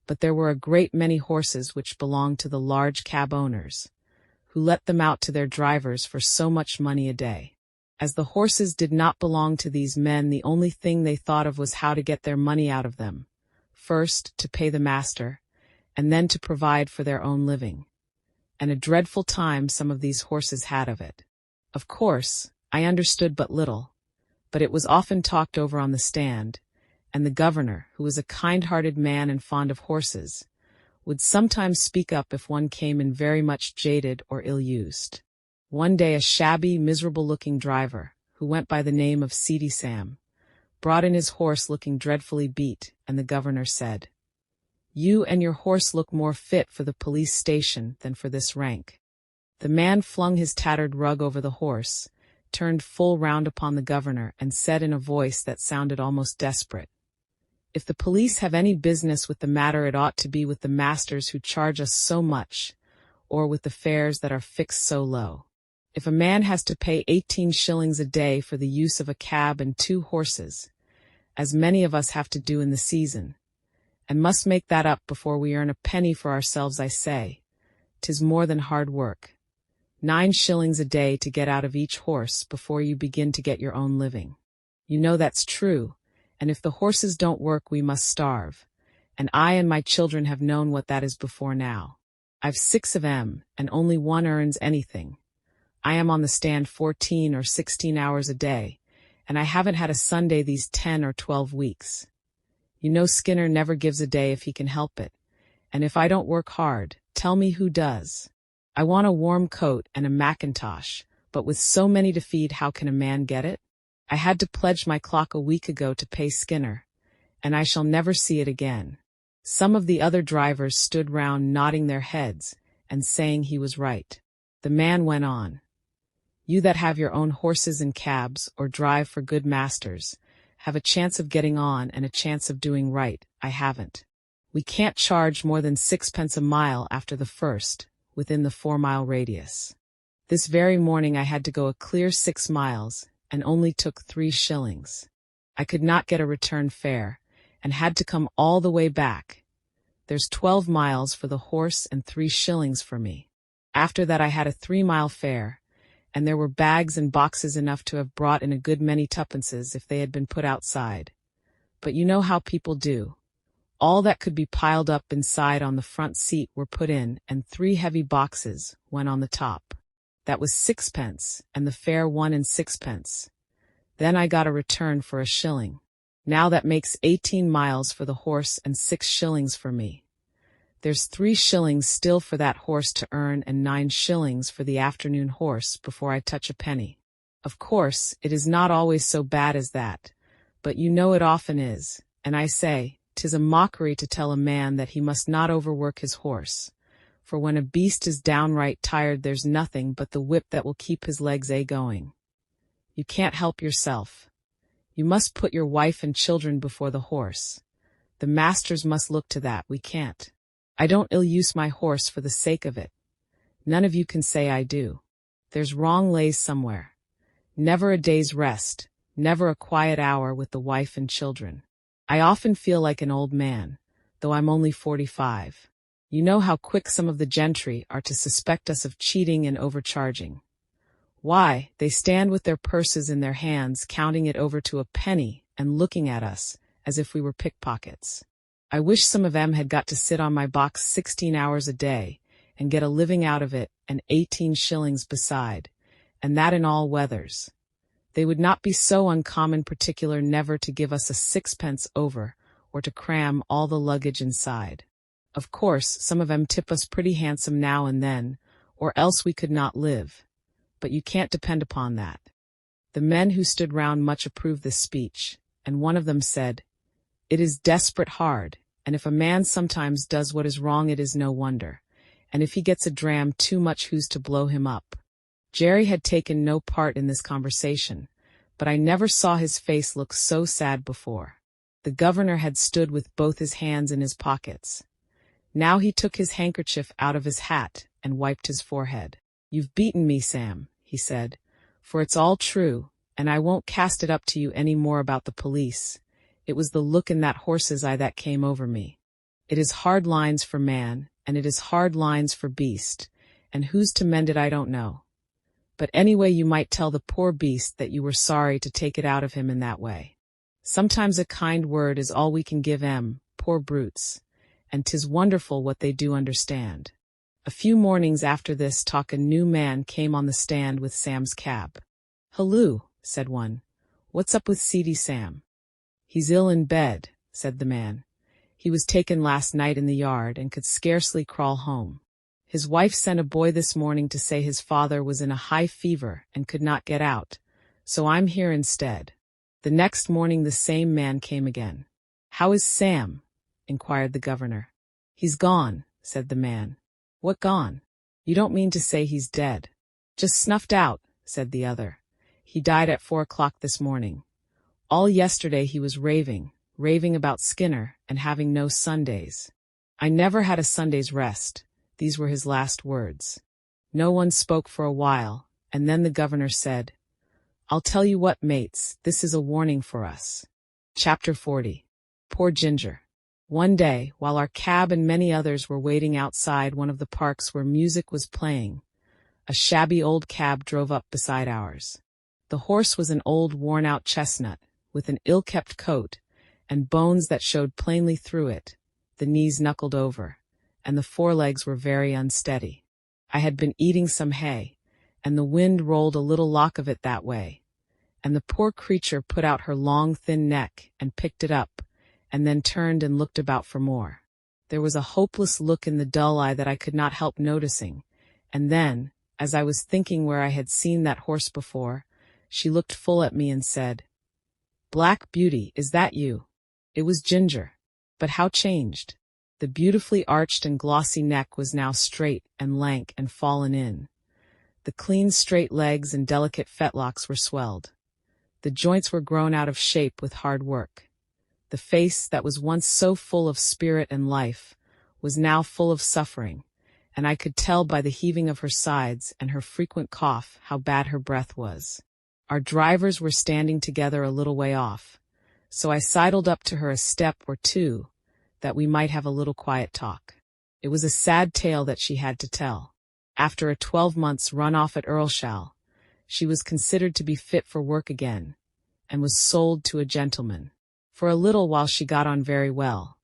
But there were a great many horses which belonged to the large cab owners, who let them out to their drivers for so much money a day. As the horses did not belong to these men, the only thing they thought of was how to get their money out of them, first to pay the master, and then to provide for their own living. And a dreadful time some of these horses had of it. Of course, I understood but little, but it was often talked over on the stand, and the governor, who was a kind-hearted man and fond of horses, would sometimes speak up if one came in very much jaded or ill-used. One day a shabby, miserable-looking driver, who went by the name of Seedy Sam, brought in his horse looking dreadfully beat, and the governor said, "You and your horse look more fit for the police station than for this rank." The man flung his tattered rug over the horse, turned full round upon the governor, and said in a voice that sounded almost desperate, "If the police have any business with the matter, it ought to be with the masters who charge us so much, or with the fares that are fixed so low. If a man has to pay 18 shillings a day for the use of a cab and 2 horses, as many of us have to do in the season, and must make that up before we earn a penny for ourselves, I say, 'tis more than hard work. 9 shillings a day to get out of each horse before you begin to get your own living. You know that's true, and if the horses don't work we must starve, and I and my children have known what that is before now. I've 6 of 'em, and only one earns anything. I am on the stand 14 or 16 hours a day, and I haven't had a Sunday these 10 or 12 weeks. You know Skinner never gives a day if he can help it, and if I don't work hard, tell me who does. I want a warm coat and a mackintosh, but with so many to feed, how can a man get it? I had to pledge my clock a week ago to pay Skinner, and I shall never see it again." Some of the other drivers stood round nodding their heads and saying he was right. The man went on, "You that have your own horses and cabs, or drive for good masters, have a chance of getting on and a chance of doing right. I haven't. We can't charge more than 6 pence a mile after the first, within the 4-mile radius. This very morning I had to go a clear 6 miles, and only took 3 shillings. I could not get a return fare, and had to come all the way back. There's 12 miles for the horse and 3 shillings for me. After that I had a 3-mile fare, and there were bags and boxes enough to have brought in a good many tuppences if they had been put outside. But you know how people do. All that could be piled up inside on the front seat were put in, and 3 heavy boxes went on the top. That was 6 pence, and the fare 1 and 6 pence. Then I got a return for 1 shilling. Now that makes 18 miles for the horse and 6 shillings for me. There's 3 shillings still for that horse to earn, and 9 shillings for the afternoon horse before I touch a penny. Of course, it is not always so bad as that, but you know it often is, and I say, 'tis a mockery to tell a man that he must not overwork his horse, for when a beast is downright tired there's nothing but the whip that will keep his legs going. You can't help yourself. You must put your wife and children before the horse. The masters must look to that, we can't. I don't ill-use my horse for the sake of it. None of you can say I do. There's wrong lays somewhere. Never a day's rest, never a quiet hour with the wife and children. I often feel like an old man, though I'm only 45. You know how quick some of the gentry are to suspect us of cheating and overcharging. Why, they stand with their purses in their hands, counting it over to a penny, and looking at us, as if we were pickpockets. I wish some of them had got to sit on my box 16 hours a day, and get a living out of it, and 18 shillings beside, and that in all weathers. They would not be so uncommon particular never to give us a 6 pence over, or to cram all the luggage inside. Of course, some of them tip us pretty handsome now and then, or else we could not live. But you can't depend upon that." The men who stood round much approved this speech, and one of them said, "It is desperate hard, and if a man sometimes does what is wrong it is no wonder, and if he gets a dram too much who's to blow him up?" Jerry had taken no part in this conversation, but I never saw his face look so sad before. The governor had stood with both his hands in his pockets. Now he took his handkerchief out of his hat and wiped his forehead. "You've beaten me, Sam," he said, "for it's all true, and I won't cast it up to you any more about the police. It was the look in that horse's eye that came over me. It is hard lines for man, and it is hard lines for beast, and who's to mend it I don't know. But anyway, you might tell the poor beast that you were sorry to take it out of him in that way. Sometimes a kind word is all we can give 'em, poor brutes, and 'tis wonderful what they do understand." A few mornings after this talk a new man came on the stand with Sam's cab. "Halloo," said one. "What's up with Seedy Sam?" "He's ill in bed," said the man. "He was taken last night in the yard and could scarcely crawl home. His wife sent a boy this morning to say his father was in a high fever and could not get out, so I'm here instead." The next morning the same man came again. "How is Sam?" inquired the governor. "He's gone," said the man. "What gone? You don't mean to say he's dead?" "Just snuffed out," said the other. "He died at 4 o'clock this morning. All yesterday he was raving about Skinner and having no Sundays. I never had a Sunday's rest." These were his last words. No one spoke for a while, and then the governor said, "I'll tell you what, mates, this is a warning for us." Chapter 40. Poor Ginger. One day, while our cab and many others were waiting outside one of the parks where music was playing, a shabby old cab drove up beside ours. The horse was an old worn-out chestnut, with an ill-kept coat, and bones that showed plainly through it, the knees knuckled over, and the forelegs were very unsteady. I had been eating some hay, and the wind rolled a little lock of it that way, and the poor creature put out her long thin neck and picked it up, and then turned and looked about for more. There was a hopeless look in the dull eye that I could not help noticing, and then, as I was thinking where I had seen that horse before, she looked full at me and said, "Black Beauty, is that you?" It was Ginger, but how changed! The beautifully arched and glossy neck was now straight and lank and fallen in. The clean straight legs and delicate fetlocks were swelled. The joints were grown out of shape with hard work. The face that was once so full of spirit and life was now full of suffering, and I could tell by the heaving of her sides and her frequent cough how bad her breath was. Our drivers were standing together a little way off, so I sidled up to her a step or two, that we might have a little quiet talk. It was a sad tale that she had to tell. After a 12 months run off at Earlshall, she was considered to be fit for work again, and was sold to a gentleman. For a little while she got on very well,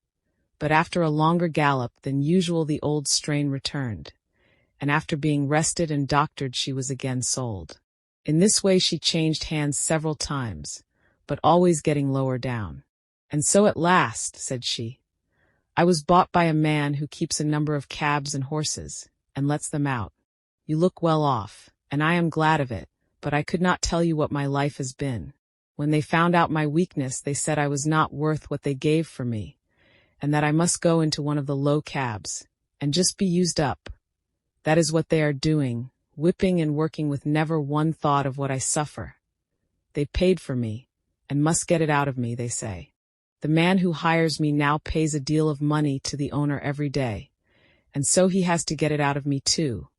but after a longer gallop than usual the old strain returned, and after being rested and doctored she was again sold. In this way she changed hands several times, but always getting lower down. "And so at last," said she, "I was bought by a man who keeps a number of cabs and horses, and lets them out. You look well off, and I am glad of it, but I could not tell you what my life has been. When they found out my weakness, they said I was not worth what they gave for me, and that I must go into one of the low cabs, and just be used up. That is what they are doing, whipping and working with never one thought of what I suffer. They paid for me, and must get it out of me, they say. The man who hires me now pays a deal of money to the owner every day, and so he has to get it out of me too.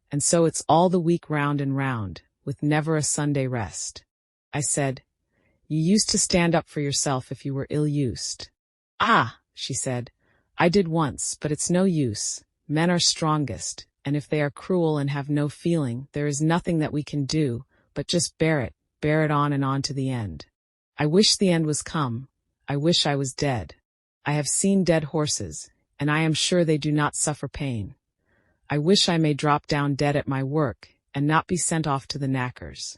And so it's all the week round and round, with never a Sunday rest." I said, "You used to stand up for yourself if you were ill-used." "Ah," she said, "I did once, but it's no use. Men are strongest, and if they are cruel and have no feeling, there is nothing that we can do, but just bear it on to the end. I wish the end was come. I wish I was dead. I have seen dead horses, and I am sure they do not suffer pain. I wish I may drop down dead at my work, and not be sent off to the knackers."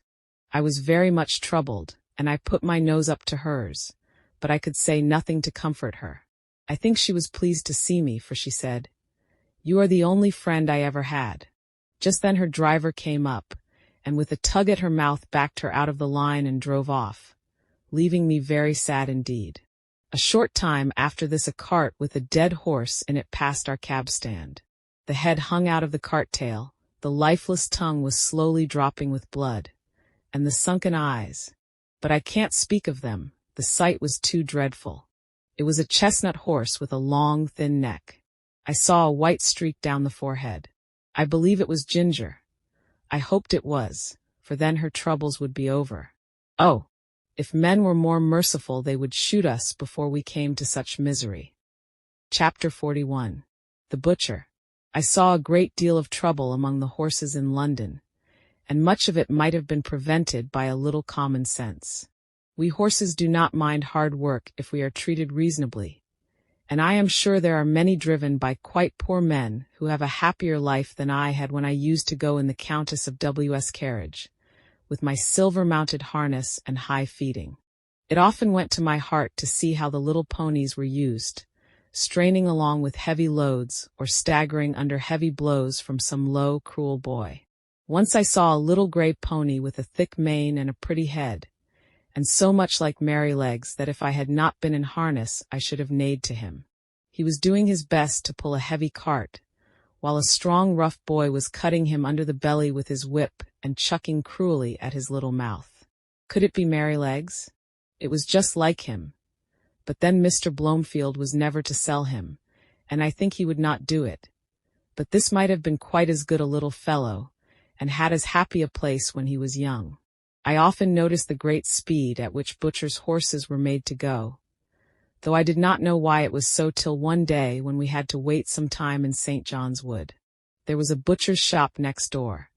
I was very much troubled, and I put my nose up to hers, but I could say nothing to comfort her. I think she was pleased to see me, for she said, "You are the only friend I ever had." Just then her driver came up, and with a tug at her mouth backed her out of the line and drove off, leaving me very sad indeed. A short time after this a cart with a dead horse in it passed our cab stand. The head hung out of the cart tail, the lifeless tongue was slowly dropping with blood, and the sunken eyes, But I can't speak of them, the sight was too dreadful. It was a chestnut horse with a long, thin neck. I saw a white streak down the forehead. I believe it was Ginger. I hoped it was, for then her troubles would be over. Oh, if men were more merciful they would shoot us before we came to such misery. Chapter 41. The Butcher. I saw a great deal of trouble among the horses in London, and much of it might have been prevented by a little common sense. We horses do not mind hard work if we are treated reasonably, and I am sure there are many driven by quite poor men who have a happier life than I had when I used to go in the Countess of W.'s carriage, with my silver-mounted harness and high feeding. It often went to my heart to see how the little ponies were used, straining along with heavy loads or staggering under heavy blows from some low, cruel boy. Once I saw a little gray pony with a thick mane and a pretty head, and so much like Merrylegs that if I had not been in harness I should have neighed to him. He was doing his best to pull a heavy cart, while a strong rough boy was cutting him under the belly with his whip and chucking cruelly at his little mouth. Could it be Merrylegs? It was just like him. But then Mr. Blomefield was never to sell him, and I think he would not do it. But this might have been quite as good a little fellow, and had as happy a place when he was young. I often noticed the great speed at which butchers' horses were made to go, though I did not know why it was so till one day when we had to wait some time in St. John's Wood. There was a butcher's shop next door,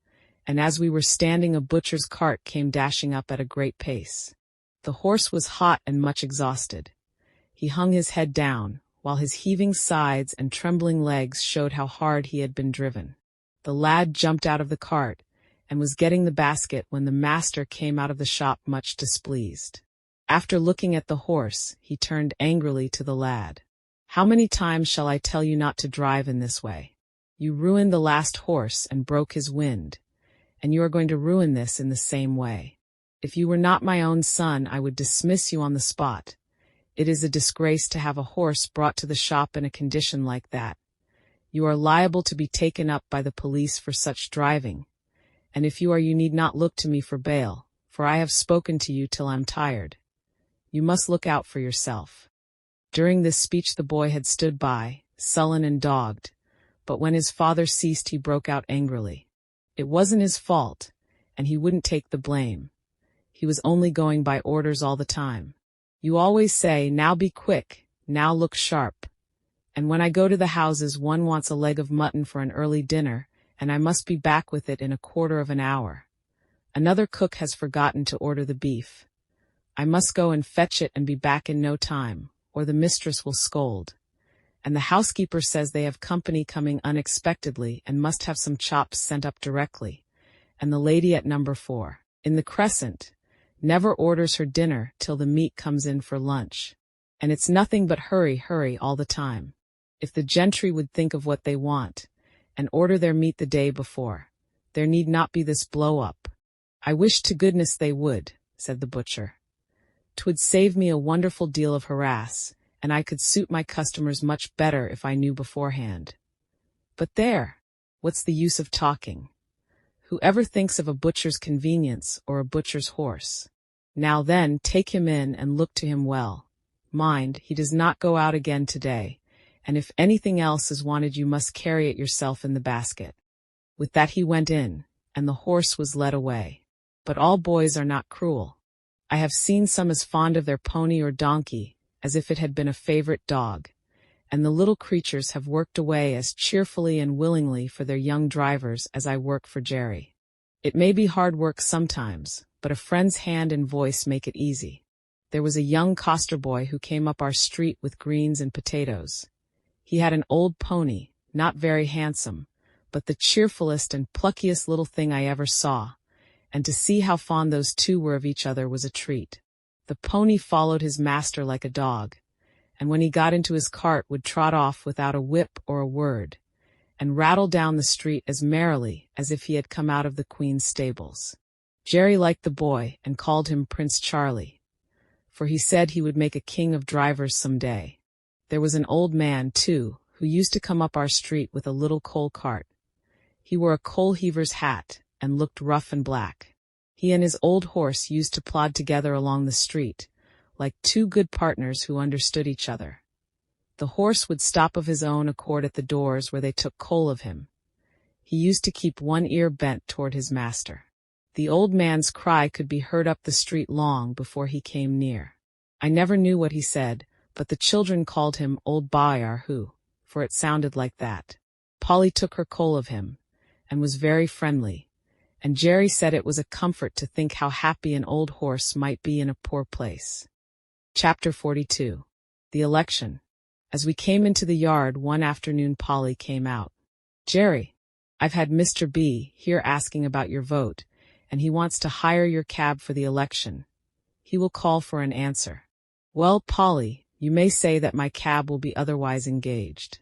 and as we were standing a butcher's cart came dashing up at a great pace. The horse was hot and much exhausted. He hung his head down, while his heaving sides and trembling legs showed how hard he had been driven. The lad jumped out of the cart, and was getting the basket when the master came out of the shop much displeased. After looking at the horse, he turned angrily to the lad. "How many times shall I tell you not to drive in this way? You ruined the last horse and broke his wind, and you are going to ruin this in the same way. If you were not my own son, I would dismiss you on the spot. It is a disgrace to have a horse brought to the shop in a condition like that. You are liable to be taken up by the police for such driving, and if you are, you need not look to me for bail, for I have spoken to you till I'm tired. You must look out for yourself." During this speech the boy had stood by, sullen and dogged, but when his father ceased he broke out angrily. It wasn't his fault, and he wouldn't take the blame. He was only going by orders all the time. "You always say, 'Now be quick, now look sharp.' And when I go to the houses one wants a leg of mutton for an early dinner, and I must be back with it in a quarter of an hour. Another cook has forgotten to order the beef. I must go and fetch it and be back in no time, or the mistress will scold. And the housekeeper says they have company coming unexpectedly and must have some chops sent up directly. And the lady at number 4, in the Crescent, never orders her dinner till the meat comes in for lunch. And it's nothing but hurry, hurry all the time. If the gentry would think of what they want, and order their meat the day before, there need not be this blow-up." "I wish to goodness they would," said the butcher. "'Twould save me a wonderful deal of harass, and I could suit my customers much better if I knew beforehand. But there, what's the use of talking? Whoever thinks of a butcher's convenience or a butcher's horse? Now then, take him in and look to him well. Mind, he does not go out again today, and if anything else is wanted you must carry it yourself in the basket." With that he went in, and the horse was led away. But all boys are not cruel. I have seen some as fond of their pony or donkey as if it had been a favorite dog, and the little creatures have worked away as cheerfully and willingly for their young drivers as I work for Jerry. It may be hard work sometimes, but a friend's hand and voice make it easy. There was a young coster boy who came up our street with greens and potatoes. He had an old pony, not very handsome, but the cheerfulest and pluckiest little thing I ever saw, and to see how fond those two were of each other was a treat. The pony followed his master like a dog, and when he got into his cart would trot off without a whip or a word, and rattle down the street as merrily as if he had come out of the Queen's stables. Jerry liked the boy and called him Prince Charlie, for he said he would make a king of drivers some day. There was an old man, too, who used to come up our street with a little coal cart. He wore a coal heaver's hat and looked rough and black. He and his old horse used to plod together along the street, like two good partners who understood each other. The horse would stop of his own accord at the doors where they took coal of him. He used to keep one ear bent toward his master. The old man's cry could be heard up the street long before he came near. I never knew what he said, but the children called him Old Bayar Hu, for it sounded like that. Polly took her coal of him, and was very friendly, and Jerry said it was a comfort to think how happy an old horse might be in a poor place. Chapter 42. The Election. As we came into the yard one afternoon, Polly came out. "Jerry, I've had Mr. B here asking about your vote, and he wants to hire your cab for the election. He will call for an answer." "Well, Polly, you may say that my cab will be otherwise engaged.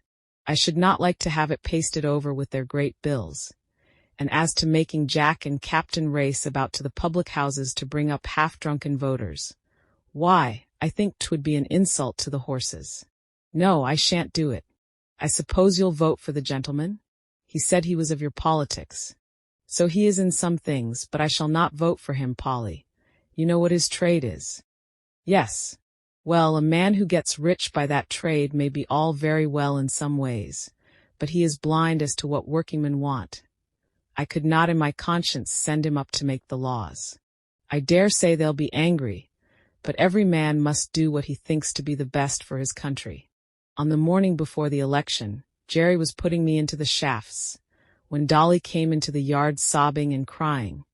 I should not like to have it pasted over with their great bills. And as to making Jack and Captain race about to the public houses to bring up half-drunken voters, why, I think 'twould be an insult to the horses. No, I shan't do it. I suppose you'll vote for the gentleman? He said he was of your politics. So he is in some things, but I shall not vote for him, Polly. You know what his trade is." "Yes. Well, a man who gets rich by that trade may be all very well in some ways, but he is blind as to what workingmen want. I could not in my conscience send him up to make the laws. I dare say they'll be angry, but every man must do what he thinks to be the best for his country." On the morning before the election, Jerry was putting me into the shafts, when Dolly came into the yard sobbing and crying,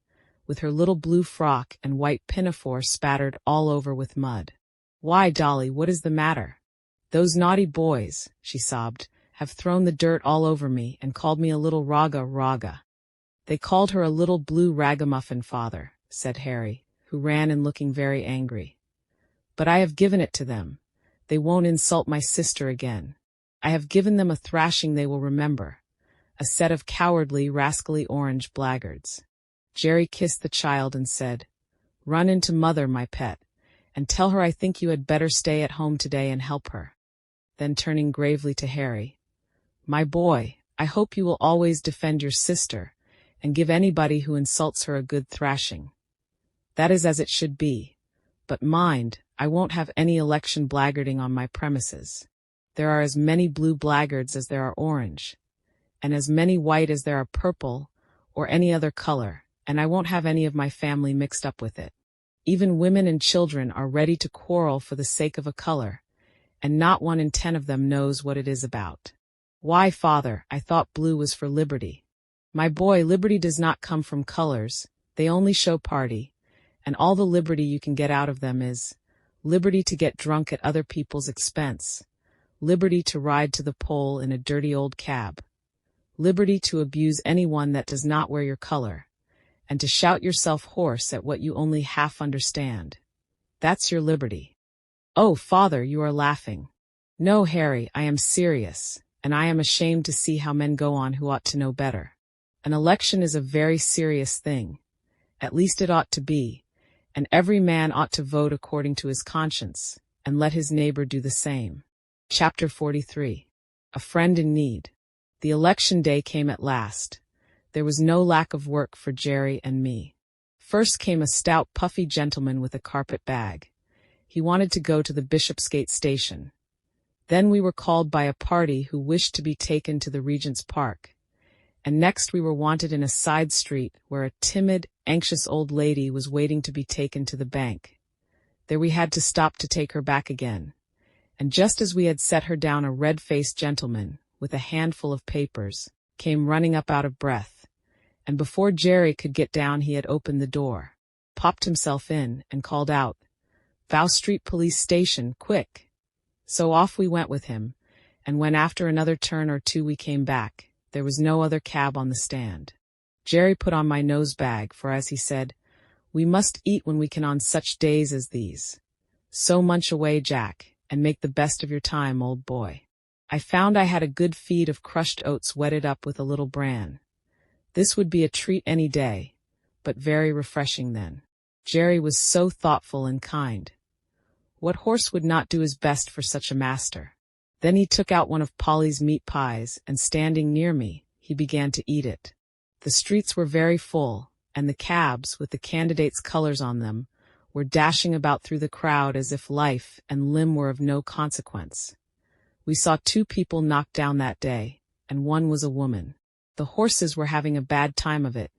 with her little blue frock and white pinafore spattered all over with mud. "Why, Dolly, what is the matter?" "Those naughty boys," she sobbed, "have thrown the dirt all over me and called me a little raga. "They called her a little blue ragamuffin, father," said Harry, who ran in looking very angry. "But I have given it to them. They won't insult my sister again. I have given them a thrashing they will remember. A set of cowardly, rascally orange blackguards." Jerry kissed the child and said, "Run into mother, my pet, and tell her I think you had better stay at home today and help her." Then turning gravely to Harry, "My boy, I hope you will always defend your sister, and give anybody who insults her a good thrashing. That is as it should be. But mind, I won't have any election blackguarding on my premises. There are as many blue blackguards as there are orange, and as many white as there are purple, or any other color, and I won't have any of my family mixed up with it. Even women and children are ready to quarrel for the sake of a color, and not 1 in 10 of them knows what it is about. Why, father, I thought blue was for liberty." "My boy, liberty does not come from colors, they only show party, and all the liberty you can get out of them is liberty to get drunk at other people's expense, liberty to ride to the poll in a dirty old cab, liberty to abuse anyone that does not wear your color, and to shout yourself hoarse at what you only half understand. That's your liberty." "Oh, father, you are laughing." "No, Harry, I am serious, and I am ashamed to see how men go on who ought to know better. An election is a very serious thing. At least it ought to be, and every man ought to vote according to his conscience, and let his neighbor do the same." Chapter 43. A Friend in Need. The election day came at last. There was no lack of work for Jerry and me. First came a stout, puffy gentleman with a carpet bag. He wanted to go to the Bishopsgate station. Then we were called by a party who wished to be taken to the Regent's Park. And next we were wanted in a side street where a timid, anxious old lady was waiting to be taken to the bank. There we had to stop to take her back again. And just as we had set her down, a red-faced gentleman, with a handful of papers, came running up out of breath. And before Jerry could get down he had opened the door, popped himself in, and called out, "Vow Street Police Station, quick!" So off we went with him, and when after another turn or two we came back, there was no other cab on the stand. Jerry put on my nose bag, for as he said, "We must eat when we can on such days as these. So munch away, Jack, and make the best of your time, old boy." I found I had a good feed of crushed oats wetted up with a little bran. This would be a treat any day, but very refreshing then. Jerry was so thoughtful and kind. What horse would not do his best for such a master? Then he took out one of Polly's meat pies, and standing near me, he began to eat it. The streets were very full, and the cabs, with the candidates' colors on them, were dashing about through the crowd as if life and limb were of no consequence. We saw 2 people knocked down that day, and one was a woman. The horses were having a bad time of it.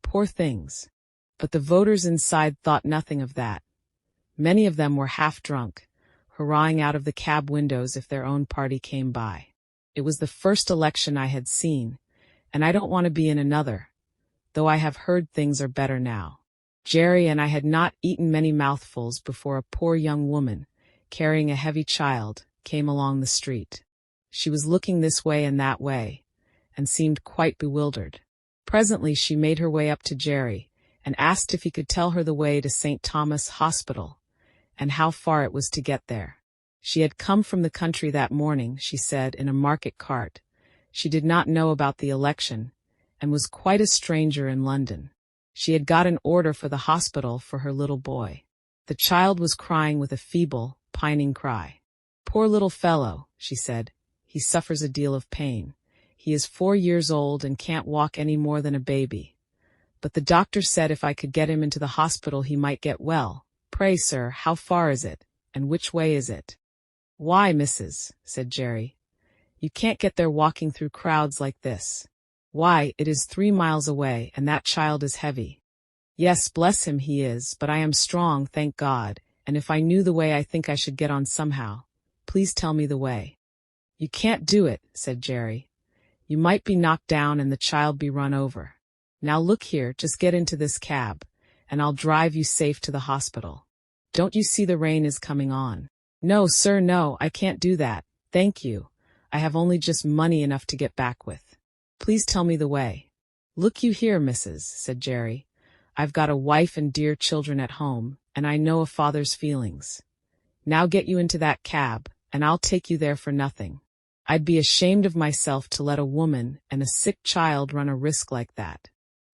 Poor things. But the voters inside thought nothing of that. Many of them were half drunk, hurrahing out of the cab windows if their own party came by. It was the first election I had seen, and I don't want to be in another, though I have heard things are better now. Jerry and I had not eaten many mouthfuls before a poor young woman, carrying a heavy child, came along the street. She was looking this way and that way, and seemed quite bewildered. Presently she made her way up to Jerry, and asked if he could tell her the way to St. Thomas Hospital, and how far it was to get there. She had come from the country that morning, she said, in a market cart. She did not know about the election, and was quite a stranger in London. She had got an order for the hospital for her little boy. The child was crying with a feeble, pining cry. "Poor little fellow," she said. "He suffers a deal of pain. He is 4 years old and can't walk any more than a baby. But the doctor said if I could get him into the hospital he might get well. Pray, sir, how far is it, and which way is it?" "Why, missus," said Jerry, "you can't get there walking through crowds like this. Why, it is 3 miles away, and that child is heavy." "Yes, bless him, he is, but I am strong, thank God, and if I knew the way I think I should get on somehow. Please tell me the way." "You can't do it," said Jerry. "You might be knocked down and the child be run over. Now look here, just get into this cab, and I'll drive you safe to the hospital. Don't you see the rain is coming on?" "No, sir, no, I can't do that, thank you. I have only just money enough to get back with. Please tell me the way." "Look you here, missus," said Jerry. "I've got a wife and dear children at home, and I know a father's feelings. Now get you into that cab, and I'll take you there for nothing. I'd be ashamed of myself to let a woman and a sick child run a risk like that."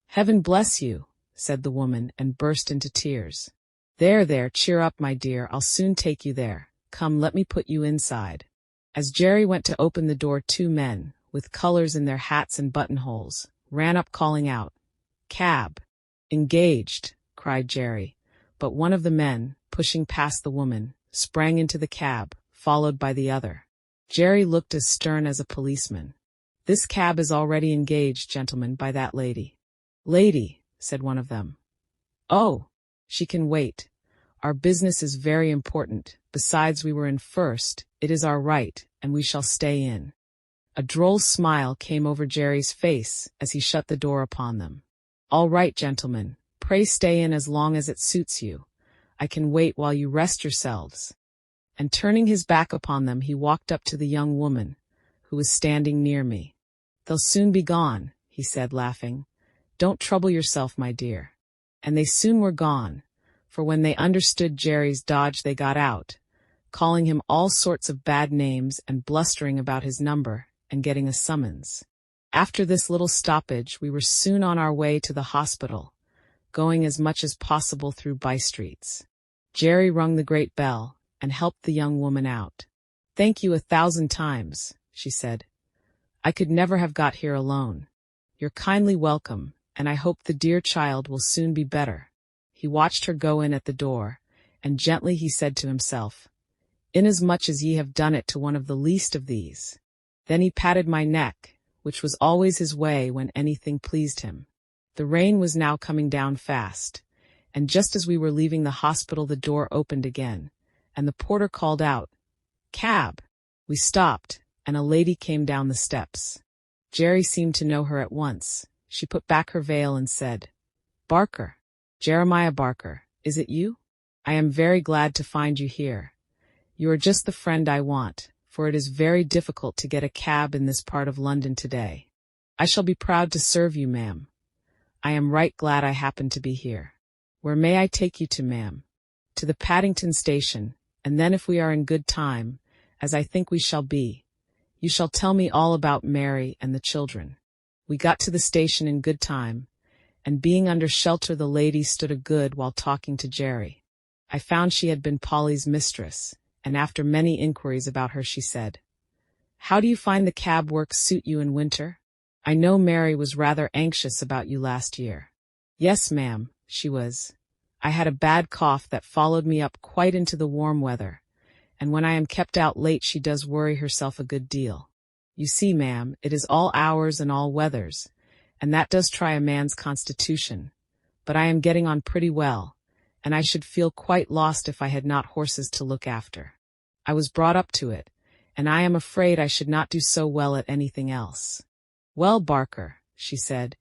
"Heaven bless you," said the woman, and burst into tears. There, cheer up, my dear, I'll soon take you there. Come, let me put you inside." As Jerry went to open the door, 2 men, with colors in their hats and buttonholes, ran up calling out, "Cab." "Engaged," cried Jerry, but one of the men, pushing past the woman, sprang into the cab, followed by the other. Jerry looked as stern as a policeman. "This cab is already engaged, gentlemen, by that lady." "Lady," said one of them. "Oh, she can wait. Our business is very important. Besides, we were in first. It is our right, and we shall stay in." A droll smile came over Jerry's face as he shut the door upon them. "All right, gentlemen. Pray stay in as long as it suits you. I can wait while you rest yourselves." And turning his back upon them, he walked up to the young woman, who was standing near me. "They'll soon be gone," he said, laughing. "Don't trouble yourself, my dear." And they soon were gone, for when they understood Jerry's dodge they got out, calling him all sorts of bad names and blustering about his number and getting a summons. After this little stoppage we were soon on our way to the hospital, going as much as possible through by-streets. Jerry rung the great bell and helped the young woman out. "Thank you 1,000 times," she said. "I could never have got here alone. You're kindly welcome, and I hope the dear child will soon be better." He watched her go in at the door, and gently he said to himself, "Inasmuch as ye have done it to one of the least of these." Then he patted my neck, which was always his way when anything pleased him. The rain was now coming down fast, and just as we were leaving the hospital the door opened again, and the porter called out, "Cab!" We stopped, and a lady came down the steps. Jerry seemed to know her at once. She put back her veil and said, "Barker, Jeremiah Barker, is it you? I am very glad to find you here. You are just the friend I want, for it is very difficult to get a cab in this part of London today. I shall be proud to serve you, ma'am. I am right glad I happened to be here. Where may I take you to, ma'am?" "To the Paddington station, and then if we are in good time, as I think we shall be, you shall tell me all about Mary and the children." We got to the station in good time, and being under shelter the lady stood a good while talking to Jerry. I found she had been Polly's mistress, and after many inquiries about her she said, "How do you find the cab work suit you in winter? I know Mary was rather anxious about you last year." Yes, ma'am, she was. I had a bad cough that followed me up quite into the warm weather, and when I am kept out late she does worry herself a good deal. You see, ma'am, it is all hours and all weathers, and that does try a man's constitution. But I am getting on pretty well, and I should feel quite lost if I had not horses to look after. I was brought up to it, and I am afraid I should not do so well at anything else. Well, Barker, she said,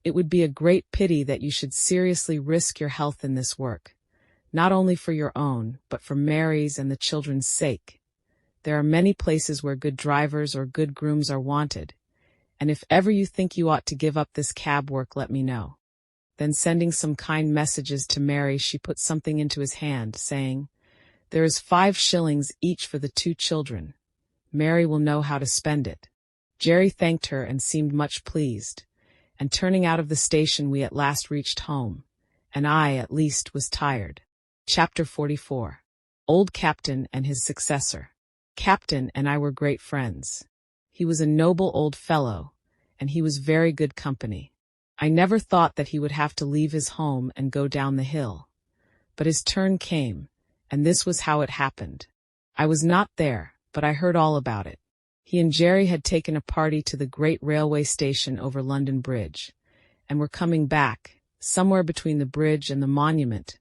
it would be a great pity that you should seriously risk your health in this work, not only for your own, but for Mary's and the children's sake. There are many places where good drivers or good grooms are wanted, and if ever you think you ought to give up this cab work, let me know. Then sending some kind messages to Mary, she put something into his hand, saying, There is 5 shillings each for the 2 children. Mary will know how to spend it. Jerry thanked her and seemed much pleased, and turning out of the station we at last reached home, and I, at least, was tired. Chapter 44. Old Captain and his successor. Captain and I were great friends. He was a noble old fellow, and he was very good company. I never thought that he would have to leave his home and go down the hill. But his turn came, and this was how it happened. I was not there, but I heard all about it. He and Jerry had taken a party to the great railway station over London Bridge, and were coming back, somewhere between the bridge and the monument,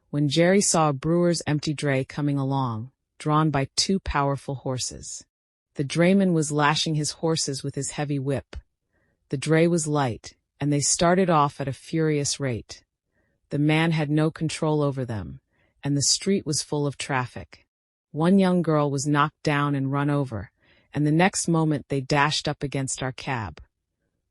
when Jerry saw a brewer's empty dray coming along, drawn by 2 powerful horses. The drayman was lashing his horses with his heavy whip. The dray was light, and they started off at a furious rate. The man had no control over them, and the street was full of traffic. One young girl was knocked down and run over, and the next moment they dashed up against our cab.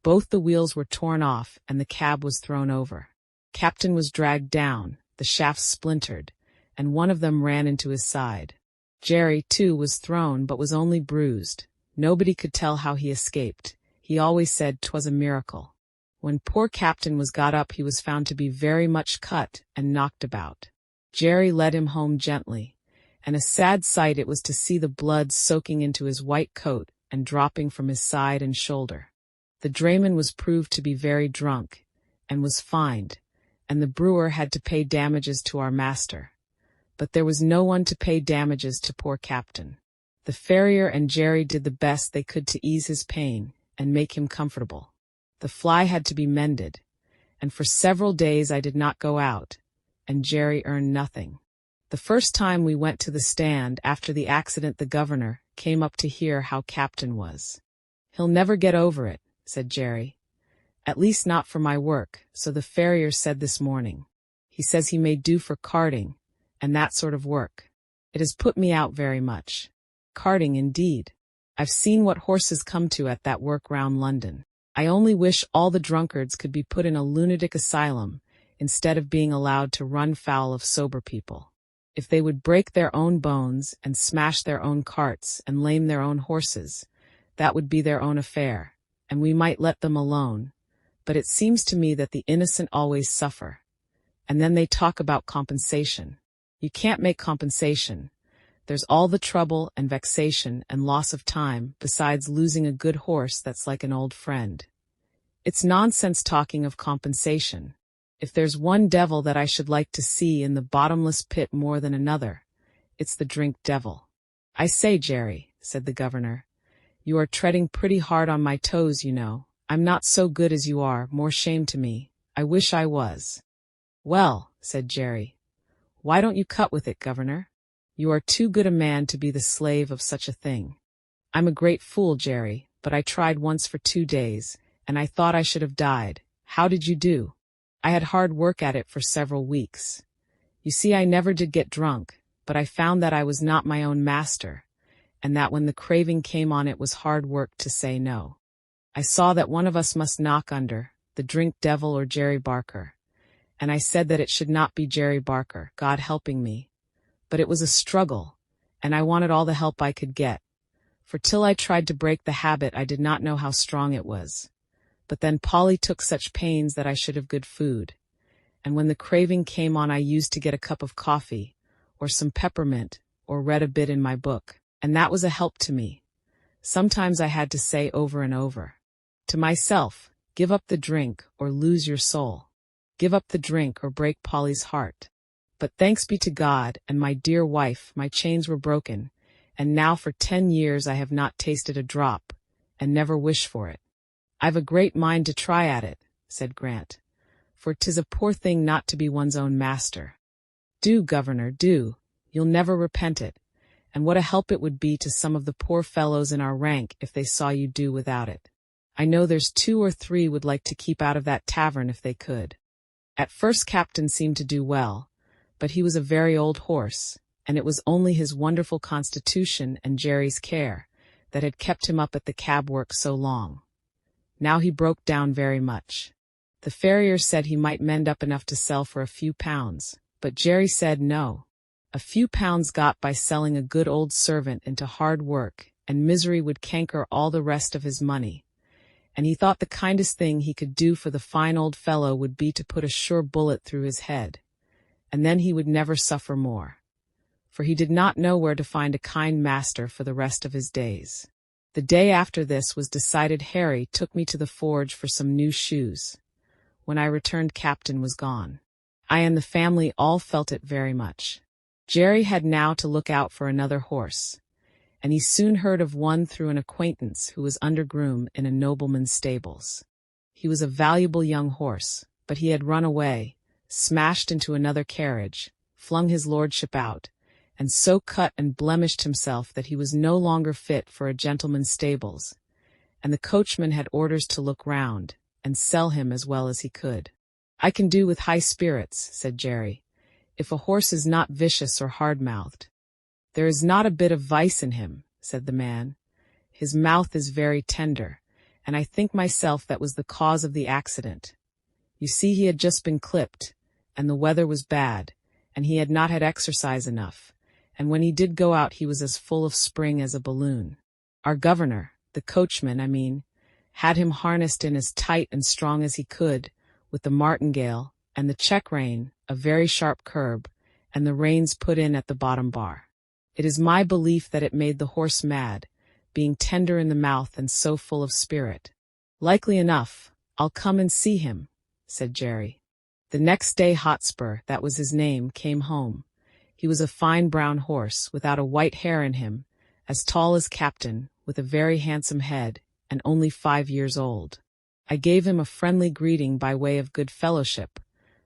Both the wheels were torn off, and the cab was thrown over. Captain was dragged down, the shafts splintered, and one of them ran into his side. Jerry, too, was thrown, but was only bruised. Nobody could tell how he escaped. He always said 'twas a miracle. When poor Captain was got up, he was found to be very much cut and knocked about. Jerry led him home gently, and a sad sight it was to see the blood soaking into his white coat and dropping from his side and shoulder. The drayman was proved to be very drunk, and was fined, and the brewer had to pay damages to our master. But there was no one to pay damages to poor Captain. The farrier and Jerry did the best they could to ease his pain and make him comfortable. The fly had to be mended, and for several days I did not go out, and Jerry earned nothing. The first time we went to the stand after the accident, the governor came up to hear how Captain was. He'll never get over it, said Jerry. At least not for my work, so the farrier said this morning. He says he may do for carting, and that sort of work. It has put me out very much. Carting, indeed. I've seen what horses come to at that work round London. I only wish all the drunkards could be put in a lunatic asylum, instead of being allowed to run foul of sober people. If they would break their own bones and smash their own carts and lame their own horses, that would be their own affair, and we might let them alone. But it seems to me that the innocent always suffer. And then they talk about compensation. You can't make compensation. There's all the trouble and vexation and loss of time, besides losing a good horse that's like an old friend. It's nonsense talking of compensation. If there's one devil that I should like to see in the bottomless pit more than another, it's the drink devil. I say, Jerry, said the governor, you are treading pretty hard on my toes, you know. I'm not so good as you are, more shame to me. I wish I was. Well, said Jerry, why don't you cut with it, governor? You are too good a man to be the slave of such a thing. I'm a great fool, Jerry, but I tried once for 2 days, and I thought I should have died. How did you do? I had hard work at it for several weeks. You see, I never did get drunk, but I found that I was not my own master, and that when the craving came on it was hard work to say no. I saw that one of us must knock under, the drink devil or Jerry Barker, and I said that it should not be Jerry Barker, God helping me. But it was a struggle, and I wanted all the help I could get, for till I tried to break the habit I did not know how strong it was. But then Polly took such pains that I should have good food, and when the craving came on I used to get a cup of coffee, or some peppermint, or read a bit in my book, and that was a help to me. Sometimes I had to say over and over, to myself, give up the drink or lose your soul. give up the drink or break Polly's heart. But thanks be to God and my dear wife, my chains were broken, and now for 10 years I have not tasted a drop, and never wish for it. I've a great mind to try at it, said Grant, for 'tis a poor thing not to be one's own master. Do, governor, do, you'll never repent it, and what a help it would be to some of the poor fellows in our rank if they saw you do without it. I know there's 2 or 3 would like to keep out of that tavern if they could. At first Captain seemed to do well, but he was a very old horse, and it was only his wonderful constitution and Jerry's care that had kept him up at the cab work so long. Now he broke down very much. The farrier said he might mend up enough to sell for a few pounds, but Jerry said no. A few pounds got by selling a good old servant into hard work, and misery would canker all the rest of his money. And he thought the kindest thing he could do for the fine old fellow would be to put a sure bullet through his head, and then he would never suffer more. For he did not know where to find a kind master for the rest of his days. The day after this was decided Harry took me to the forge for some new shoes. When I returned, Captain was gone. I and the family all felt it very much. Jerry had now to look out for another horse, and he soon heard of one through an acquaintance who was undergroom in a nobleman's stables. He was a valuable young horse, but he had run away, smashed into another carriage, flung his lordship out, and so cut and blemished himself that he was no longer fit for a gentleman's stables, and the coachman had orders to look round and sell him as well as he could. I can do with high spirits, said Jerry, if a horse is not vicious or hard-mouthed. There is not a bit of vice in him, said the man. His mouth is very tender, and I think myself that was the cause of the accident. You see, he had just been clipped, and the weather was bad, and he had not had exercise enough, and when he did go out he was as full of spring as a balloon. Our governor, the coachman, I mean, had him harnessed in as tight and strong as he could, with the martingale, and the check-rein, a very sharp curb, and the reins put in at the bottom bar. It is my belief that it made the horse mad, being tender in the mouth and so full of spirit. Likely enough, I'll come and see him, said Jerry. The next day Hotspur, that was his name, came home. He was a fine brown horse, without a white hair in him, as tall as Captain, with a very handsome head, and only 5 years old. I gave him a friendly greeting by way of good fellowship,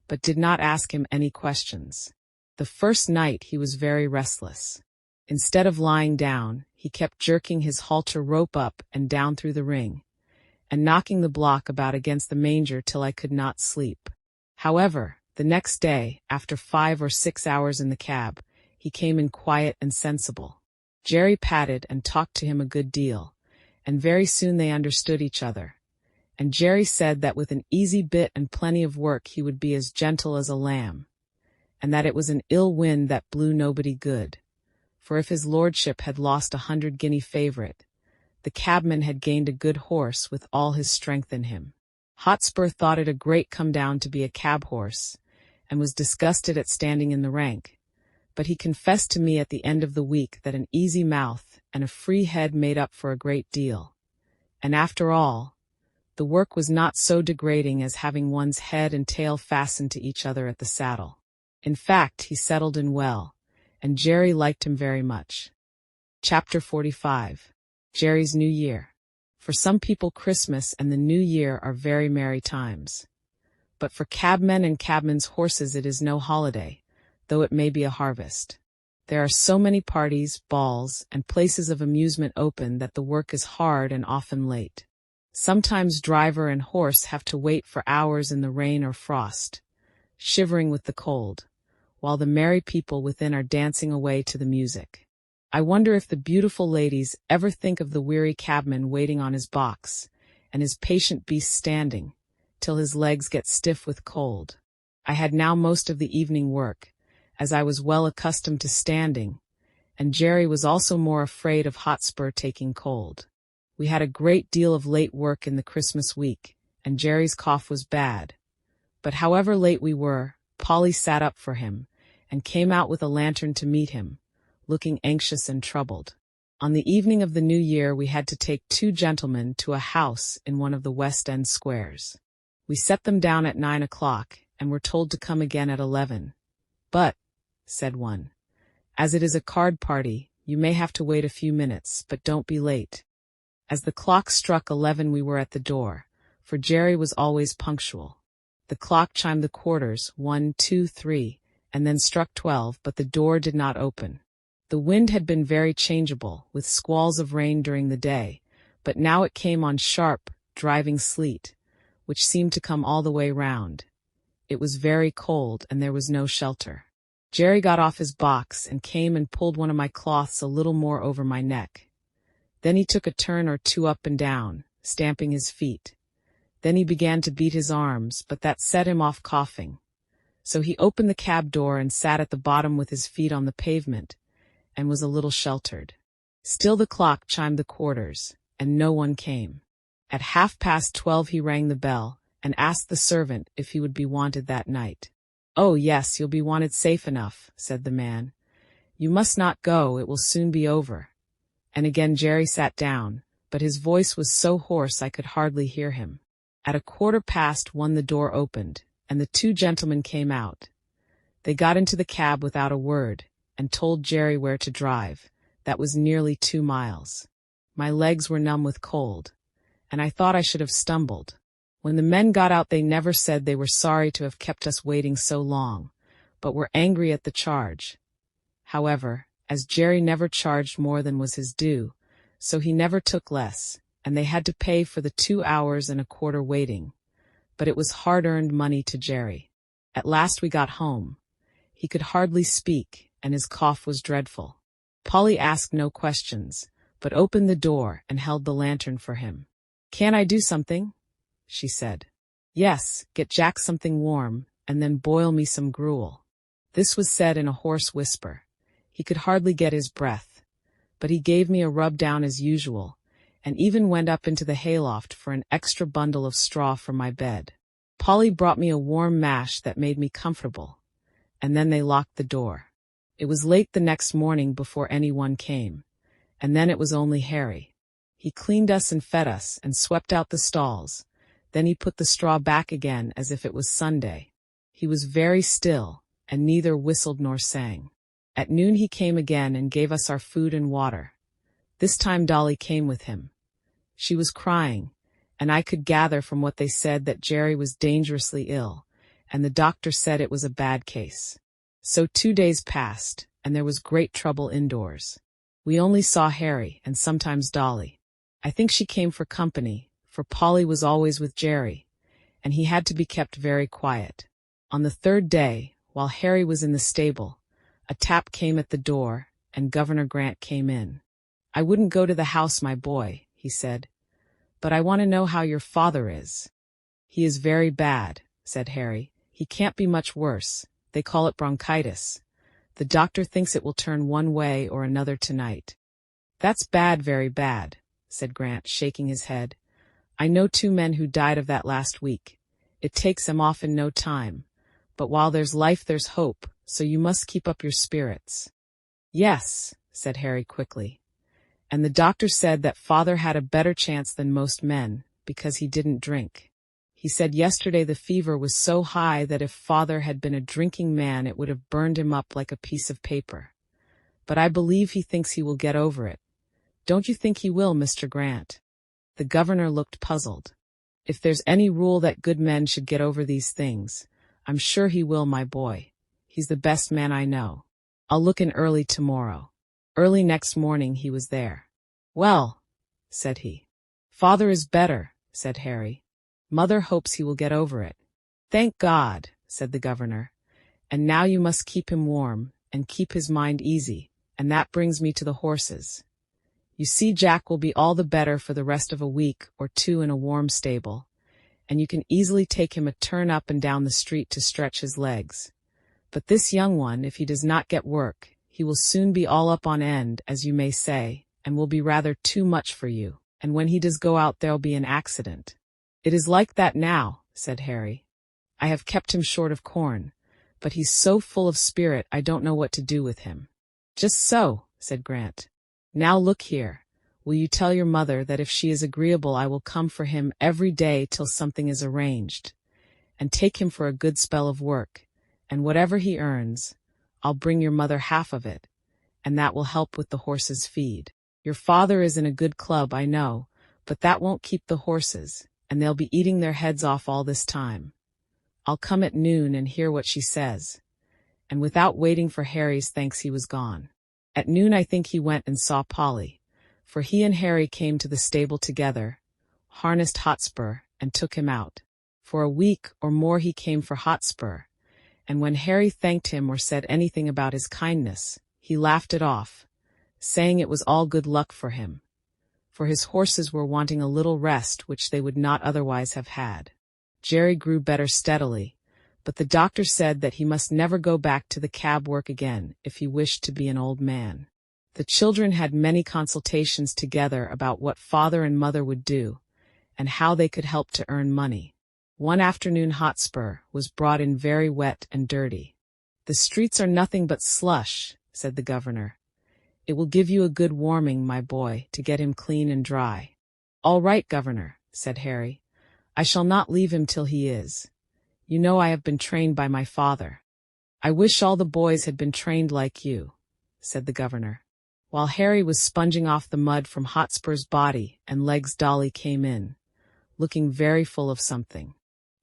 but did not ask him any questions. The first night he was very restless. Instead of lying down, he kept jerking his halter rope up and down through the ring, and knocking the block about against the manger till I could not sleep. However, the next day, after 5 or 6 hours in the cab, he came in quiet and sensible. Jerry patted and talked to him a good deal, and very soon they understood each other. And Jerry said that with an easy bit and plenty of work he would be as gentle as a lamb, and that it was an ill wind that blew nobody good. For if his lordship had lost 100-guinea favourite, the cabman had gained a good horse with all his strength in him. Hotspur thought it a great come down to be a cab horse, and was disgusted at standing in the rank, but he confessed to me at the end of the week that an easy mouth and a free head made up for a great deal. And after all, the work was not so degrading as having one's head and tail fastened to each other at the saddle. In fact, he settled in well, and Jerry liked him very much. Chapter 45. Jerry's New Year. For some people Christmas and the New Year are very merry times. But for cabmen and cabmen's horses it is no holiday, though it may be a harvest. There are so many parties, balls, and places of amusement open that the work is hard and often late. Sometimes driver and horse have to wait for hours in the rain or frost, shivering with the cold, while the merry people within are dancing away to the music. I wonder if the beautiful ladies ever think of the weary cabman waiting on his box, and his patient beast standing, till his legs get stiff with cold. I had now most of the evening work, as I was well accustomed to standing, and Jerry was also more afraid of Hotspur taking cold. We had a great deal of late work in the Christmas week, and Jerry's cough was bad. But however late we were, Polly sat up for him, and came out with a lantern to meet him, looking anxious and troubled. On the evening of the New Year we had to take 2 gentlemen to a house in one of the West End squares. We set them down at 9 o'clock, and were told to come again at 11. But, said one, as it is a card party, you may have to wait a few minutes, but don't be late. As the clock struck 11 we were at the door, for Jerry was always punctual. The clock chimed the quarters, 1, 2, 3, and then struck 12, but the door did not open. The wind had been very changeable, with squalls of rain during the day, but now it came on sharp, driving sleet, which seemed to come all the way round. It was very cold, and there was no shelter. Jerry got off his box and came and pulled one of my cloths a little more over my neck. Then he took a turn or two up and down, stamping his feet. Then he began to beat his arms, but that set him off coughing. So he opened the cab door and sat at the bottom with his feet on the pavement, and was a little sheltered. Still the clock chimed the quarters, and no one came. At 12:30 he rang the bell, and asked the servant if he would be wanted that night. "Oh yes, you'll be wanted safe enough," said the man. "You must not go, it will soon be over." And again Jerry sat down, but his voice was so hoarse I could hardly hear him. At 1:15 the door opened, and the two gentlemen came out. They got into the cab without a word, and told Jerry where to drive. That was nearly 2 miles. My legs were numb with cold, and I thought I should have stumbled. When the men got out they never said they were sorry to have kept us waiting so long, but were angry at the charge. However, as Jerry never charged more than was his due, so he never took less, and they had to pay for the 2 hours and a quarter waiting. But it was hard-earned money to Jerry. At last we got home. He could hardly speak, and his cough was dreadful. Polly asked no questions, but opened the door and held the lantern for him. "Can I do something?" she said. "Yes, get Jack something warm, and then boil me some gruel." This was said in a hoarse whisper. He could hardly get his breath, but he gave me a rub-down as usual, and even went up into the hayloft for an extra bundle of straw for my bed. Polly brought me a warm mash that made me comfortable, and then they locked the door. It was late the next morning before anyone came, and then it was only Harry. He cleaned us and fed us and swept out the stalls. Then he put the straw back again as if it was Sunday. He was very still, and neither whistled nor sang. At noon he came again and gave us our food and water. This time Dolly came with him. She was crying, and I could gather from what they said that Jerry was dangerously ill, and the doctor said it was a bad case. So 2 days passed, and there was great trouble indoors. We only saw Harry, and sometimes Dolly. I think she came for company, for Polly was always with Jerry, and he had to be kept very quiet. On the 3rd day, while Harry was in the stable, a tap came at the door, and Governor Grant came in. "I wouldn't go to the house, my boy," he said, "but I want to know how your father is." "He is very bad," said Harry. "He can't be much worse. They call it bronchitis. The doctor thinks it will turn one way or another tonight." "That's bad, very bad," said Grant, shaking his head. "I know 2 men who died of that last week. It takes them off in no time. But while there's life there's hope, so you must keep up your spirits." "Yes," said Harry quickly. "And the doctor said that father had a better chance than most men, because he didn't drink. He said yesterday the fever was so high that if father had been a drinking man it would have burned him up like a piece of paper. But I believe he thinks he will get over it. Don't you think he will, Mr. Grant?" The governor looked puzzled. "If there's any rule that good men should get over these things, I'm sure he will, my boy. He's the best man I know. I'll look in early tomorrow." Early next morning he was there. "Well," said he. "Father is better," said Harry. "Mother hopes he will get over it." "Thank God," said the governor. "And now you must keep him warm, and keep his mind easy, and that brings me to the horses. You see, Jack will be all the better for the rest of a week or 2 in a warm stable, and you can easily take him a turn up and down the street to stretch his legs. But this young one, if he does not get work, he will soon be all up on end, as you may say, and will be rather too much for you, and when he does go out there'll be an accident." "It is like that now," said Harry. "I have kept him short of corn, but he's so full of spirit I don't know what to do with him." "Just so," said Grant. "Now look here, will you tell your mother that if she is agreeable I will come for him every day till something is arranged, and take him for a good spell of work, and whatever he earns, I'll bring your mother half of it, and that will help with the horses' feed. Your father is in a good club, I know, but that won't keep the horses, and they'll be eating their heads off all this time. I'll come at noon and hear what she says. And without waiting for Harry's thanks, he was gone. At noon I think he went and saw Polly, for he and Harry came to the stable together, harnessed Hotspur, and took him out. For a week or more he came for Hotspur, and when Harry thanked him or said anything about his kindness, he laughed it off, saying it was all good luck for him, for his horses were wanting a little rest which they would not otherwise have had. Jerry grew better steadily, but the doctor said that he must never go back to the cab work again if he wished to be an old man. The children had many consultations together about what father and mother would do, and how they could help to earn money. One afternoon Hotspur was brought in very wet and dirty. "The streets are nothing but slush," said the governor. "It will give you a good warming, my boy, to get him clean and dry." "All right, governor," said Harry. "I shall not leave him till he is. You know I have been trained by my father." "I wish all the boys had been trained like you," said the governor. While Harry was sponging off the mud from Hotspur's body and legs, Dolly came in, looking very full of something.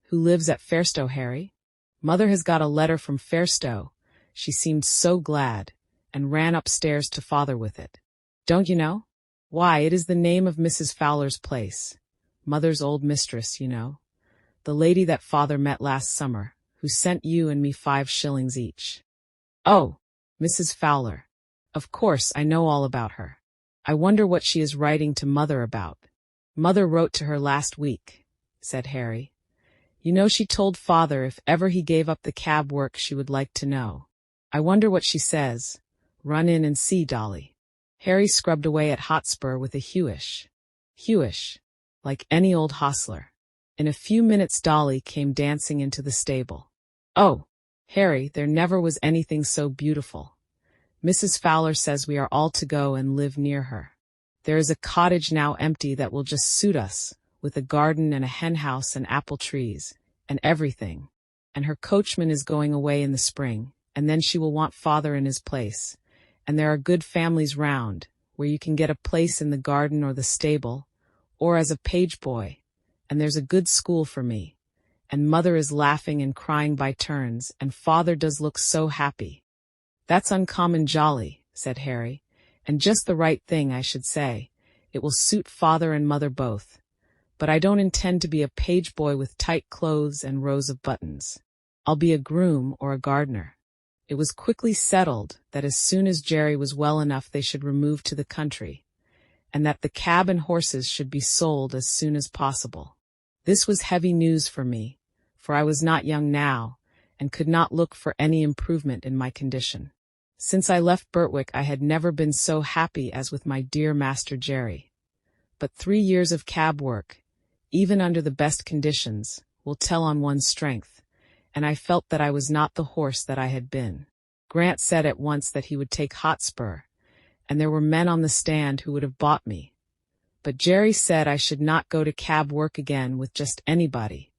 "Who lives at Fairstowe, Harry?" "Mother has got a letter from Fairstowe." She seemed so glad, and ran upstairs to father with it. "Don't you know?" "Why, it is the name of Mrs. Fowler's place. Mother's old mistress, you know. The lady that father met last summer, who sent you and me 5 shillings each." "Oh, Mrs. Fowler. Of course, I know all about her. I wonder what she is writing to mother about." "Mother wrote to her last week," said Harry. "You know she told father if ever he gave up the cab work she would like to know. I wonder what she says. Run in and see, Dolly." Harry scrubbed away at Hotspur with a hewish, like any old hostler. In a few minutes Dolly came dancing into the stable. "Oh, Harry, there never was anything so beautiful. Mrs. Fowler says we are all to go and live near her. There is a cottage now empty that will just suit us, with a garden and a hen-house and apple trees, and everything. And her coachman is going away in the spring, and then she will want father in his place. And there are good families round, where you can get a place in the garden or the stable, or as a page boy, and there's a good school for me. And mother is laughing and crying by turns, and father does look so happy." "That's uncommon jolly," said Harry, "and just the right thing, I should say. It will suit father and mother both. But I don't intend to be a page boy with tight clothes and rows of buttons. I'll be a groom or a gardener." It was quickly settled that as soon as Jerry was well enough they should remove to the country, and that the cab and horses should be sold as soon as possible. This was heavy news for me, for I was not young now, and could not look for any improvement in my condition. Since I left Birtwick I had never been so happy as with my dear Master Jerry. But 3 years of cab work, even under the best conditions, will tell on one's strength, and I felt that I was not the horse that I had been. Grant said at once that he would take Hotspur, and there were men on the stand who would have bought me. But Jerry said I should not go to cab work again with just anybody,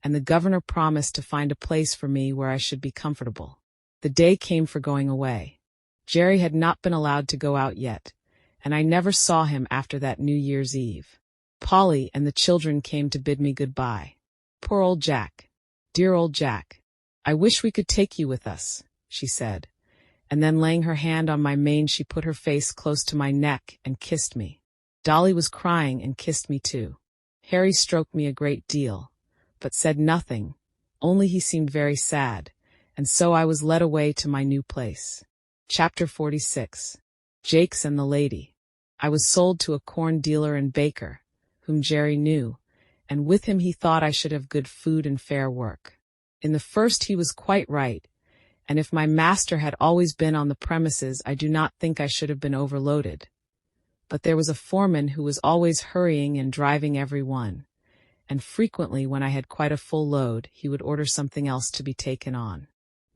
and the governor promised to find a place for me where I should be comfortable. The day came for going away. Jerry had not been allowed to go out yet, and I never saw him after that New Year's Eve. Polly and the children came to bid me good-bye. "Poor old Jack. Dear old Jack. I wish we could take you with us," she said, and then laying her hand on my mane she put her face close to my neck and kissed me. Dolly was crying and kissed me too. Harry stroked me a great deal, but said nothing, only he seemed very sad, and so I was led away to my new place. Chapter 46. Jakes and the Lady. I was sold to a corn dealer and baker, whom Jerry knew, and with him he thought I should have good food and fair work. In the first he was quite right, and if my master had always been on the premises I do not think I should have been overloaded. But there was a foreman who was always hurrying and driving every one, and frequently when I had quite a full load he would order something else to be taken on.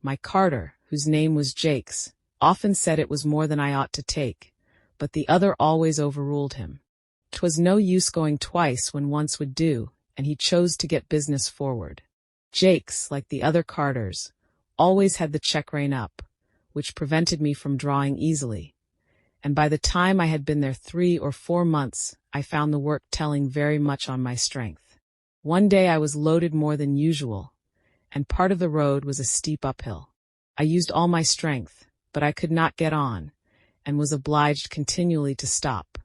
My carter, whose name was Jakes, often said it was more than I ought to take, but the other always overruled him. 'Twas no use going twice when once would do, and he chose to get business forward. Jakes, like the other carters, always had the check rein up, which prevented me from drawing easily, and by the time I had been there 3 or 4 months, I found the work telling very much on my strength. One day I was loaded more than usual, and part of the road was a steep uphill. I used all my strength, but I could not get on, and was obliged continually to stop.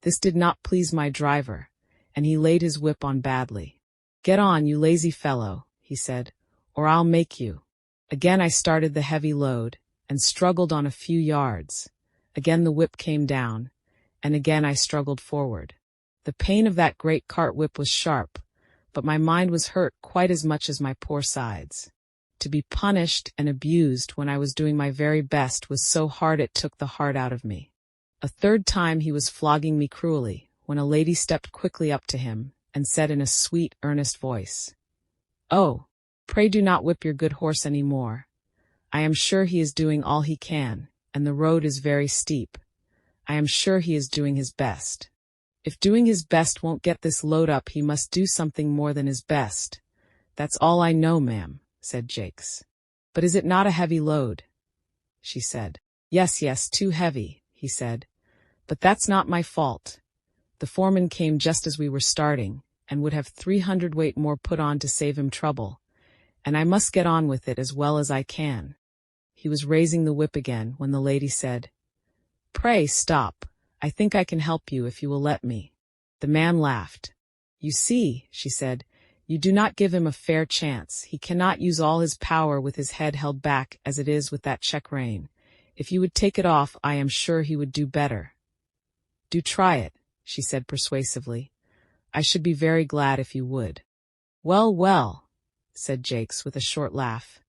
This did not please my driver, and he laid his whip on badly. "Get on, you lazy fellow," he said, "or I'll make you." Again I started the heavy load, and struggled on a few yards. Again the whip came down, and again I struggled forward. The pain of that great cart whip was sharp, but my mind was hurt quite as much as my poor sides. To be punished and abused when I was doing my very best was so hard it took the heart out of me. A third time he was flogging me cruelly, when a lady stepped quickly up to him, and said in a sweet, earnest voice, "Oh, pray do not whip your good horse any more. I am sure he is doing all he can, and the road is very steep. I am sure he is doing his best. If doing his best won't get this load up, he must do something more than his best. That's all I know, ma'am," said Jakes. "But is it not a heavy load?" she said. Yes, too heavy," he said. "But that's not my fault. The foreman came just as we were starting, and would have 300 weight more put on to save him trouble, and I must get on with it as well as I can." He was raising the whip again when the lady said, "Pray stop. I think I can help you if you will let me." The man laughed. "You see," she said, "you do not give him a fair chance. He cannot use all his power with his head held back as it is with that check rein. If you would take it off, I am sure he would do better." "Do try it," she said persuasively. "I should be very glad if you would." Well, said Jakes with a short laugh.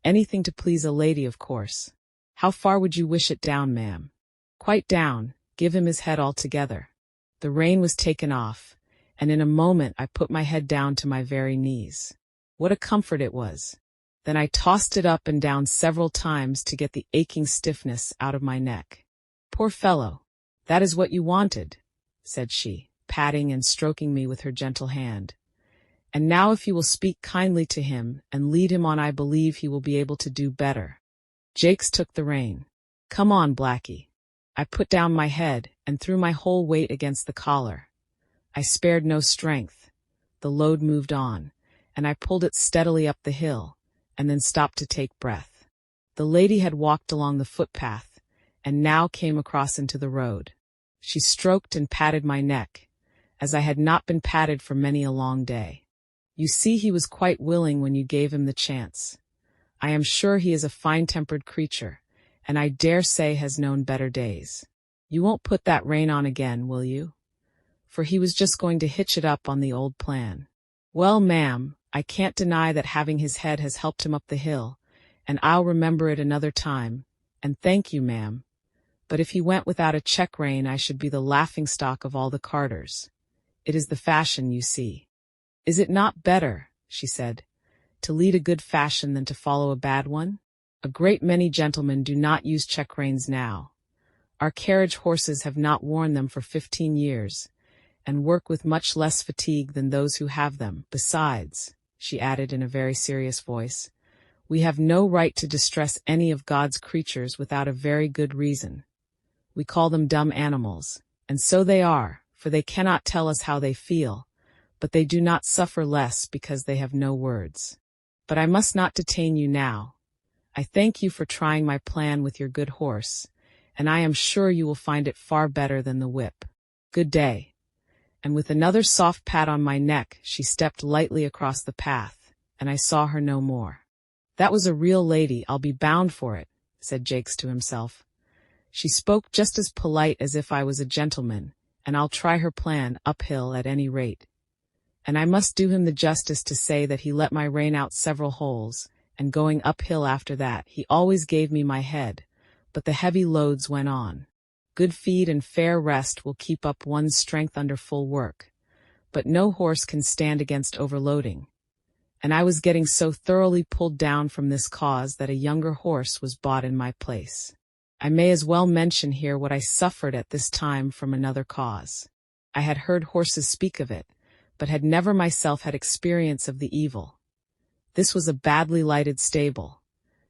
"Anything to please a lady, of course. How far would you wish it down, ma'am?" "Quite down. Give him his head altogether." The rein was taken off, and in a moment I put my head down to my very knees. What a comfort it was! Then I tossed it up and down several times to get the aching stiffness out of my neck. "Poor fellow, that is what you wanted," said she, patting and stroking me with her gentle hand. "And now if you will speak kindly to him and lead him on, I believe he will be able to do better." Jakes took the rein. "Come on, Blackie." I put down my head and threw my whole weight against the collar. I spared no strength. The load moved on, and I pulled it steadily up the hill, and then stopped to take breath. The lady had walked along the footpath, and now came across into the road. She stroked and patted my neck, as I had not been patted for many a long day. "You see, he was quite willing when you gave him the chance. I am sure he is a fine-tempered creature, and I dare say has known better days. You won't put that rein on again, will you?" For he was just going to hitch it up on the old plan. "Well, ma'am, I can't deny that having his head has helped him up the hill, and I'll remember it another time, and thank you, ma'am. But if he went without a check rein, I should be the laughing-stock of all the carters. It is the fashion, you see." "Is it not better," she said, "to lead a good fashion than to follow a bad one? A great many gentlemen do not use check reins now. Our carriage horses have not worn them for 15 years, and work with much less fatigue than those who have them. Besides," she added in a very serious voice, "we have no right to distress any of God's creatures without a very good reason. We call them dumb animals, and so they are, for they cannot tell us how they feel, but they do not suffer less because they have no words. But I must not detain you now. I thank you for trying my plan with your good horse, and I am sure you will find it far better than the whip. Good day." And with another soft pat on my neck, she stepped lightly across the path, and I saw her no more. "That was a real lady, I'll be bound for it," said Jakes to himself. "She spoke just as polite as if I was a gentleman, and I'll try her plan uphill at any rate." And I must do him the justice to say that he let my rein out several holes, and going uphill after that, he always gave me my head, but the heavy loads went on. Good feed and fair rest will keep up one's strength under full work, but no horse can stand against overloading. And I was getting so thoroughly pulled down from this cause that a younger horse was bought in my place. I may as well mention here what I suffered at this time from another cause. I had heard horses speak of it, but had never myself had experience of the evil. This was a badly lighted stable.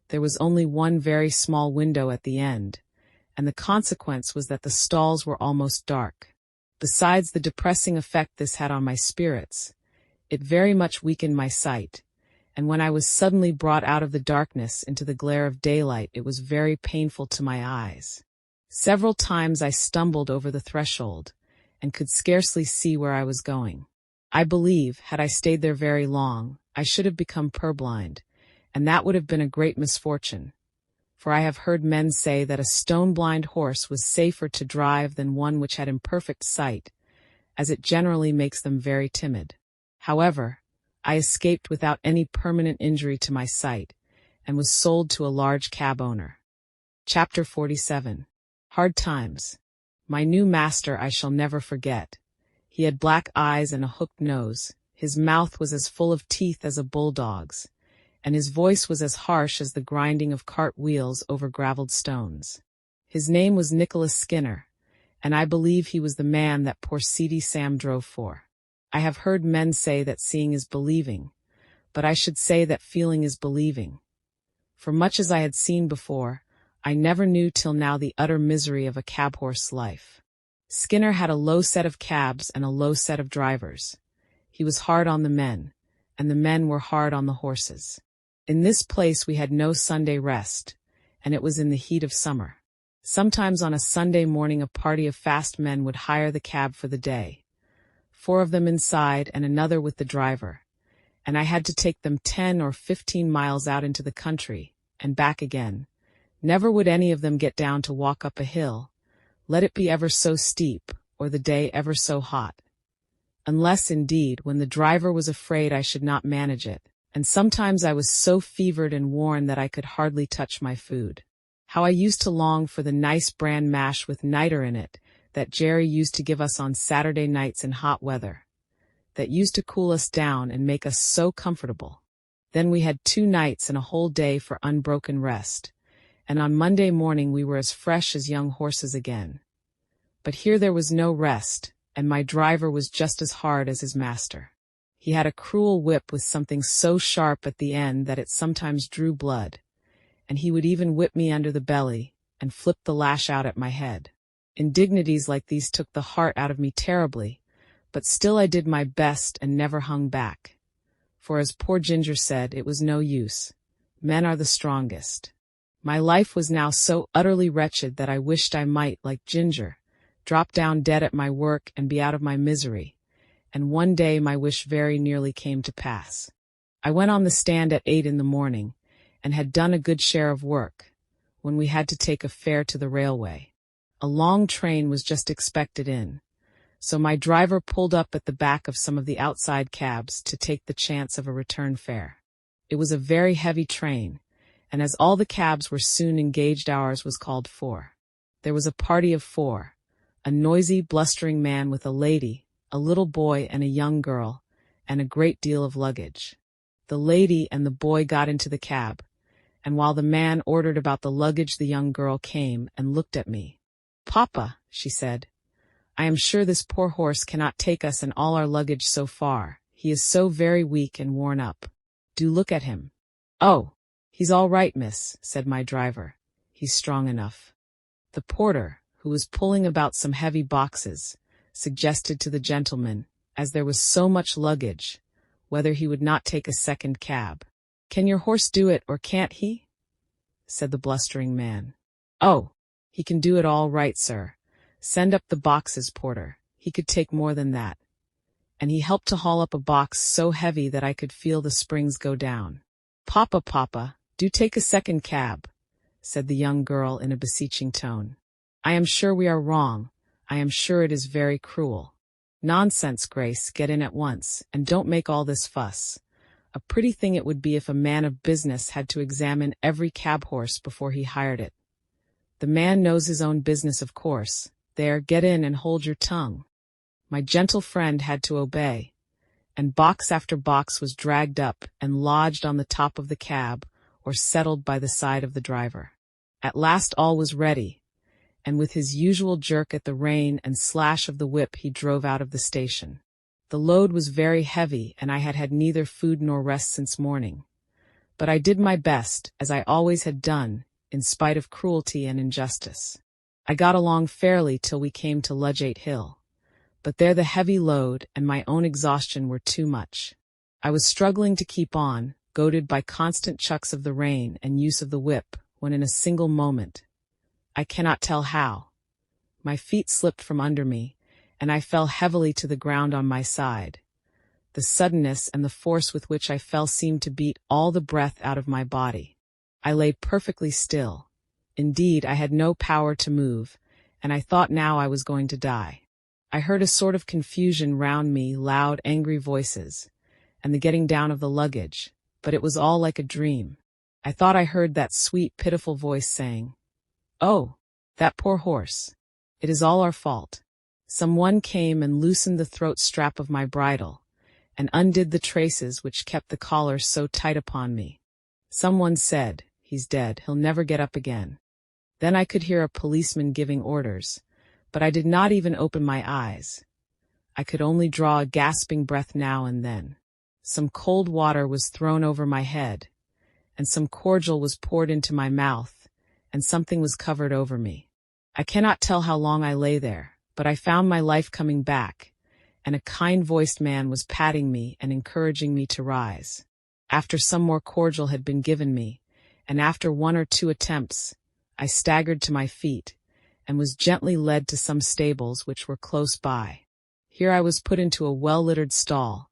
There was only one very small window at the end, and the consequence was that the stalls were almost dark. Besides the depressing effect this had on my spirits, it very much weakened my sight, and when I was suddenly brought out of the darkness into the glare of daylight, it was very painful to my eyes. Several times I stumbled over the threshold, and could scarcely see where I was going. I believe, had I stayed there very long, I should have become purblind, and that would have been a great misfortune, for I have heard men say that a stone-blind horse was safer to drive than one which had imperfect sight, as it generally makes them very timid. However, I escaped without any permanent injury to my sight, and was sold to a large cab owner. Chapter 47. Hard Times. My new master I shall never forget. He had black eyes and a hooked nose, his mouth was as full of teeth as a bulldog's, and his voice was as harsh as the grinding of cart wheels over gravelled stones. His name was Nicholas Skinner, and I believe he was the man that poor seedy Sam drove for. I have heard men say that seeing is believing, but I should say that feeling is believing. For much as I had seen before, I never knew till now the utter misery of a cab-horse life. Skinner had a low set of cabs and a low set of drivers. He was hard on the men, and the men were hard on the horses. In this place we had no Sunday rest, and it was in the heat of summer. Sometimes on a Sunday morning a party of fast men would hire the cab for the day, 4 of them inside and another with the driver, and I had to take them 10 or 15 miles out into the country, and back again. Never would any of them get down to walk up a hill, let it be ever so steep, or the day ever so hot. Unless, indeed, when the driver was afraid I should not manage it, and sometimes I was so fevered and worn that I could hardly touch my food. How I used to long for the nice bran mash with niter in it, that Jerry used to give us on Saturday nights in hot weather, that used to cool us down and make us so comfortable. Then we had 2 nights and a whole day for unbroken rest, and on Monday morning we were as fresh as young horses again. But here there was no rest, and my driver was just as hard as his master. He had a cruel whip with something so sharp at the end that it sometimes drew blood, and he would even whip me under the belly, and flip the lash out at my head. Indignities like these took the heart out of me terribly, but still I did my best and never hung back. For as poor Ginger said, it was no use. Men are the strongest. My life was now so utterly wretched that I wished I might, like Ginger, drop down dead at my work and be out of my misery, and one day my wish very nearly came to pass. I went on the stand at 8 in the morning, and had done a good share of work, when we had to take a fare to the railway. A long train was just expected in, so my driver pulled up at the back of some of the outside cabs to take the chance of a return fare. It was a very heavy train, and as all the cabs were soon engaged, ours was called for. There was a party of 4, a noisy, blustering man with a lady, a little boy and a young girl, and a great deal of luggage. The lady and the boy got into the cab, and while the man ordered about the luggage, the young girl came and looked at me. "Papa," she said, "I am sure this poor horse cannot take us and all our luggage so far. He is so very weak and worn up. Do look at him." "Oh, he's all right, miss," said my driver. "He's strong enough." The porter, who was pulling about some heavy boxes, suggested to the gentleman, as there was so much luggage, whether he would not take a second cab. "Can your horse do it, or can't he?" said the blustering man. "Oh, he can do it all right, sir. Send up the boxes, porter. He could take more than that." And he helped to haul up a box so heavy that I could feel the springs go down. "Papa, papa, do take a second cab," said the young girl in a beseeching tone. "I am sure we are wrong. I am sure it is very cruel." "Nonsense, Grace, get in at once, and don't make all this fuss. A pretty thing it would be if a man of business had to examine every cab horse before he hired it. The man knows his own business, of course. There, get in and hold your tongue." My gentle friend had to obey, and box after box was dragged up and lodged on the top of the cab or settled by the side of the driver. At last all was ready, and with his usual jerk at the rein and slash of the whip he drove out of the station. The load was very heavy, and I had had neither food nor rest since morning, But I did my best, as I always had done, in spite of cruelty and injustice. I got along fairly till we came to Ludgate Hill. But there the heavy load and my own exhaustion were too much. I was struggling to keep on, goaded by constant chucks of the rein and use of the whip, when in a single moment, I cannot tell how, my feet slipped from under me, and I fell heavily to the ground on my side. The suddenness and the force with which I fell seemed to beat all the breath out of my body. I lay perfectly still. Indeed, I had no power to move, and I thought now I was going to die. I heard a sort of confusion round me, loud, angry voices, and the getting down of the luggage, but it was all like a dream. I thought I heard that sweet, pitiful voice saying, "Oh, that poor horse. It is all our fault." Some one came and loosened the throat strap of my bridle, and undid the traces which kept the collar so tight upon me. Some one said, "He's dead, he'll never get up again." Then I could hear a policeman giving orders, but I did not even open my eyes. I could only draw a gasping breath now and then. Some cold water was thrown over my head, and some cordial was poured into my mouth, and something was covered over me. I cannot tell how long I lay there, but I found my life coming back, and a kind-voiced man was patting me and encouraging me to rise. After some more cordial had been given me, and after 1 or 2 attempts, I staggered to my feet, and was gently led to some stables which were close by. Here I was put into a well-littered stall,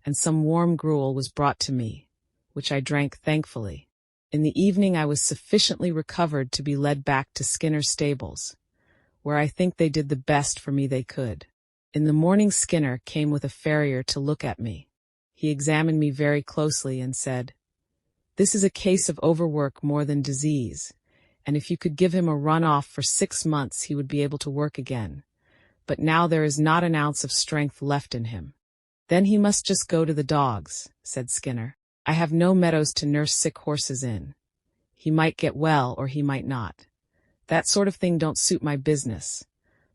and some warm gruel was brought to me, which I drank thankfully. In the evening I was sufficiently recovered to be led back to Skinner's stables, where I think they did the best for me they could. In the morning Skinner came with a farrier to look at me. He examined me very closely and said, "This is a case of overwork more than disease, and if you could give him a run-off for 6 months he would be able to work again. But now there is not an ounce of strength left in him." "Then he must just go to the dogs," said Skinner. "I have no meadows to nurse sick horses in. He might get well or he might not. That sort of thing don't suit my business.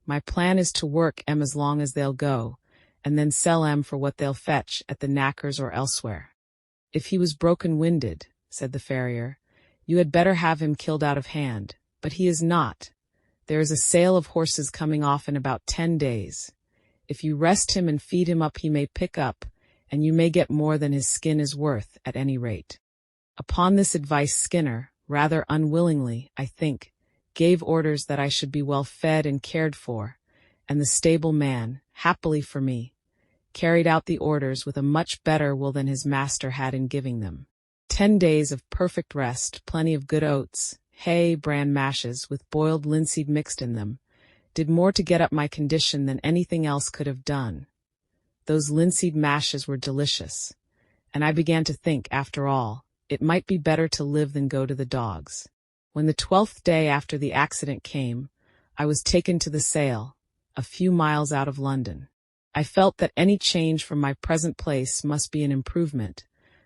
My plan is to work 'em as long as they'll go, and then sell 'em for what they'll fetch at the knackers or elsewhere." "If he was broken-winded," said the farrier, "you had better have him killed out of hand, but he is not. There is a sale of horses coming off in about 10 days. If you rest him and feed him up he may pick up, and you may get more than his skin is worth, at any rate." Upon this advice Skinner, rather unwillingly, I think, gave orders that I should be well fed and cared for, and the stable man, happily for me, carried out the orders with a much better will than his master had in giving them. 10 days of perfect rest, plenty of good oats, hay, bran mashes, with boiled linseed mixed in them, did more to get up my condition than anything else could have done. Those linseed mashes were delicious, and I began to think, after all, it might be better to live than go to the dogs. When the 12th day after the accident came, I was taken to the sale, a few miles out of London. I felt that any change from my present place must be an improvement,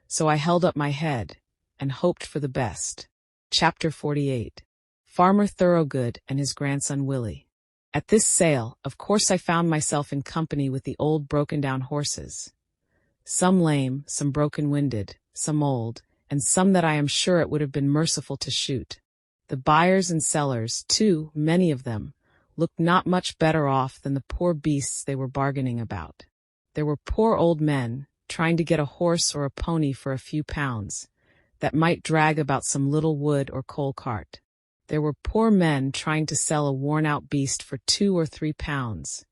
so I held up my head, and hoped for the best. Chapter 48. Farmer Thorogood and his grandson Willie. At this sale, of course I found myself in company with the old broken-down horses. Some lame, some broken-winded, some old, and some that I am sure it would have been merciful to shoot. The buyers and sellers, too, many of them, looked not much better off than the poor beasts they were bargaining about. There were poor old men, trying to get a horse or a pony for a few pounds, that might drag about some little wood or coal cart. There were poor men trying to sell a worn-out beast for 2 or 3 pounds,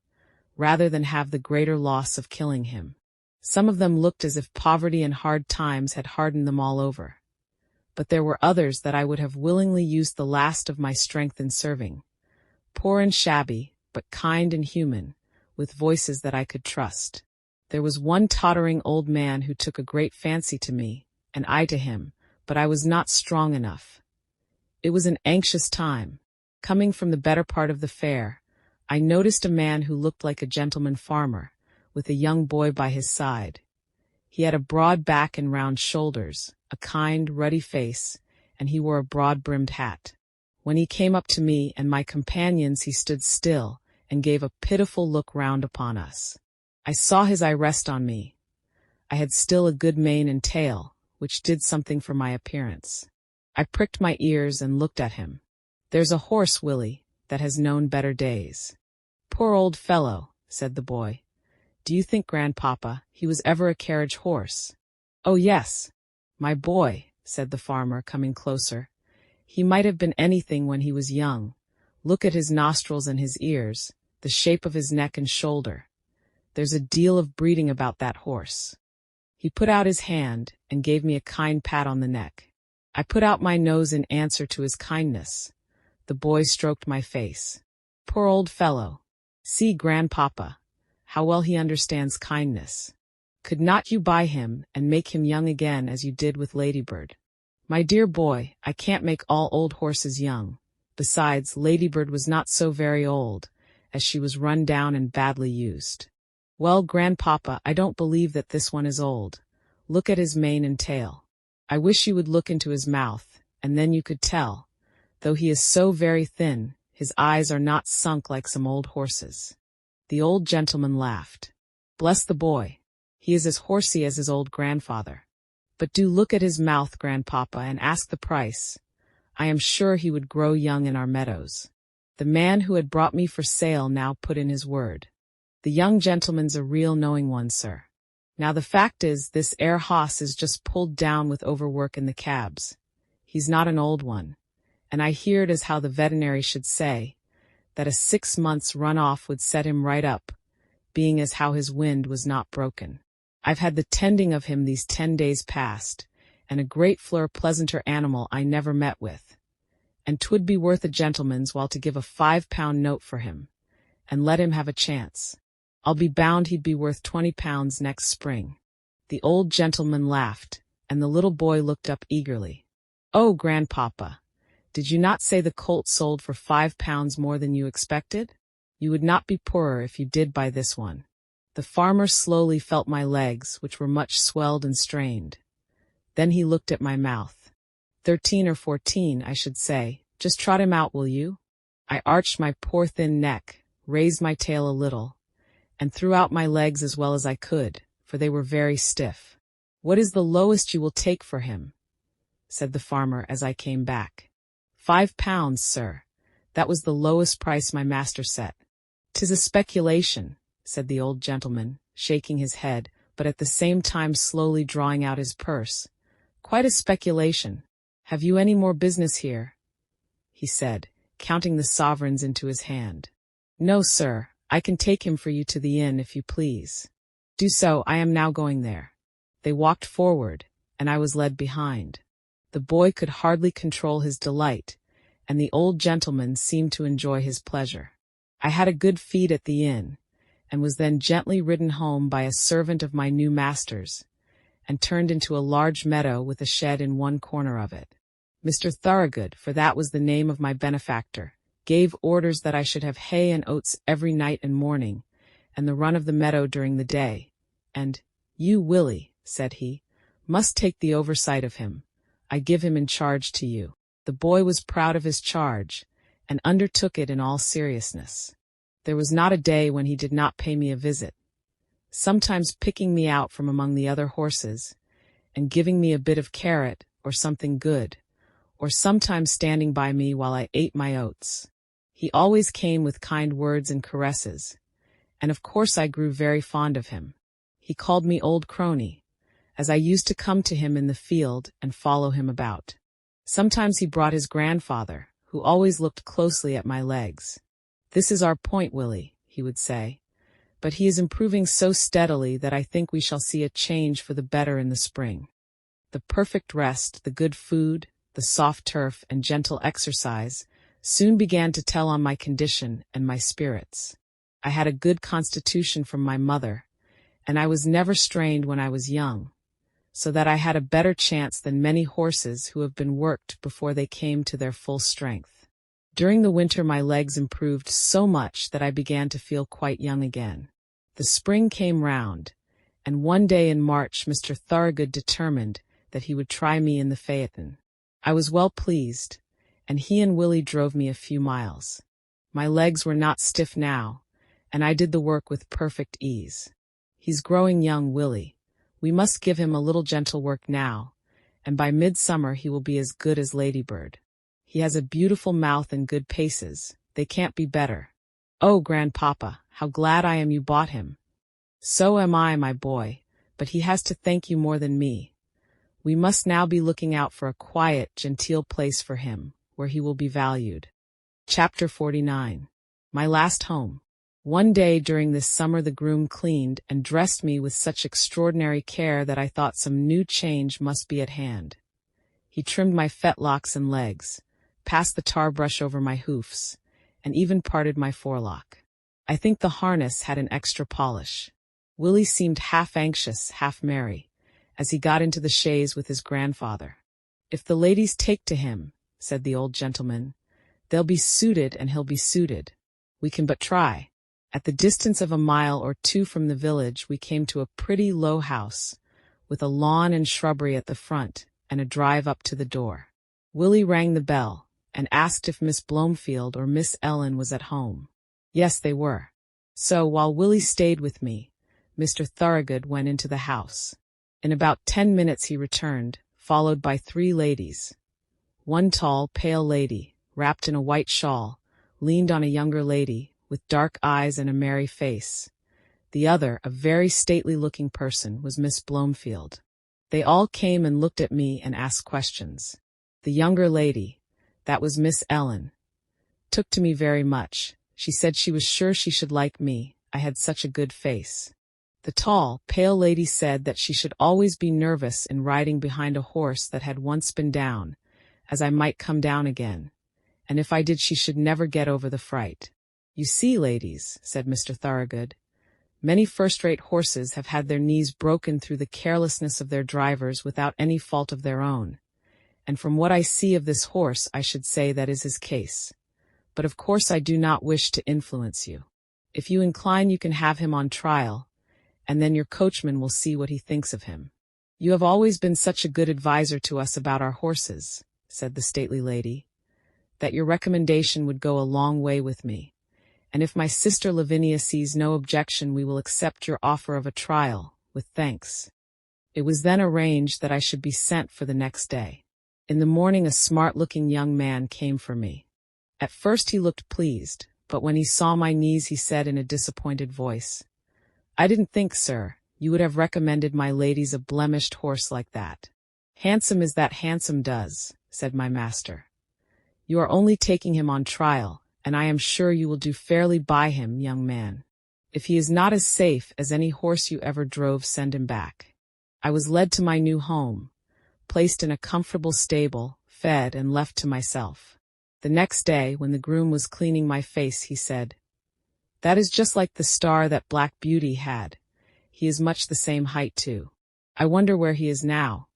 rather than have the greater loss of killing him. Some of them looked as if poverty and hard times had hardened them all over. But there were others that I would have willingly used the last of my strength in serving, poor and shabby, but kind and human, with voices that I could trust. There was one tottering old man who took a great fancy to me, and I to him, but I was not strong enough. It was an anxious time. Coming from the better part of the fair, I noticed a man who looked like a gentleman farmer, with a young boy by his side. He had a broad back and round shoulders, a kind, ruddy face, and he wore a broad-brimmed hat. When he came up to me and my companions he stood still and gave a pitiful look round upon us. I saw his eye rest on me. I had still a good mane and tail, which did something for my appearance. I pricked my ears and looked at him. "There's a horse, Willie, that has known better days." "Poor old fellow," said the boy. "Do you think, Grandpapa, he was ever a carriage horse?" "Oh yes, my boy," said the farmer, coming closer. "He might have been anything when he was young. Look at his nostrils and his ears, the shape of his neck and shoulder. There's a deal of breeding about that horse." He put out his hand and gave me a kind pat on the neck. I put out my nose in answer to his kindness. The boy stroked my face. "Poor old fellow. See, Grandpapa, how well he understands kindness. Could not you buy him and make him young again as you did with Ladybird?" "My dear boy, I can't make all old horses young. Besides, Ladybird was not so very old, as she was run down and badly used." "Well, Grandpapa, I don't believe that this one is old. Look at his mane and tail. I wish you would look into his mouth, and then you could tell. Though he is so very thin, his eyes are not sunk like some old horses." The old gentleman laughed. "Bless the boy. He is as horsey as his old grandfather. But do look at his mouth, Grandpapa, and ask the price. I am sure he would grow young in our meadows." The man who had brought me for sale now put in his word. "The young gentleman's a real knowing one, sir. Now the fact is, this 'ere hoss is just pulled down with overwork in the cabs. He's not an old one, and I hear'd as how the veterinary should say that a 6 months run off would set him right up, being as how his wind was not broken. I've had the tending of him these 10 days past, and a great fleur pleasanter animal I never met with. And 'twould be worth a gentleman's while to give a £5 note for him, and let him have a chance. I'll be bound he'd be worth £20 next spring." The old gentleman laughed, and the little boy looked up eagerly. "Oh, Grandpapa, did you not say the colt sold for £5 more than you expected? You would not be poorer if you did buy this one." The farmer slowly felt my legs, which were much swelled and strained. Then he looked at my mouth. 13 or 14, I should say. "Just trot him out, will you?" I arched my poor thin neck, raised my tail a little, and threw out my legs as well as I could, for they were very stiff. "What is the lowest you will take for him?" said the farmer as I came back. £5, sir. That was the lowest price my master set." "'Tis a speculation," said the old gentleman, shaking his head, but at the same time slowly drawing out his purse. "Quite a speculation. Have you any more business here?" he said, counting the sovereigns into his hand. "No, sir. I can take him for you to the inn, if you please." "Do so. I am now going there." They walked forward, and I was led behind. The boy could hardly control his delight, and the old gentleman seemed to enjoy his pleasure. I had a good feed at the inn, and was then gently ridden home by a servant of my new master's, and turned into a large meadow with a shed in one corner of it. Mr. Thorogood, for that was the name of my benefactor, gave orders that I should have hay and oats every night and morning, and the run of the meadow during the day. "And you, Willie," said he, "must take the oversight of him. I give him in charge to you." The boy was proud of his charge, and undertook it in all seriousness. There was not a day when he did not pay me a visit, sometimes picking me out from among the other horses, and giving me a bit of carrot or something good, or sometimes standing by me while I ate my oats. He always came with kind words and caresses, and of course I grew very fond of him. He called me Old Crony, as I used to come to him in the field and follow him about. Sometimes he brought his grandfather, who always looked closely at my legs. "This is our point, Willie," he would say, "but he is improving so steadily that I think we shall see a change for the better in the spring." The perfect rest, the good food, the soft turf, and gentle exercise soon began to tell on my condition and my spirits. I had a good constitution from my mother, and I was never strained when I was young, so that I had a better chance than many horses who have been worked before they came to their full strength. During the winter my legs improved so much that I began to feel quite young again. The spring came round, and one day in March Mr. Thorogood determined that he would try me in the phaeton. I was well pleased, and he and Willie drove me a few miles. My legs were not stiff now, and I did the work with perfect ease. "He's growing young, Willie. We must give him a little gentle work now, and by midsummer he will be as good as Ladybird. He has a beautiful mouth and good paces. They can't be better. Oh, grandpapa, how glad I am you bought him. So am I, my boy, but he has to thank you more than me. We must now be looking out for a quiet, genteel place for him, where he will be valued. Chapter 49. My last home. One day during this summer the groom cleaned and dressed me with such extraordinary care that I thought some new change must be at hand. He trimmed my fetlocks and legs, passed the tar brush over my hoofs, and even parted my forelock. I think the harness had an extra polish. Willie seemed half anxious, half merry, as he got into the chaise with his grandfather. "If the ladies take to him," said the old gentleman, "they'll be suited and he'll be suited. We can but try." At the distance of a mile or two from the village we came to a pretty low house, with a lawn and shrubbery at the front, and a drive up to the door. Willie rang the bell, and asked if Miss Blomefield or Miss Ellen was at home. Yes, they were. So, while Willie stayed with me, Mr. Thorogood went into the house. In about 10 minutes he returned, followed by 3 ladies. One tall, pale lady, wrapped in a white shawl, leaned on a younger lady, with dark eyes and a merry face. The other, a very stately-looking person, was Miss Blomefield. They all came and looked at me and asked questions. The younger lady, that was Miss Ellen, took to me very much. She said she was sure she should like me, I had such a good face. The tall, pale lady said that she should always be nervous in riding behind a horse that had once been down, as I might come down again, and if I did she should never get over the fright. "You see, ladies," said Mr. Thorogood, "many first-rate horses have had their knees broken through the carelessness of their drivers without any fault of their own, and from what I see of this horse I should say that is his case. But of course I do not wish to influence you. If you incline you can have him on trial, and then your coachman will see what he thinks of him." "You have always been such a good adviser to us about our horses," said the stately lady, "that your recommendation would go a long way with me. And if my sister Lavinia sees no objection we will accept your offer of a trial, with thanks." It was then arranged that I should be sent for the next day. In the morning a smart-looking young man came for me. At first he looked pleased, but when he saw my knees he said in a disappointed voice, "I didn't think, sir, you would have recommended my ladies a blemished horse like that." "Handsome as that handsome does," said my master. "You are only taking him on trial, and I am sure you will do fairly by him, young man. If he is not as safe as any horse you ever drove, send him back." I was led to my new home, placed in a comfortable stable, fed and left to myself. The next day, when the groom was cleaning my face, he said, "That is just like the star that Black Beauty had. He is much the same height too. I wonder where he is now."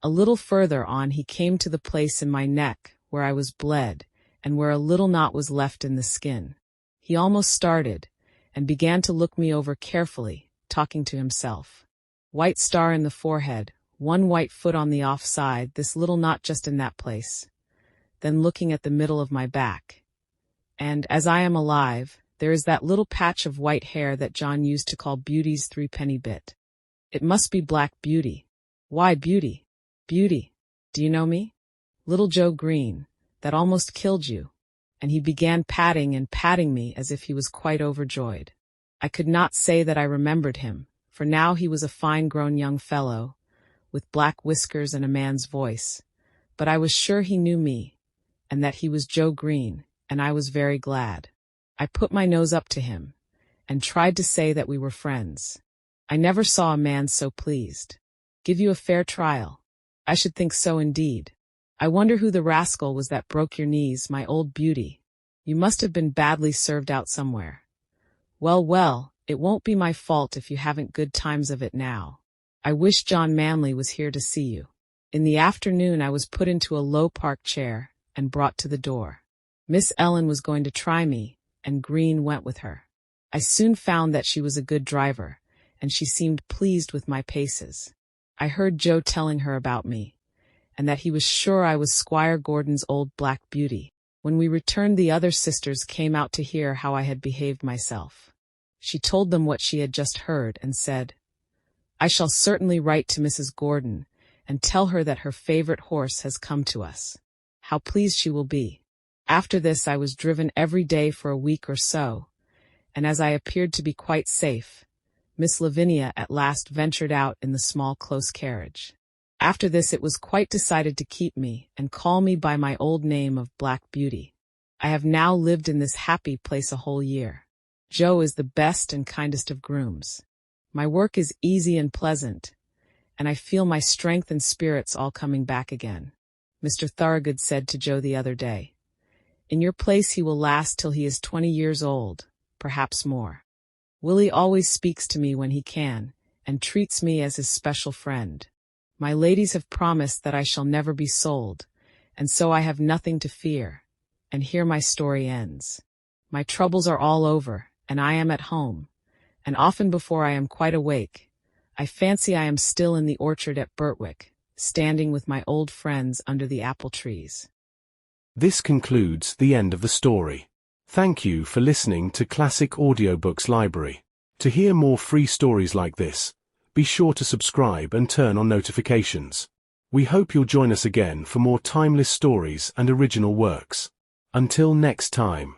A little further on he came to the place in my neck where I was bled, and where a little knot was left in the skin. He almost started, and began to look me over carefully, talking to himself. "White star in the forehead, one white foot on the off side, this little knot just in that place." Then looking at the middle of my back. "And, as I am alive, there is that little patch of white hair that John used to call Beauty's 3-penny bit. It must be Black Beauty." "Why Beauty?" "Beauty. Do you know me? Little Joe Green, that almost killed you." And he began patting and patting me as if he was quite overjoyed. I could not say that I remembered him, for now he was a fine-grown young fellow, with black whiskers and a man's voice, but I was sure he knew me, and that he was Joe Green, and I was very glad. I put my nose up to him, and tried to say that we were friends. I never saw a man so pleased. "Give you a fair trial?" "I should think so indeed. I wonder who the rascal was that broke your knees, my old beauty. You must have been badly served out somewhere." "Well, well, it won't be my fault if you haven't good times of it now. I wish John Manley was here to see you." In the afternoon I was put into a low park chair, and brought to the door. Miss Ellen was going to try me, and Green went with her. I soon found that she was a good driver, and she seemed pleased with my paces. I heard Joe telling her about me, and that he was sure I was Squire Gordon's old Black Beauty. When we returned the other sisters came out to hear how I had behaved myself. She told them what she had just heard, and said, "I shall certainly write to Mrs. Gordon, and tell her that her favorite horse has come to us. How pleased she will be. After this I was driven every day for a week or so, and as I appeared to be quite safe, Miss Lavinia at last ventured out in the small close carriage. After this it was quite decided to keep me and call me by my old name of Black Beauty. I have now lived in this happy place a whole year. Joe is the best and kindest of grooms. My work is easy and pleasant, and I feel my strength and spirits all coming back again. Mr. Thorogood said to Joe the other day, "In your place he will last till he is 20 years old, perhaps more. Willie always speaks to me when he can, and treats me as his special friend. My ladies have promised that I shall never be sold, and so I have nothing to fear." And here my story ends. My troubles are all over, and I am at home, and often before I am quite awake, I fancy I am still in the orchard at Birtwick, standing with my old friends under the apple trees. This concludes the end of the story. Thank you for listening to Classic Audiobooks Library. To hear more free stories like this, be sure to subscribe and turn on notifications. We hope you'll join us again for more timeless stories and original works. Until next time.